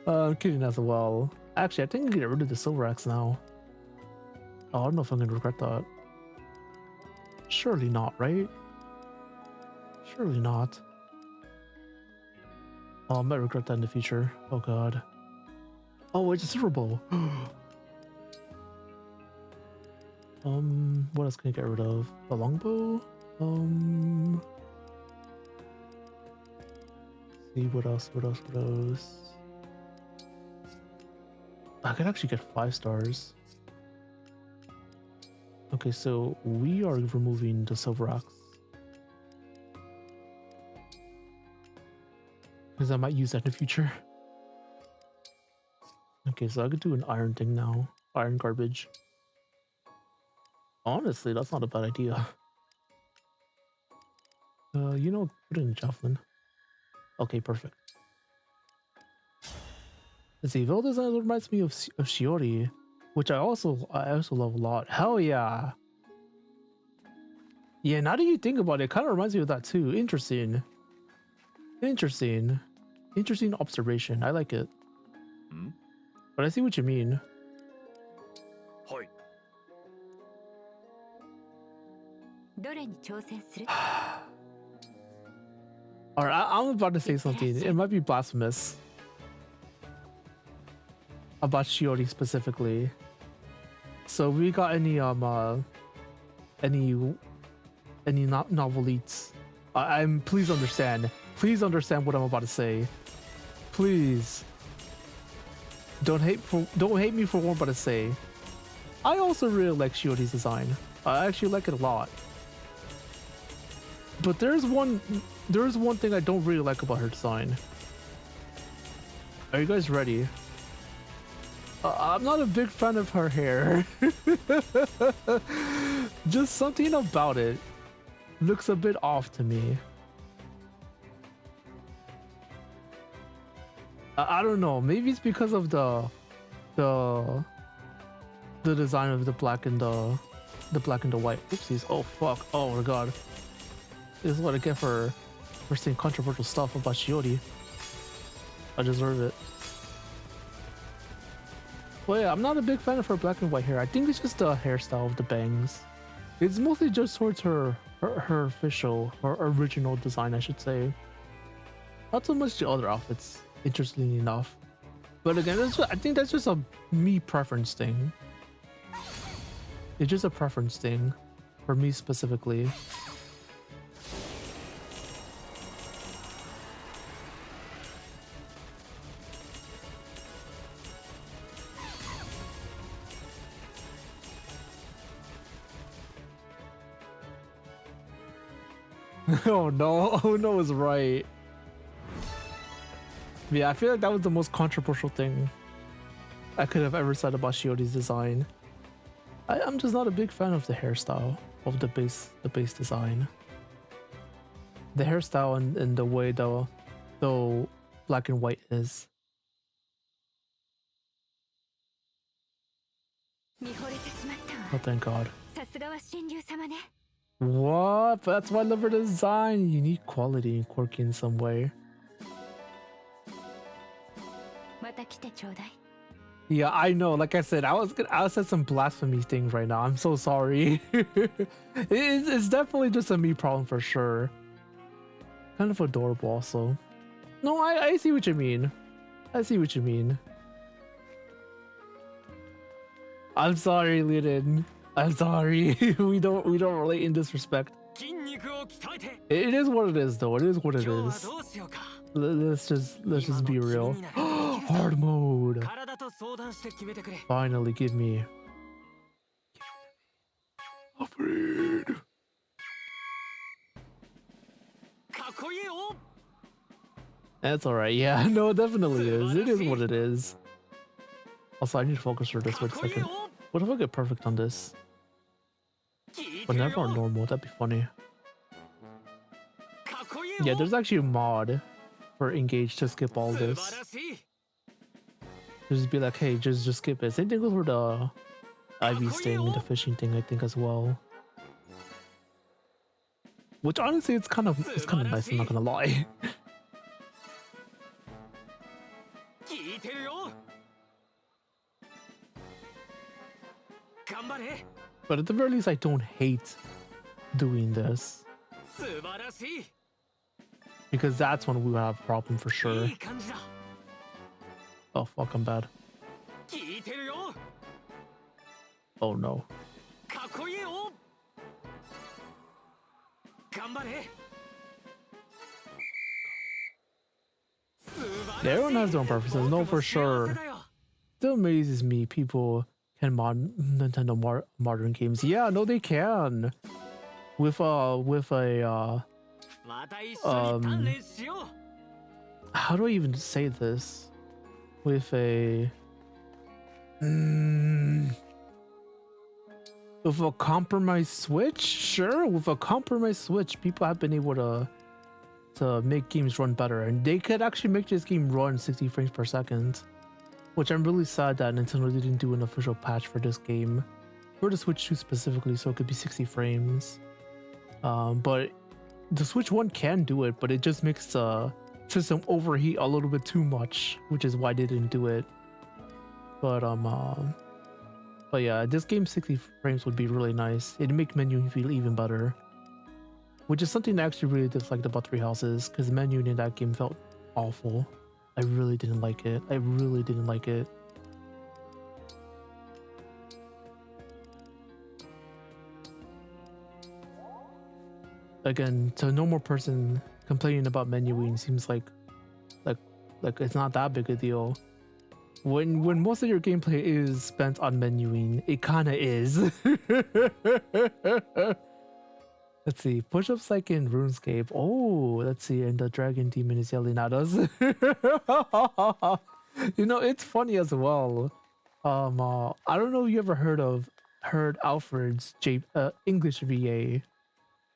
I'm kidding as well. Actually, I think I can get rid of the Silver Axe now. Oh, I don't know if I'm gonna regret that. Surely not, right? Surely not. Oh, I might regret that in the future. Oh god. Oh, it's a silver bow. What else can I get rid of? The longbow? See what else? I could actually get 5 stars. Okay, so we are removing the Silver Axe, because I might use that in the future. Okay, so I could do an iron thing now. Iron garbage. Honestly, that's not a bad idea. You know, put it in javelin. Okay, perfect. Let's see, Veil design reminds me of Shiori, which I also love a lot. Hell yeah. Yeah, now that you think about it, it kind of reminds me of that too. Interesting observation. I like it. But I see what you mean. Alright, I'm about to say something. It might be blasphemous about Shiori specifically. So we got any novelites? Please understand. Please understand what I'm about to say. Please. Don't hate me for what I'm about to say. I also really like Shiori's design. I actually like it a lot. But there's one thing I don't really like about her design. Are you guys ready? I'm not a big fan of her hair. Just something about it looks a bit off to me. I don't know. Maybe it's because of the design of the black and the white. Oopsies. Oh fuck. Oh my god. This is what I get for saying controversial stuff about Shiori. I deserve it. Well, yeah, I'm not a big fan of her black and white hair. I think it's just the hairstyle of the bangs. It's mostly just towards her original design, I should say. Not so much the other outfits, interestingly enough. But again, I think that's just a me preference thing. It's just a preference thing for me specifically. Oh no, oh no is right. Yeah, I feel like that was the most controversial thing I could have ever said about Shiori's design. I'm just not a big fan of the hairstyle of the base design. The hairstyle and the way the black and white is. 見惚れてしまったわ。 Oh, thank God. さすがは神竜様ね。 What? That's why I love her design. Unique quality and quirky in some way. また来てちょうだい。 Yeah, I know. Like I said, I said some blasphemy things right now. I'm so sorry. It's definitely just a me problem for sure. Kind of adorable also. No, I see what you mean. I see what you mean. I'm sorry, Leyrn. I'm sorry. we don't relate in disrespect. It is what it is, though. It is what it is. Let's just be real. Hard mode. Finally, give me. Afraid. That's alright. Yeah, no, it definitely is. It is what it is. Also, I need to focus for this for a second. What if I get perfect on this? But never on normal. That'd be funny. Yeah, there's actually a mod for Engage to skip all this. Just be like, hey, just skip it. Same thing goes for the IV sting and the fishing thing, I think, as well. Which honestly, it's kind of nice. I'm not gonna lie. But at the very least, I don't hate doing this. Because that's when we would have a problem for sure. Oh fuck, I'm bad. Oh no. Everyone has their own preferences, no, for sure. Still amazes me people can mod Nintendo modern games. Yeah, no, they can. With a how do I even say this? With a with a compromised Switch? Sure, with a compromised Switch, people have been able to make games run better, and they could actually make this game run 60 frames per second. Which I'm really sad that Nintendo didn't do an official patch for this game. For the Switch 2 specifically, so it could be 60 frames. But the Switch 1 can do it, but it just makes the system overheat a little bit too much, which is why they didn't do it. But yeah, this game 60 frames would be really nice. It'd make menu feel even better. Which is something I actually really disliked about Three Houses, because the menu in that game felt awful. I really didn't like it. I really didn't like it. Again, to a normal person, complaining about menuing seems like it's not that big a deal. When most of your gameplay is spent on menuing, it kinda is. Let's see, push-ups like in RuneScape. Oh, let's see, and the dragon demon is yelling at us. You know, it's funny as well. I don't know if you ever heard Alfred's English VA,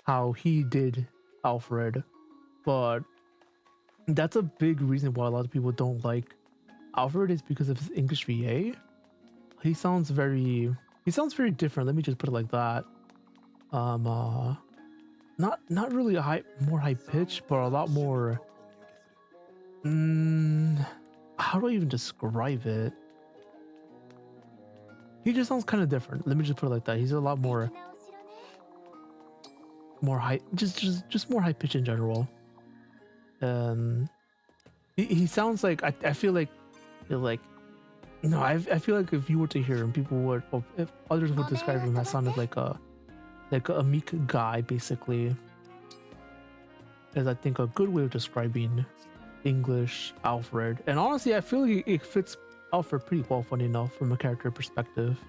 how he did Alfred, but that's a big reason why a lot of people don't like Alfred is because of his English VA. He sounds very different. Let me just put it like that. Not really more high pitch, but a lot more. How do I even describe it? He just sounds kind of different. Let me just put it like that. He's a lot more high, just more high pitch in general. He sounds like I feel like no, I feel like if you were to hear him, people would, or if others would describe him as sounded like a meek guy, basically. Is I think a good way of describing English Alfred. And honestly, I feel like it fits Alfred pretty well, funny enough, from a character perspective.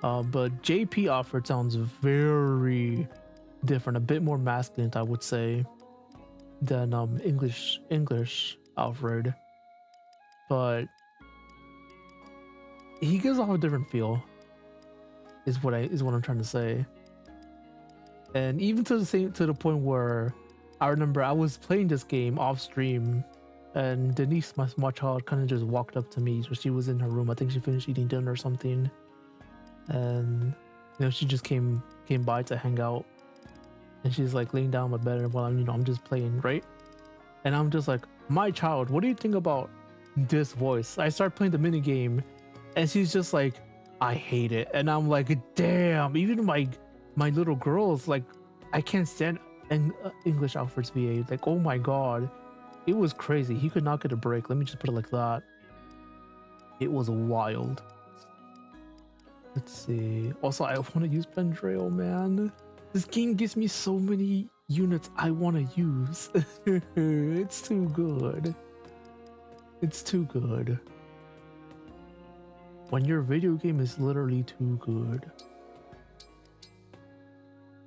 But JP Alfred sounds very, different, a bit more masculine, I would say, than English Alfred. But he gives off a different feel. Is what I'm trying to say. And even to the point where I remember I was playing this game off stream, and Denise, my small child, kind of just walked up to me. So she was in her room. I think she finished eating dinner or something, and she just came by to hang out. And she's like laying down on my bed while I'm just playing, right? And I'm just like, my child, what do you think about this voice? I start playing the mini game, and she's just like, I hate it. And I'm like, damn, even my little girls, like, I can't stand English Alfred's VA. Like, oh my god, it was crazy. He could not get a break. Let me just put it like that. It was wild. Let's see. Also, I want to use Pendreo, man. This game gives me so many units I want to use. It's too good. It's too good. When your video game is literally too good.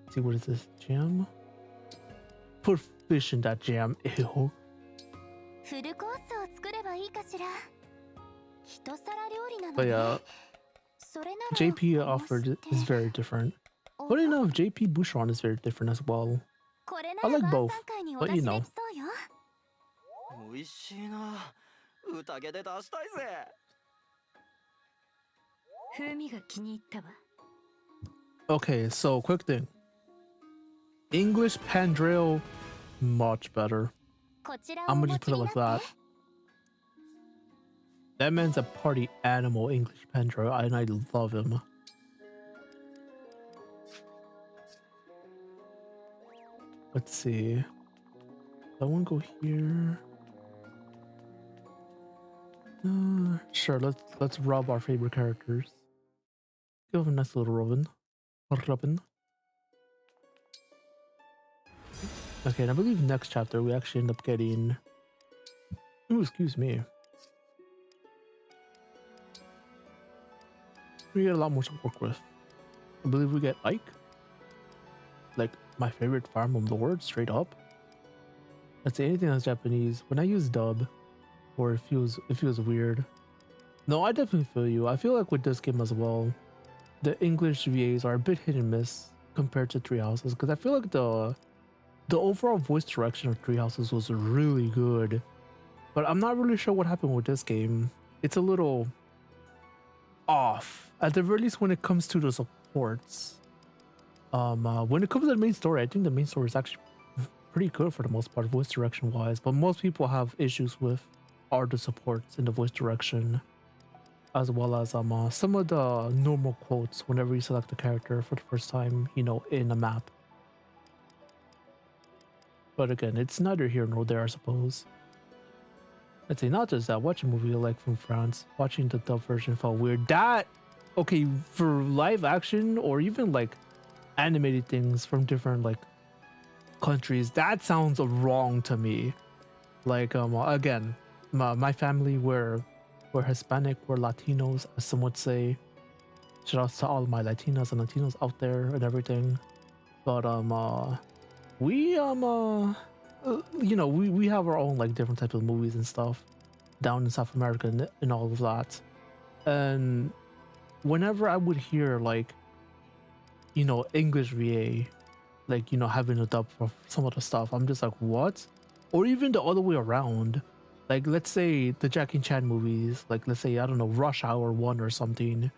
Let's see, what is this? Jam? Put fish in that jam. Ew. But yeah, JP offered is very different. Funny enough, JP Bouchon is very different as well. I like both, but you know. Okay, so quick thing. English Pandreo, much better. I'm gonna just put it like that. That man's a party animal, English Pandreo, and I love him. Let's see. I want to go here. Sure, let's rob our favorite characters. Give him a nice little Robin. Okay, and I believe next chapter we actually end up getting... Ooh, excuse me. We get a lot more to work with. I believe we get Ike. Like, my favorite Fire Emblem Lord, straight up. Let's say anything that's Japanese. When I use dub, or it feels weird. No, I definitely feel you. I feel like with this game as well, the English VAs are a bit hit and miss compared to Three Houses, because I feel like the overall voice direction of Three Houses was really good, but I'm not really sure what happened with this game. It's a little off, at the very least when it comes to the supports. When it comes to the main story, I think the main story is actually pretty good for the most part, voice direction wise, but most people have issues with are the supports in the voice direction, as well as some of the normal quotes whenever you select a character for the first time, in a map. But again, it's neither here nor there, I suppose. I'd say not just that, watching a movie like from France, watching the dub version felt weird. Okay, for live action or even like animated things from different like countries, that sounds wrong to me. Like, again, my family we're Hispanic, we're Latinos, as some would say. Shout out to all my Latinas and Latinos out there and everything. But we we have our own like different types of movies and stuff down in South America and all of that. And whenever I would hear like English VA, like having a dub for some of the stuff, I'm just like, what? Or even the other way around. Like, let's say the Jackie Chan movies, like let's say, I don't know, Rush Hour 1 or something,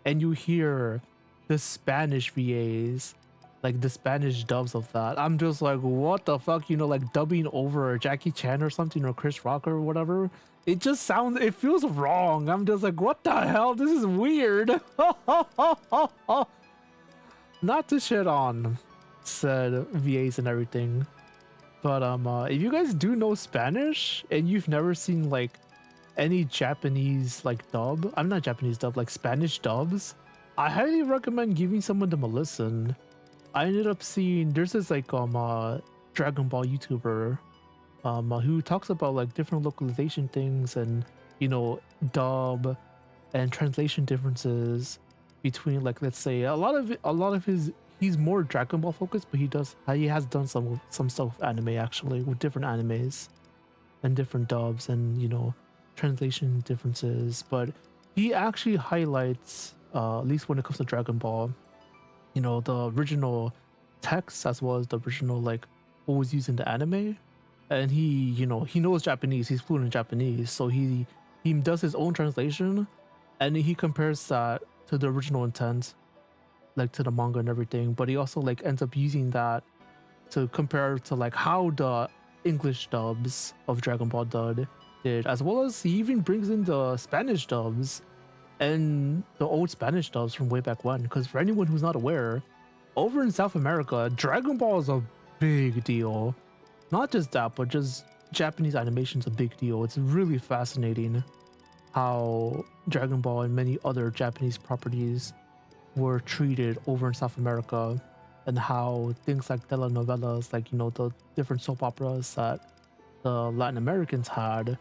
and you hear the Spanish VAs, like the Spanish dubs of that, I'm just like, what the fuck, like dubbing over Jackie Chan or something, or Chris Rock or whatever. It just sounds, it feels wrong. I'm just like, what the hell? This is weird. Not to shit on said VAs and everything, but if you guys do know Spanish and you've never seen like any Japanese like dub, I'm not Japanese dub, like Spanish dubs, I highly recommend giving some of them a listen. I ended up seeing, there's this like Dragon Ball YouTuber who talks about like different localization things and dub and translation differences between, like, let's say a lot of he's more Dragon Ball focused, but he has done some stuff with anime actually, with different animes and different dubs and, you know, translation differences. But he actually highlights, at least when it comes to Dragon Ball, you know, the original text as well as the original, like, what was used in the anime. And he, you know, he knows Japanese, he's fluent in Japanese, so he does his own translation, and he compares that to the original intent, like to the manga and everything. But he also like ends up using that to compare to like how the English dubs of Dragon Ball did, as well as he even brings in the Spanish dubs and the old Spanish dubs from way back when. Because for anyone who's not aware, over in South America, Dragon Ball is a big deal. Not just that, but just Japanese animation's a big deal. It's really fascinating how Dragon Ball and many other Japanese properties were treated over in South America, and how things like telenovelas, like, you know, the different soap operas that the Latin Americans had,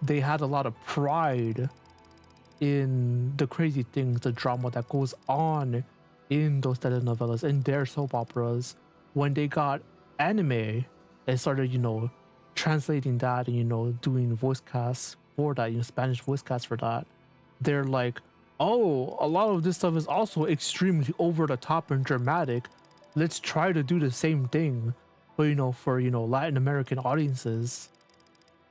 they had a lot of pride in the crazy things, the drama that goes on in those telenovelas, in their soap operas. When they got anime and started, you know, translating that and, you know, doing voice casts for that, you know, Spanish voice casts for that, they're like, oh, a lot of this stuff is also extremely over the top and dramatic. Let's try to do the same thing, but, you know, for, you know, Latin American audiences.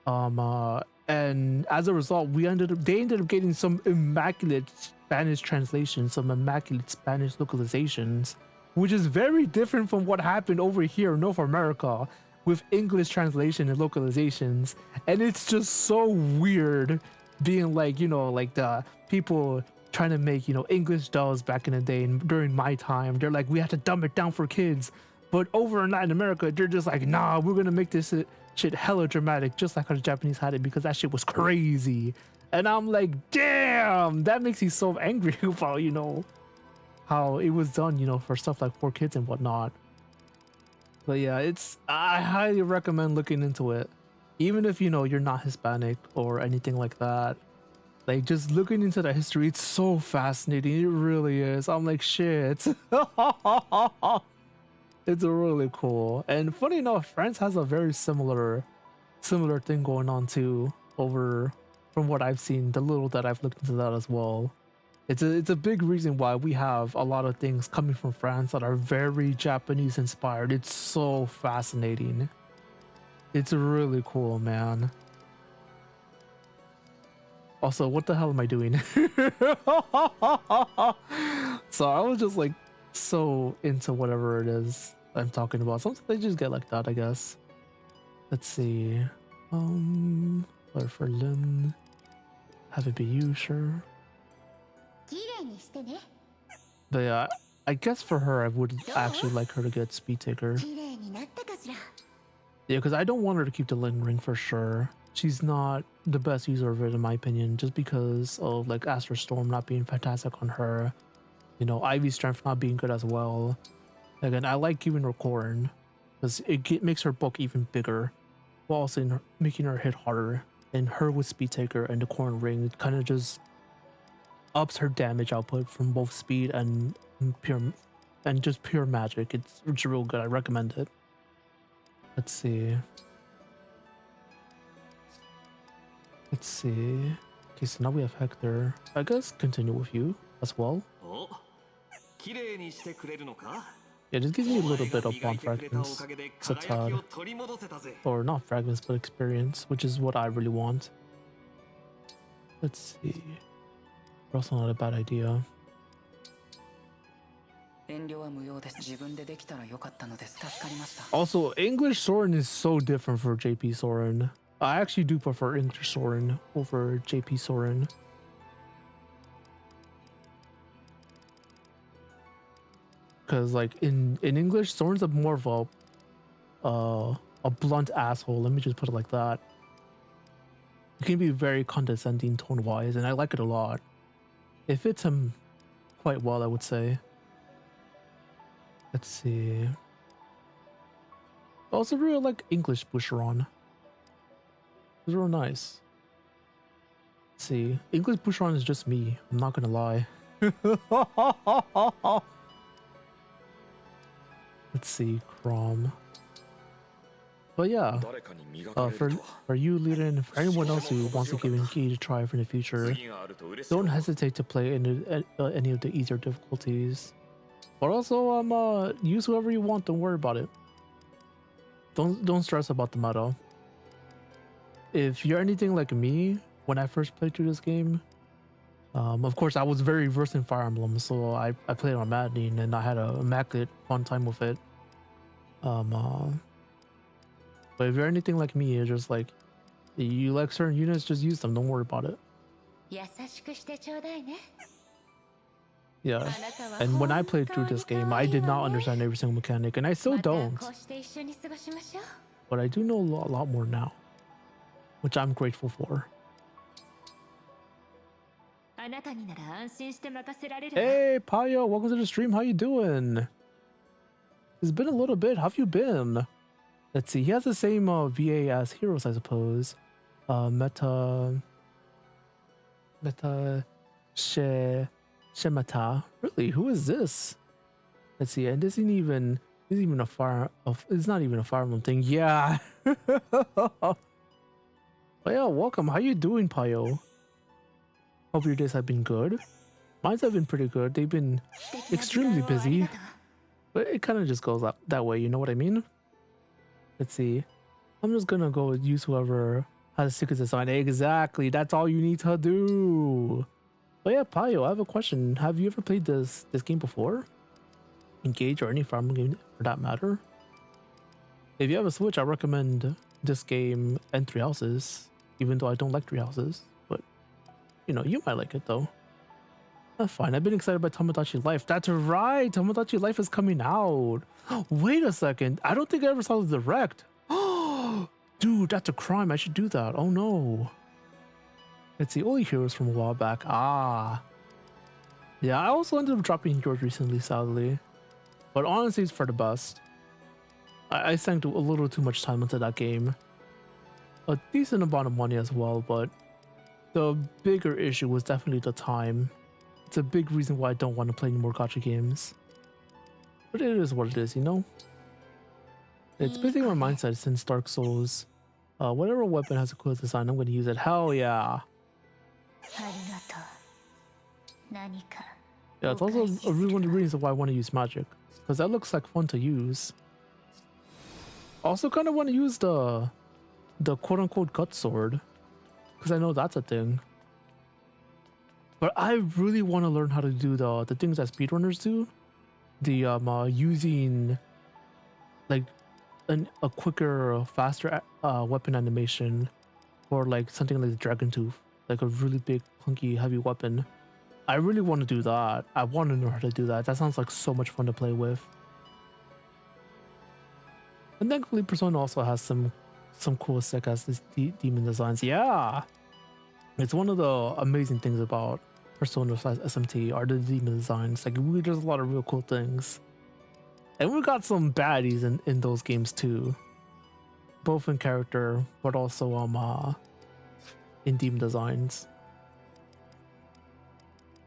And as a result, they ended up getting some immaculate Spanish translations, some immaculate Spanish localizations, which is very different from what happened over here in North America with English translation and localizations. And it's just so weird being like, you know, like the people trying to make, you know, English dubs back in the day and during my time, they're like, we have to dumb it down for kids. But over in Latin America, they're just like, nah, we're gonna make this shit hella dramatic, just like how the Japanese had it, because that shit was crazy. And I'm like, damn, that makes me so angry about, you know, how it was done, you know, for stuff like for kids and whatnot. But yeah, I highly recommend looking into it, even if, you know, you're not Hispanic or anything like that. Like, just looking into the history, it's so fascinating. It really is. I'm like, shit. It's really cool. And funny enough, France has a very similar thing going on too, over from what I've seen, the little that I've looked into that as well. It's a big reason why we have a lot of things coming from France that are very Japanese inspired. It's so fascinating. It's really cool, man. Also, what the hell am I doing? So I was just like so into whatever it is I'm talking about. Sometimes they just get like that, I guess. Let's see. For Lynn. Have it be you, sure. But yeah, I guess for her, I would actually like her to get Speed Taker. Yeah, because I don't want her to keep the Leyrn ring for sure. She's not the best user of it, in my opinion, just because of like Astral Storm not being fantastic on her. You know, Ivy's strength not being good as well. Again, I like giving her Corrin because it makes her bulk even bigger, while also making her hit harder. And her with Speed Taker and the Corrin ring, it kind of just ups her damage output from both speed and pure magic. It's real good. I recommend it. Let's see. Okay, so now we have Hector. I guess continue with you as well. Yeah, this gives me a little bit of bond fragments, Satad. Or not fragments, but experience, which is what I really want. Let's see. Also not a bad idea. Also, English Soren is so different for JP Soren. I actually do prefer English Soren over JP Soren. Because like in English, Soren's more of a blunt asshole. Let me just put it like that. It can be very condescending tone-wise, and I like it a lot. It fits him quite well, I would say. Let's see. I also really like English Bushiron. It's real nice. Let's see. English Bushiron is just me. I'm not gonna lie. Let's see, Chrome. But yeah, for you, Leyrn, and for anyone else who wants to give Engage a try for the future, don't hesitate to play any of the easier difficulties. But also, use whoever you want. Don't worry about it. Don't stress about the meta. If you're anything like me, when I first played through this game, of course I was very versed in Fire Emblem, so I played on Maddening and I had a immaculate fun time with it. But if you're anything like me, it's just like, you like certain units, just use them. Don't worry about it. Yeah. And when I played through this game, I did not understand every single mechanic, and I still don't. But I do know a lot more now, which I'm grateful for. Hey, Payo, welcome to the stream. How you doing? It's been a little bit. How have you been? Let's see. He has the same VA as Heroes, I suppose. Shemata. Really? Who is this? Let's see. And this isn't even a fire. It's not even a Fire Emblem thing. Yeah. But yeah, welcome. How you doing, Payo? Hope your days have been good. Mine's have been pretty good. They've been extremely busy, but it kind of just goes that way. You know what I mean? Let's see. I'm just gonna go use whoever has a secret design. Exactly. That's all you need to do. But yeah, Payo, I have a question. Have you ever played this game before? Engage or any Fire Emblem game for that matter? If you have a Switch, I recommend this game and Three Houses, even though I don't like Three Houses. But you know, you might like it though. That's fine. I've been excited by Tomodachi Life. That's right. Tomodachi Life is coming out. Wait a second. I don't think I ever saw the direct. Dude, that's a crime. I should do that. Oh no. It's the only Heroes from a while back. Ah. Yeah, I also ended up dropping Heroes recently, sadly. But honestly, it's for the best. I sank a little too much time into that game. A decent amount of money as well, but the bigger issue was definitely the time. It's a big reason why I don't want to play any more gacha games. But it is what it is, you know? It's basically my mindset since Dark Souls. Whatever weapon has a cool design, I'm going to use it. Hell yeah! Yeah, it's also one of the reasons why I want to use magic. Because that looks like fun to use. Also kind of want to use the quote-unquote gut sword. Because I know that's a thing. But I really want to learn how to do the things that speedrunners do. The using like a quicker, faster weapon animation for like something like the Dragon Tooth, like a really big, clunky, heavy weapon. I really want to do that. I want to know how to do that. That sounds like so much fun to play with. And thankfully, Persona also has some cool sick ass demon designs. Yeah, it's one of the amazing things about Persona SMT are the demon designs. Like, there's a lot of real cool things. And we got some baddies in those games too. Both in character, but also in demon designs.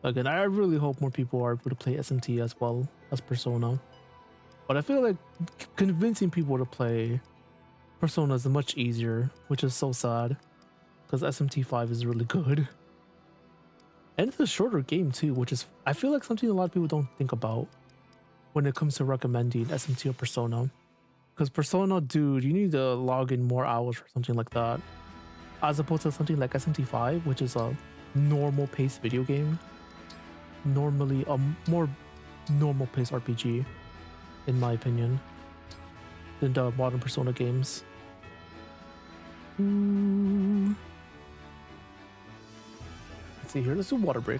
Again, I really hope more people are able to play SMT as well as Persona. But I feel like convincing people to play Persona is much easier, which is so sad. Because SMT5 is really good. And it's a shorter game too, which is, I feel like something a lot of people don't think about when it comes to recommending SMT or Persona. Because Persona, dude, you need to log in more hours or something like that. As opposed to something like SMT5, which is a normal paced video game. Normally a more normal paced RPG, in my opinion, than the modern Persona games. Let's see here, let's do water break.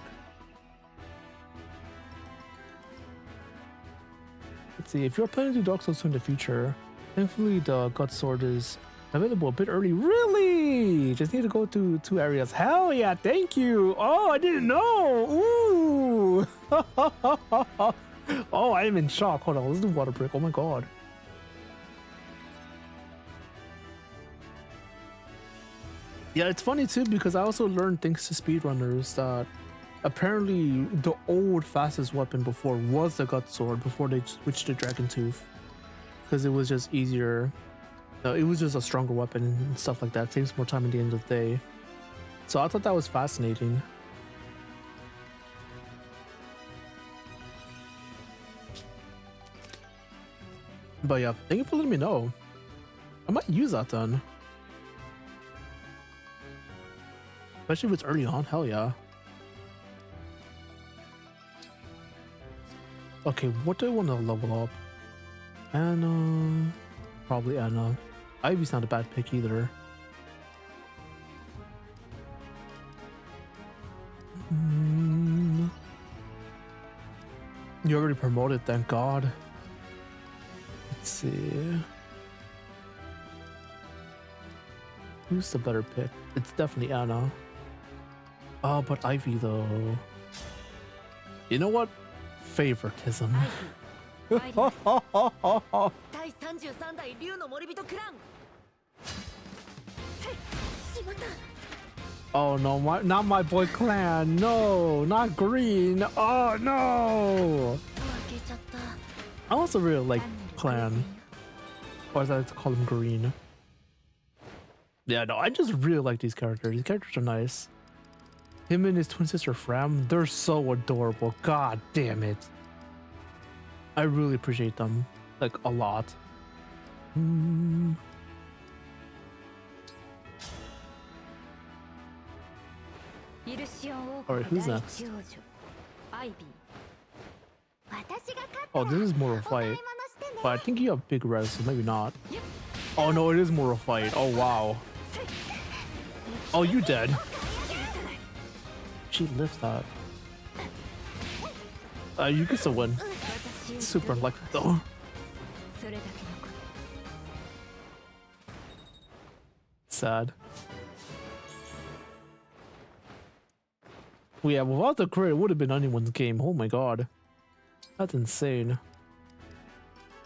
Let's see, if you're planning to do Dark Souls 2 in the future, thankfully the gut sword is available a bit early. Really? Just need to go to 2 areas. Hell yeah, thank you. Oh, I didn't know. Ooh. Oh, I am in shock. Hold on, let's do water break. Oh my god. Yeah, it's funny too because I also learned thanks to speedrunners that apparently the old fastest weapon before was the gut sword before they switched to Dragon Tooth. because it was just easier. No, it was just a stronger weapon and stuff like that. Saves more time at the end of the day. So I thought that was fascinating. But yeah, thank you for letting me know. I might use that then. Especially if it's early on, hell yeah. Okay, what do I want to level up? Anna, probably Anna. Ivy's not a bad pick either. You already promoted, thank God. Let's see. Who's the better pick? It's definitely Anna. Oh, but Ivy though. You know what? Favoritism. Oh no, not my boy Clan. No, not Green. Oh no. I also really like Clan. Or as I like to call him Green. Yeah, no, I just really like these characters. These characters are nice. Him and his twin sister Fram, they're so adorable. God damn it. I really appreciate them. Like, a lot. Alright, who's next? Oh, this is more of a fight. But I think you have big res, so maybe not. Oh no, it is more of a fight. Oh wow. Oh, you dead. She lifts that. You can still win. Super unlikely though. Sad. Well, yeah, without the crit, it would have been anyone's game. Oh my god. That's insane.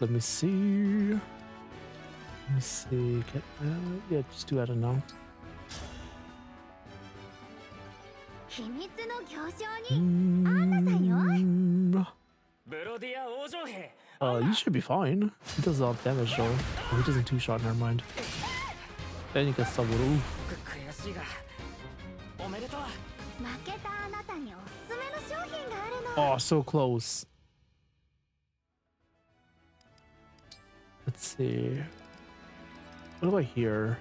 Let me see. Let me see. Yeah, just do that now. You should be fine. He does a lot of damage though. Oh, he doesn't two-shot, never mind. Then you can sub with oof. Oh, so close. Let's see. What do I hear?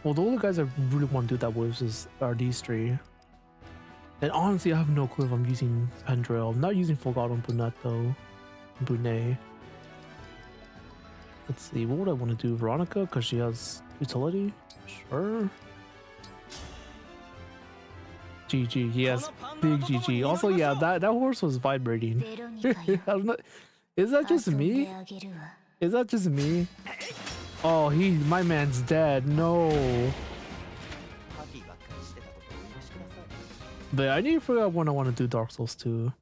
Well, the only guys I really want to do that with are these three. And honestly, I have no clue if I'm using Pendrill. I'm not using Full God on Brunette though. Brunei. Let's see, what would I want to do? Veronica, because she has utility? Sure. GG, yes. Big GG. Also, yeah, that horse was vibrating. Is that just me? Is that just me? Oh, my man's dead. No. But I need to figure out when I want to do Dark Souls 2.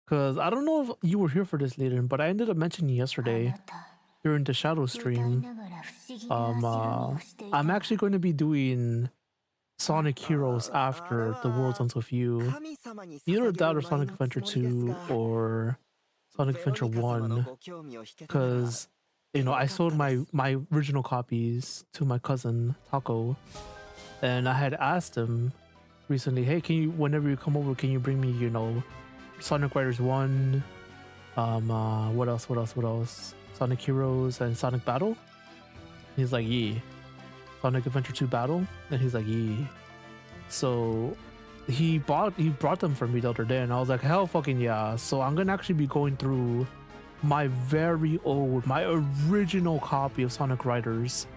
Because I don't know if you were here for this later, but I ended up mentioning yesterday during the Shadow stream. I'm actually going to be doing Sonic Heroes after the World's Ends With You. Either that or Sonic Adventure 2 or Sonic Adventure 1. Because, you know, I sold my original copies to my cousin, Taco. And I had asked him recently, hey, whenever you come over, can you bring me, you know, Sonic Riders 1, what else? Sonic Heroes and Sonic Battle? He's like, yeah. Sonic Adventure 2 Battle? And he's like, yeah. So he brought them for me the other day, and I was like, hell fucking yeah. So I'm gonna actually be going through my original copy of Sonic Riders.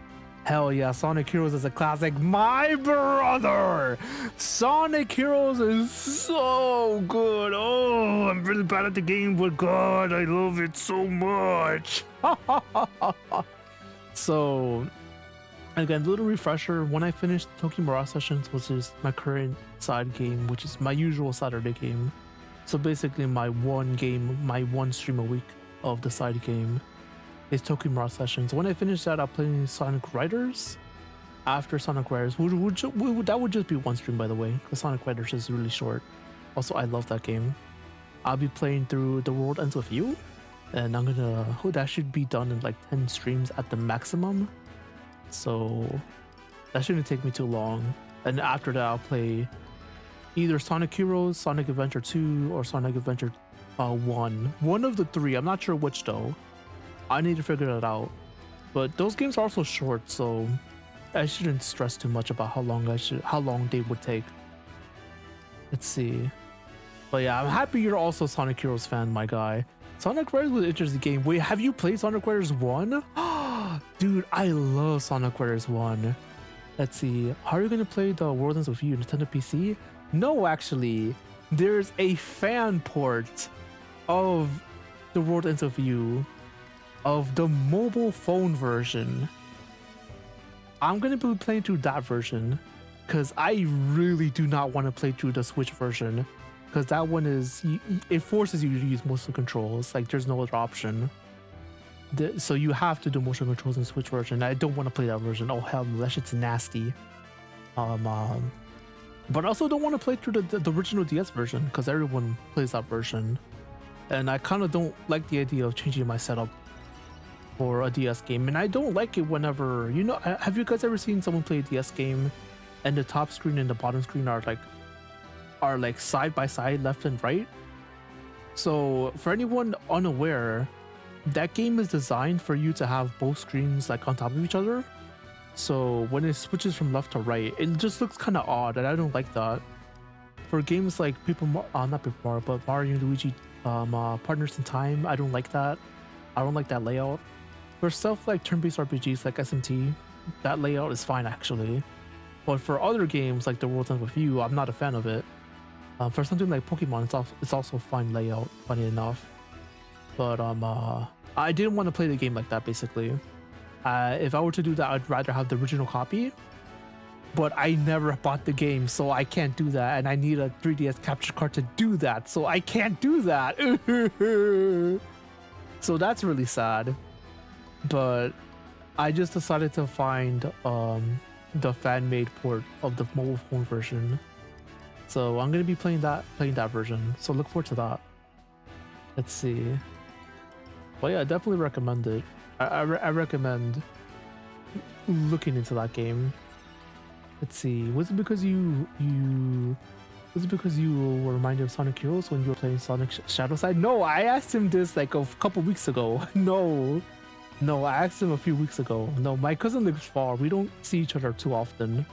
Hell yeah, Sonic Heroes is a classic. My brother! Sonic Heroes is so good. Oh, I'm really bad at the game, but God, I love it so much. So, again, a little refresher. When I finished Tokyo Mirage Sessions, which is my current side game, which is my usual Saturday game. So basically my one stream a week of the side game is Tokyo Mirage Sessions. When I finish that, I'll play Sonic Riders after Sonic Riders. That would just be one stream, by the way, because Sonic Riders is really short. Also, I love that game. I'll be playing through The World Ends With You, and I'm gonna. Oh, that should be done in like 10 streams at the maximum. So that shouldn't take me too long. And after that, I'll play either Sonic Heroes, Sonic Adventure 2, or Sonic Adventure 1. One of the three. I'm not sure which though. I need to figure that out. But those games are also short, so I shouldn't stress too much about how long they would take. Let's see. But yeah, I'm happy you're also a Sonic Heroes fan, my guy. Sonic Riders was an interesting game. Wait, have you played Sonic Riders 1? Dude, I love Sonic Riders 1. Let's see. How are you gonna play the World Ends With You Nintendo PC? No, actually. There's a fan port of the World Ends With You of the mobile phone version. I'm gonna be playing through that version because I really do not want to play through the Switch version, because that one is, it forces you to use motion controls. Like there's no other option. So you have to do motion controls in Switch version. I don't want to play that version. Oh hell no, that shit's nasty. But I also don't want to play through the original DS version because everyone plays that version, and I kind of don't like the idea of changing my setup for a DS game. And I don't like it whenever, you know, have you guys ever seen someone play a DS game and the top screen and the bottom screen are like side by side, left and right? So for anyone unaware, that game is designed for you to have both screens like on top of each other. So when it switches from left to right, it just looks kind of odd, and I don't like that. For games like not Paper Mario, but Mario and Luigi Partners in Time, I don't like that. I don't like that layout. For stuff like turn-based RPGs like SMT, that layout is fine actually. But for other games like The World Ends With You, I'm not a fan of it. For something like Pokemon, it's also fine layout, funny enough. But I didn't want to play the game like that basically. If I were to do that, I'd rather have the original copy. But I never bought the game, so I can't do that, and I need a 3DS capture card to do that, so I can't do that. So that's really sad. But I just decided to find the fan-made port of the mobile phone version. So I'm gonna be playing that version. So look forward to that. Let's see. Well, yeah, I definitely recommend it. I recommend looking into that game. Let's see. Was it because you were reminded of Sonic Heroes when you were playing Sonic Shadow Side? No, I asked him this like a couple weeks ago. No, I asked him a few weeks ago. No, my cousin lives far. We don't see each other too often.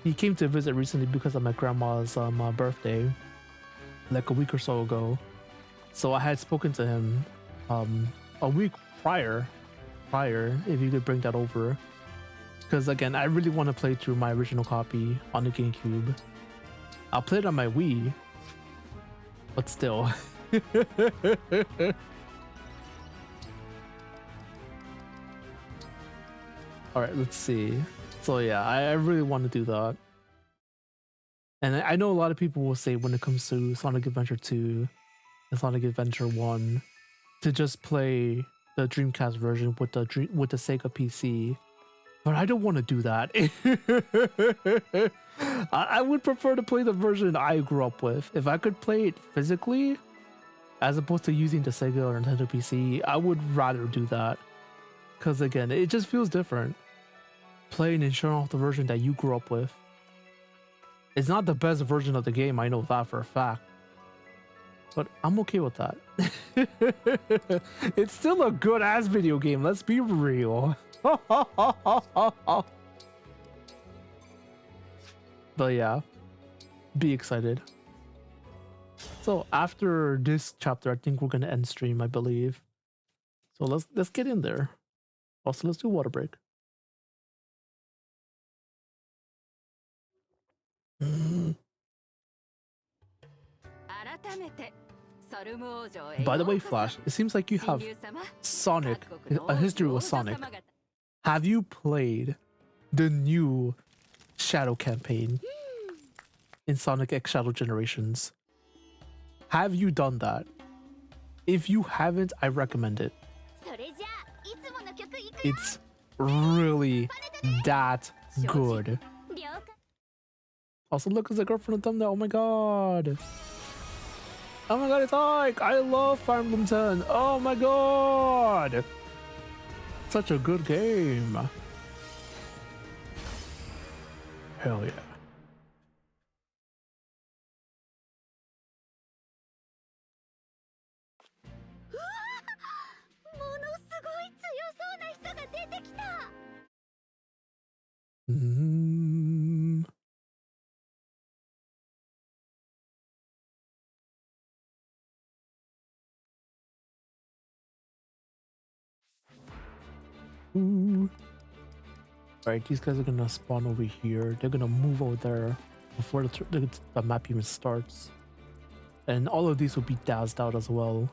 He came to visit recently because of my grandma's birthday, like a week or so ago. So I had spoken to him a week prior if you could bring that over, because again, I really want to play through my original copy on the GameCube. I'll play it on my Wii, but still. All right, let's see. So yeah, I really want to do that. And I know a lot of people will say when it comes to Sonic Adventure 2 and Sonic Adventure 1 to just play the Dreamcast version with the Sega PC, but I don't want to do that. I would prefer to play the version I grew up with. If I could play it physically, as opposed to using the Sega or Nintendo PC, I would rather do that. Because again, it just feels different. Playing and showing off the version that you grew up with. It's not the best version of the game, I know that for a fact. But I'm okay with that. It's still a good ass video game, let's be real. But yeah, be excited. So after this chapter, I think we're gonna end stream, I believe. So let's get in there. Also, let's do water break. By the way, Flash, it seems like you have Sonic, a history with Sonic. Have you played the new Shadow campaign in Sonic X Shadow Generations? Have you done that? If you haven't, I recommend it. It's really that good. Also, look, there's a girl from the thumbnail. Oh my god. Oh my god, it's Ike! I love Fire Emblem 10. Oh my god! Such a good game. Hell yeah. ものすごい強そうな人が出てきた。Ooh. Alright, these guys are gonna spawn over here. They're gonna move over there before the map even starts. And all of these will be dazzled out as well.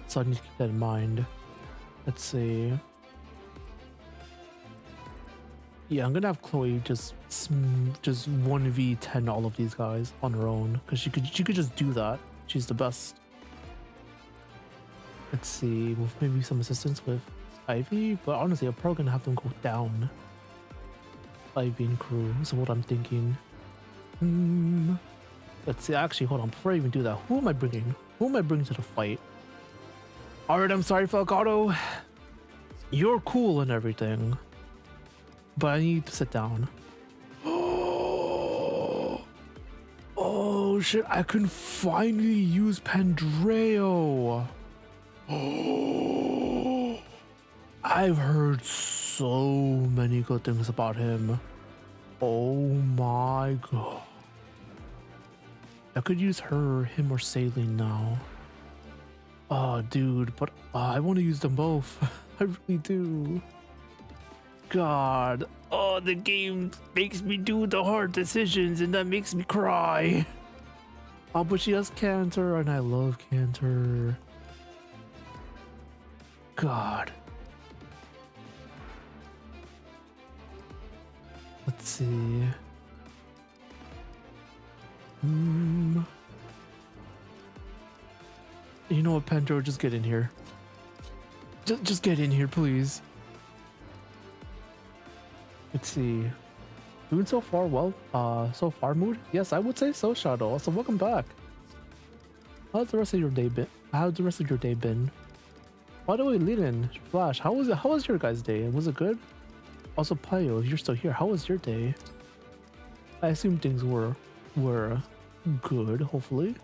So I need to keep that in mind. Let's see. Yeah, I'm gonna have Chloe just 1v10 all of these guys on her own, because she could just do that. She's the best. Let's see, with maybe some assistance with Ivy, but honestly, I'm probably gonna have them go down. Ivy and crew is what I'm thinking. Let's see. Actually, hold on. Before I even do that, who am I bringing? Who am I bringing to the fight? All right, I'm sorry, Falcado. You're cool and everything, but I need to sit down. Oh shit! I can finally use Pandreo. I've heard so many good things about him. Oh my god. I could use him or Saline now. Oh dude, but I want to use them both. I really do. God. Oh, the game makes me do the hard decisions and that makes me cry. Oh, but she has Cantor and I love Cantor. God. Let's see. You know what, Pandro, just get in here. Just get in here, please. Let's see. Doing so far well. So far, mood? Yes, I would say so, Shadow. So welcome back. How's the rest of your day been? How's the rest of your day been? By the way, Leyrn, Flash, how was it? How was your guys' day? Was it good? Also, Payo, if you're still here, how was your day? I assume things were good, hopefully.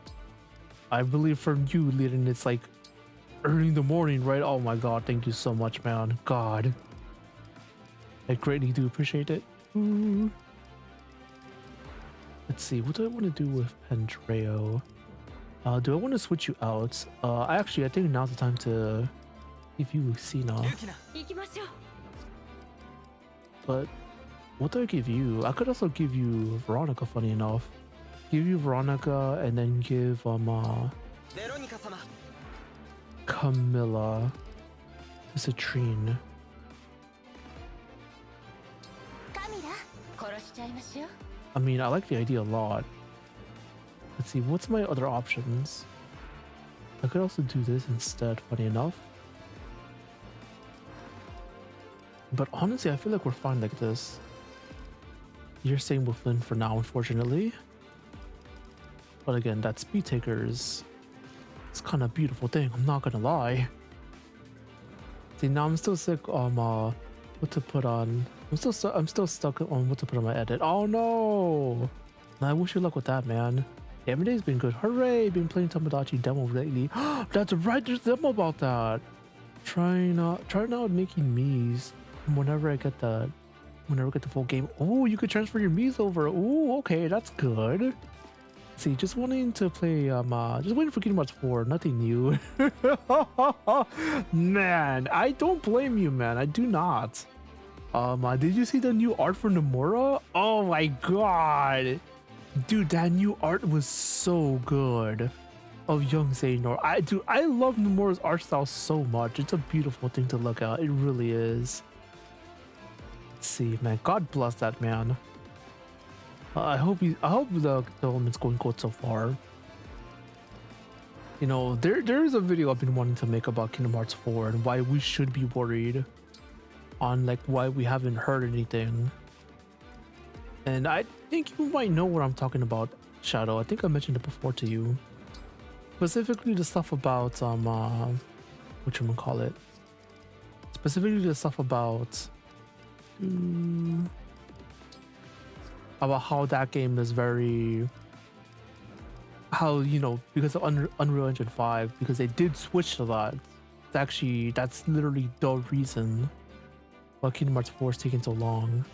I believe from you, Leyrn, it's like early in the morning, right? Oh my god, thank you so much, man. God. I greatly do appreciate it. Ooh. Let's see, what do I want to do with Pandreo? Do I want to switch you out? I think now's the time to give you Lucina. But what do I give you? I could also give you Veronica, funny enough. Give you Veronica and then give Camilla to Citrine. I mean, I like the idea a lot. Let's see, what's my other options? I could also do this instead, funny enough. But honestly, I feel like we're fine like this. You're staying with Lynn for now, unfortunately. But again, that speed taker is... it's kind of a beautiful thing, I'm not gonna lie. See, now I'm still sick on what to put on. I'm still stuck on what to put on my edit. Oh no! I wish you luck with that, man. Yeah, my day's been good. Hooray! Been playing Tomodachi demo lately. That's right, there's a demo about that. Trying out making Miis whenever I get the full game. Oh, you could transfer your Miis over. Oh, okay, that's good. See, just wanting to play just waiting for Kingdom Hearts 4, nothing new. Man, I don't blame you, man. I do not. Did you see the new art for Nomura? Oh my god. Dude, that new art was so good of young Xehanort. I love Nomura's art style so much. It's a beautiful thing to look at. It really is. Let's see, man. God bless that man. I hope the development's going good so far. You know, there is a video I've been wanting to make about Kingdom Hearts 4 and why we should be worried on like why we haven't heard anything. And I think you might know what I'm talking about, Shadow. I think I mentioned it before to you. specifically the stuff about whatchamacallit, specifically the stuff about how that game is very, how, you know, because of Unreal Engine 5, because they did switch to that. That's literally the reason why Kingdom Hearts 4 is taking so long.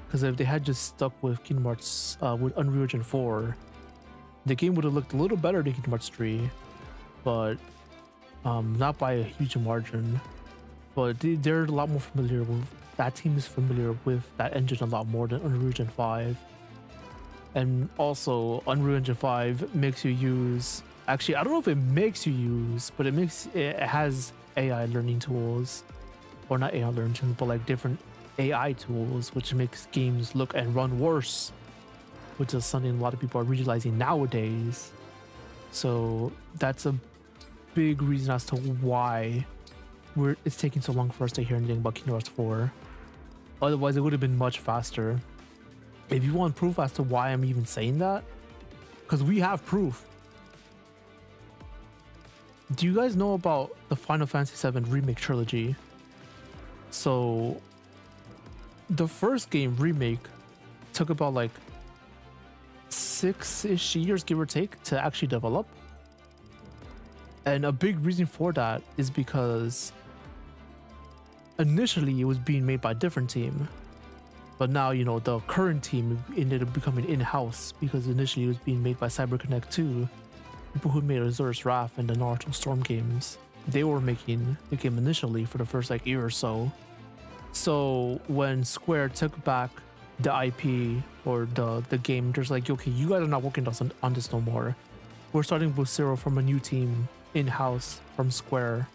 Because if they had just stuck with Kingdom Hearts with Unreal Engine 4, the game would have looked a little better than Kingdom Hearts 3, but not by a huge margin. But they're a lot more familiar with, that team is familiar with that engine a lot more than Unreal Engine 5. And also Unreal Engine 5 makes you use, actually I don't know if it makes you use, but it has AI learning tools, or not AI learning tools, but like different AI tools, which makes games look and run worse, which is something a lot of people are realizing nowadays. So that's a big reason as to why it's taking so long for us to hear anything about Kingdom Hearts 4. Otherwise it would have been much faster. If you want proof as to why I'm even saying that, because we have proof. Do you guys know about the Final Fantasy VII Remake trilogy? So the first game remake took about like 6-ish years, give or take, to actually develop. And a big reason for that is because initially it was being made by a different team, but now, you know, the current team ended up becoming in-house, because initially it was being made by CyberConnect 2, people who made Azura's Wrath and the Naruto Storm games. They were making the game initially for the first like year or so. So when Square took back the IP or the game, there's like, okay, you guys are not working on this no more. We're starting with zero from a new team in-house from Square.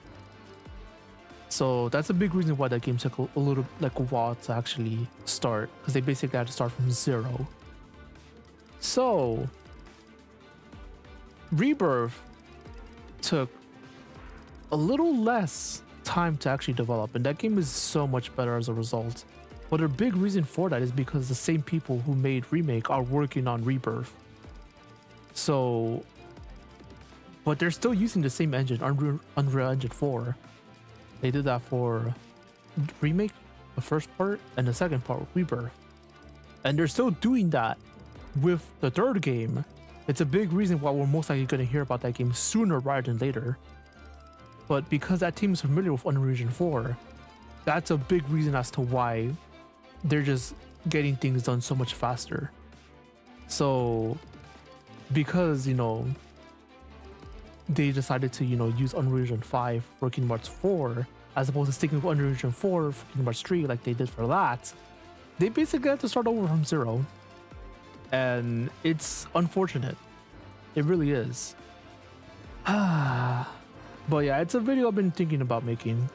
So that's a big reason why that game took a little, like, a while to actually start, because they basically had to start from zero. So Rebirth took a little less time to actually develop, and that game is so much better as a result. But a big reason for that is because the same people who made Remake are working on Rebirth. So, but they're still using the same engine, Unreal Engine 4. They did that for Remake, the first part, and the second part, Rebirth. And they're still doing that with the third game. It's a big reason why we're most likely going to hear about that game sooner rather than later. But because that team is familiar with Unreal Engine 4, that's a big reason as to why they're just getting things done so much faster. So, because, you know, they decided to, you know, use Unreal Engine 5 for Kingdom Hearts 4, as opposed to sticking with Unreal Engine 4 for Kingdom Hearts 3 like they did for that, they basically have to start over from zero. And it's unfortunate. It really is. But yeah, it's a video I've been thinking about making.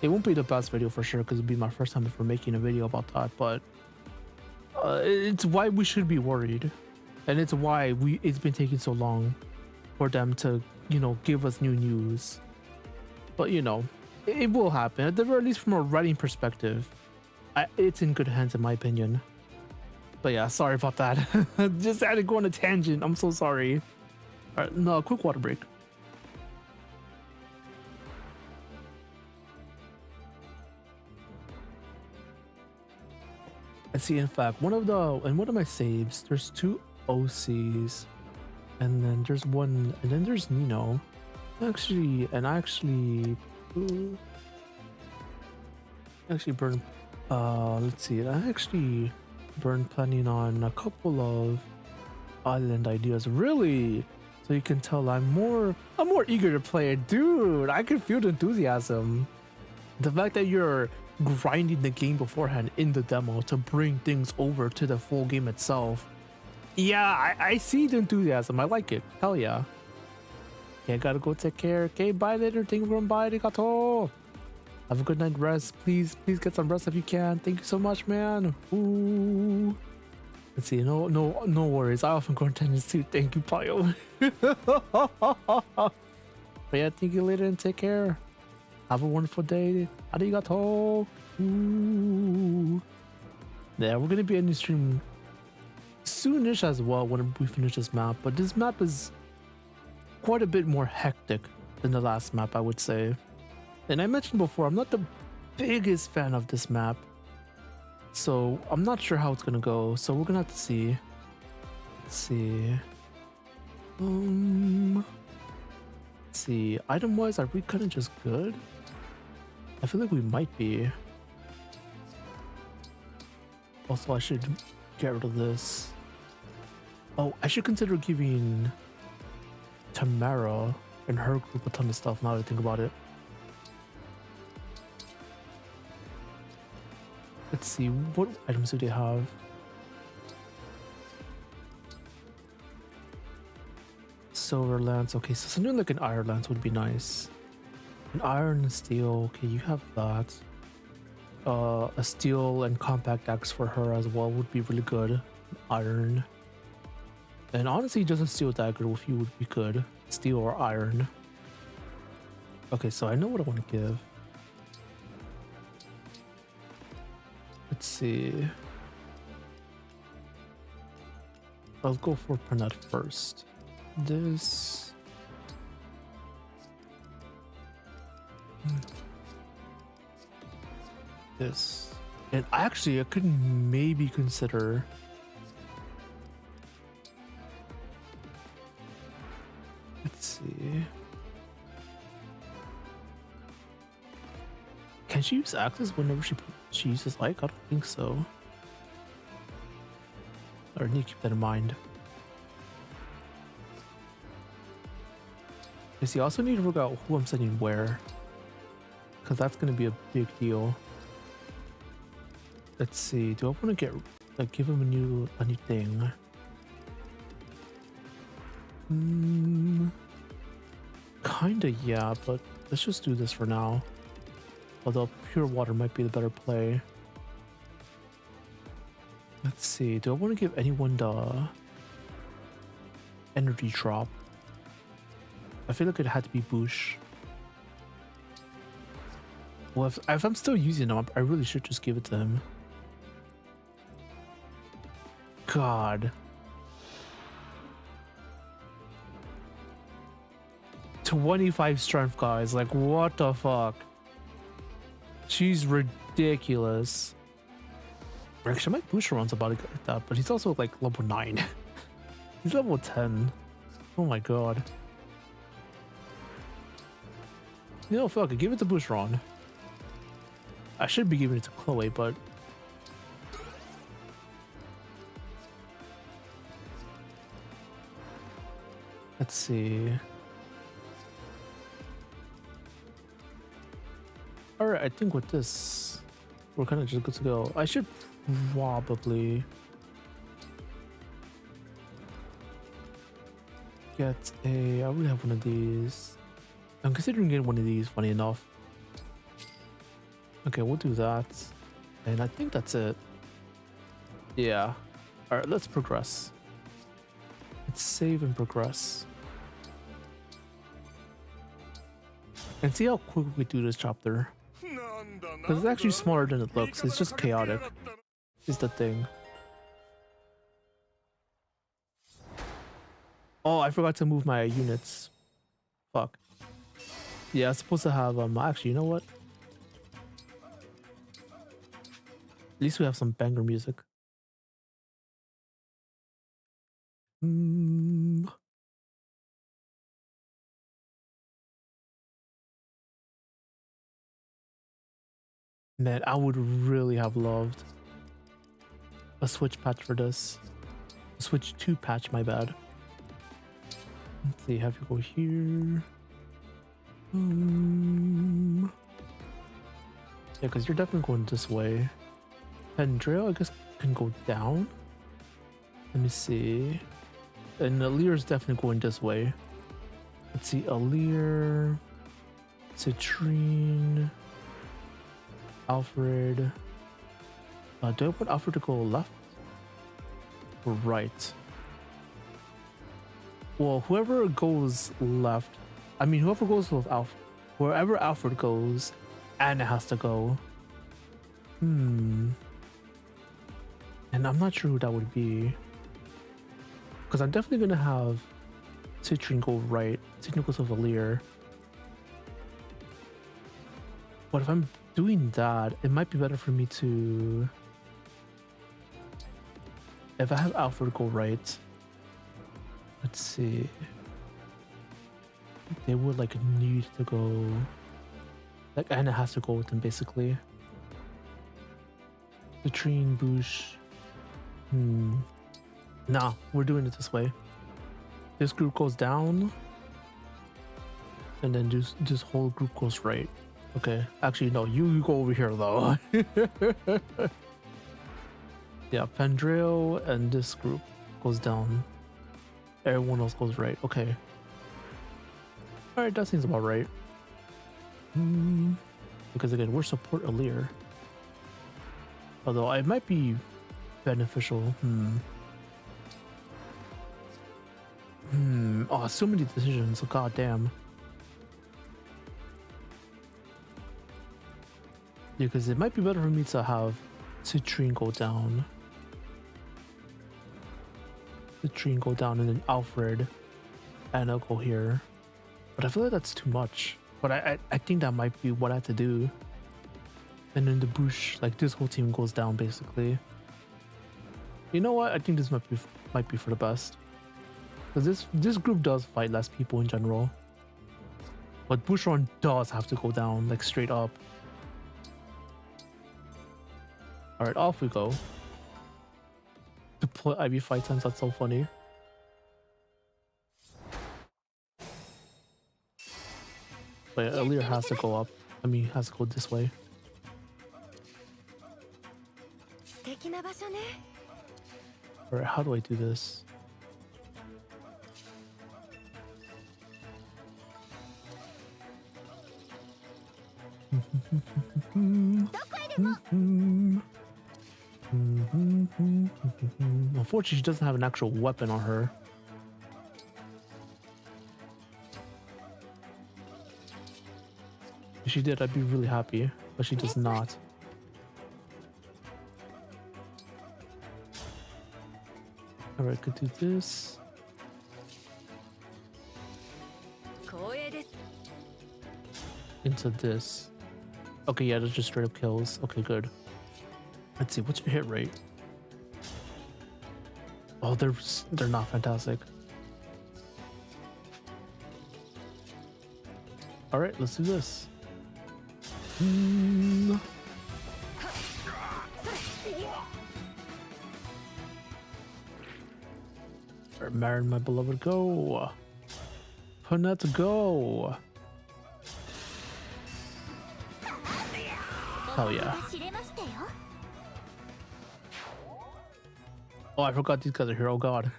It won't be the best video for sure, because it'll be my first time ever making a video about that, but it's why we should be worried. And it's why it's been taking so long for them to, you know, give us new news. But, you know, it will happen. At the very least, from a writing perspective, it's in good hands in my opinion. But yeah, sorry about that. Just had to go on a tangent. I'm so sorry. All right, no, quick water break. I see, in fact, in one of my saves, there's 2 OCs, and then there's one, and then there's Nino. I actually burned, let's see, I actually burned planning on a couple of island ideas, really. So you can tell I'm more eager to play it. Dude, I can feel the enthusiasm. The fact that you're grinding the game beforehand in the demo to bring things over to the full game itself. Yeah, I see the enthusiasm. I like it. Hell yeah. Okay, I gotta go take care. Okay, bye later. Thank you for bye. Arigato. Have a good night rest. Please get some rest if you can. Thank you so much, man. Ooh. Let's see. No worries. I often go on tangents too. Thank you, Payo. But yeah, thank you later and take care. Have a wonderful day. Arigato. Ooh. Yeah, we're gonna be ending stream soonish as well when we finish this map. But this map is quite a bit more hectic than the last map, I would say. And I mentioned before, I'm not the biggest fan of this map, so I'm not sure how it's gonna go. So we're gonna have to see. Let's see. Let's see. Item-wise, are we kind of just good? I feel like we might be. Also, I should get rid of this. Oh, I should consider giving Tamara and her group a ton of stuff now that I think about it. Let's see, what items do they have? Silver lance. Okay, so something like an iron lance would be nice. An iron and steel. Okay, you have that. A steel and compact axe for her as well would be really good. Iron. And honestly, just a steel dagger with you would be good. Steel or iron. Okay, so I know what I want to give. Let's see. I'll go for Pernette first. This. This. And I could maybe consider. Let's see. Can she use axes whenever she uses like? I don't think so. I need to keep that in mind. I see. I also need to figure out who I'm sending where, because that's gonna be a big deal. Let's see. Do I want to give him a new thing? Kinda, yeah. But let's just do this for now. Although pure water might be the better play. Let's see. Do I want to give anyone the energy drop? I feel like it had to be Boosh. Well, if I'm still using him, I really should just give it to him. God. 25 strength, guys. Like, what the fuck? She's ridiculous. Actually, my Booster runs about like that, but he's also like level 9. He's level 10. Oh my god. You know, fuck it, give it to Boosteron. I should be giving it to Chloe, but let's see. Alright, I think with this, we're kind of just good to go. I should probably get I really have one of these. I'm considering getting one of these, funny enough. Okay, we'll do that. And I think that's it. Yeah. Alright, let's progress. Let's save and progress. And see how quick we do this chapter. Because it's actually smaller than it looks. It's just chaotic. Is the thing. Oh, I forgot to move my units. Fuck. Yeah, I'm supposed to have actually, you know what? At least we have some banger music. Man, I would really have loved a Switch patch for this. A Switch 2 patch, my bad. Let's see, have you go here. Yeah, because you're definitely going this way. Andrea, I guess, can go down. Let me see. And Leyr's definitely going this way. Let's see, Leyr, Citrine, Alfred. Do I want Alfred to go left or right? Well, whoever goes left, I mean, whoever goes with Alfred, wherever Alfred goes, Anna has to go. And I'm not sure who that would be. Because I'm definitely going to have Citrine go right. Citrine goes over Leyrn. But if I'm doing that, it might be better for me to... If I have Alfred go right, let's see. They would like need to go... Like Anna has to go with them basically. Citrine, Bouche. Nah, we're doing it this way. This group goes down. And then this whole group goes right. Okay, actually no, you go over here though. Yeah, Pendrell and this group goes down. Everyone else goes right. Okay. Alright, that seems about right. Because again, we're support a Leyrn. Although it might be beneficial. Oh, so many decisions. God damn. Yeah, because it might be better for me to have Citrine go down. Citrine go down and then Alfred and I'll go here. But I feel like that's too much. But I think that might be what I have to do. And then the Bouche, like this whole team goes down basically. You know what? I think this might be for the best. Because this group does fight less people in general. But Boucheron does have to go down, like straight up. Alright, off we go. Deploy Ivy 5 times, that's so funny. But Leyrn has to go up. I mean, has to go this way. Alright, how do I do this? Unfortunately, she doesn't have an actual weapon on her. If she did, I'd be really happy, but she does not. Alright, could do this. Into this. Okay, yeah, that's just straight up kills. Okay, good. Let's see, what's your hit rate? Oh, they're not fantastic. Alright, let's do this. Alright, Marin, my beloved, go. Panetta, go. Hell yeah. Oh, I forgot these guys are here. Oh god.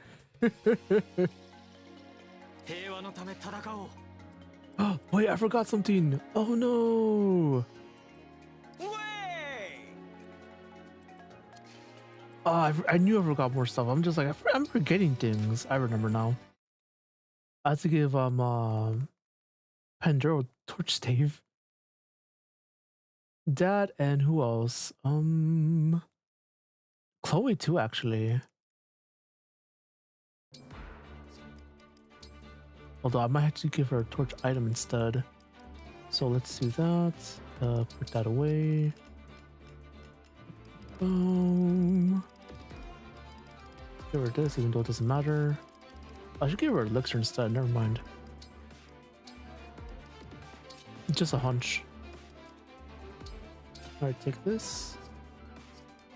Oh, wait, I forgot something. Oh no. Oh, I knew I forgot more stuff. I'm just like, I'm forgetting things. I remember now. I had to give Pandora torch stave. That and who else? Chloe too, actually. Although I might have to give her a torch item instead. So let's do that. Put that away. Boom. Give her this, even though it doesn't matter. I should give her elixir instead. Never mind. Just a hunch. Alright, take this.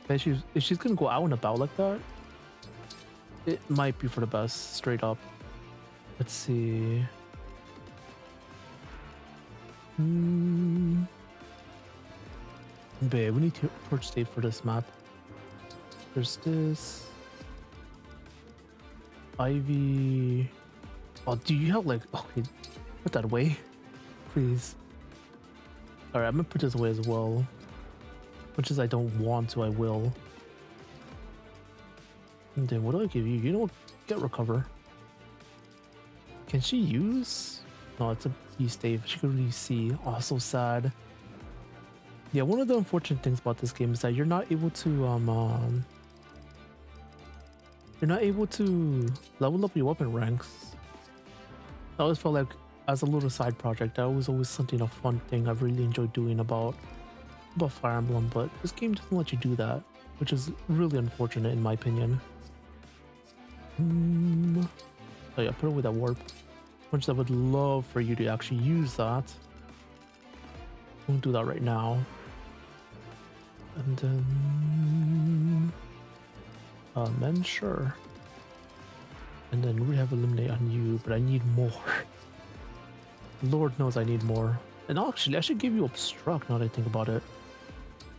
If she's gonna go out and about like that, it might be for the best, straight up. Let's see. Babe, we need to torch stave for this map. There's this. Ivy. Oh, do you have like... Okay, put that away. Please. Alright, I'm gonna put this away as well. Much as I don't want to, I will. And then what do I give you? You know what? Get recover. Can she use? No, it's a B stave. She could really see. Oh, so sad. Yeah, one of the unfortunate things about this game is that you're not able to you're not able to level up your weapon ranks. I always felt like as a little side project, that was always something a fun thing I've really enjoyed doing about Fire Emblem, but this game doesn't let you do that, which is really unfortunate in my opinion. Oh yeah, put away that warp. Which I would love for you to actually use that. Won't do that right now. And then men, sure. And then we have eliminate on you, but I need more. Lord knows I need more. And actually, I should give you obstruct now that I think about it.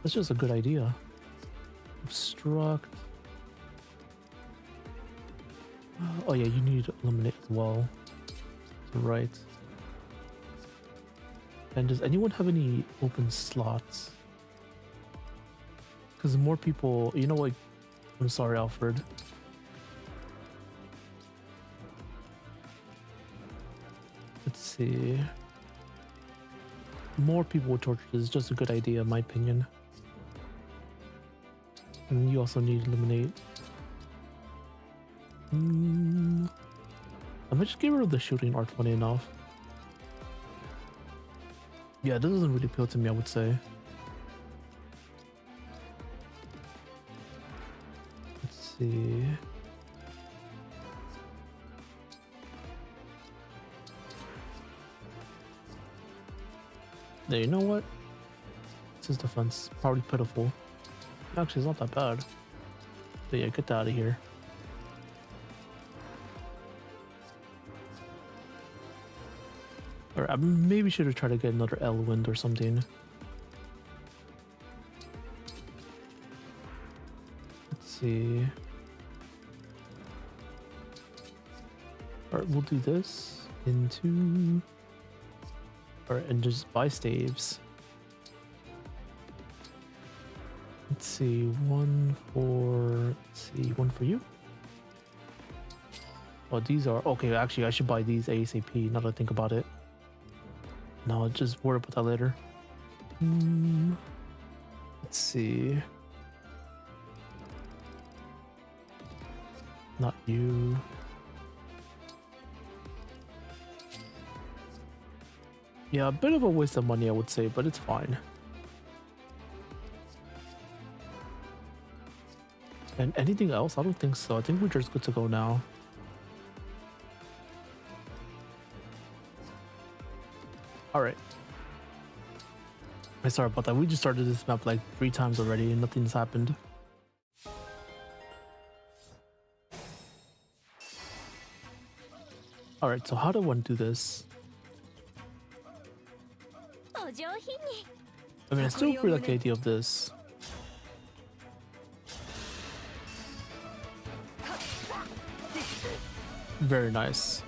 That's just a good idea. Obstruct. Oh yeah, you need to eliminate as well. Right. And does anyone have any open slots? Because more people, you know what? I'm sorry, Alfred. Let's see. More people with torches is just a good idea, in my opinion. And you also need to eliminate. I might just get rid of the shooting art, funny enough. Yeah, this doesn't really appeal to me, I would say. Let's see. Yeah, you know what? This is defense. Probably pitiful. Actually, it's not that bad. But yeah, get that out of here. Or I maybe should have tried to get another L wind or something. Let's see. Alright, we'll do this into. Alright, and just buy staves. Let's see, one for you. Oh, these are okay. Actually, I should buy these ASAP. Now that I think about it. No, I'll just worry about that later. Let's see. Not you. Yeah, a bit of a waste of money, I would say, but it's fine. And anything else? I don't think so. I think we're just good to go now. Alright. I'm sorry about that. We just started this map like 3 times already and nothing's happened. Alright, so how do one do this? I mean, I still really like the idea of this. Very nice.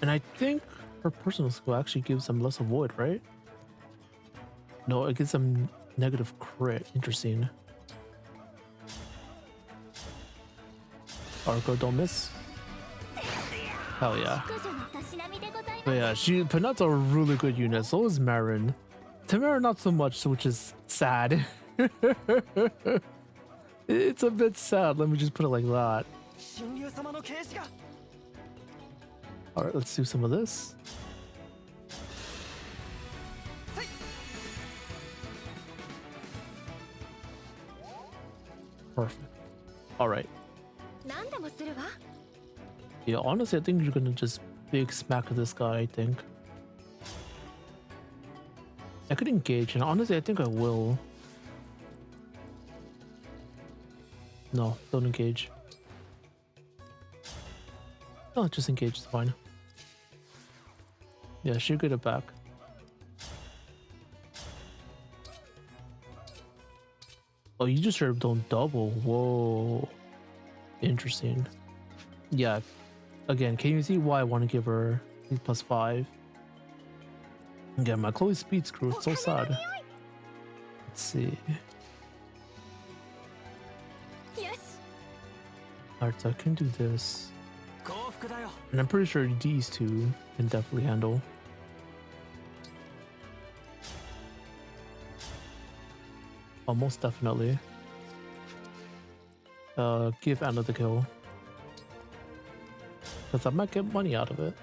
And I think her personal skill actually gives them less avoid, right? No, it gives them negative crit. Interesting. Arco, don't miss. Hell yeah. But yeah, Panette's a really good unit. So is Marin. Tamara not so much, which is sad. It's a bit sad. Let me just put it like that. Alright, let's do some of this. Perfect. Alright. Yeah, honestly, I think you're gonna just big smack this guy, I think. I could engage, and honestly, I think I will. No, don't engage. No, just engage, it's fine. Yeah, she'll get it back. Oh, you just served on double. Whoa. Interesting. Yeah. Again, can you see why I want to give her +5? Again, my Chloe speed screw, it's so sad. Let's see. Alright, so I can do this. And I'm pretty sure these two can definitely handle. Almost definitely. Give Anna the kill. Because I might get money out of it.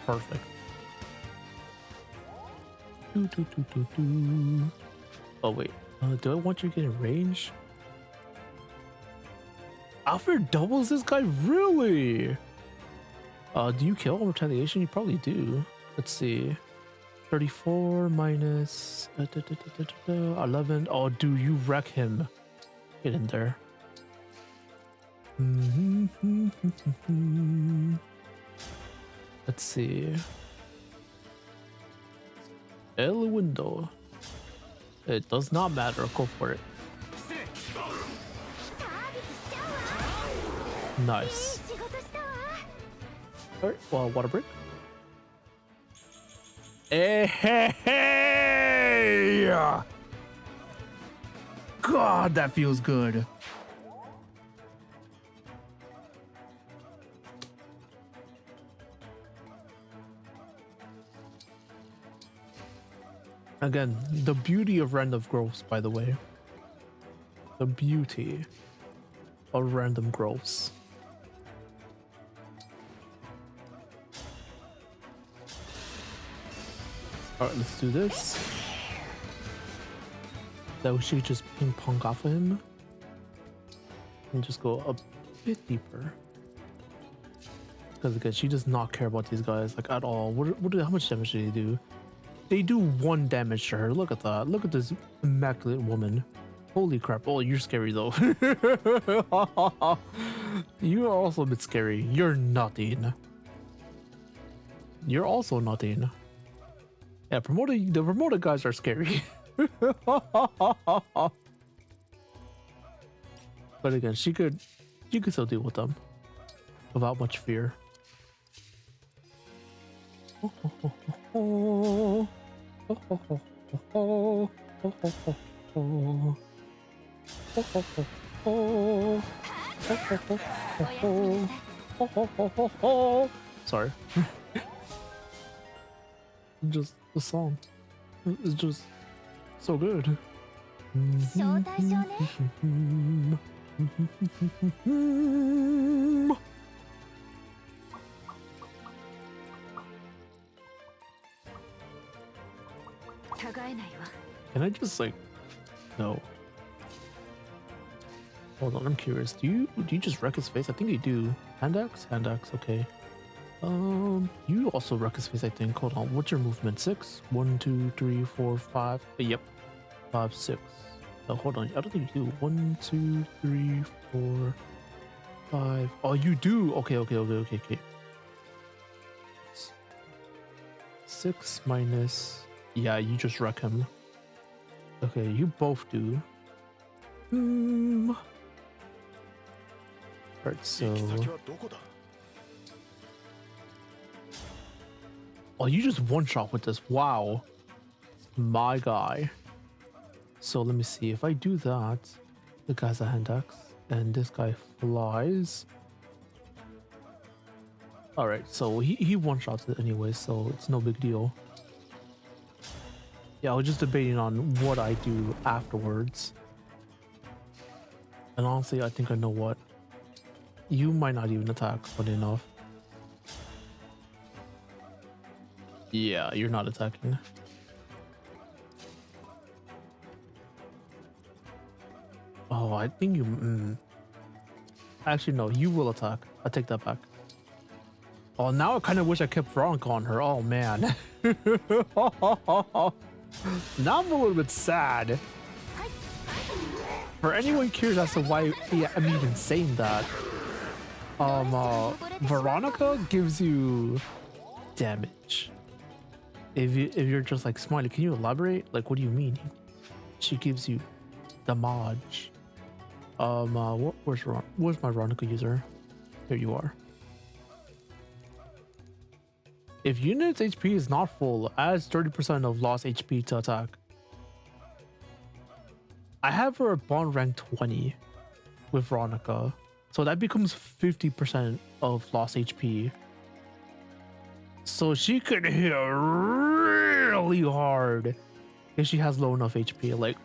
Perfect. Oh wait, do I want you to get in range? Alfred doubles this guy, really? Do you kill on retaliation? You probably do. Let's see. 34 minus 11. Oh, do you wreck him? Get in there. Let's see. El window. It does not matter. Go for it. Nice. Alright, well, water break. Hey! God, that feels good. Again, the beauty of random growths, by the way. The beauty of random growths. Alright, let's do this. That we should just ping pong off of him. And just go a bit deeper. Because again, she does not care about these guys like at all. How much damage do they do? They do 1 damage to her. Look at that. Look at this immaculate woman. Holy crap. Oh, you're scary though. You are also a bit scary. You're nothing. You're also nothing. Yeah, the promoted guys are scary. But again, you could still deal with them without much fear. Sorry. Just the song is just so good. Can I just like no? Hold on, I'm curious. Do you just wreck his face? I think you do. Hand axe, okay. You also wreck his face, I think. Hold on, what's your movement? 6? 1, 2, 3, 4, 5. Yep, 5, 6. Oh, hold on, I don't think you do. 1, 2, 3, 4, 5. Oh, you do. Okay. 6 minus. Yeah, you just wreck him. Okay, you both do. Alright, so. Oh, you just one shot with this. Wow. My guy. So let me see. If I do that, the guy's a hand axe, and this guy flies. Alright, so he one shots it anyway, so it's no big deal. Yeah, I was just debating on what I do afterwards. And honestly, I think I know what. You might not even attack, funny enough. Yeah, you're not attacking. Oh, I think you... Actually, no, you will attack. I take that back. Oh, now I kind of wish I kept Veronica on her. Oh, man. Now I'm a little bit sad. For anyone curious as to why I'm even saying that, Veronica gives you damage. If you're just like, Smiley, can you elaborate? Like, what do you mean? She gives you damage. Where's my Veronica user? Here you are. If unit's HP is not full, adds 30% of lost HP to attack. I have her at bond rank 20 with Veronica, so that becomes 50% of lost HP. So she could hit really hard if she has low enough HP. Like,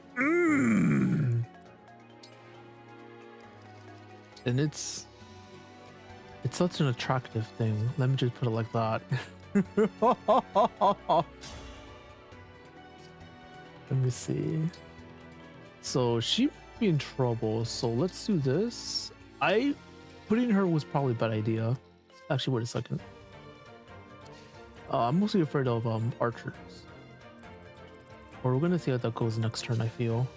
and it's It's such an attractive thing. Let me just put it like that. Let me see. So she might be in trouble. So let's do this. Putting her was probably a bad idea. Actually, wait a second. I'm mostly afraid of archers. But we're gonna see how that goes next turn, I feel.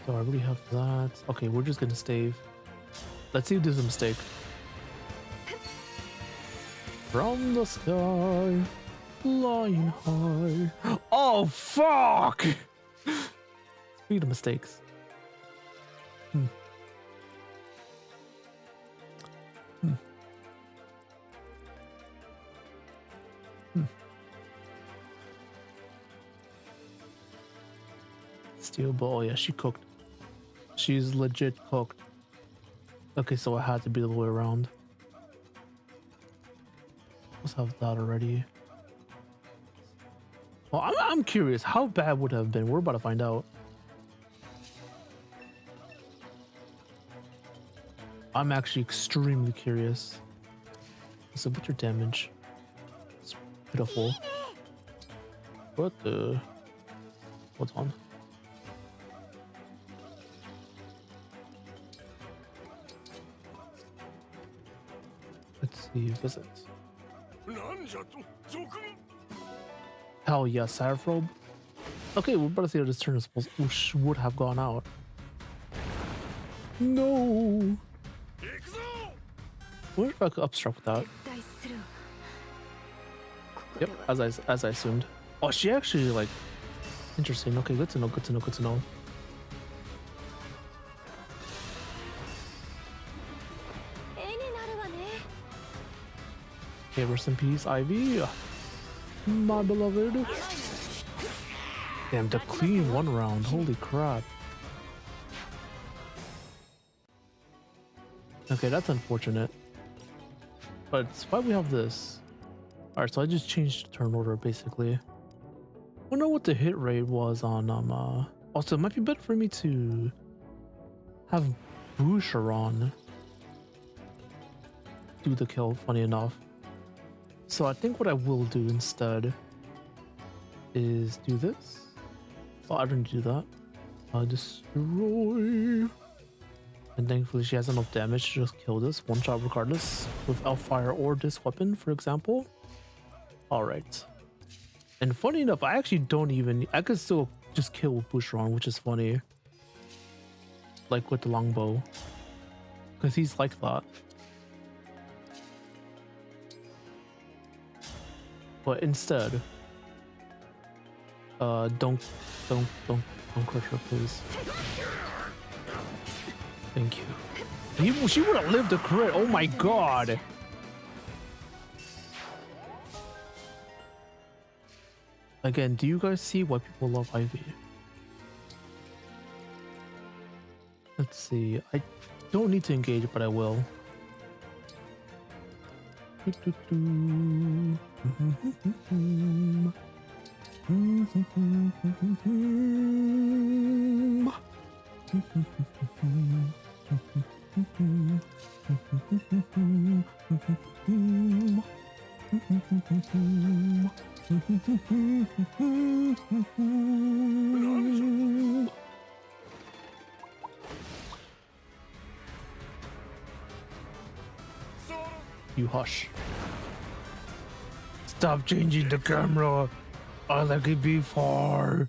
So I already have that. Okay, we're just gonna stave. Let's see if there's a mistake. From the sky, flying high. Oh, fuck! Speed of mistakes. Steel ball, yeah, she cooked. She's legit cooked. Okay, so it had to be the way around. Let's have that already. Well, I'm curious, how bad would it have been? We're about to find out. I'm actually extremely curious. So what's your damage? It's pitiful. What the? Hold on. Let's see, visits. Hell yeah, Sarophobe. Okay, we're about to see how this turn is supposed would have gone out. No. What if I could obstruct with that? Yep, as I assumed. Oh, she actually like interesting. Okay, good to know. Good to know. Good to know. Okay, rest in peace, Ivy. My beloved. Damn, the clean one round. Holy crap. Okay, that's unfortunate. But it's why we have this. Alright, so I just changed the turn order basically. I don't know what the hit rate was on also it might be better for me to have Boucheron do the kill, funny enough. So I think what I will do instead is do this. Oh, I didn't do that. Destroy. And thankfully she has enough damage to just kill this one shot regardless without fire or this weapon, for example. Alright. And funny enough, I actually don't even... I could still just kill with Boucheron, which is funny. Like with the longbow. Because he's like that. But instead... don't crush her, please. Thank you. She would have lived a crit. Oh my god. Again, do you guys see why people love Ivy? Let's see. I don't need to engage, but I will. You hush. Stop changing the camera. I like it before.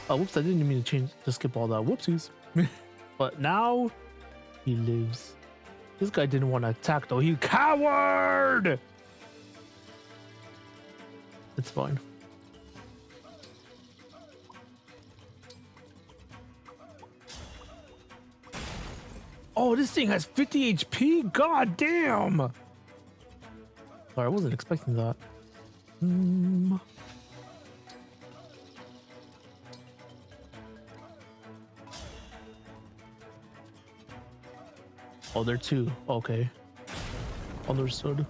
Oh, whoops! I didn't mean to skip all that. Whoopsies. But now he lives. This guy didn't want to attack though. He coward. It's fine. Oh, this thing has 50 HP? God damn! Sorry, I wasn't expecting that. Oh, they're two. Okay. Understood.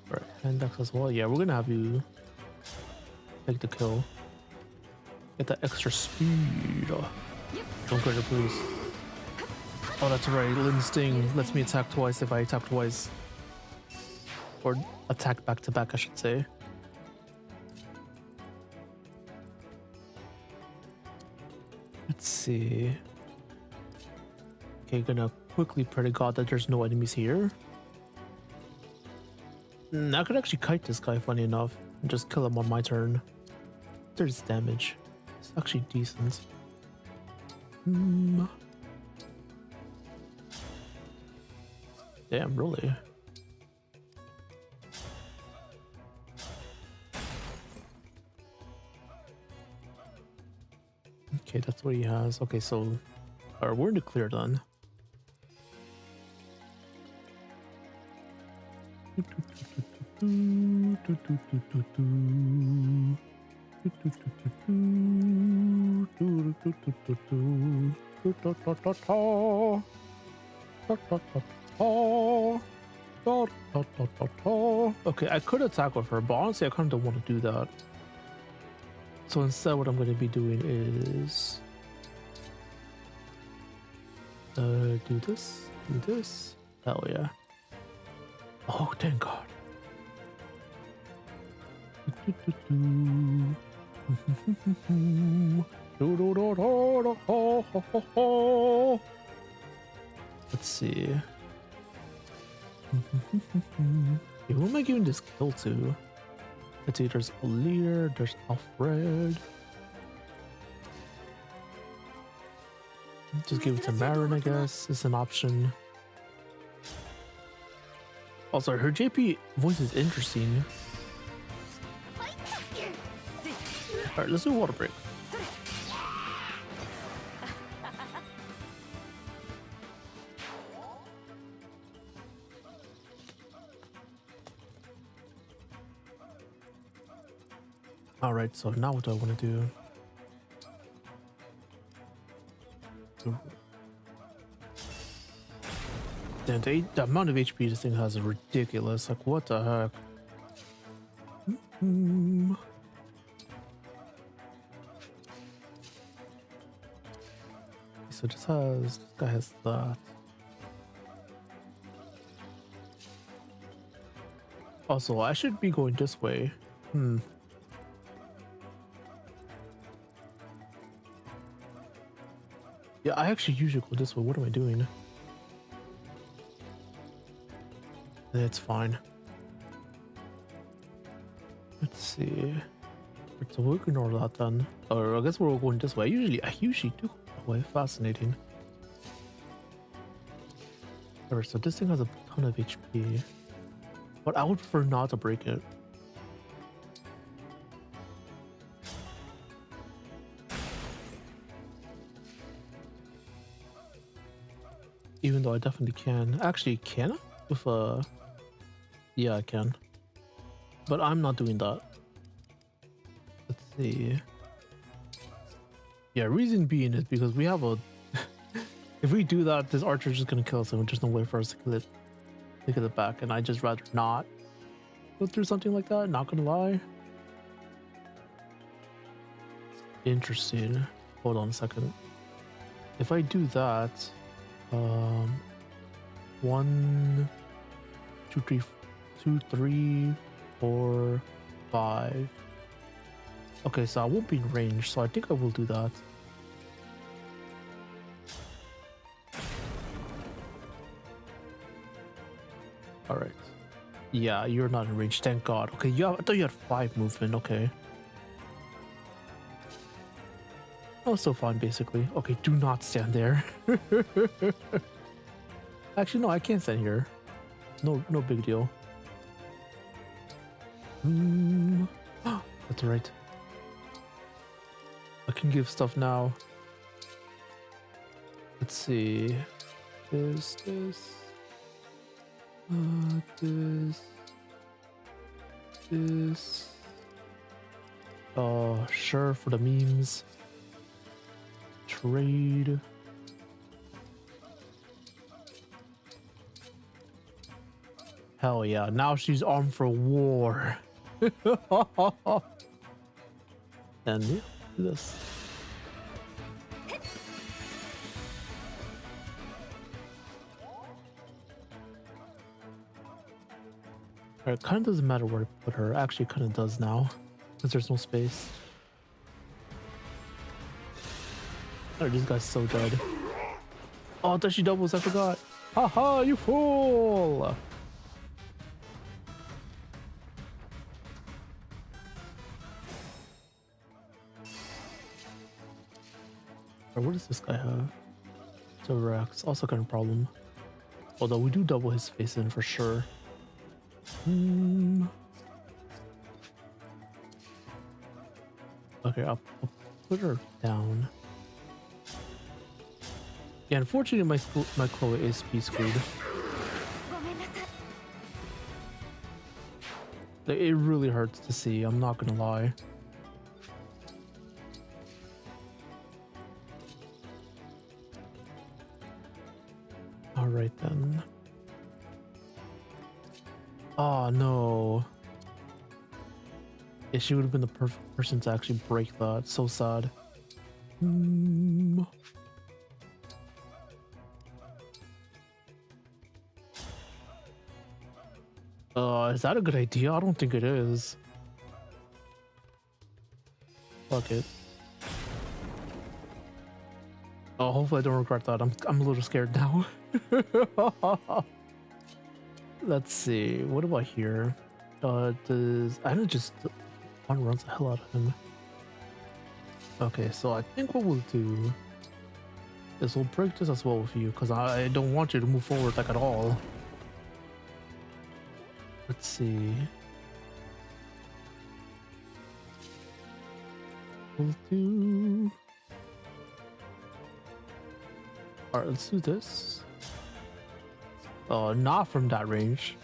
Alright, hand axe as well. Yeah, we're gonna have you Take the kill. Get that extra speed. Don't crit her, please. Oh, that's right. Lynn's Sting lets me attack twice if I attack twice. Or attack back to back, I should say. Let's see. Okay, gonna quickly pray to God that there's no enemies here. I could actually kite this guy, funny enough, and just kill him on my turn. There's damage. It's actually decent. Damn, really? Okay, that's what he has. Okay, so we're in the clear then. Okay, I could attack with her, but honestly I kind of don't want to do that. So instead what I'm going to be doing is do this. Hell yeah. Oh, thank God. Let's see. Okay, who am I giving this kill to? Let's see, there's a leader, there's Alfred. Just give it to Marin, I guess. It's an option. Also, her JP voice is interesting. Alright, let's do a water break. Alright, so now what do I want to do? Damn, the amount of HP this thing has is ridiculous. Like, what the heck? So this guy has that. Also, I should be going this way. Yeah, I actually usually go this way. What am I doing? It's fine. Let's see. So we'll ignore that then. Or I guess we're all going this way. I usually do go that way. Fascinating. Alright, so this thing has a ton of HP. But I would prefer not to break it. Even though I definitely can. Actually, can I? With a... Yeah, I can. But I'm not doing that. Let's see. Yeah, reason being is because we have a... If we do that, this archer is just gonna kill us and there's no way for us to kill it. Take it back, and I just rather not go through something like that, not gonna lie. Interesting. Hold on a second. If I do that... 1, 2, 3, 4, 5. Okay, so I won't be in range, so I think I will do that. Alright. Yeah, you're not in range, thank God. Okay, I thought you had 5 movement, okay. Oh, so fine, basically. Okay, do not stand there. Actually, no, I can't stand here. No big deal. That's right. I can give stuff now. Let's see. This. Sure, for the memes. Trade. Hell yeah, now she's armed for war. And yeah, do this. It kind of doesn't matter where to put her. Actually, it kind of does now, because there's no space. Oh, this guy's so dead. Oh, I thought she doubles. I forgot. Haha, you fool! Or what does this guy have? So Rex, also kind of problem. Although we do double his face in for sure. Okay, I'll put her down. Yeah, unfortunately my Chloe is speed screwed. It really hurts to see, I'm not gonna lie. Alright then. Oh no. Yeah, she would have been the perfect person to actually break that. So sad. Is that a good idea? I don't think it is. Fuck it. Oh, hopefully I don't regret that. I'm a little scared now. Let's see. What about here? Does I don't just one runs the hell out of him. Okay, so I think what we'll do is we'll break this as well with you, because I don't want you to move forward like at all. Let's see. We'll do. Alright, let's do this. Not from that range.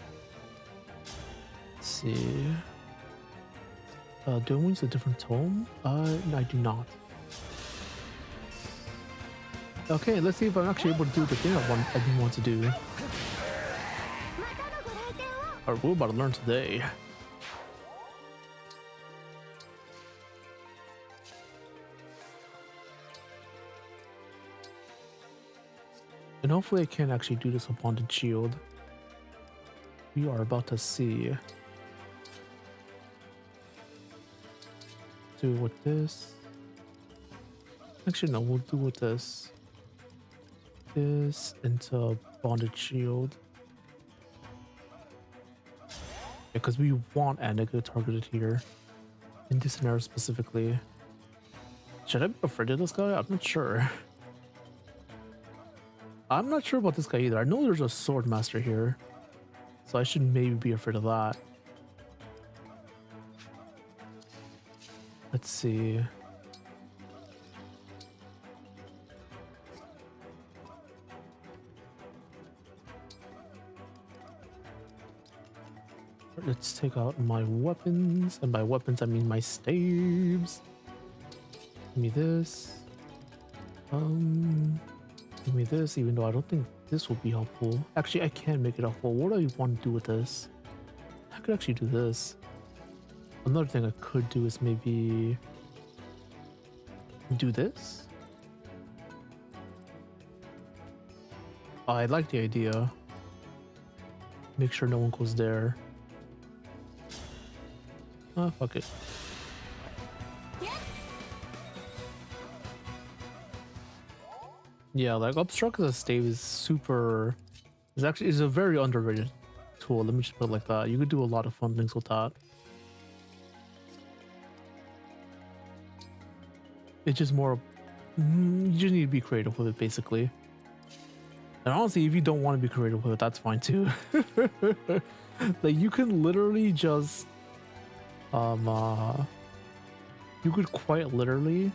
Let's see. Do I use a different tome? No, I do not. Okay, let's see if I'm actually able to do the thing I didn't want to do. Alright, we're about to learn today. And hopefully I can actually do this upon the shield. We are about to see. Do with this. Actually, no, we'll do with this. This into bonded shield. Because we want Annika targeted here. In this scenario specifically. Should I be afraid of this guy? I'm not sure. I'm not sure about this guy either. I know there's a sword master here. So I should maybe be afraid of that. Let's see. Let's take out my weapons, and by weapons I mean my staves. Give me this. Give me this, even though I don't think this will be helpful. Actually, I can make it helpful. What do I want to do with this? I could actually do this. Another thing I could do is maybe do this. I like the idea. Make sure no one goes there. Ah, fuck it. Yeah, like obstruct as a stave is super. It's a very underrated tool. Let me just put it like that. You could do a lot of fun things with that. It's just more. You just need to be creative with it, basically. And honestly, if you don't want to be creative with it, that's fine too. Like you can literally just. You could quite literally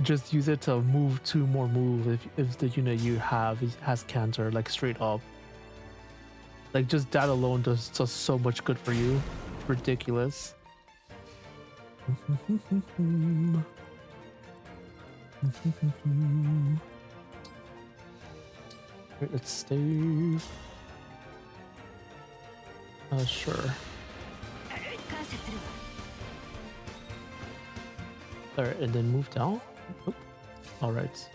just use it to move 2 more moves if the unit you have has canter, like straight up. Like just that alone does so much good for you. It's ridiculous. Wait, let's stay. Sure. Alright, and then move down. Oop. Alright.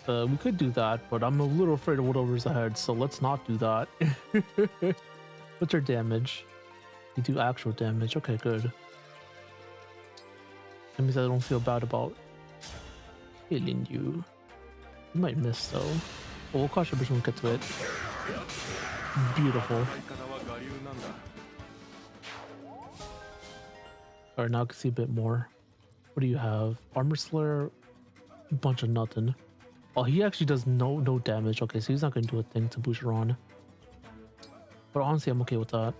We could do that, but I'm a little afraid of whatever's ahead, so let's not do that. What's your damage? You do actual damage. Okay, good. That means I don't feel bad about healing you. You might miss though. But we'll caution when we get to it. Beautiful. Alright, now I can see a bit more. What do you have? Armor Slayer, a bunch of nothing. Oh, he actually does no damage. Okay, so he's not gonna do a thing to Boucheron. But honestly, I'm okay with that.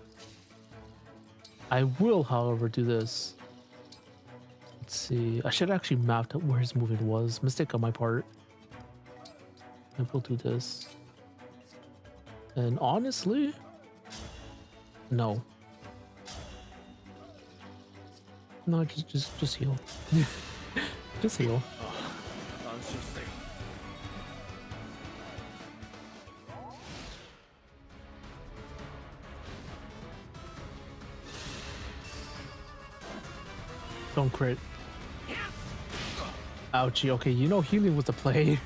I will, however, do this. Let's see. I should actually map where his movement was. Mistake on my part. I will do this. And honestly, no. No, just heal. Just heal. Don't crit. Ouchie. Okay, you know healing was the play.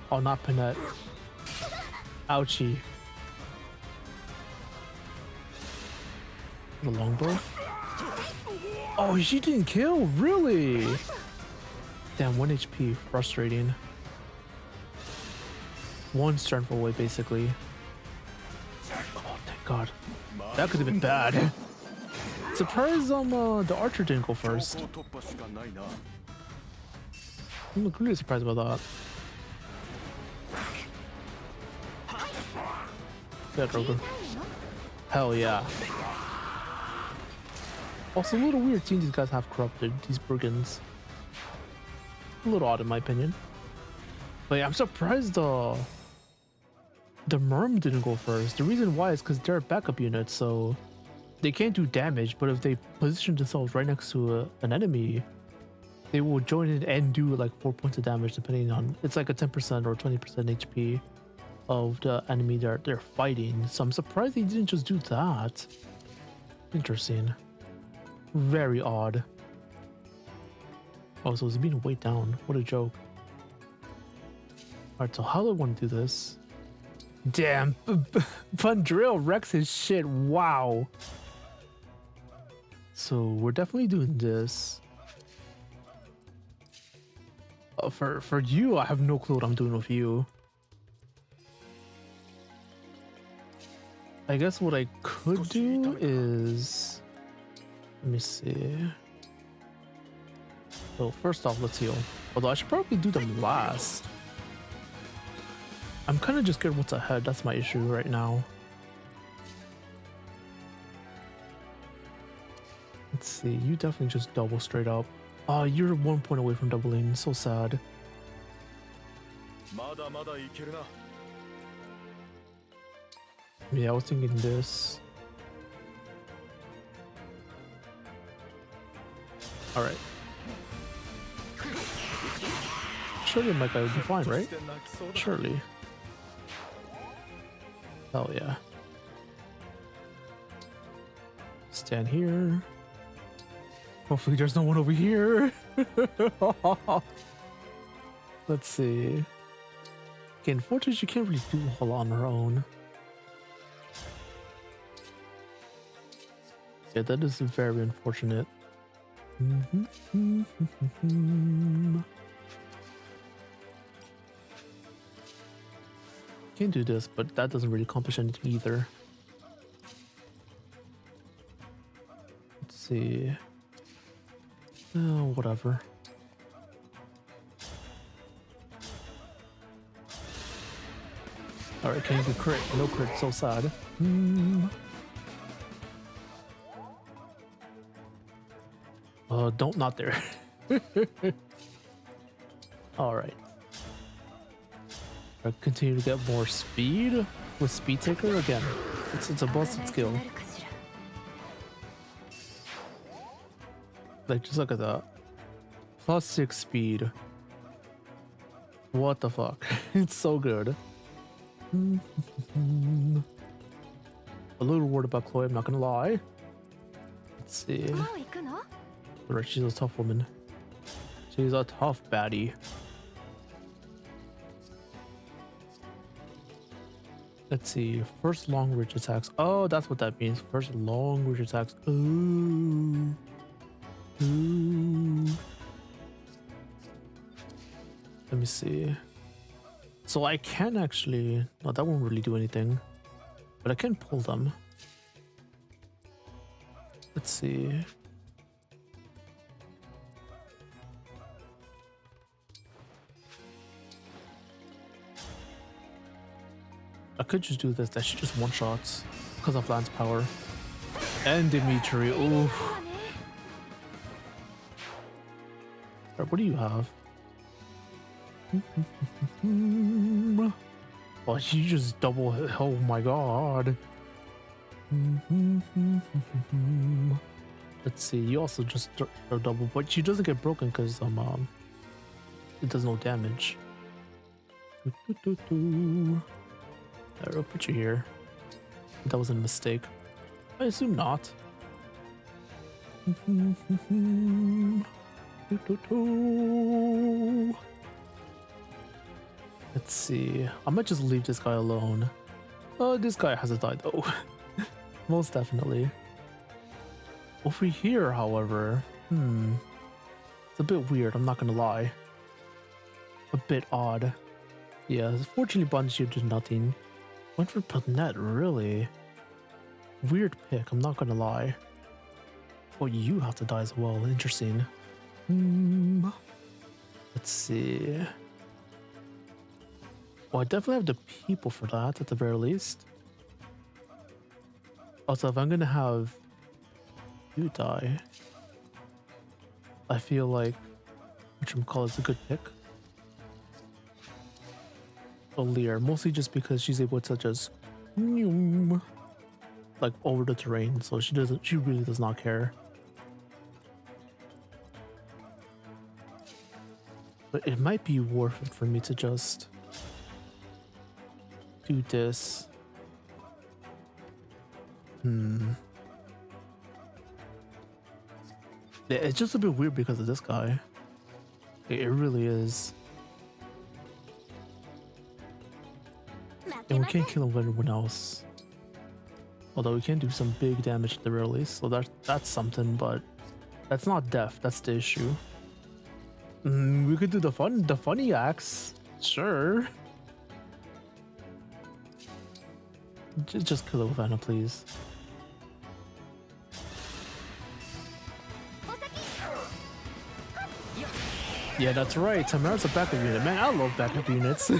Oh, not Panette. Ouchie. The longbow? Oh, she didn't kill? Really? Damn, 1 HP. Frustrating. 1 strength away, basically. Oh, thank God. That could have been bad. Surprised the archer didn't go first. I'm really surprised about that. Yeah, Grogu. Hell yeah. Also, a little weird seeing these guys have corrupted, these brigands. A little odd in my opinion. But yeah, I'm surprised the Merm didn't go first. The reason why is because they're a backup unit, so they can't do damage, but if they position themselves right next to an enemy, they will join in and do like 4 points of damage depending on, it's like a 10% or 20% HP of the enemy they're fighting. So I'm surprised they didn't just do that. Interesting. Very odd. Oh, so it's being weighed down. What a joke. Alright, so how do I want to do this? Damn, Fundrill wrecks his shit. Wow. So we're definitely doing this. For you, I have no clue what I'm doing with you. I guess what I could do is, let me see. So first off, let's heal. Although I should probably do them last. I'm kind of just scared what's ahead. That's my issue right now. Let's see. You definitely just double straight up. Oh, you're 1 point away from doubling. So sad. Yeah, I was thinking this. Alright. Surely my guy would be fine, right? Surely. Hell yeah. Stand here. Hopefully there's no one over here. Let's see. Okay, unfortunately she can't really do a whole lot on her own. Yeah, that is very unfortunate. Can't do this, but that doesn't really accomplish anything either. Let's see. Oh, whatever. Alright, can you do crit? No crit, so sad. Don't, not there. Alright. I continue to get more speed with Speed Taker again. It's a busted skill. Like, just look at that. +6 speed. What the fuck? It's so good. A little worried about Chloe, I'm not gonna lie. Let's see. もう行くの？ Right, she's a tough woman. She's a tough baddie. Let's see. First long range attacks. Oh, that's what that means. First long range attacks. Ooh. Ooh. Let me see. So I can actually... No, that won't really do anything. But I can pull them. Let's see. I could just do this. That she just one-shots because of Lance power. And Dimitri. Ooh. Alright, what do you have? Oh, you just double. Oh my god. Let's see. You also just throw double, but she doesn't get broken because it does no damage. I'll put you here. That was a mistake. I assume not. Let's see. I might just leave this guy alone. Oh, this guy hasn't died though. Most definitely. Over here, however, it's a bit weird, I'm not gonna lie. A bit odd. Yeah, fortunately Banshee did nothing. Went for Panette, really? Weird pick, I'm not gonna lie. Oh, you have to die as well, interesting. Let's see. Well, I definitely have the people for that, at the very least. Also, if I'm gonna have you die, I feel like whatchamacallit is a good pick. Leyrn, mostly just because she's able to just like over the terrain, so she really does not care. But it might be worth it for me to just do this. Yeah, it's just a bit weird because of this guy. It really is. And we can't kill him with anyone else. Although we can do some big damage at the very least, so that's something, but that's not death, that's the issue. We could do the funny axe, sure. Just kill it with Anna, please. Yeah, that's right. Tamara's a backup unit. Man, I love backup units.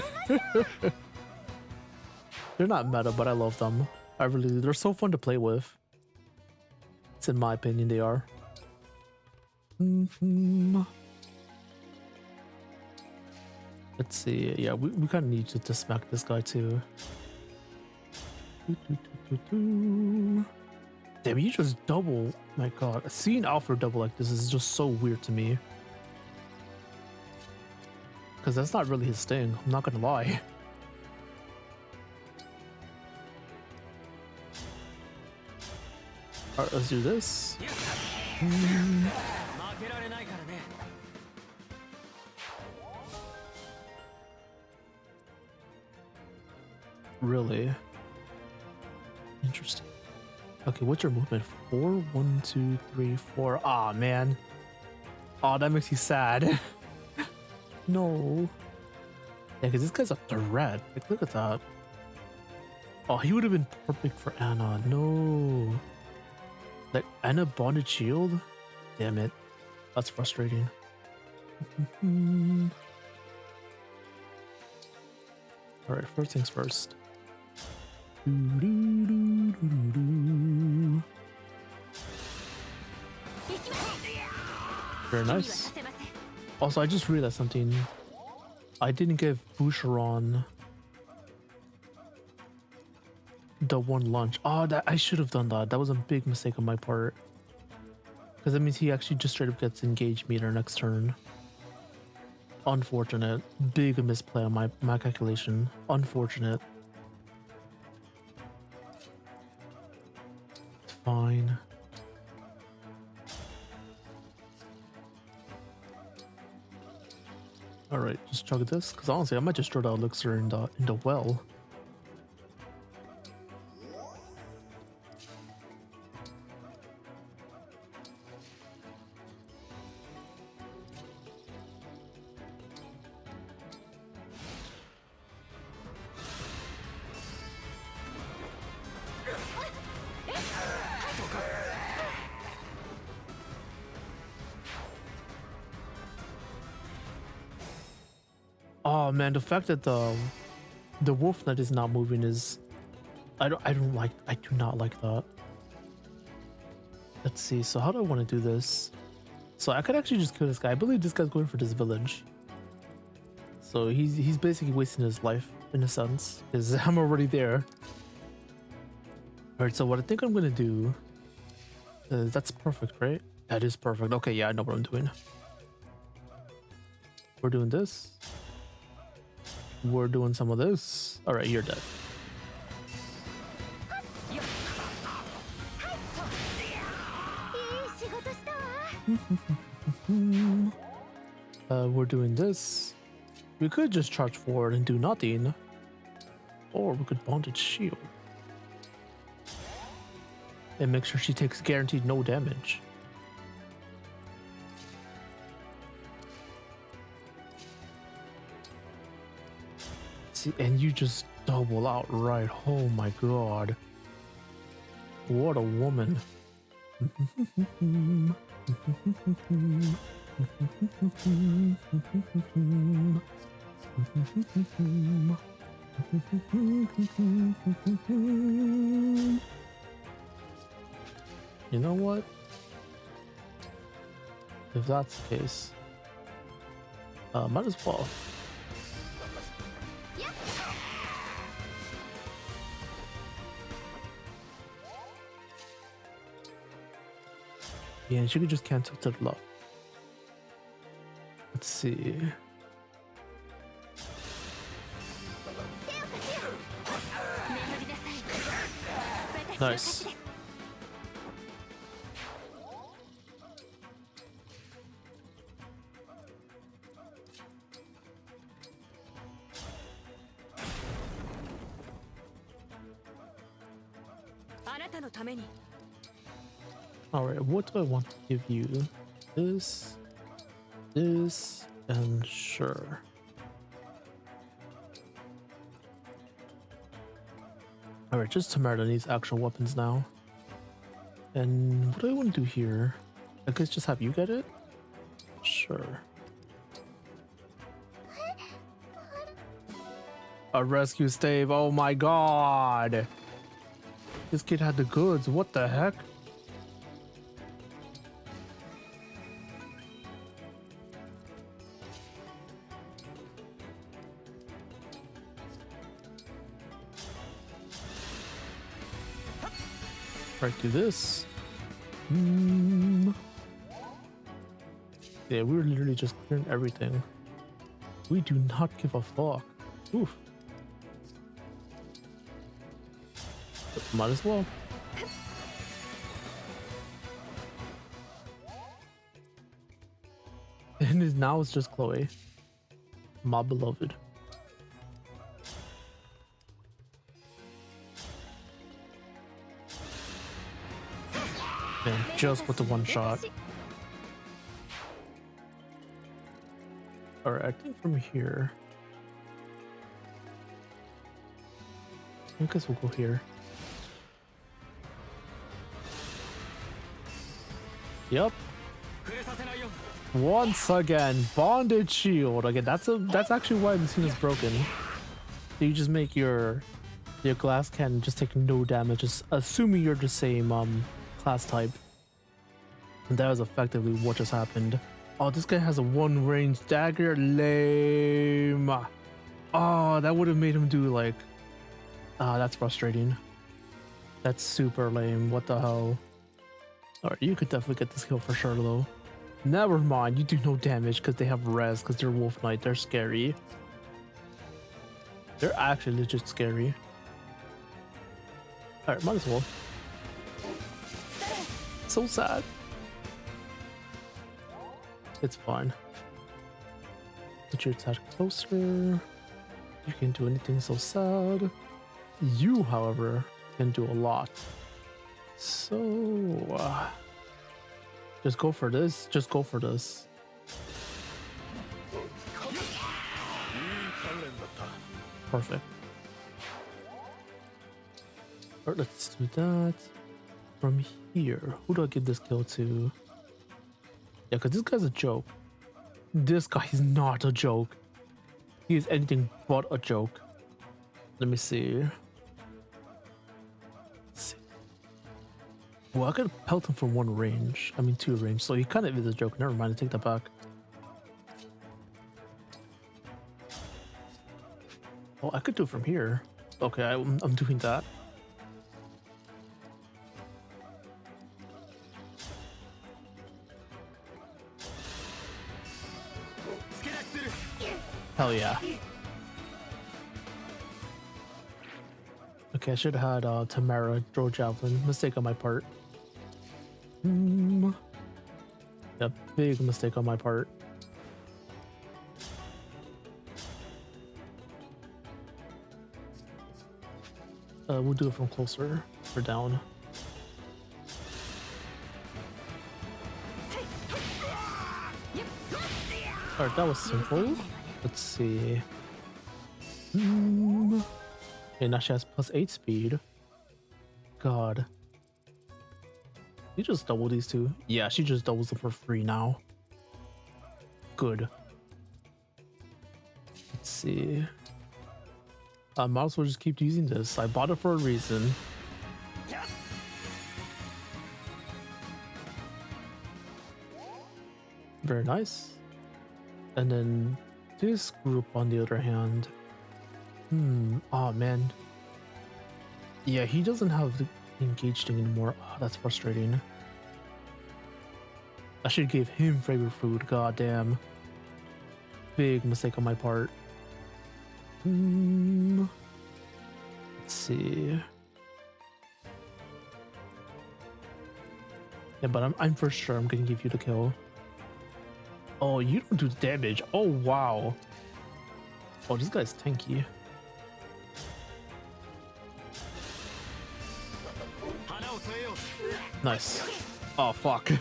They're not meta, but I love them. I really do. They're so fun to play with. It's in my opinion, they are. Let's see. Yeah, we kind of need to smack this guy too. Damn, you just double. My god. Seeing Alfred double like this is just so weird to me. Because that's not really his thing. I'm not gonna lie. Alright, let's do this. Really? Interesting. Okay, what's your movement? 4, 1, 2, 3, 4. Ah, man. Oh, that makes you sad. No. Yeah, because this guy's a threat. Like, look at that. Oh, he would have been perfect for Anna. No. Like, Anna bonded shield? Damn it. That's frustrating. Alright, first things first. Very nice. Also, I just realized something. I didn't give Boucheron the one lunch. Oh, that I should have done that. That was a big mistake on my part. Because that means he actually just straight up gets engaged meter next turn. Unfortunate. Big misplay on my calculation. Unfortunate. It's fine. All right, just chug this, because honestly, I might just throw the elixir in the well. Oh man, the fact that the wolf knight is not moving is I do not like that. Let's see, so how do I want to do this? So I could actually just kill this guy. I believe this guy's going for this village. So he's basically wasting his life in a sense, because I'm already there. Alright, so what I think I'm gonna do that's perfect, right? That is perfect. Okay, yeah, I know what I'm doing. We're doing this. We're doing some of this. All right, you're dead. We're doing this. We could just charge forward and do nothing, or we could bondage shield and make sure she takes guaranteed no damage. And you just double out, right? Oh my god. What a woman. You know what? If that's the case, might as well. Yeah, and she could just cancel to the left. Let's see. Nice. Alright, what do I want to give you? This, and sure. Alright, just Tamara needs actual weapons now. And what do I want to do here? I guess just have you get it? Sure. A rescue stave, oh my god! This kid had the goods, what the heck? Right, do this. Yeah, we're literally just clearing everything. We do not give a fuck. Oof. But might as well. And now it's just Chloe, my beloved. And just with the one shot. Alright, I think from here. I guess we'll go here. Yep. Once again, bonded shield. Again, that's actually why the scene is broken. You just make your glass cannon just take no damage, just assuming you're the same class type. And that was effectively what just happened. Oh, this guy has a one range dagger. Lame. Oh, that would have made him do like... Ah, that's frustrating. That's super lame. What the hell? Alright, you could definitely get this kill for sure though. Never mind, you do no damage because they have res, because they're Wolf Knight. They're scary. They're actually legit scary. Alright, might as well. So sad. It's fine. Put your attack closer. You can't do anything so sad. You, however, can do a lot. So, just go for this. Just go for this. Perfect. Alright, let's do that. From here, who do I give this kill to? Yeah, because this guy's a joke. This guy is not a joke. He is anything but a joke. Let me see. Well, I could pelt him from one range. I mean, 2 range. So he kind of is a joke. Never mind, I take that back. Oh, I could do it from here. Okay, I'm doing that. Hell yeah. Okay, I should have had Tamara throw javelin. Mistake on my part. Yeah, big mistake on my part. We'll do it from closer or down. Alright, that was simple. Let's see. Okay, now she has +8 speed. God. You just double these two? Yeah, she just doubles them for free now. Good. Let's see. I might as well just keep using this. I bought it for a reason. Very nice. And then this group, on the other hand. Oh man. Yeah, he doesn't have the engage thing anymore. Oh, that's frustrating. I should give him favorite food. God damn. Big mistake on my part. Let's see. Yeah, but I'm for sure I'm gonna give you the kill. Oh, you don't do damage. Oh wow. Oh, this guy's tanky. Nice. Oh fuck.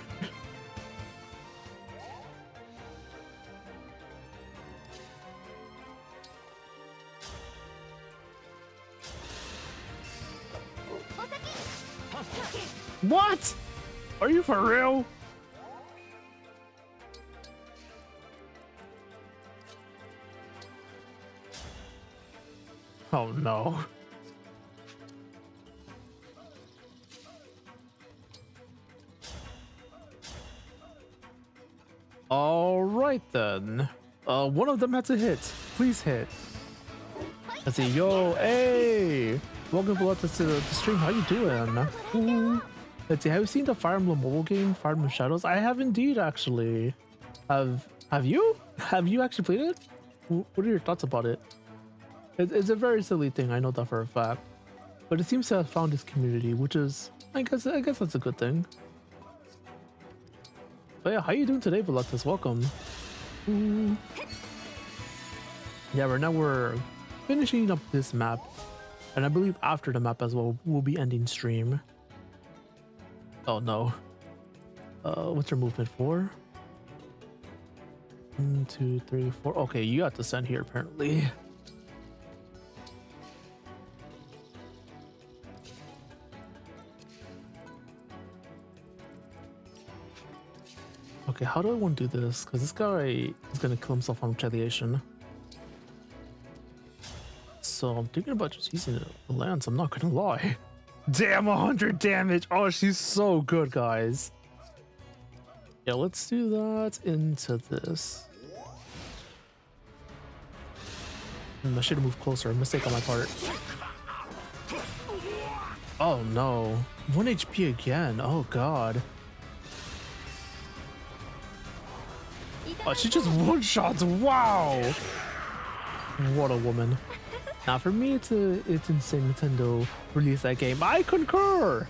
What? Are you for real? Oh no. All right then. One of them had to hit. Please hit. Let's see. Yo, hey. Welcome to the stream. How you doing? Ooh. Let's see. Have you seen the Fire Emblem mobile game, Fire Emblem Shadows? I have indeed, actually. Have you? Have you actually played it? What are your thoughts about it? It's a very silly thing. I know that for a fact. But it seems to have found its community, which is, I guess that's a good thing. But yeah, how you doing today, Voluptus? Welcome. Ooh. Yeah, right now we're finishing up this map. And I believe after the map as well, we'll be ending stream. Oh no. What's your movement for? 1, 2, 3, 4. Okay, you have to send here apparently. Okay, how do I want to do this? Because this guy is going to kill himself on retaliation. So I'm thinking about just using the lance, I'm not going to lie. Damn, 100 damage! Oh, she's so good, guys. Yeah, let's do that into this. I should have moved closer. Mistake on my part. Oh no. 1 HP again. Oh god. Oh, she just one-shots. Wow. What a woman. Now for me, it's insane Nintendo released that game. I concur.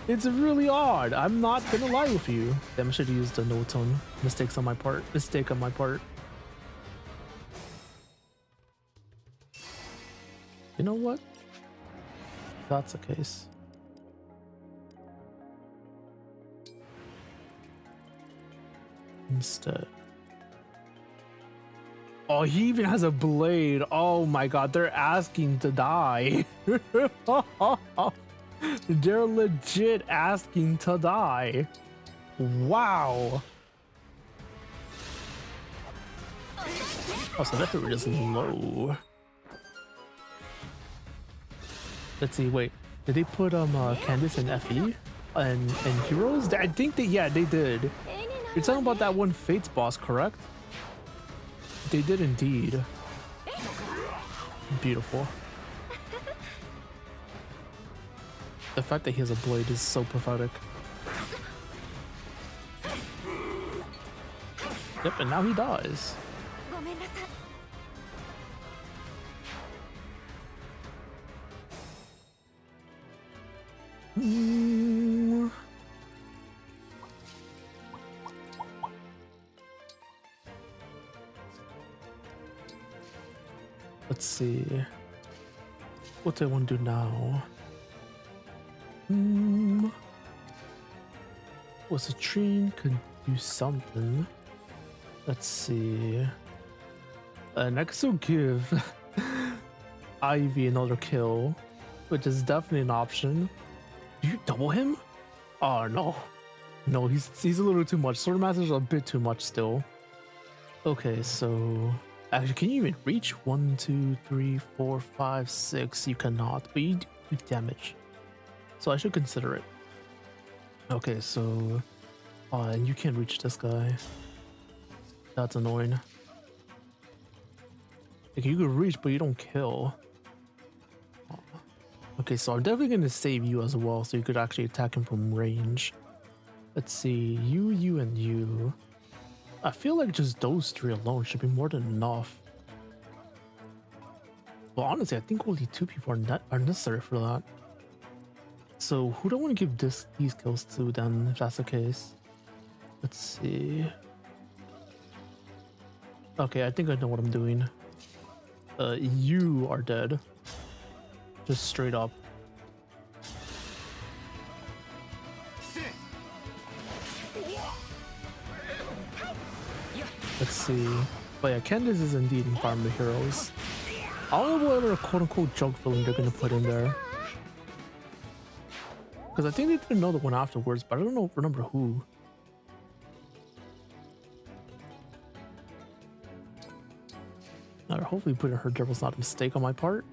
It's really odd. I'm not gonna lie with you. Damn, I should have used the no tone. Mistakes on my part. Mistake on my part. You know what? If that's the case. Instead. Oh, he even has a blade. Oh my god, they're asking to die. They're legit asking to die. Wow. Oh, so that rate is low. Let's see, wait. Did they put Candace in FE and Heroes? I think they, yeah, they did. You're talking about that one Fates boss, correct? They did indeed. Beautiful. The fact that he has a blade is so prophetic. Yep, and now he dies. Let's see. What do I want to do now? Was a train could do something. Let's see. And I could still give Ivy another kill, which is definitely an option. Do you double him? Oh no. No, he's a little too much. Sword Master's a bit too much still. Okay, so actually, can you even reach 1, 2, 3, 4, 5, 6? You cannot, but you do damage. So I should consider it. Okay, so and you can't reach this guy. That's annoying. Like, you could reach, but you don't kill. Okay, so I'm definitely gonna save you as well, so you could actually attack him from range. Let's see, you, and you. I feel like just those three alone should be more than enough. Well, honestly, I think only 2 people are necessary for that. So who do I want to give these kills to then, if that's the case? Let's see. Okay, I think I know what I'm doing. You are dead. Just straight up. Let's see. But yeah, Candace is indeed in Fire Emblem Heroes. I don't know what other quote-unquote junk filling they're gonna put in there. Because I think they did another one afterwards, but I don't remember who. Alright, hopefully putting her there was not a mistake on my part.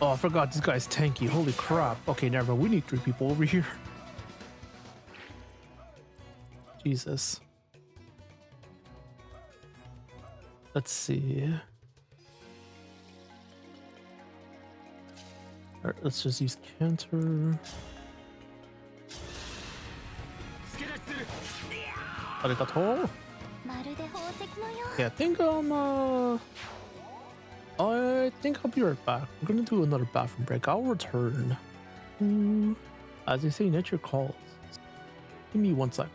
Oh, I forgot this guy's tanky. Holy crap. Okay, never mind. We need 3 people over here. Jesus. Let's see. Alright, let's just use Canter. Arigato. Yeah, I think I'll be right back. We're gonna do another bathroom break. I'll return. As they say, nature calls. Give me 1 sec.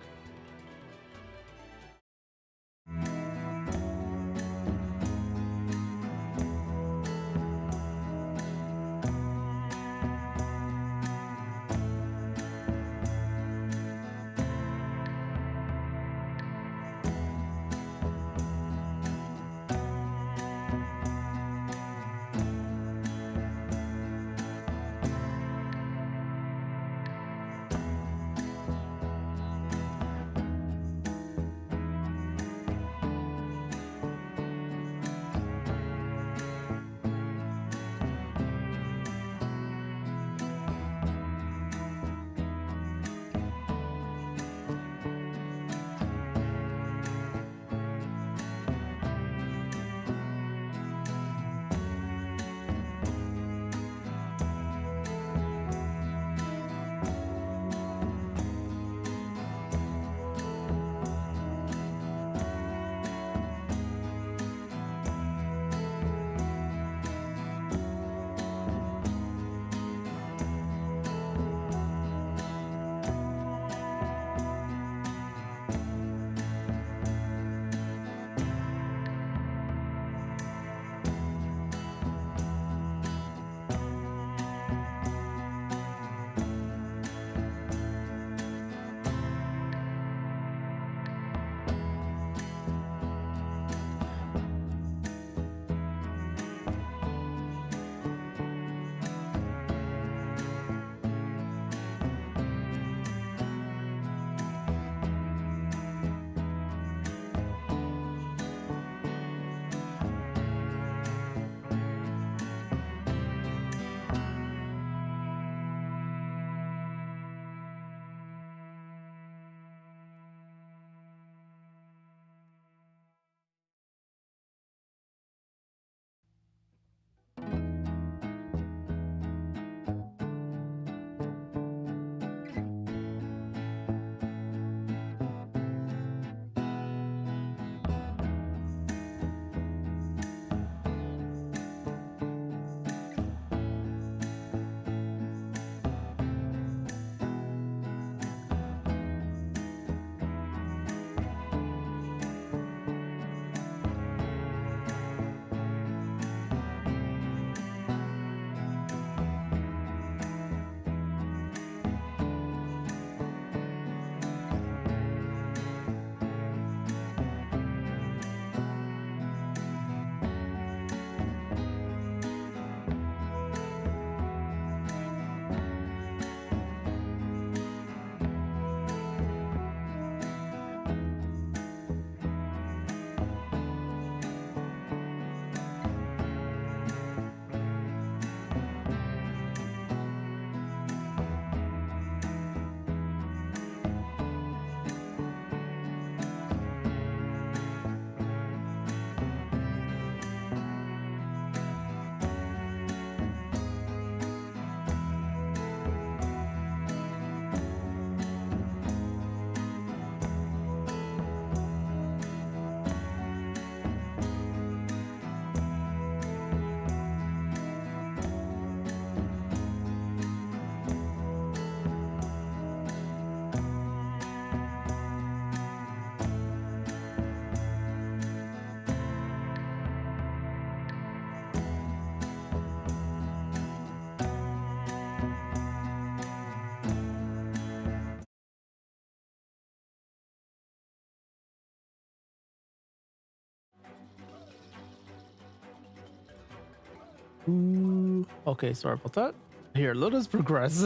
Ooh. Okay, sorry about that. Here, let us progress.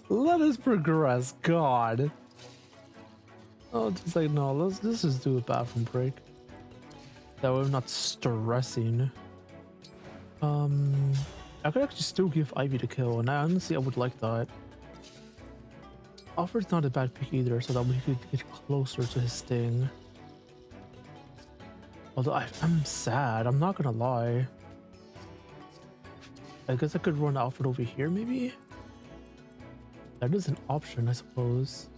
Let us progress. God. Oh, just like, no, let's just do a bathroom break. That way we're not stressing. I could actually still give Ivy the kill, and honestly I would like that. Alfred's not a bad pick either, so that we could get closer to his sting. Although I'm sad, I'm not gonna lie. I guess I could run Alfred over here, maybe? That is an option, I suppose.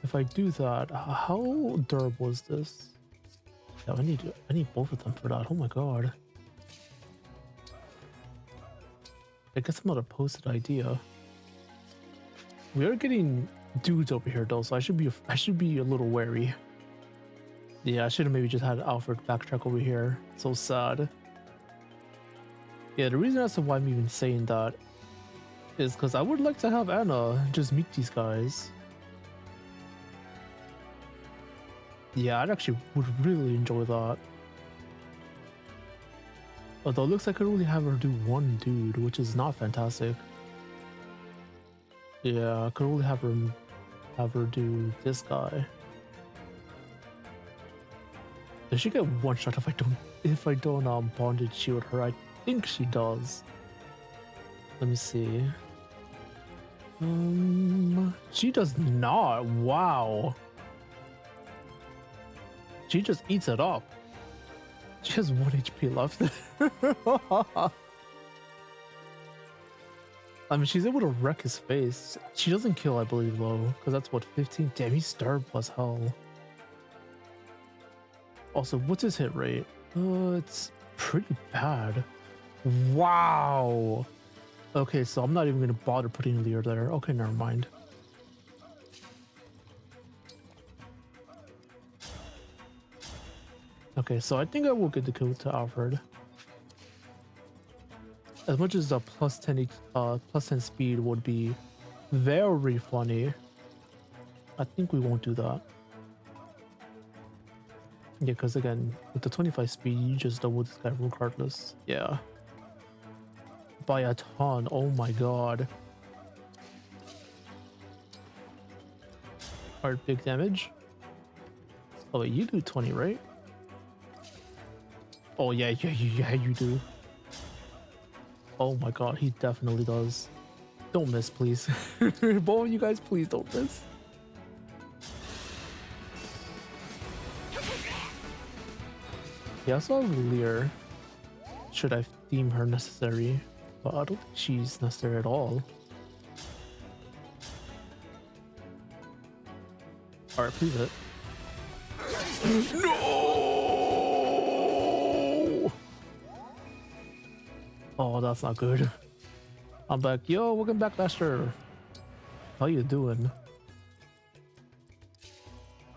If I do that, how durable is this? Yeah, I need both of them for that. Oh my god. I guess I'm not opposed to the idea. We are getting dudes over here though, so I should be a little wary. Yeah, I should have maybe just had Alfred backtrack over here. So sad. Yeah, the reason as to why I'm even saying that is because I would like to have Anna just meet these guys. Yeah, I actually would really enjoy that. Although it looks like I could only have her do one dude, which is not fantastic. Yeah, I could only have her do this guy. Does she get one shot if I don't bondage shield her? I think she does. Let me see. She does not. Wow. She just eats it up. She has 1 HP left. I mean, she's able to wreck his face. She doesn't kill, I believe, though, because that's what, 15? Damn, he's starved plus hell. Also, what's his hit rate? It's pretty bad. Wow. Okay, so I'm not even going to bother putting Leyrn there. Okay, never mind. Okay, so I think I will get the kill to Alfred. As much as the plus 10 speed would be very funny, I think we won't do that. Yeah, because again, with the 25 speed, you just double this guy regardless. Yeah. By a ton. Oh my god. Alright, big damage. Oh wait, you do 20, right? Oh yeah, you do. Oh my god, he definitely does. Don't miss, please. Both of you guys, please don't miss. Yeah, I also have Leyrn. Should I deem her necessary? But I don't think she's necessary at all. Alright, please hit. No! Oh, that's not good. I'm back. Yo, welcome back, Master. How you doing?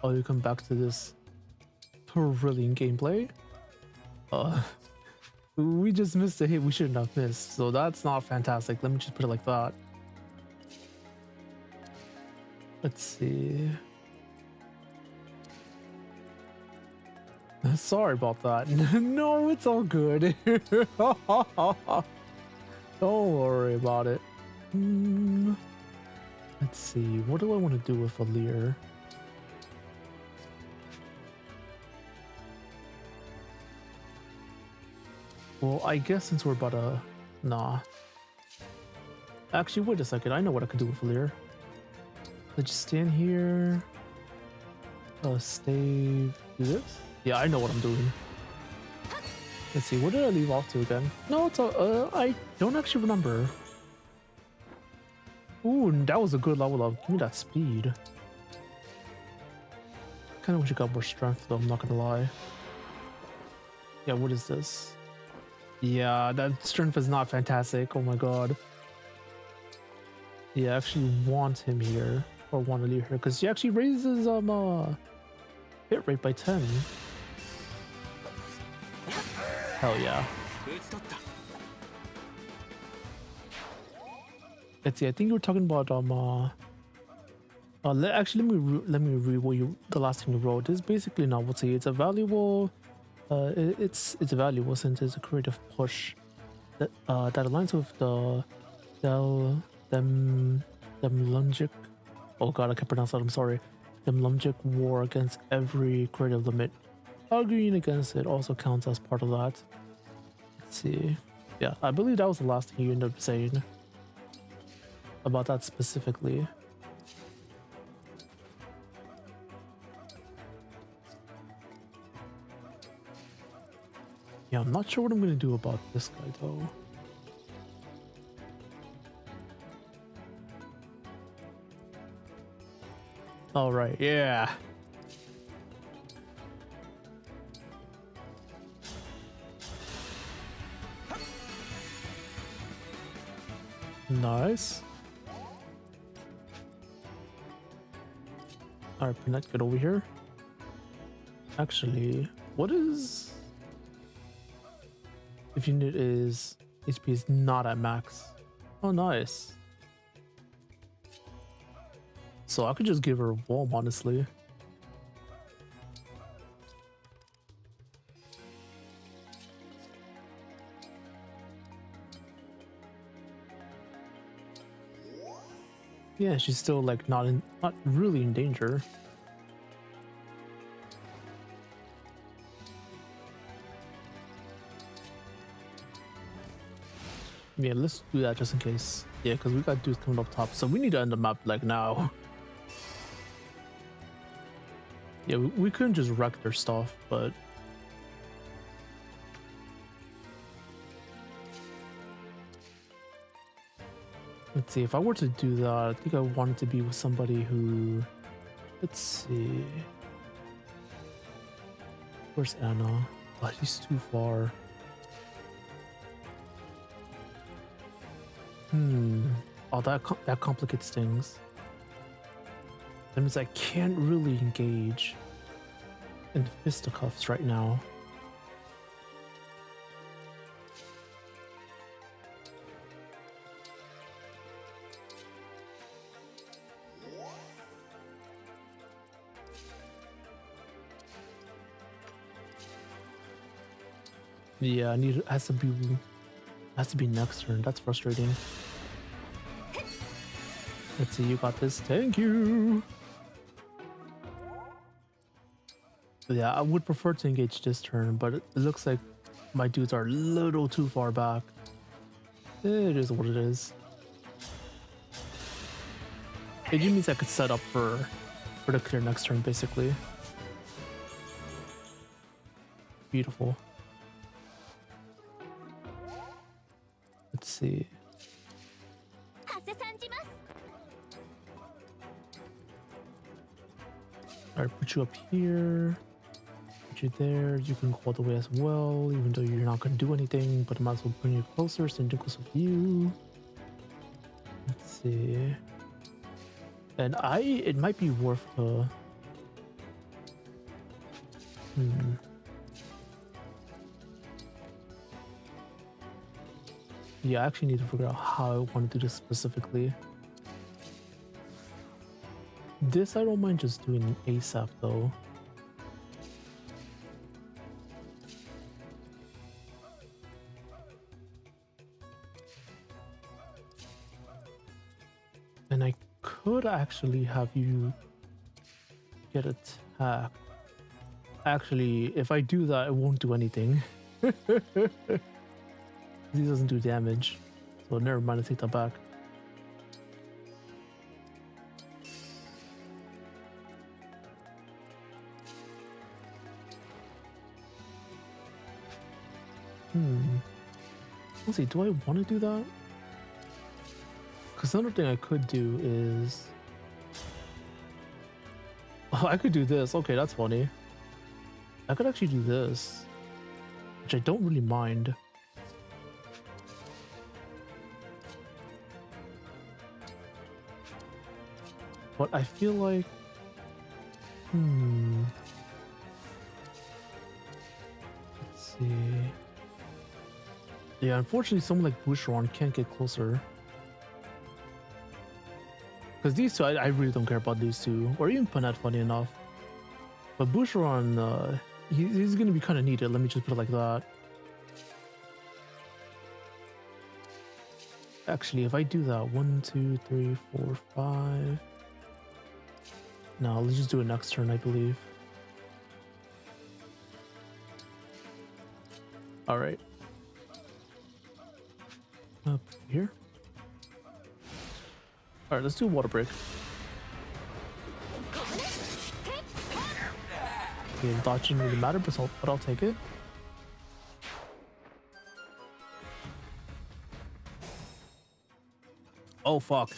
Oh, you come back to this brilliant gameplay? We just missed a hit we shouldn't have missed, so that's not fantastic. Let me just put it like that. Let's see. Sorry about that. No, it's all good. Don't worry about it. Let's see. What do I want to do with a Leyrn? Well, I guess since we're about to... Nah. Actually, wait a second. I know what I can do with Leyrn. Let's just stand here. Stave. Do this? Yeah, I know what I'm doing. Let's see. What did I leave off to again? No, it's I don't actually remember. Ooh, that was a good level up. Give me that speed. Kind of wish I got more strength though, I'm not gonna lie. Yeah, what is this? Yeah, that strength is not fantastic. Oh my god. Yeah, I actually want him here. Or want to leave her. Because she actually raises hit rate by 10. Hell yeah. Let's see, I think you were talking about Actually, let me read what the last thing you wrote. It's basically novelty. It's a valuable. It's valuable since it's a creative push that that aligns with the Demlungic. Oh god, I can't pronounce that. I'm sorry. Demlungic war against every creative limit. Arguing against it also counts as part of that. Let's see. Yeah, I believe that was the last thing you ended up saying about that specifically. Yeah, I'm not sure what I'm gonna do about this guy though. All right, yeah. Nice. All right, let's get over here. Actually, what is... If unit is... HP is not at max. Oh, nice. So I could just give her a Worm, honestly. Yeah, she's still like not really in danger. Yeah, let's do that just in case. Yeah, because we got dudes coming up top, so we need to end the map like now. Yeah, we couldn't just wreck their stuff, but let's see. If I were to do that, I think I wanted to be with somebody who, let's see, where's Anna? Oh, she's too far. Oh, that complicates things. That means I can't really engage in fisticuffs right now. Yeah, I need it has to be next turn. That's frustrating. Let's see, you got this. Thank you. Yeah, I would prefer to engage this turn, but it looks like my dudes are a little too far back. It is what it is. It just means I could set up for the clear next turn, basically. Beautiful. Let's see. Alright, put you up here. Put you there. You can go all the way as well, even though you're not going to do anything, but I might as well bring you closer, send you close with you. Let's see. And it might be worth the... Yeah, I actually need to figure out how I want to do this specifically. This I don't mind just doing ASAP though. And I could actually have you get attacked. Actually, if I do that, it won't do anything. He doesn't do damage. So never mind, I take that back. Let's see, do I want to do that? Because another thing I could do is... Oh, I could do this. Okay, that's funny. I could actually do this, which I don't really mind. But I feel like... Let's see... Yeah, unfortunately someone like Boucheron can't get closer. Because these two, I really don't care about these two. Or even Panette, funny enough. But Boucheron, he's going to be kind of needed. Let me just put it like that. Actually, if I do that, 1, 2, 3, 4, 5. No, let's just do it next turn, I believe. All right. Up here. All right, let's do a water break. Okay, dodging really matter, but I'll take it. Oh fuck.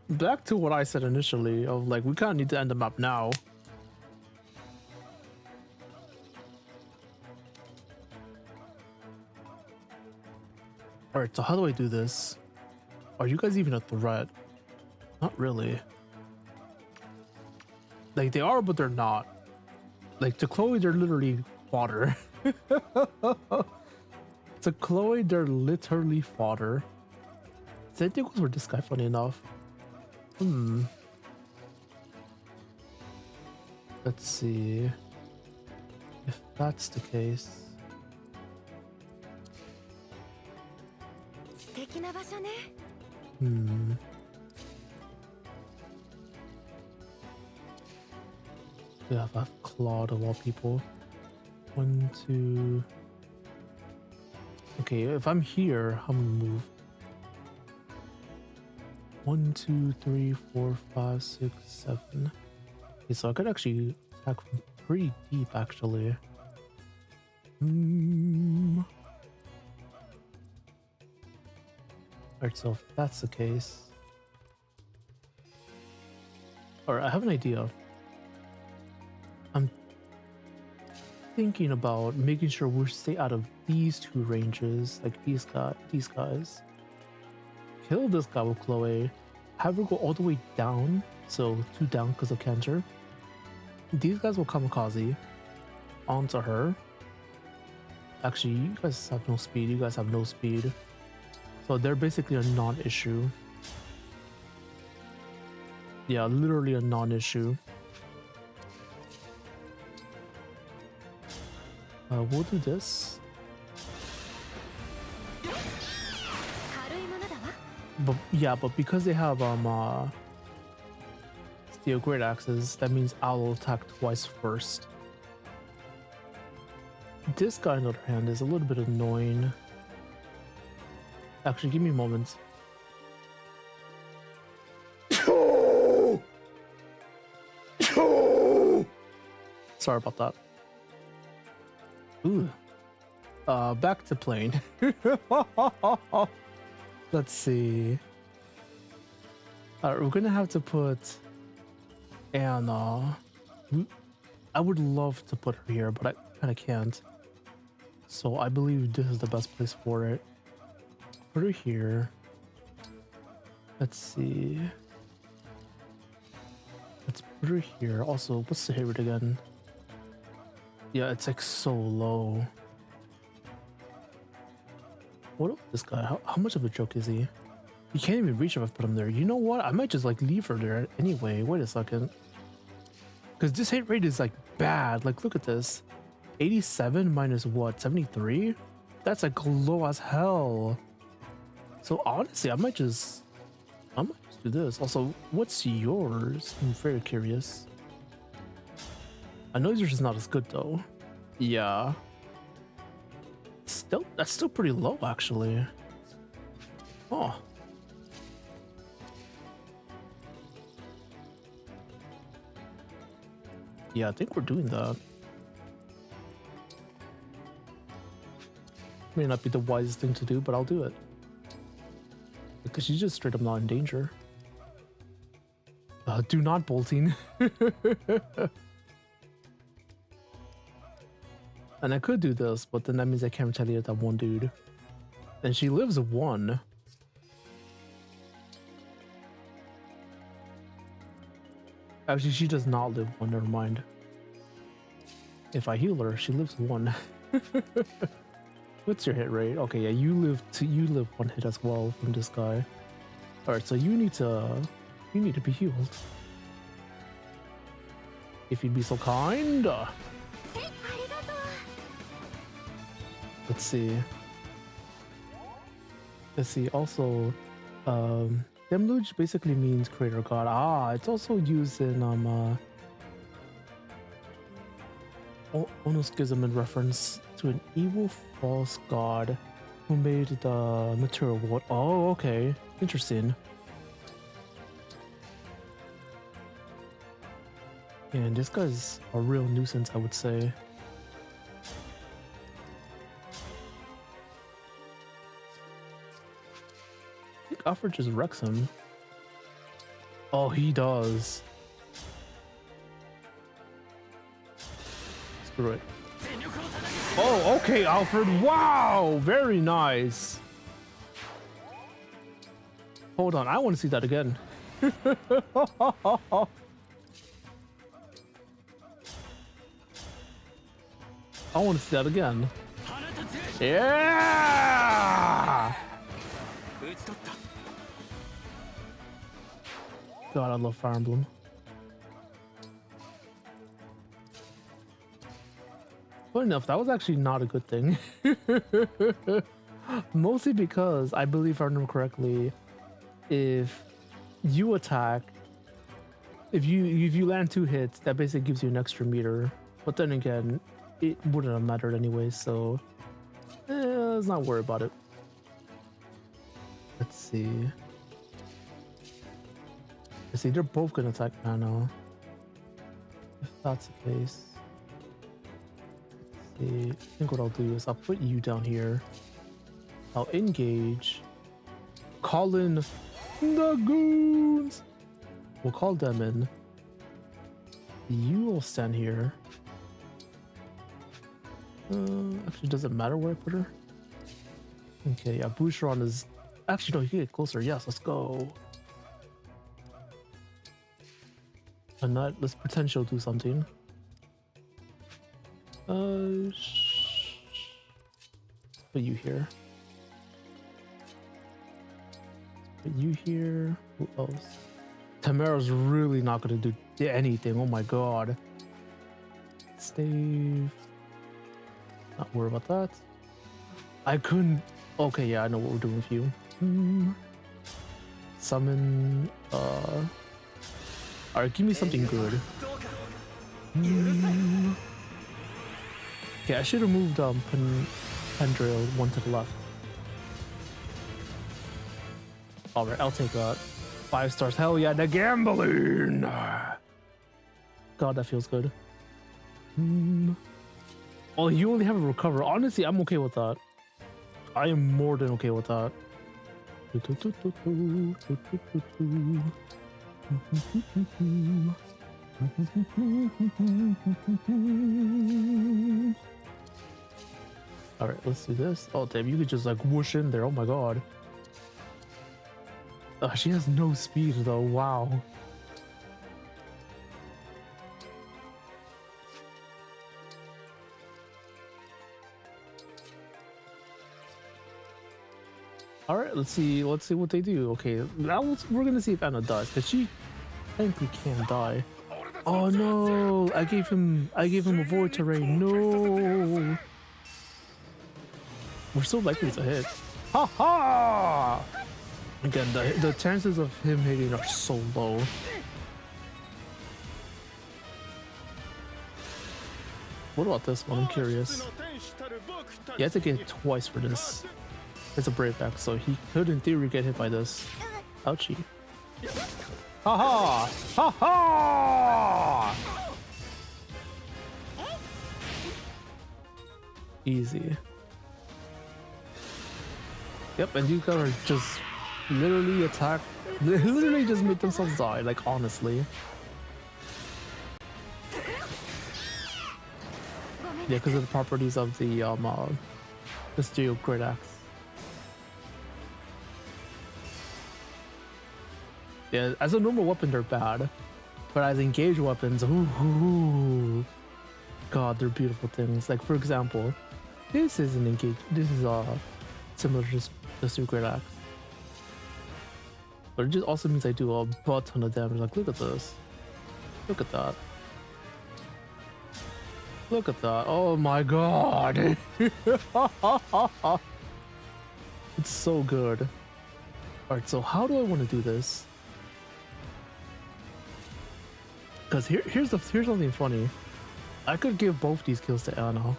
Back to what I said initially of like we kind of need to end the map now. All right, so how do I do this? Are you guys even a threat? Not really. Like they are, but they're not. Like to Chloe, they're literally fodder. To Chloe, they're literally fodder. Same thing goes for this guy, funny enough. Let's see. If that's the case. Yeah, I've clawed of all people. 1, 2. Okay, if I'm here, I'm gonna move. 1, 2, 3, 4, 5, 6, 7. Okay, so I could actually attack from pretty deep, actually. Alright, so if that's the case. Alright, I have an idea. I'm thinking about making sure we stay out of these two ranges, like these guys. Kill this guy with Chloe, have her go all the way down, so 2 down because of cancer. These guys will kamikaze onto her. Actually, you guys have no speed. You guys have no speed, so they're basically a non-issue. Yeah, literally a non-issue. We'll do this. But yeah, but because they have steel great axes, that means I'll attack twice first. This guy, on the other hand, is a little bit annoying. Actually, give me moments. Sorry about that. Ooh. Back to plane. Let's see. We're gonna have to put Anna. I would love to put her here, but I kind of can't. So I believe this is the best place for it. Put her here. Let's see. Let's put her here. Also, what's the hit rate again? Yeah, it's like so low. What about this guy? How much of a joke is he? He can't even reach if I put him there. You know what? I might just like leave her there anyway. Wait a second. Because this hit rate is like bad. Like, look at this. 87 minus what? 73? That's like low as hell. So honestly, I might just do this. Also, what's yours? I'm very curious. I know yours is not as good though. Yeah. That's still pretty low actually. Oh. Yeah, I think we're doing that. May not be the wisest thing to do, but I'll do it. Because she's just straight up not in danger. Do not bolting. And I could do this, but then that means I can't retaliate that one dude. And she lives 1. Actually, she does not live 1, never mind. If I heal her, she lives 1. What's your hit rate? Okay, yeah, you live 1 hit as well from this guy. Alright, so you need to be healed. If you'd be so kind. Let's see. Also, Demluge basically means creator god. Ah, it's also used in Onoskism in reference to an evil false god who made the material world. Oh, okay. Interesting. And this guy's a real nuisance, I would say. I think Alfred just wrecks him. Oh, he does. Screw it. Oh, okay, Alfred. Wow, very nice. Hold on, I want to see that again. I want to see that again. Yeah! God, I love Fire Emblem. Funny enough, that was actually not a good thing. Mostly because I believe, if I remember correctly, if you attack, if you land 2 hits, that basically gives you an extra meter. But then again, it wouldn't have mattered anyway, so let's not worry about it. Let's see. They're both gonna attack Nano. If that's the case. Let's see. I think what I'll do is I'll put you down here. I'll engage. Call in the goons! We'll call them in. You will stand here. Actually, does it matter where I put her? Okay, yeah, Boucheron is... Actually, no, you can get closer. Yes, let's go. And let's pretend she'll do something. Put you here. Put you here. Who else? Tamara's really not gonna do anything. Oh my god. Stave. Not worry about that. I couldn't. Okay, yeah, I know what we're doing with you. Summon. Alright, give me something good. Okay, I should have moved Pendrill one to the left. Alright, I'll take that. 5 stars. Hell yeah, the gambling! God, that feels good. Oh, you only have a recover. Honestly, I'm okay with that. I am more than okay with that. Alright, let's do this. Oh, damn, you could just like whoosh in there. Oh my god. She has no speed though. Wow. All right, let's see what they do. Okay, now we're gonna see if Anna dies, because she technically can't die. Oh no! I gave him a void terrain. No, we're so likely to hit. Ha ha! Again, the chances of him hitting are so low. What about this one? I'm curious. You have to get hit twice for this. It's a brave act, so he could in theory get hit by this. Ouchie. Ha ha! Ha ha! Easy. Yep, and you guys are just literally attack. They literally just make themselves die, like honestly. Yeah, because of the properties of the steel great axe. Yeah, as a normal weapon they're bad, but as engaged weapons, ooh, god, they're beautiful things. Like for example, this is an engaged. This is similar to the steel great axe. But it just also means I do a butt ton of damage. Like, look at this. Look at that. Look at that. Oh my god. It's so good. Alright, so how do I want to do this? Because here's something funny. I could give both these kills to Anna.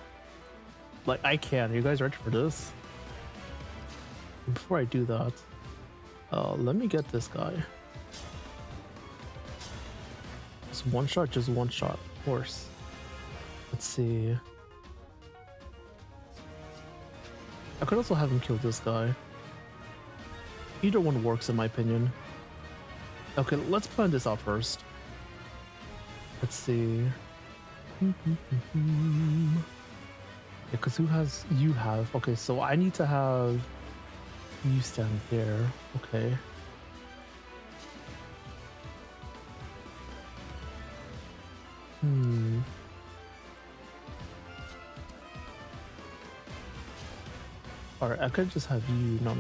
Like, I can. Are you guys ready for this? Before I do that, let me get this guy. Just one shot, of course. Let's see. I could also have him kill this guy. Either one works in my opinion. Okay, let's plan this out first. Let's see. Because who has... You have. Okay, so I need to have... You stand there. Okay. Alright, I could just have you... No.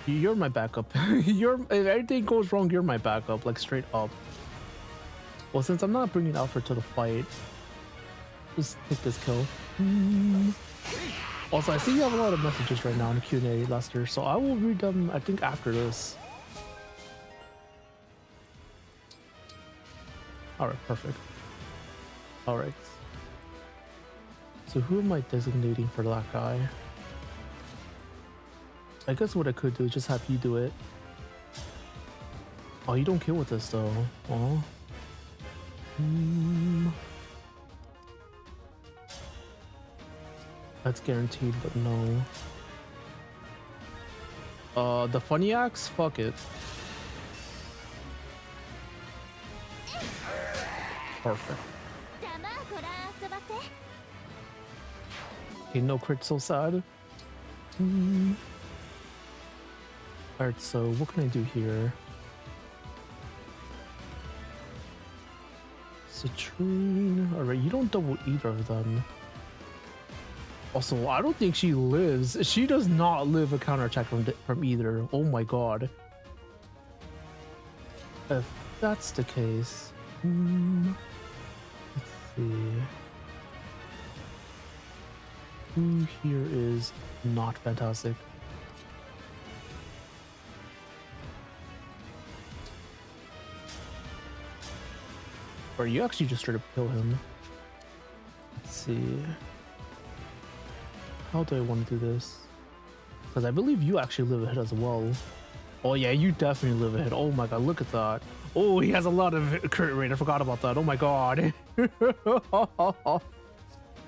You're my backup. If anything goes wrong, you're my backup. Like, straight up. Well, since I'm not bringing Alfred to the fight, just take this kill. Also, I see you have a lot of messages right now in the Q&A, Lester, so I will read them, I think, after this. Alright, perfect. Alright. So who am I designating for that guy? I guess what I could do is just have you do it. Oh, you don't kill with this though. Oh. That's guaranteed, but no. The funny axe? Fuck it. Perfect. Okay, no crit, so sad. Alright, so what can I do here? Citrine. Alright, you don't double either of them. Also, I don't think she lives. She does not live a counterattack from either. Oh my god. If that's the case... let's see... Who here is not fantastic? Or you actually just straight up kill him. Let's see. How do I want to do this? Because I believe you actually live ahead as well. Oh yeah, you definitely live ahead. Oh my god, look at that. Oh, he has a lot of crit rate. I forgot about that. Oh my god.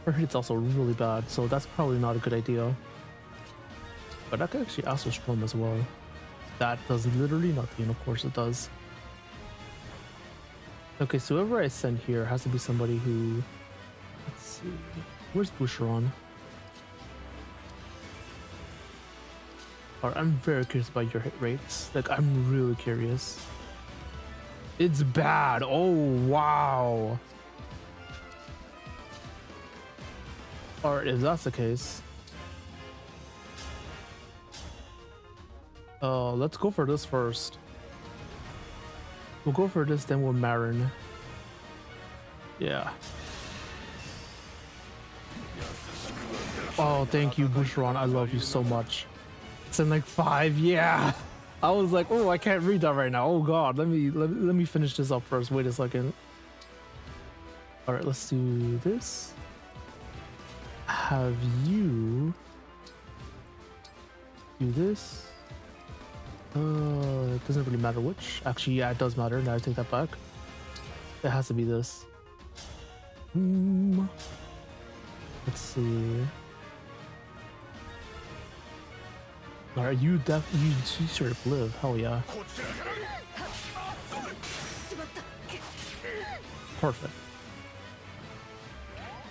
Her hit's also really bad, so that's probably not a good idea. But I could actually Astral Storm as well. That does literally nothing. Of course it does. Okay, so whoever I send here has to be somebody who... Let's see... Where's Boucheron? Alright, I'm very curious about your hit rates. Like, I'm really curious. It's bad. Oh, wow. Alright, if that's the case... let's go for this first. We'll go for this, then we'll Marin. Yeah. Oh, thank you, Boucheron. I love you so much. It's in like 5. Yeah. I was like, oh, I can't read that right now. Oh god, let me finish this up first. Wait a second. All right, let's do this. Have you do this? It doesn't really matter which. Actually, yeah, it does matter. Now I take that back. It has to be this. Let's see. Alright, you sort of live. Hell yeah. Perfect.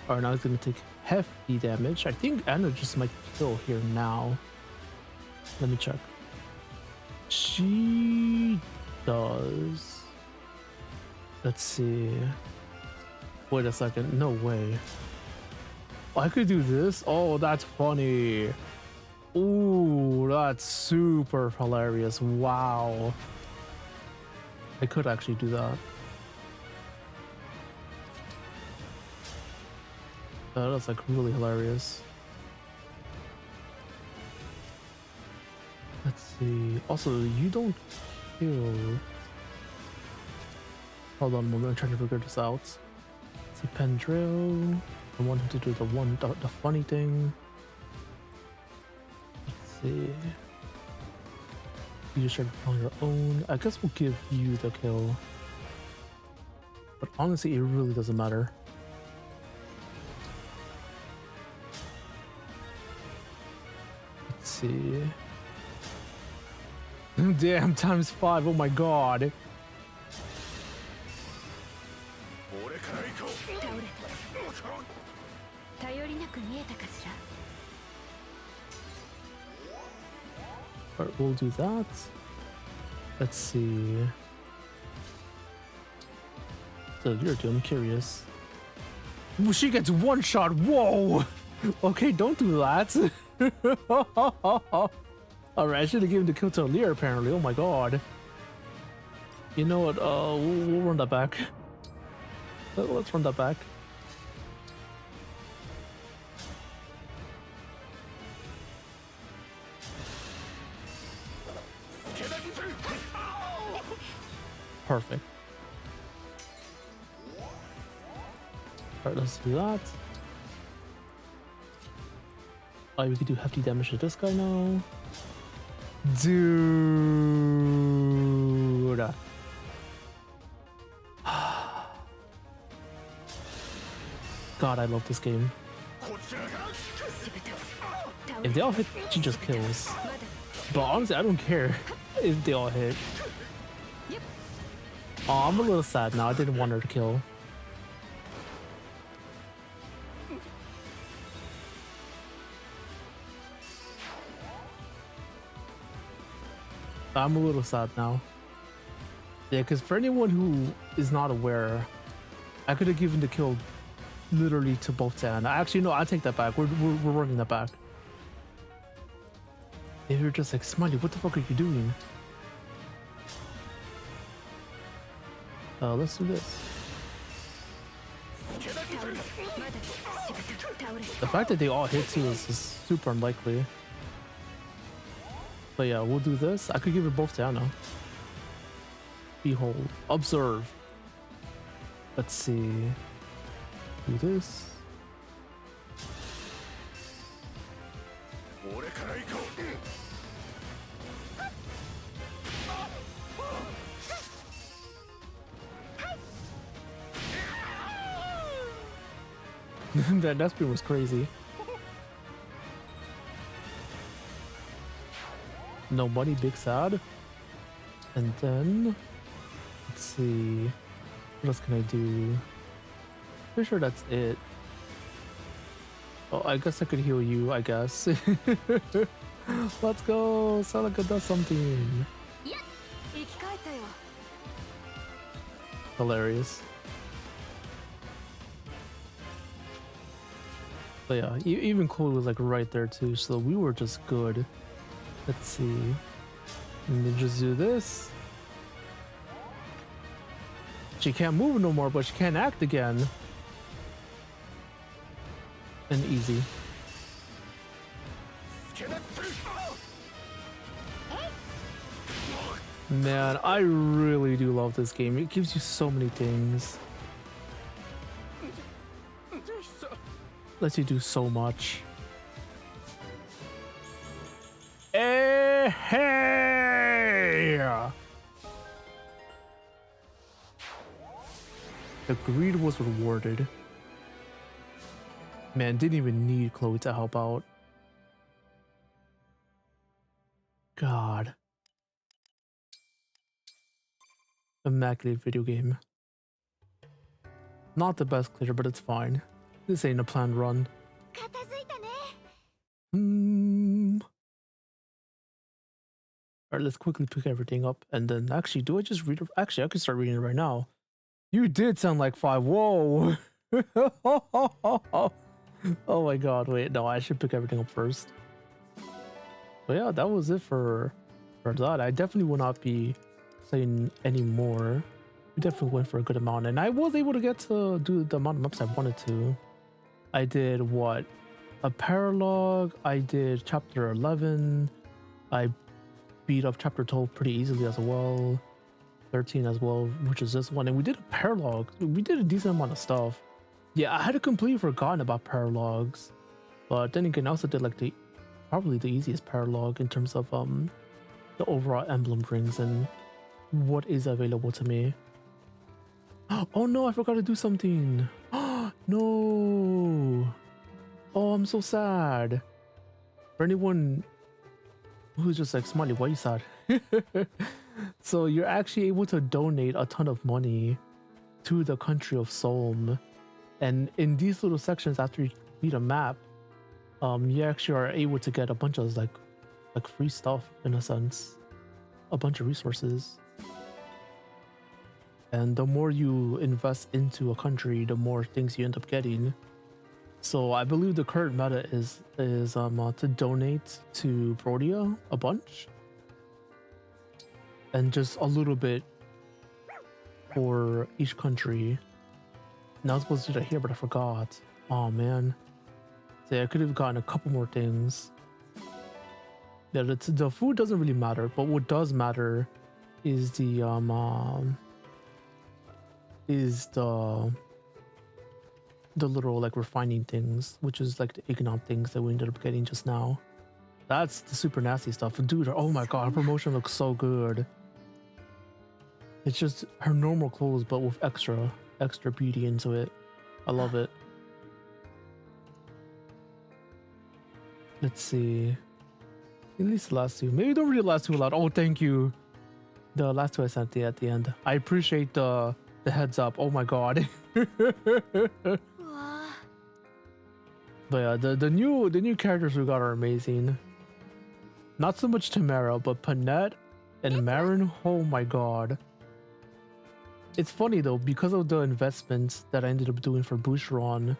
Alright, now it's gonna take hefty damage. I think Anna just might kill here now. Let me check. She does. Let's see. Wait a second. No way. Oh, I could do this? Oh, that's funny. Ooh, That's super hilarious. Wow. I could actually do that. That's like really hilarious. Let's see. Also, you don't kill. Hold on a moment, I'm trying to figure this out. Let's see, Pendrill. I want him to do the funny thing. Let's see. You just try to on your own. I guess we'll give you the kill. But honestly, it really doesn't matter. Let's see. Damn, ×5. Oh my god. 俺から行こう。倒れた。頼りなく見えたかしら。 Alright, we'll do that. Let's see. So you're I'm curious. Well, she gets one shot. Whoa. Okay, don't do that. Alright, I should have given the kill to Leyrn apparently. Oh my god. You know what? We'll run that back. Let's run that back. Perfect. Alright, let's do that. Oh, we could do hefty damage to this guy now. Dude. God, I love this game. If they all hit, she just kills. But honestly, I don't care if they all hit. Oh, I'm a little sad now. I didn't want her to kill. I'm a little sad now. Yeah, because for anyone who is not aware, I could have given the kill literally to both Dan. Actually, no, I take that back. We're running that back. If you're just like, Smiley, what the fuck are you doing? Let's do this. The fact that they all hit too is super unlikely. But yeah, we'll do this. I could give it both to Anna. Behold. Observe. Let's see. Do this. That speed was crazy. No money, big sad. And then let's see. What else can I do? Pretty sure that's it. Oh, I guess I could heal you, I guess. Let's go! Celica does something. Hilarious. But yeah, even Chloe was like right there too, so we were just good. Let's see. And then just do this. She can't move no more, but she can't act again. And easy. Man, I really do love this game. It gives you so many things. Lets you do so much. Hey! The greed was rewarded. Man, didn't even need Chloe to help out. God. Immaculate video game. Not the best clear, but it's fine. This ain't a planned run. Alright, let's quickly pick everything up. And then actually, do I just read it? Actually, I can start reading it right now. You did sound like 5. Whoa. Oh my god, wait, no, I should pick everything up first. But yeah, that was it for that. I definitely will not be playing anymore. We definitely went for a good amount, and I was able to get to do the amount of maps I wanted to. I did what? A paralogue. I did chapter 11. I beat up chapter 12 pretty easily as well. 13 as well, which is this one. And we did a paralogue. We did a decent amount of stuff. Yeah, I had completely forgotten about paralogues. But then again, I also did like probably the easiest paralogue in terms of the overall emblem rings and what is available to me. Oh no, I forgot to do something. No. Oh, I'm so sad. For anyone who's just like, Smiley, why are you sad? So you're actually able to donate a ton of money to the country of Solm. And in these little sections, after you beat a map, you actually are able to get a bunch of like free stuff in a sense, a bunch of resources. And the more you invest into a country, the more things you end up getting. So I believe the current meta is to donate to Brodia a bunch, and just a little bit for each country. Now I was supposed to do that here, but I forgot. Oh man. So yeah, I could have gotten a couple more things. Yeah, the food doesn't really matter, but what does matter is the little like refining things, which is like the Ignom things that we ended up getting just now. That's the super nasty stuff. Dude, oh my god, her promotion looks so good. It's just her normal clothes, but with extra beauty into it. I love it. Let's see. At least the last two. Maybe don't read the last two aloud. Oh, thank you. The last two I sent at the end. I appreciate the heads up. Oh my god. But yeah, the new characters we got are amazing. Not so much Tamara, but Panette and Marin. Oh my god. It's funny though, because of the investments that I ended up doing for Boucheron,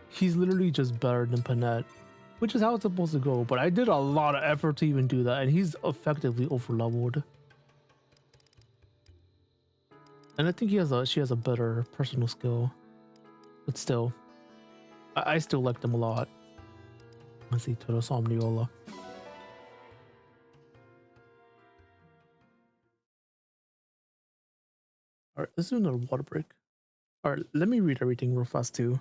he's literally just better than Panette, which is how it's supposed to go. But I did a lot of effort to even do that, and he's effectively over-leveled. And I think she has a better personal skill, but still, I still like them a lot. Let's see, to the Somniola. All right, let's do another water break. All right, let me read everything real fast too.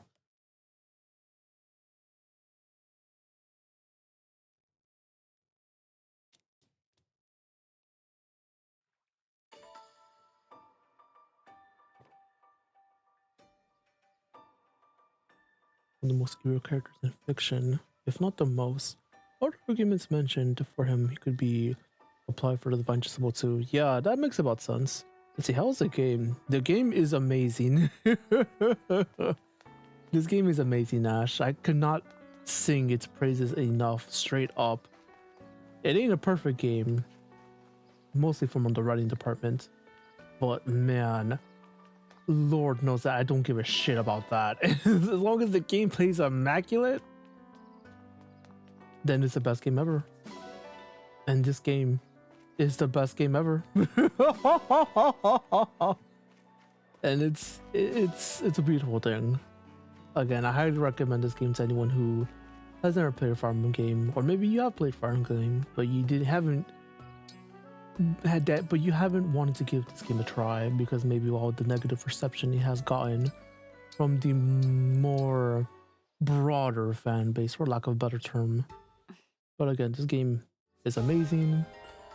One of the most hero characters in fiction, if not the most. All the arguments mentioned for him, he could be applied for the Divine Crucible too. Yeah, that makes about sense. Let's see, how's the game? The game is amazing. This game is amazing, Ash. I could not sing its praises enough, straight up. It ain't a perfect game, mostly from the writing department, but man, Lord knows that I don't give a shit about that. As long as the gameplay is immaculate, then it's the best game ever. And this game is the best game ever. And it's a beautiful thing. Again, I highly recommend this game to anyone who has never played a Fire Emblem game, or maybe you have played Fire Emblem game, but you haven't had that, but you haven't wanted to give this game a try because maybe all the negative reception it has gotten from the more broader fan base, for lack of a better term. But again, this game is amazing.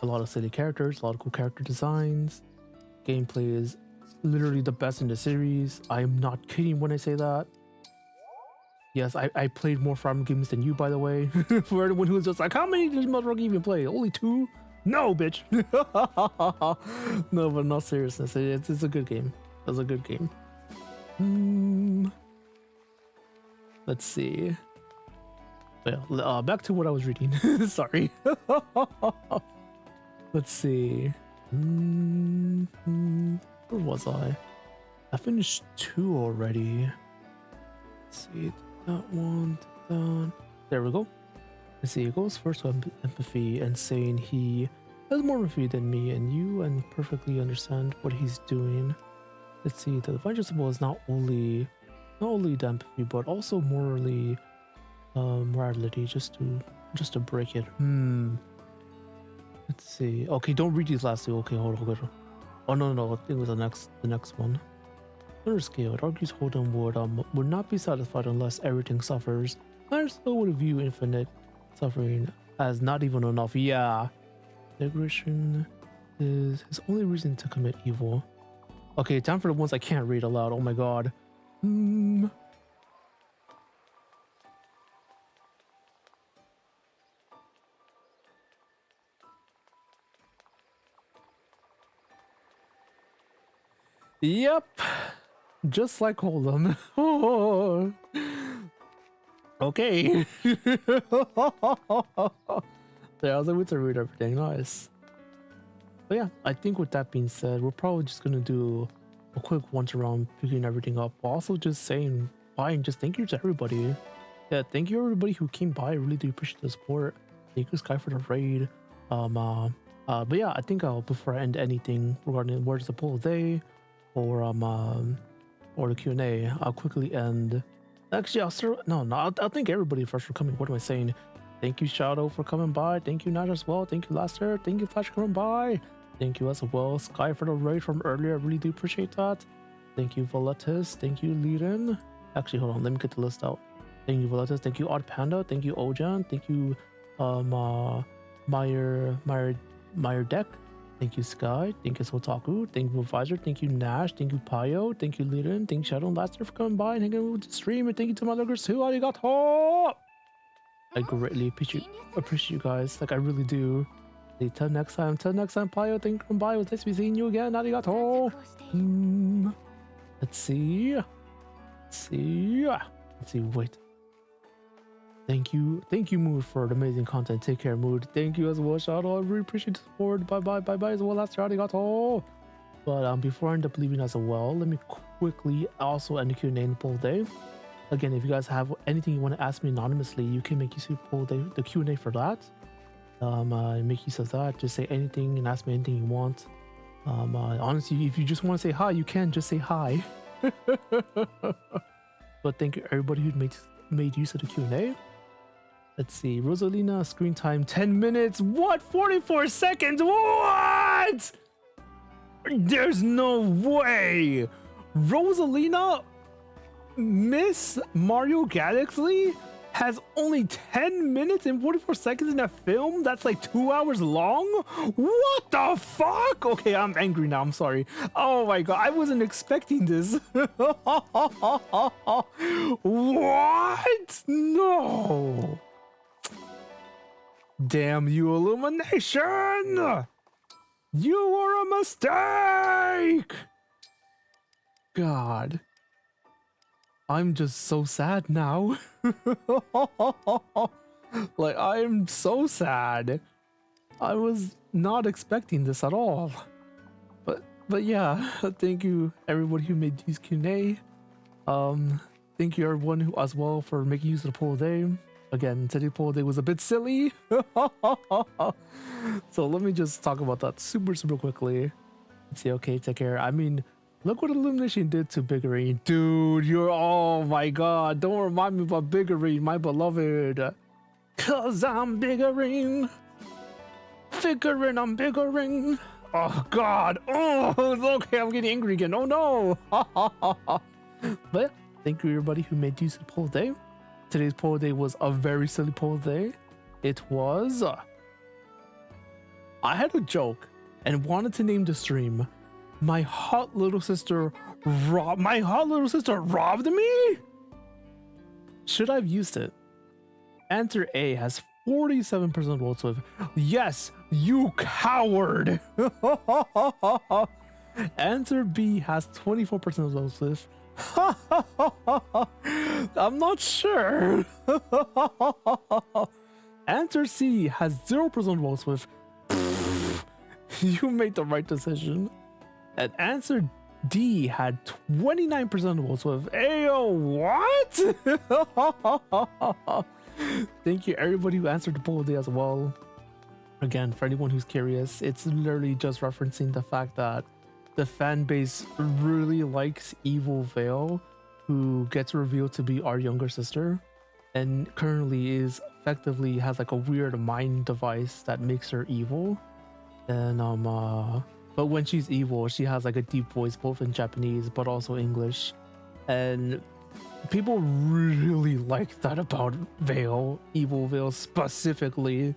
A lot of silly characters, a lot of cool character designs. Gameplay is literally the best in the series. I am not kidding when I say that. Yes, I played more Fire Emblem games than you, by the way. For anyone who's just like, how many does Motherfucker even play? Only 2? No, bitch. No, but not seriousness. It's a good game. It's a good game. Let's see. Well, back to what I was reading. Sorry. Let's see. Where was I? I finished 2 already. Let's see. That one. There we go. Let's see, it goes first to empathy and saying he has more empathy than me and you and perfectly understand what he's doing. Let's see, the divine principle is not only the empathy but also morality, just to break it. Let's see. Okay, don't read these last two. Okay, hold on. Oh no, I think it was the next one. Under scale, it argues Holden would not be satisfied unless everything suffers. I still would view infinite suffering as not even enough. Yeah. Degradation is his only reason to commit evil. Okay, time for the ones I can't read aloud. Oh my god. Yep. Just like Hold'em. Oh. Okay. Yeah, I was able to read everything. Nice. But yeah, I think with that being said, we're probably just gonna do a quick once around, picking everything up. Also, just saying bye and just thank you to everybody. Yeah, thank you everybody who came by. I really do appreciate the support. Thank you, Sky, for the raid. But yeah, I think before I end anything regarding where's the poll day or the Q&A, I'll quickly end. Actually, I'll start. No, I'll thank everybody first for coming. What am I saying? Thank you, Shadow, for coming by. Thank you, Nat, as well. Thank you, Laster. Thank you, Flash, for coming by. Thank you as well, Sky, for the raid from earlier. I really do appreciate that. Thank you, Valetis. Thank you, Leyrn. Actually, hold on. Let me get the list out. Thank you, Valetis. Thank you, Odd Panda. Thank you, Ojan. Thank you, Meyer Deck. Thank you, Sky. Thank you, Sotaku. Thank you, Advisor. Thank you, Nash. Thank you, Payo. Thank you, Leyrn. Thank you, Shadow and Laster, for coming by and hanging out with the stream. And thank you to my loggers too. Arigato! I greatly appreciate you guys. Like, I really do. Till next time, Payo. Thank you for coming by. It was nice to be seeing you again. Arigato! Let's see. Wait. Thank you, Mood, for the amazing content. Take care, Mood. Thank you as well, Shadow. I really appreciate the support. Bye as well, Laster. Arigato! But before I end up leaving as well, let me quickly also end the Q&A in the poll day. Again, if you guys have anything you want to ask me anonymously, you can make use of the Q&A for that. Make use of that. Just say anything and ask me anything you want. Honestly, if you just want to say hi, you can just say hi. But thank you everybody who made use of the Q&A. Let's see. Rosalina, screen time 10 minutes. What? 44 seconds? What? There's no way. Rosalina, Miss Mario Galaxy, has only 10 minutes and 44 seconds in a film that's like 2 hours long? What the fuck? Okay, I'm angry now. I'm sorry. Oh my god, I wasn't expecting this. What? No. Damn you, Illumination! You were a mistake! God. I'm just so sad now. Like, I'm so sad. I was not expecting this at all. But yeah, thank you everybody who made these Q&A. Thank you everyone who as well for making use of the poll day. Again, today's poll day was a bit silly. So let me just talk about that super quickly. Let's see, okay, take care. I mean, look what Illumination did to Biggering. Dude, oh my god. Don't remind me about Biggering, my beloved. Cause I'm Biggering. Figuring I'm Biggering. Oh god. Oh, it's okay. I'm getting angry again. Oh no. But thank you everybody who made use of the poll day. Today's poll day was a very silly poll day. It was... I had a joke and wanted to name the stream My Hot Little Sister robbed me? Should I have used it? Answer A has 47% votes with yes, you coward. Answer B has 24% votes with I'm not sure. Answer C has 0% votes with you made the right decision. And answer D had 29% votes with ayo, what? Thank you everybody who answered the poll today as well. Again, for anyone who's curious, it's literally just referencing the fact that the fan base really likes Evil Veil, who gets revealed to be our younger sister, and currently is effectively has like a weird mind device that makes her evil. And but when she's evil, she has like a deep voice both in Japanese but also English, and people really like that about Veil, Evil Veil specifically.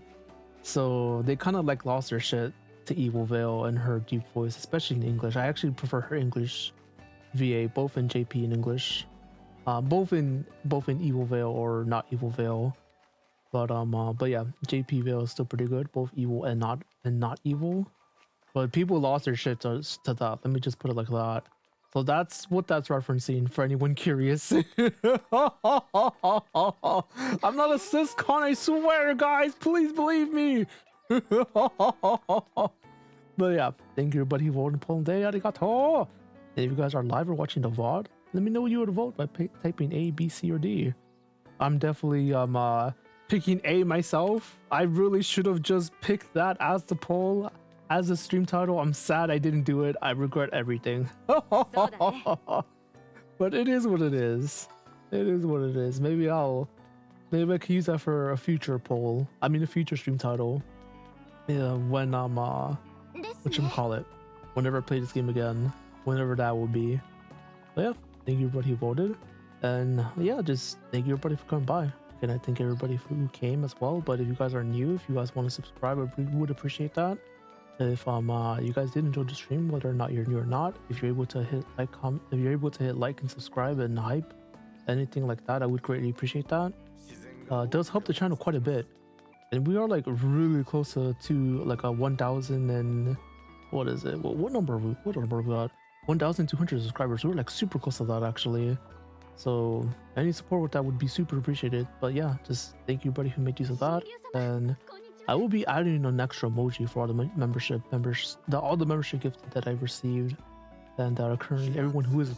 So they kind of like lost their shit to Evil Veil and her deep voice, especially in English. I actually prefer her English VA, both in JP and English, both in Evil Veil or not Evil Veil. But yeah, JP Veil is still pretty good, both evil and not evil. But people lost their shit to that. Let me just put it like that. So that's what that's referencing for anyone curious. I'm not a cis-con, I swear, guys. Please believe me. But yeah, thank you everybody who voted poll today. Arigato. And if you guys are live or watching the VOD, let me know what you would vote by typing A, B, C, or D. I'm definitely picking A myself. I really should have just picked that as the poll, as the stream title. I'm sad I didn't do it. I regret everything. But it is what it is. It is what it is. Maybe I can use that for a future poll. I mean a future stream title. Yeah, when whatchamacallit, whenever I play this game again, whenever that will be. But yeah, thank you everybody who voted. And yeah, just thank you everybody for coming by. And I thank everybody who came as well. But if you guys are new, if you guys want to subscribe, I would appreciate that. If you guys did enjoy the stream, whether or not you're new or not, if you're able to hit like, comment, if you're able to hit like and subscribe and hype, anything like that, I would greatly appreciate that. It does help the channel quite a bit. And we are like really close to like a 1,000 and what is it? What number we got? 1,200 subscribers. We're like super close to that actually. So any support with that would be super appreciated. But yeah, just thank you everybody who made use of that. And I will be adding an extra emoji for all the membership members, all the membership gifts that I've received, and that are currently everyone who is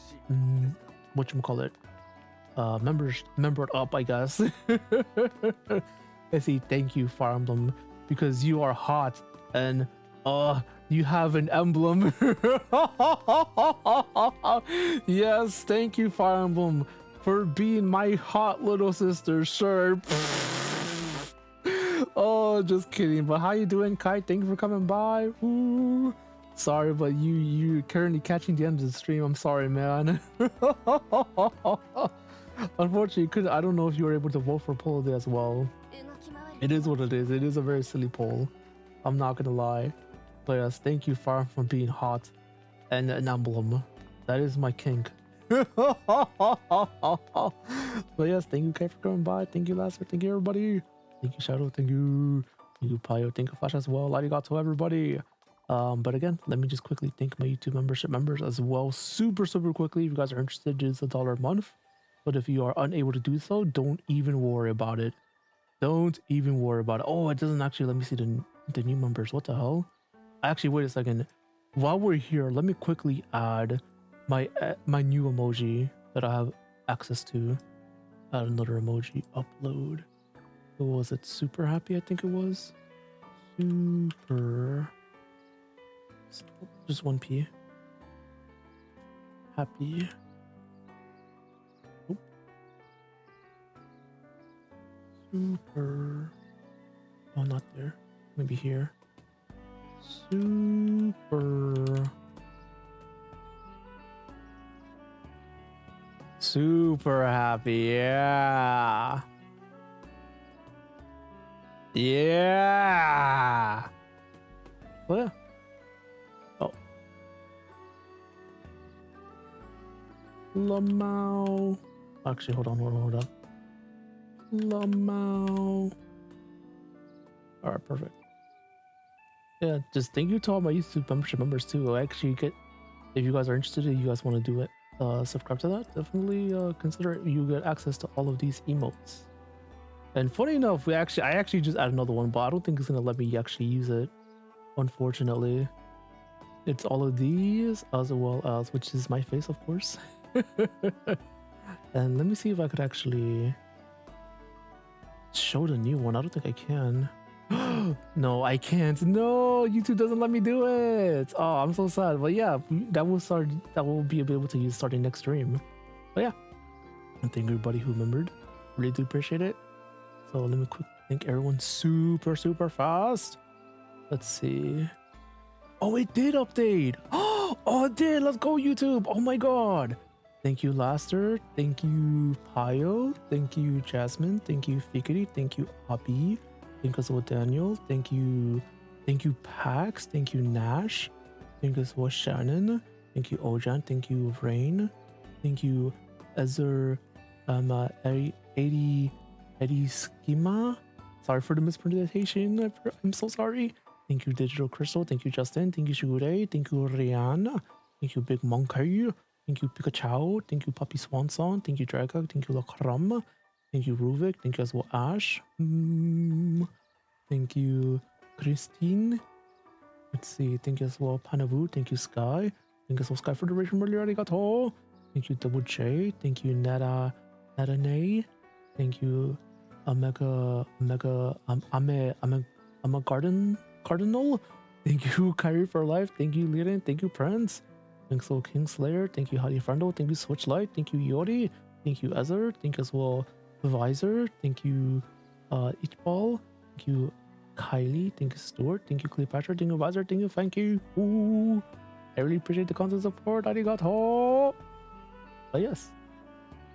whatchamacallit, membered up, I guess. I say thank you, Fire Emblem, because you are hot and you have an emblem. Yes, thank you, Fire Emblem, for being my hot little sister. Sure. Oh, just kidding. But how you doing, Kai? Thank you for coming by. Ooh. Sorry, but you currently catching the end of the stream. I'm sorry, man. Unfortunately, I don't know if you were able to vote for poll there as well. It is what it is. It is a very silly poll. I'm not gonna lie. But yes, thank you, Far, for being hot and an emblem. That is my kink. But yes, thank you, Kai, for coming by. Thank you, Lasser. Thank you, everybody. Thank you, Shadow. Thank you. Thank you, Payo. Thank you, Flash, as well. Arigato, everybody. But again, let me just quickly thank my YouTube membership members as well. Super quickly. If you guys are interested, it's $1 a month. But if you are unable to do so, don't even worry about it. Don't even worry about it. Oh, it doesn't actually let me see the new members. What the hell? Actually, wait a second. While we're here, let me quickly add my new emoji that I have access to. Add another emoji. Upload. What was it? Super happy, I think it was. Super. Just one P. Happy. Oop. Super. Oh, not there. Maybe here. Super happy. Yeah. Yeah. Well, yeah. Oh. Lamau. Actually, hold on. Lamau. All right, perfect. Yeah, just thank you to all my YouTube membership members too. I actually get, if you guys are interested, if you guys want to do it, subscribe to that. Definitely consider it. You get access to all of these emotes. And funny enough, I actually just added another one, but I don't think it's gonna let me actually use it. Unfortunately, it's all of these as well as, which is my face, of course. And let me see if I could actually show the new one. I don't think I can. No, I can't. No, YouTube doesn't let me do it. Oh, I'm so sad. But yeah, that will start. That will be able to use starting next stream. But yeah, and thank everybody who remembered. Really do appreciate it. So let me quick thank everyone super fast. Let's see. Oh, it did update. Oh, it did. Let's go, YouTube. Oh my god. Thank you, Laster. Thank you, Pio. Thank you, Jasmine. Thank you, Fikiri. Thank you, Abby. Thank you as well, Daniel. Thank you, Pax. Thank you, Nash. Thank you as well, Shannon. Thank you, Ojan. Thank you, Rain. Thank you, Ezer, Eddie Schema. Sorry for the mispronunciation. I'm so sorry. Thank you, Digital Crystal. Thank you, Justin. Thank you, Shigure. Thank you, Rihanna. Thank you, Big Monkey. Thank you, Pikachu. Thank you, Puppy Swanson. Thank you, Dragog. Thank you, Lakram. Thank you, Ruvik. Thank you as well, Ash. Thank you, Christine. Let's see. Thank you as well, Panavu. Thank you, Sky. Thank you as well, Sky, for the racial earlier. Arigato. Thank you, Double J. Thank you, Neta-Nay. Thank you, I'm a Cardinal. Thank you, Kyrie for life. Thank you, Leyrn. Thank you, Prince. Thanks, so Kingslayer. Thank you, Hadi Friendo. Thank you, Switchlight. Thank you, Yori. Thank you, Ezer. Thank you as well, Visor. Thank you, Ichball. Thank you, Kylie. Thank you, Stuart. Thank you, Cleopatra. Thank you, Visor. Thank you, thank you. Ooh, I really appreciate the constant support. Arigato. But yes,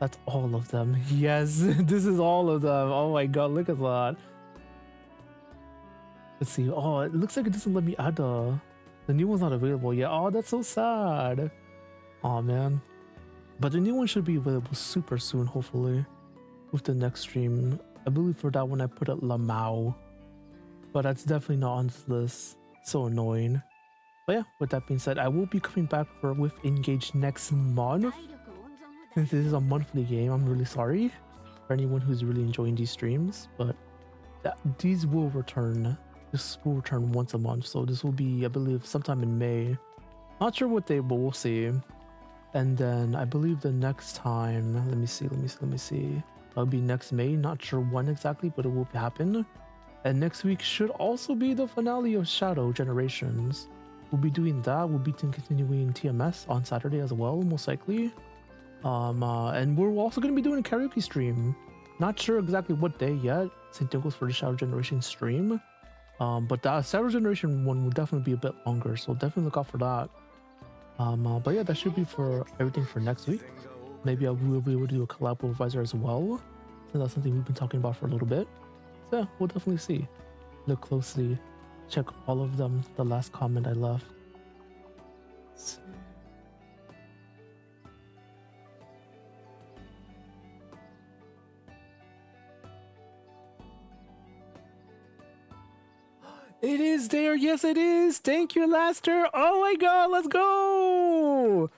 that's all of them. Yes, this is all of them. Oh my god, look at that. Let's see. Oh, it looks like it doesn't let me add the new one's not available yet. Oh, that's so sad. Oh man. But the new one should be available super soon, hopefully, with the next stream. I believe for that one I put it Lamau, but that's definitely not on this list. So annoying. But yeah, with that being said, I will be coming back with Engage next month. Since this is a monthly game, I'm really sorry for anyone who's really enjoying these streams, but these will return. This will return once a month, so this will be, I believe, sometime in May. Not sure what day, but we'll see. And then I believe the next time, let me see. That'll be next May. Not sure when exactly, but it will happen. And next week should also be the finale of Shadow Generations. We'll be doing that. We'll be continuing TMS on Saturday as well, most likely. And we're also going to be doing a karaoke stream. Not sure exactly what day yet. Same thing goes for the Shadow Generation stream. But the Shadow Generation one will definitely be a bit longer, so definitely look out for that. But yeah, that should be for everything for next week. Maybe I will be able to do a collab with Visor as well. So that's something we've been talking about for a little bit. So yeah, we'll definitely see. Look closely. Check all of them. The last comment I left. Let's see. It is there. Yes, it is. Thank you, Laster. Oh my god, let's go.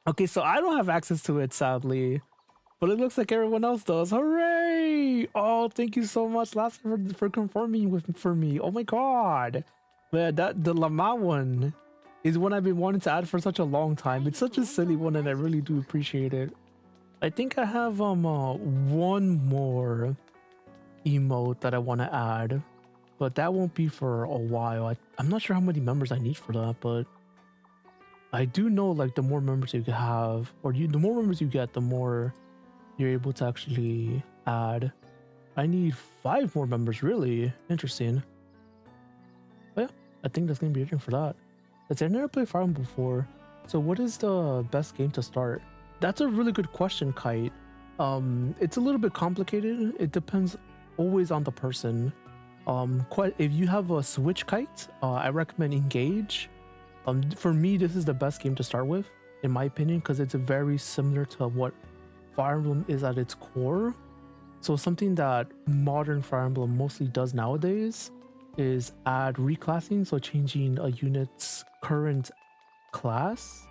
Okay, so I don't have access to it, sadly, but it looks like everyone else does. Hooray! Oh, thank you so much, Laster, for confirming for me. Oh my god. Man, the Lama one is one I've been wanting to add for such a long time. It's such a silly one, and I really do appreciate it. I think I have one more emote that I want to add. But that won't be for a while. I'm not sure how many members I need for that, but I do know like the more members you have, or the more members you get, the more you're able to actually add. I need 5 more members, really. Interesting. But yeah, I think that's gonna be everything for that. I've never played Fire Emblem before. So what is the best game to start? That's a really good question, Kite. It's a little bit complicated. It depends always on the person. If you have a Switch, Kite, I recommend Engage. For me, this is the best game to start with, in my opinion, because it's very similar to what Fire Emblem is at its core. So something that modern Fire Emblem mostly does nowadays is add reclassing, so changing a unit's current class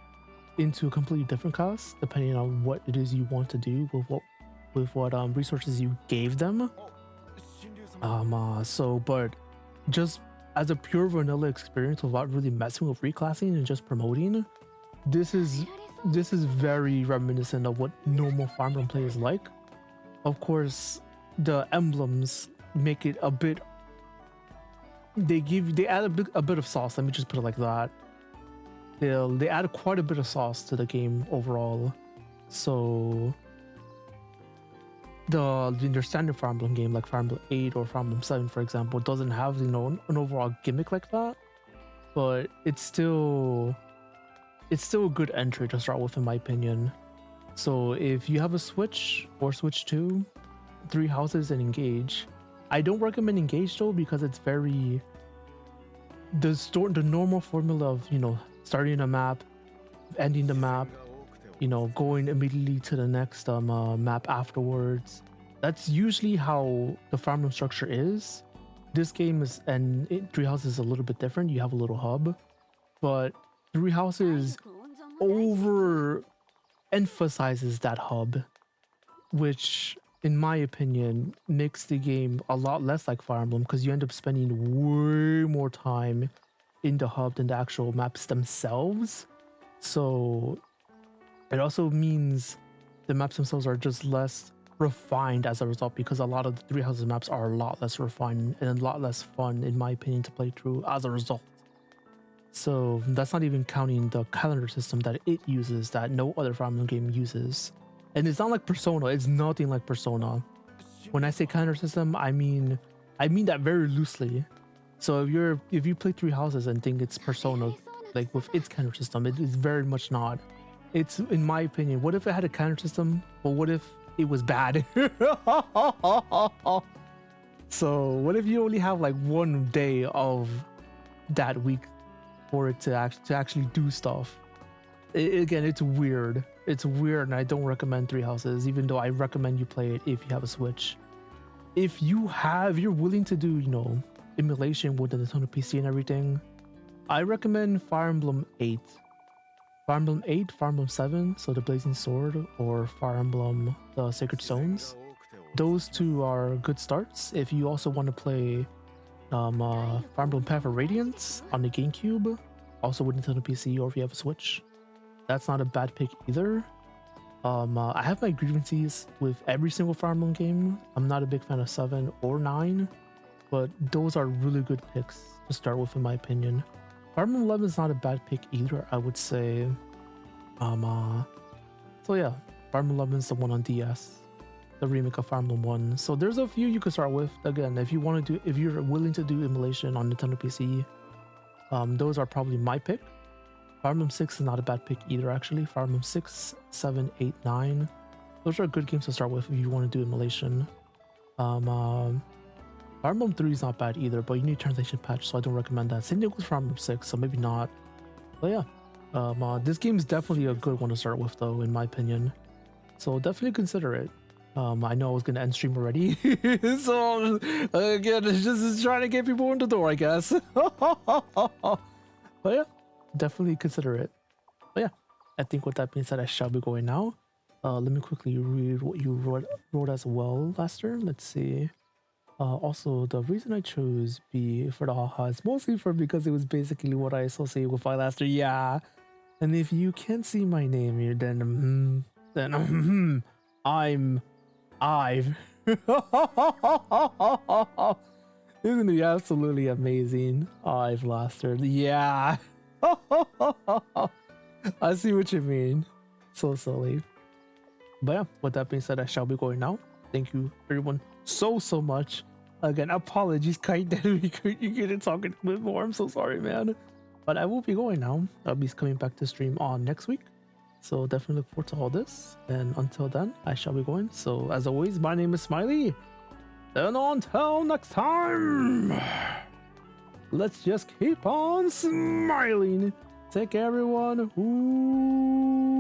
into a completely different class, depending on what it is you want to do with what resources you gave them. But just as a pure vanilla experience without really messing with reclassing and just promoting, this is very reminiscent of what normal Fire Emblem play is like. Of course, the emblems make it a bit. They add a bit of sauce. Let me just put it like that. They add quite a bit of sauce to the game overall. So your standard Fire Emblem game, like Fire Emblem 8 or Fire Emblem 7, for example, doesn't have an overall gimmick like that. But it's still a good entry to start with, in my opinion. So if you have a Switch or Switch 2, 3 Houses and Engage. I don't recommend Engage though, because it's very the normal formula of, starting a map, ending the map, going immediately to the next map afterwards. That's usually how the Fire Emblem structure is. This game is, and 3 Houses is a little bit different. You have a little hub, but 3 Houses over emphasizes that hub, which in my opinion makes the game a lot less like Fire Emblem, because you end up spending way more time in the hub than the actual maps themselves. So it also means the maps themselves are just less refined as a result, because a lot of the 3 Houses maps are a lot less refined and a lot less fun, in my opinion, to play through as a result. So that's not even counting the calendar system that it uses that no other Fire Emblem game uses. And it's not like Persona. It's nothing like Persona. When I say calendar system, I mean that very loosely. So if you play 3 Houses and think it's Persona, like with its calendar system, it is very much not. It's, in my opinion, what if it had a calendar system, but what if it was bad? So what if you only have like 1 day of that week for it to actually do stuff? Again, it's weird. It's weird, and I don't recommend 3 Houses, even though I recommend you play it if you have a Switch. If you're willing to do, emulation with the Nintendo PC and everything, I recommend Fire Emblem 8. Fire Emblem 8, Fire Emblem 7, so the Blazing Sword, or Fire Emblem the Sacred Stones. Those 2 are good starts. If you also want to play Fire Emblem Path of Radiance on the GameCube, also with Nintendo PC, or if you have a Switch, that's not a bad pick either. I have my grievances with every single Fire Emblem game. I'm not a big fan of 7 or 9, but those are really good picks to start with, in my opinion. Fire Emblem 11 is not a bad pick either, I would say. So yeah, Fire Emblem 11 is the one on DS, the remake of Fire Emblem 1. So there's a few you could start with. Again, if you're willing to do emulation on Nintendo PC, those are probably my pick. Fire Emblem 6 is not a bad pick either, actually. Fire Emblem 6, 7, 8, 9. Those are good games to start with if you want to do emulation. Fire Emblem 3 is not bad either, but you need a translation patch, so I don't recommend that. Same thing with Fire Emblem 6, so maybe not. But yeah, this game is definitely a good one to start with, though, in my opinion. So definitely consider it. I know I was going to end stream already, so again, it's just trying to get people in the door, I guess. But yeah, definitely consider it. But yeah, I think with that being said, I shall be going now. Let me quickly read what you wrote as well, Lester. Let's see. Also, the reason I chose B for the haha is mostly because it was basically what I associate with Lester. Yeah, and if you can't see my name here, then I'm I've. It's gonna be absolutely amazing. I've Lester. Yeah. I see what you mean. So silly. But yeah, with that being said, I shall be going now. Thank you everyone so much. Again, apologies, Kite, that we couldn't talk a bit more. I'm so sorry, man. But I will be going now. I'll be coming back to stream on next week. So definitely look forward to all this. And until then, I shall be going. So as always, my name is Smiley. And until next time, let's just keep on smiling. Take care, everyone. Ooh.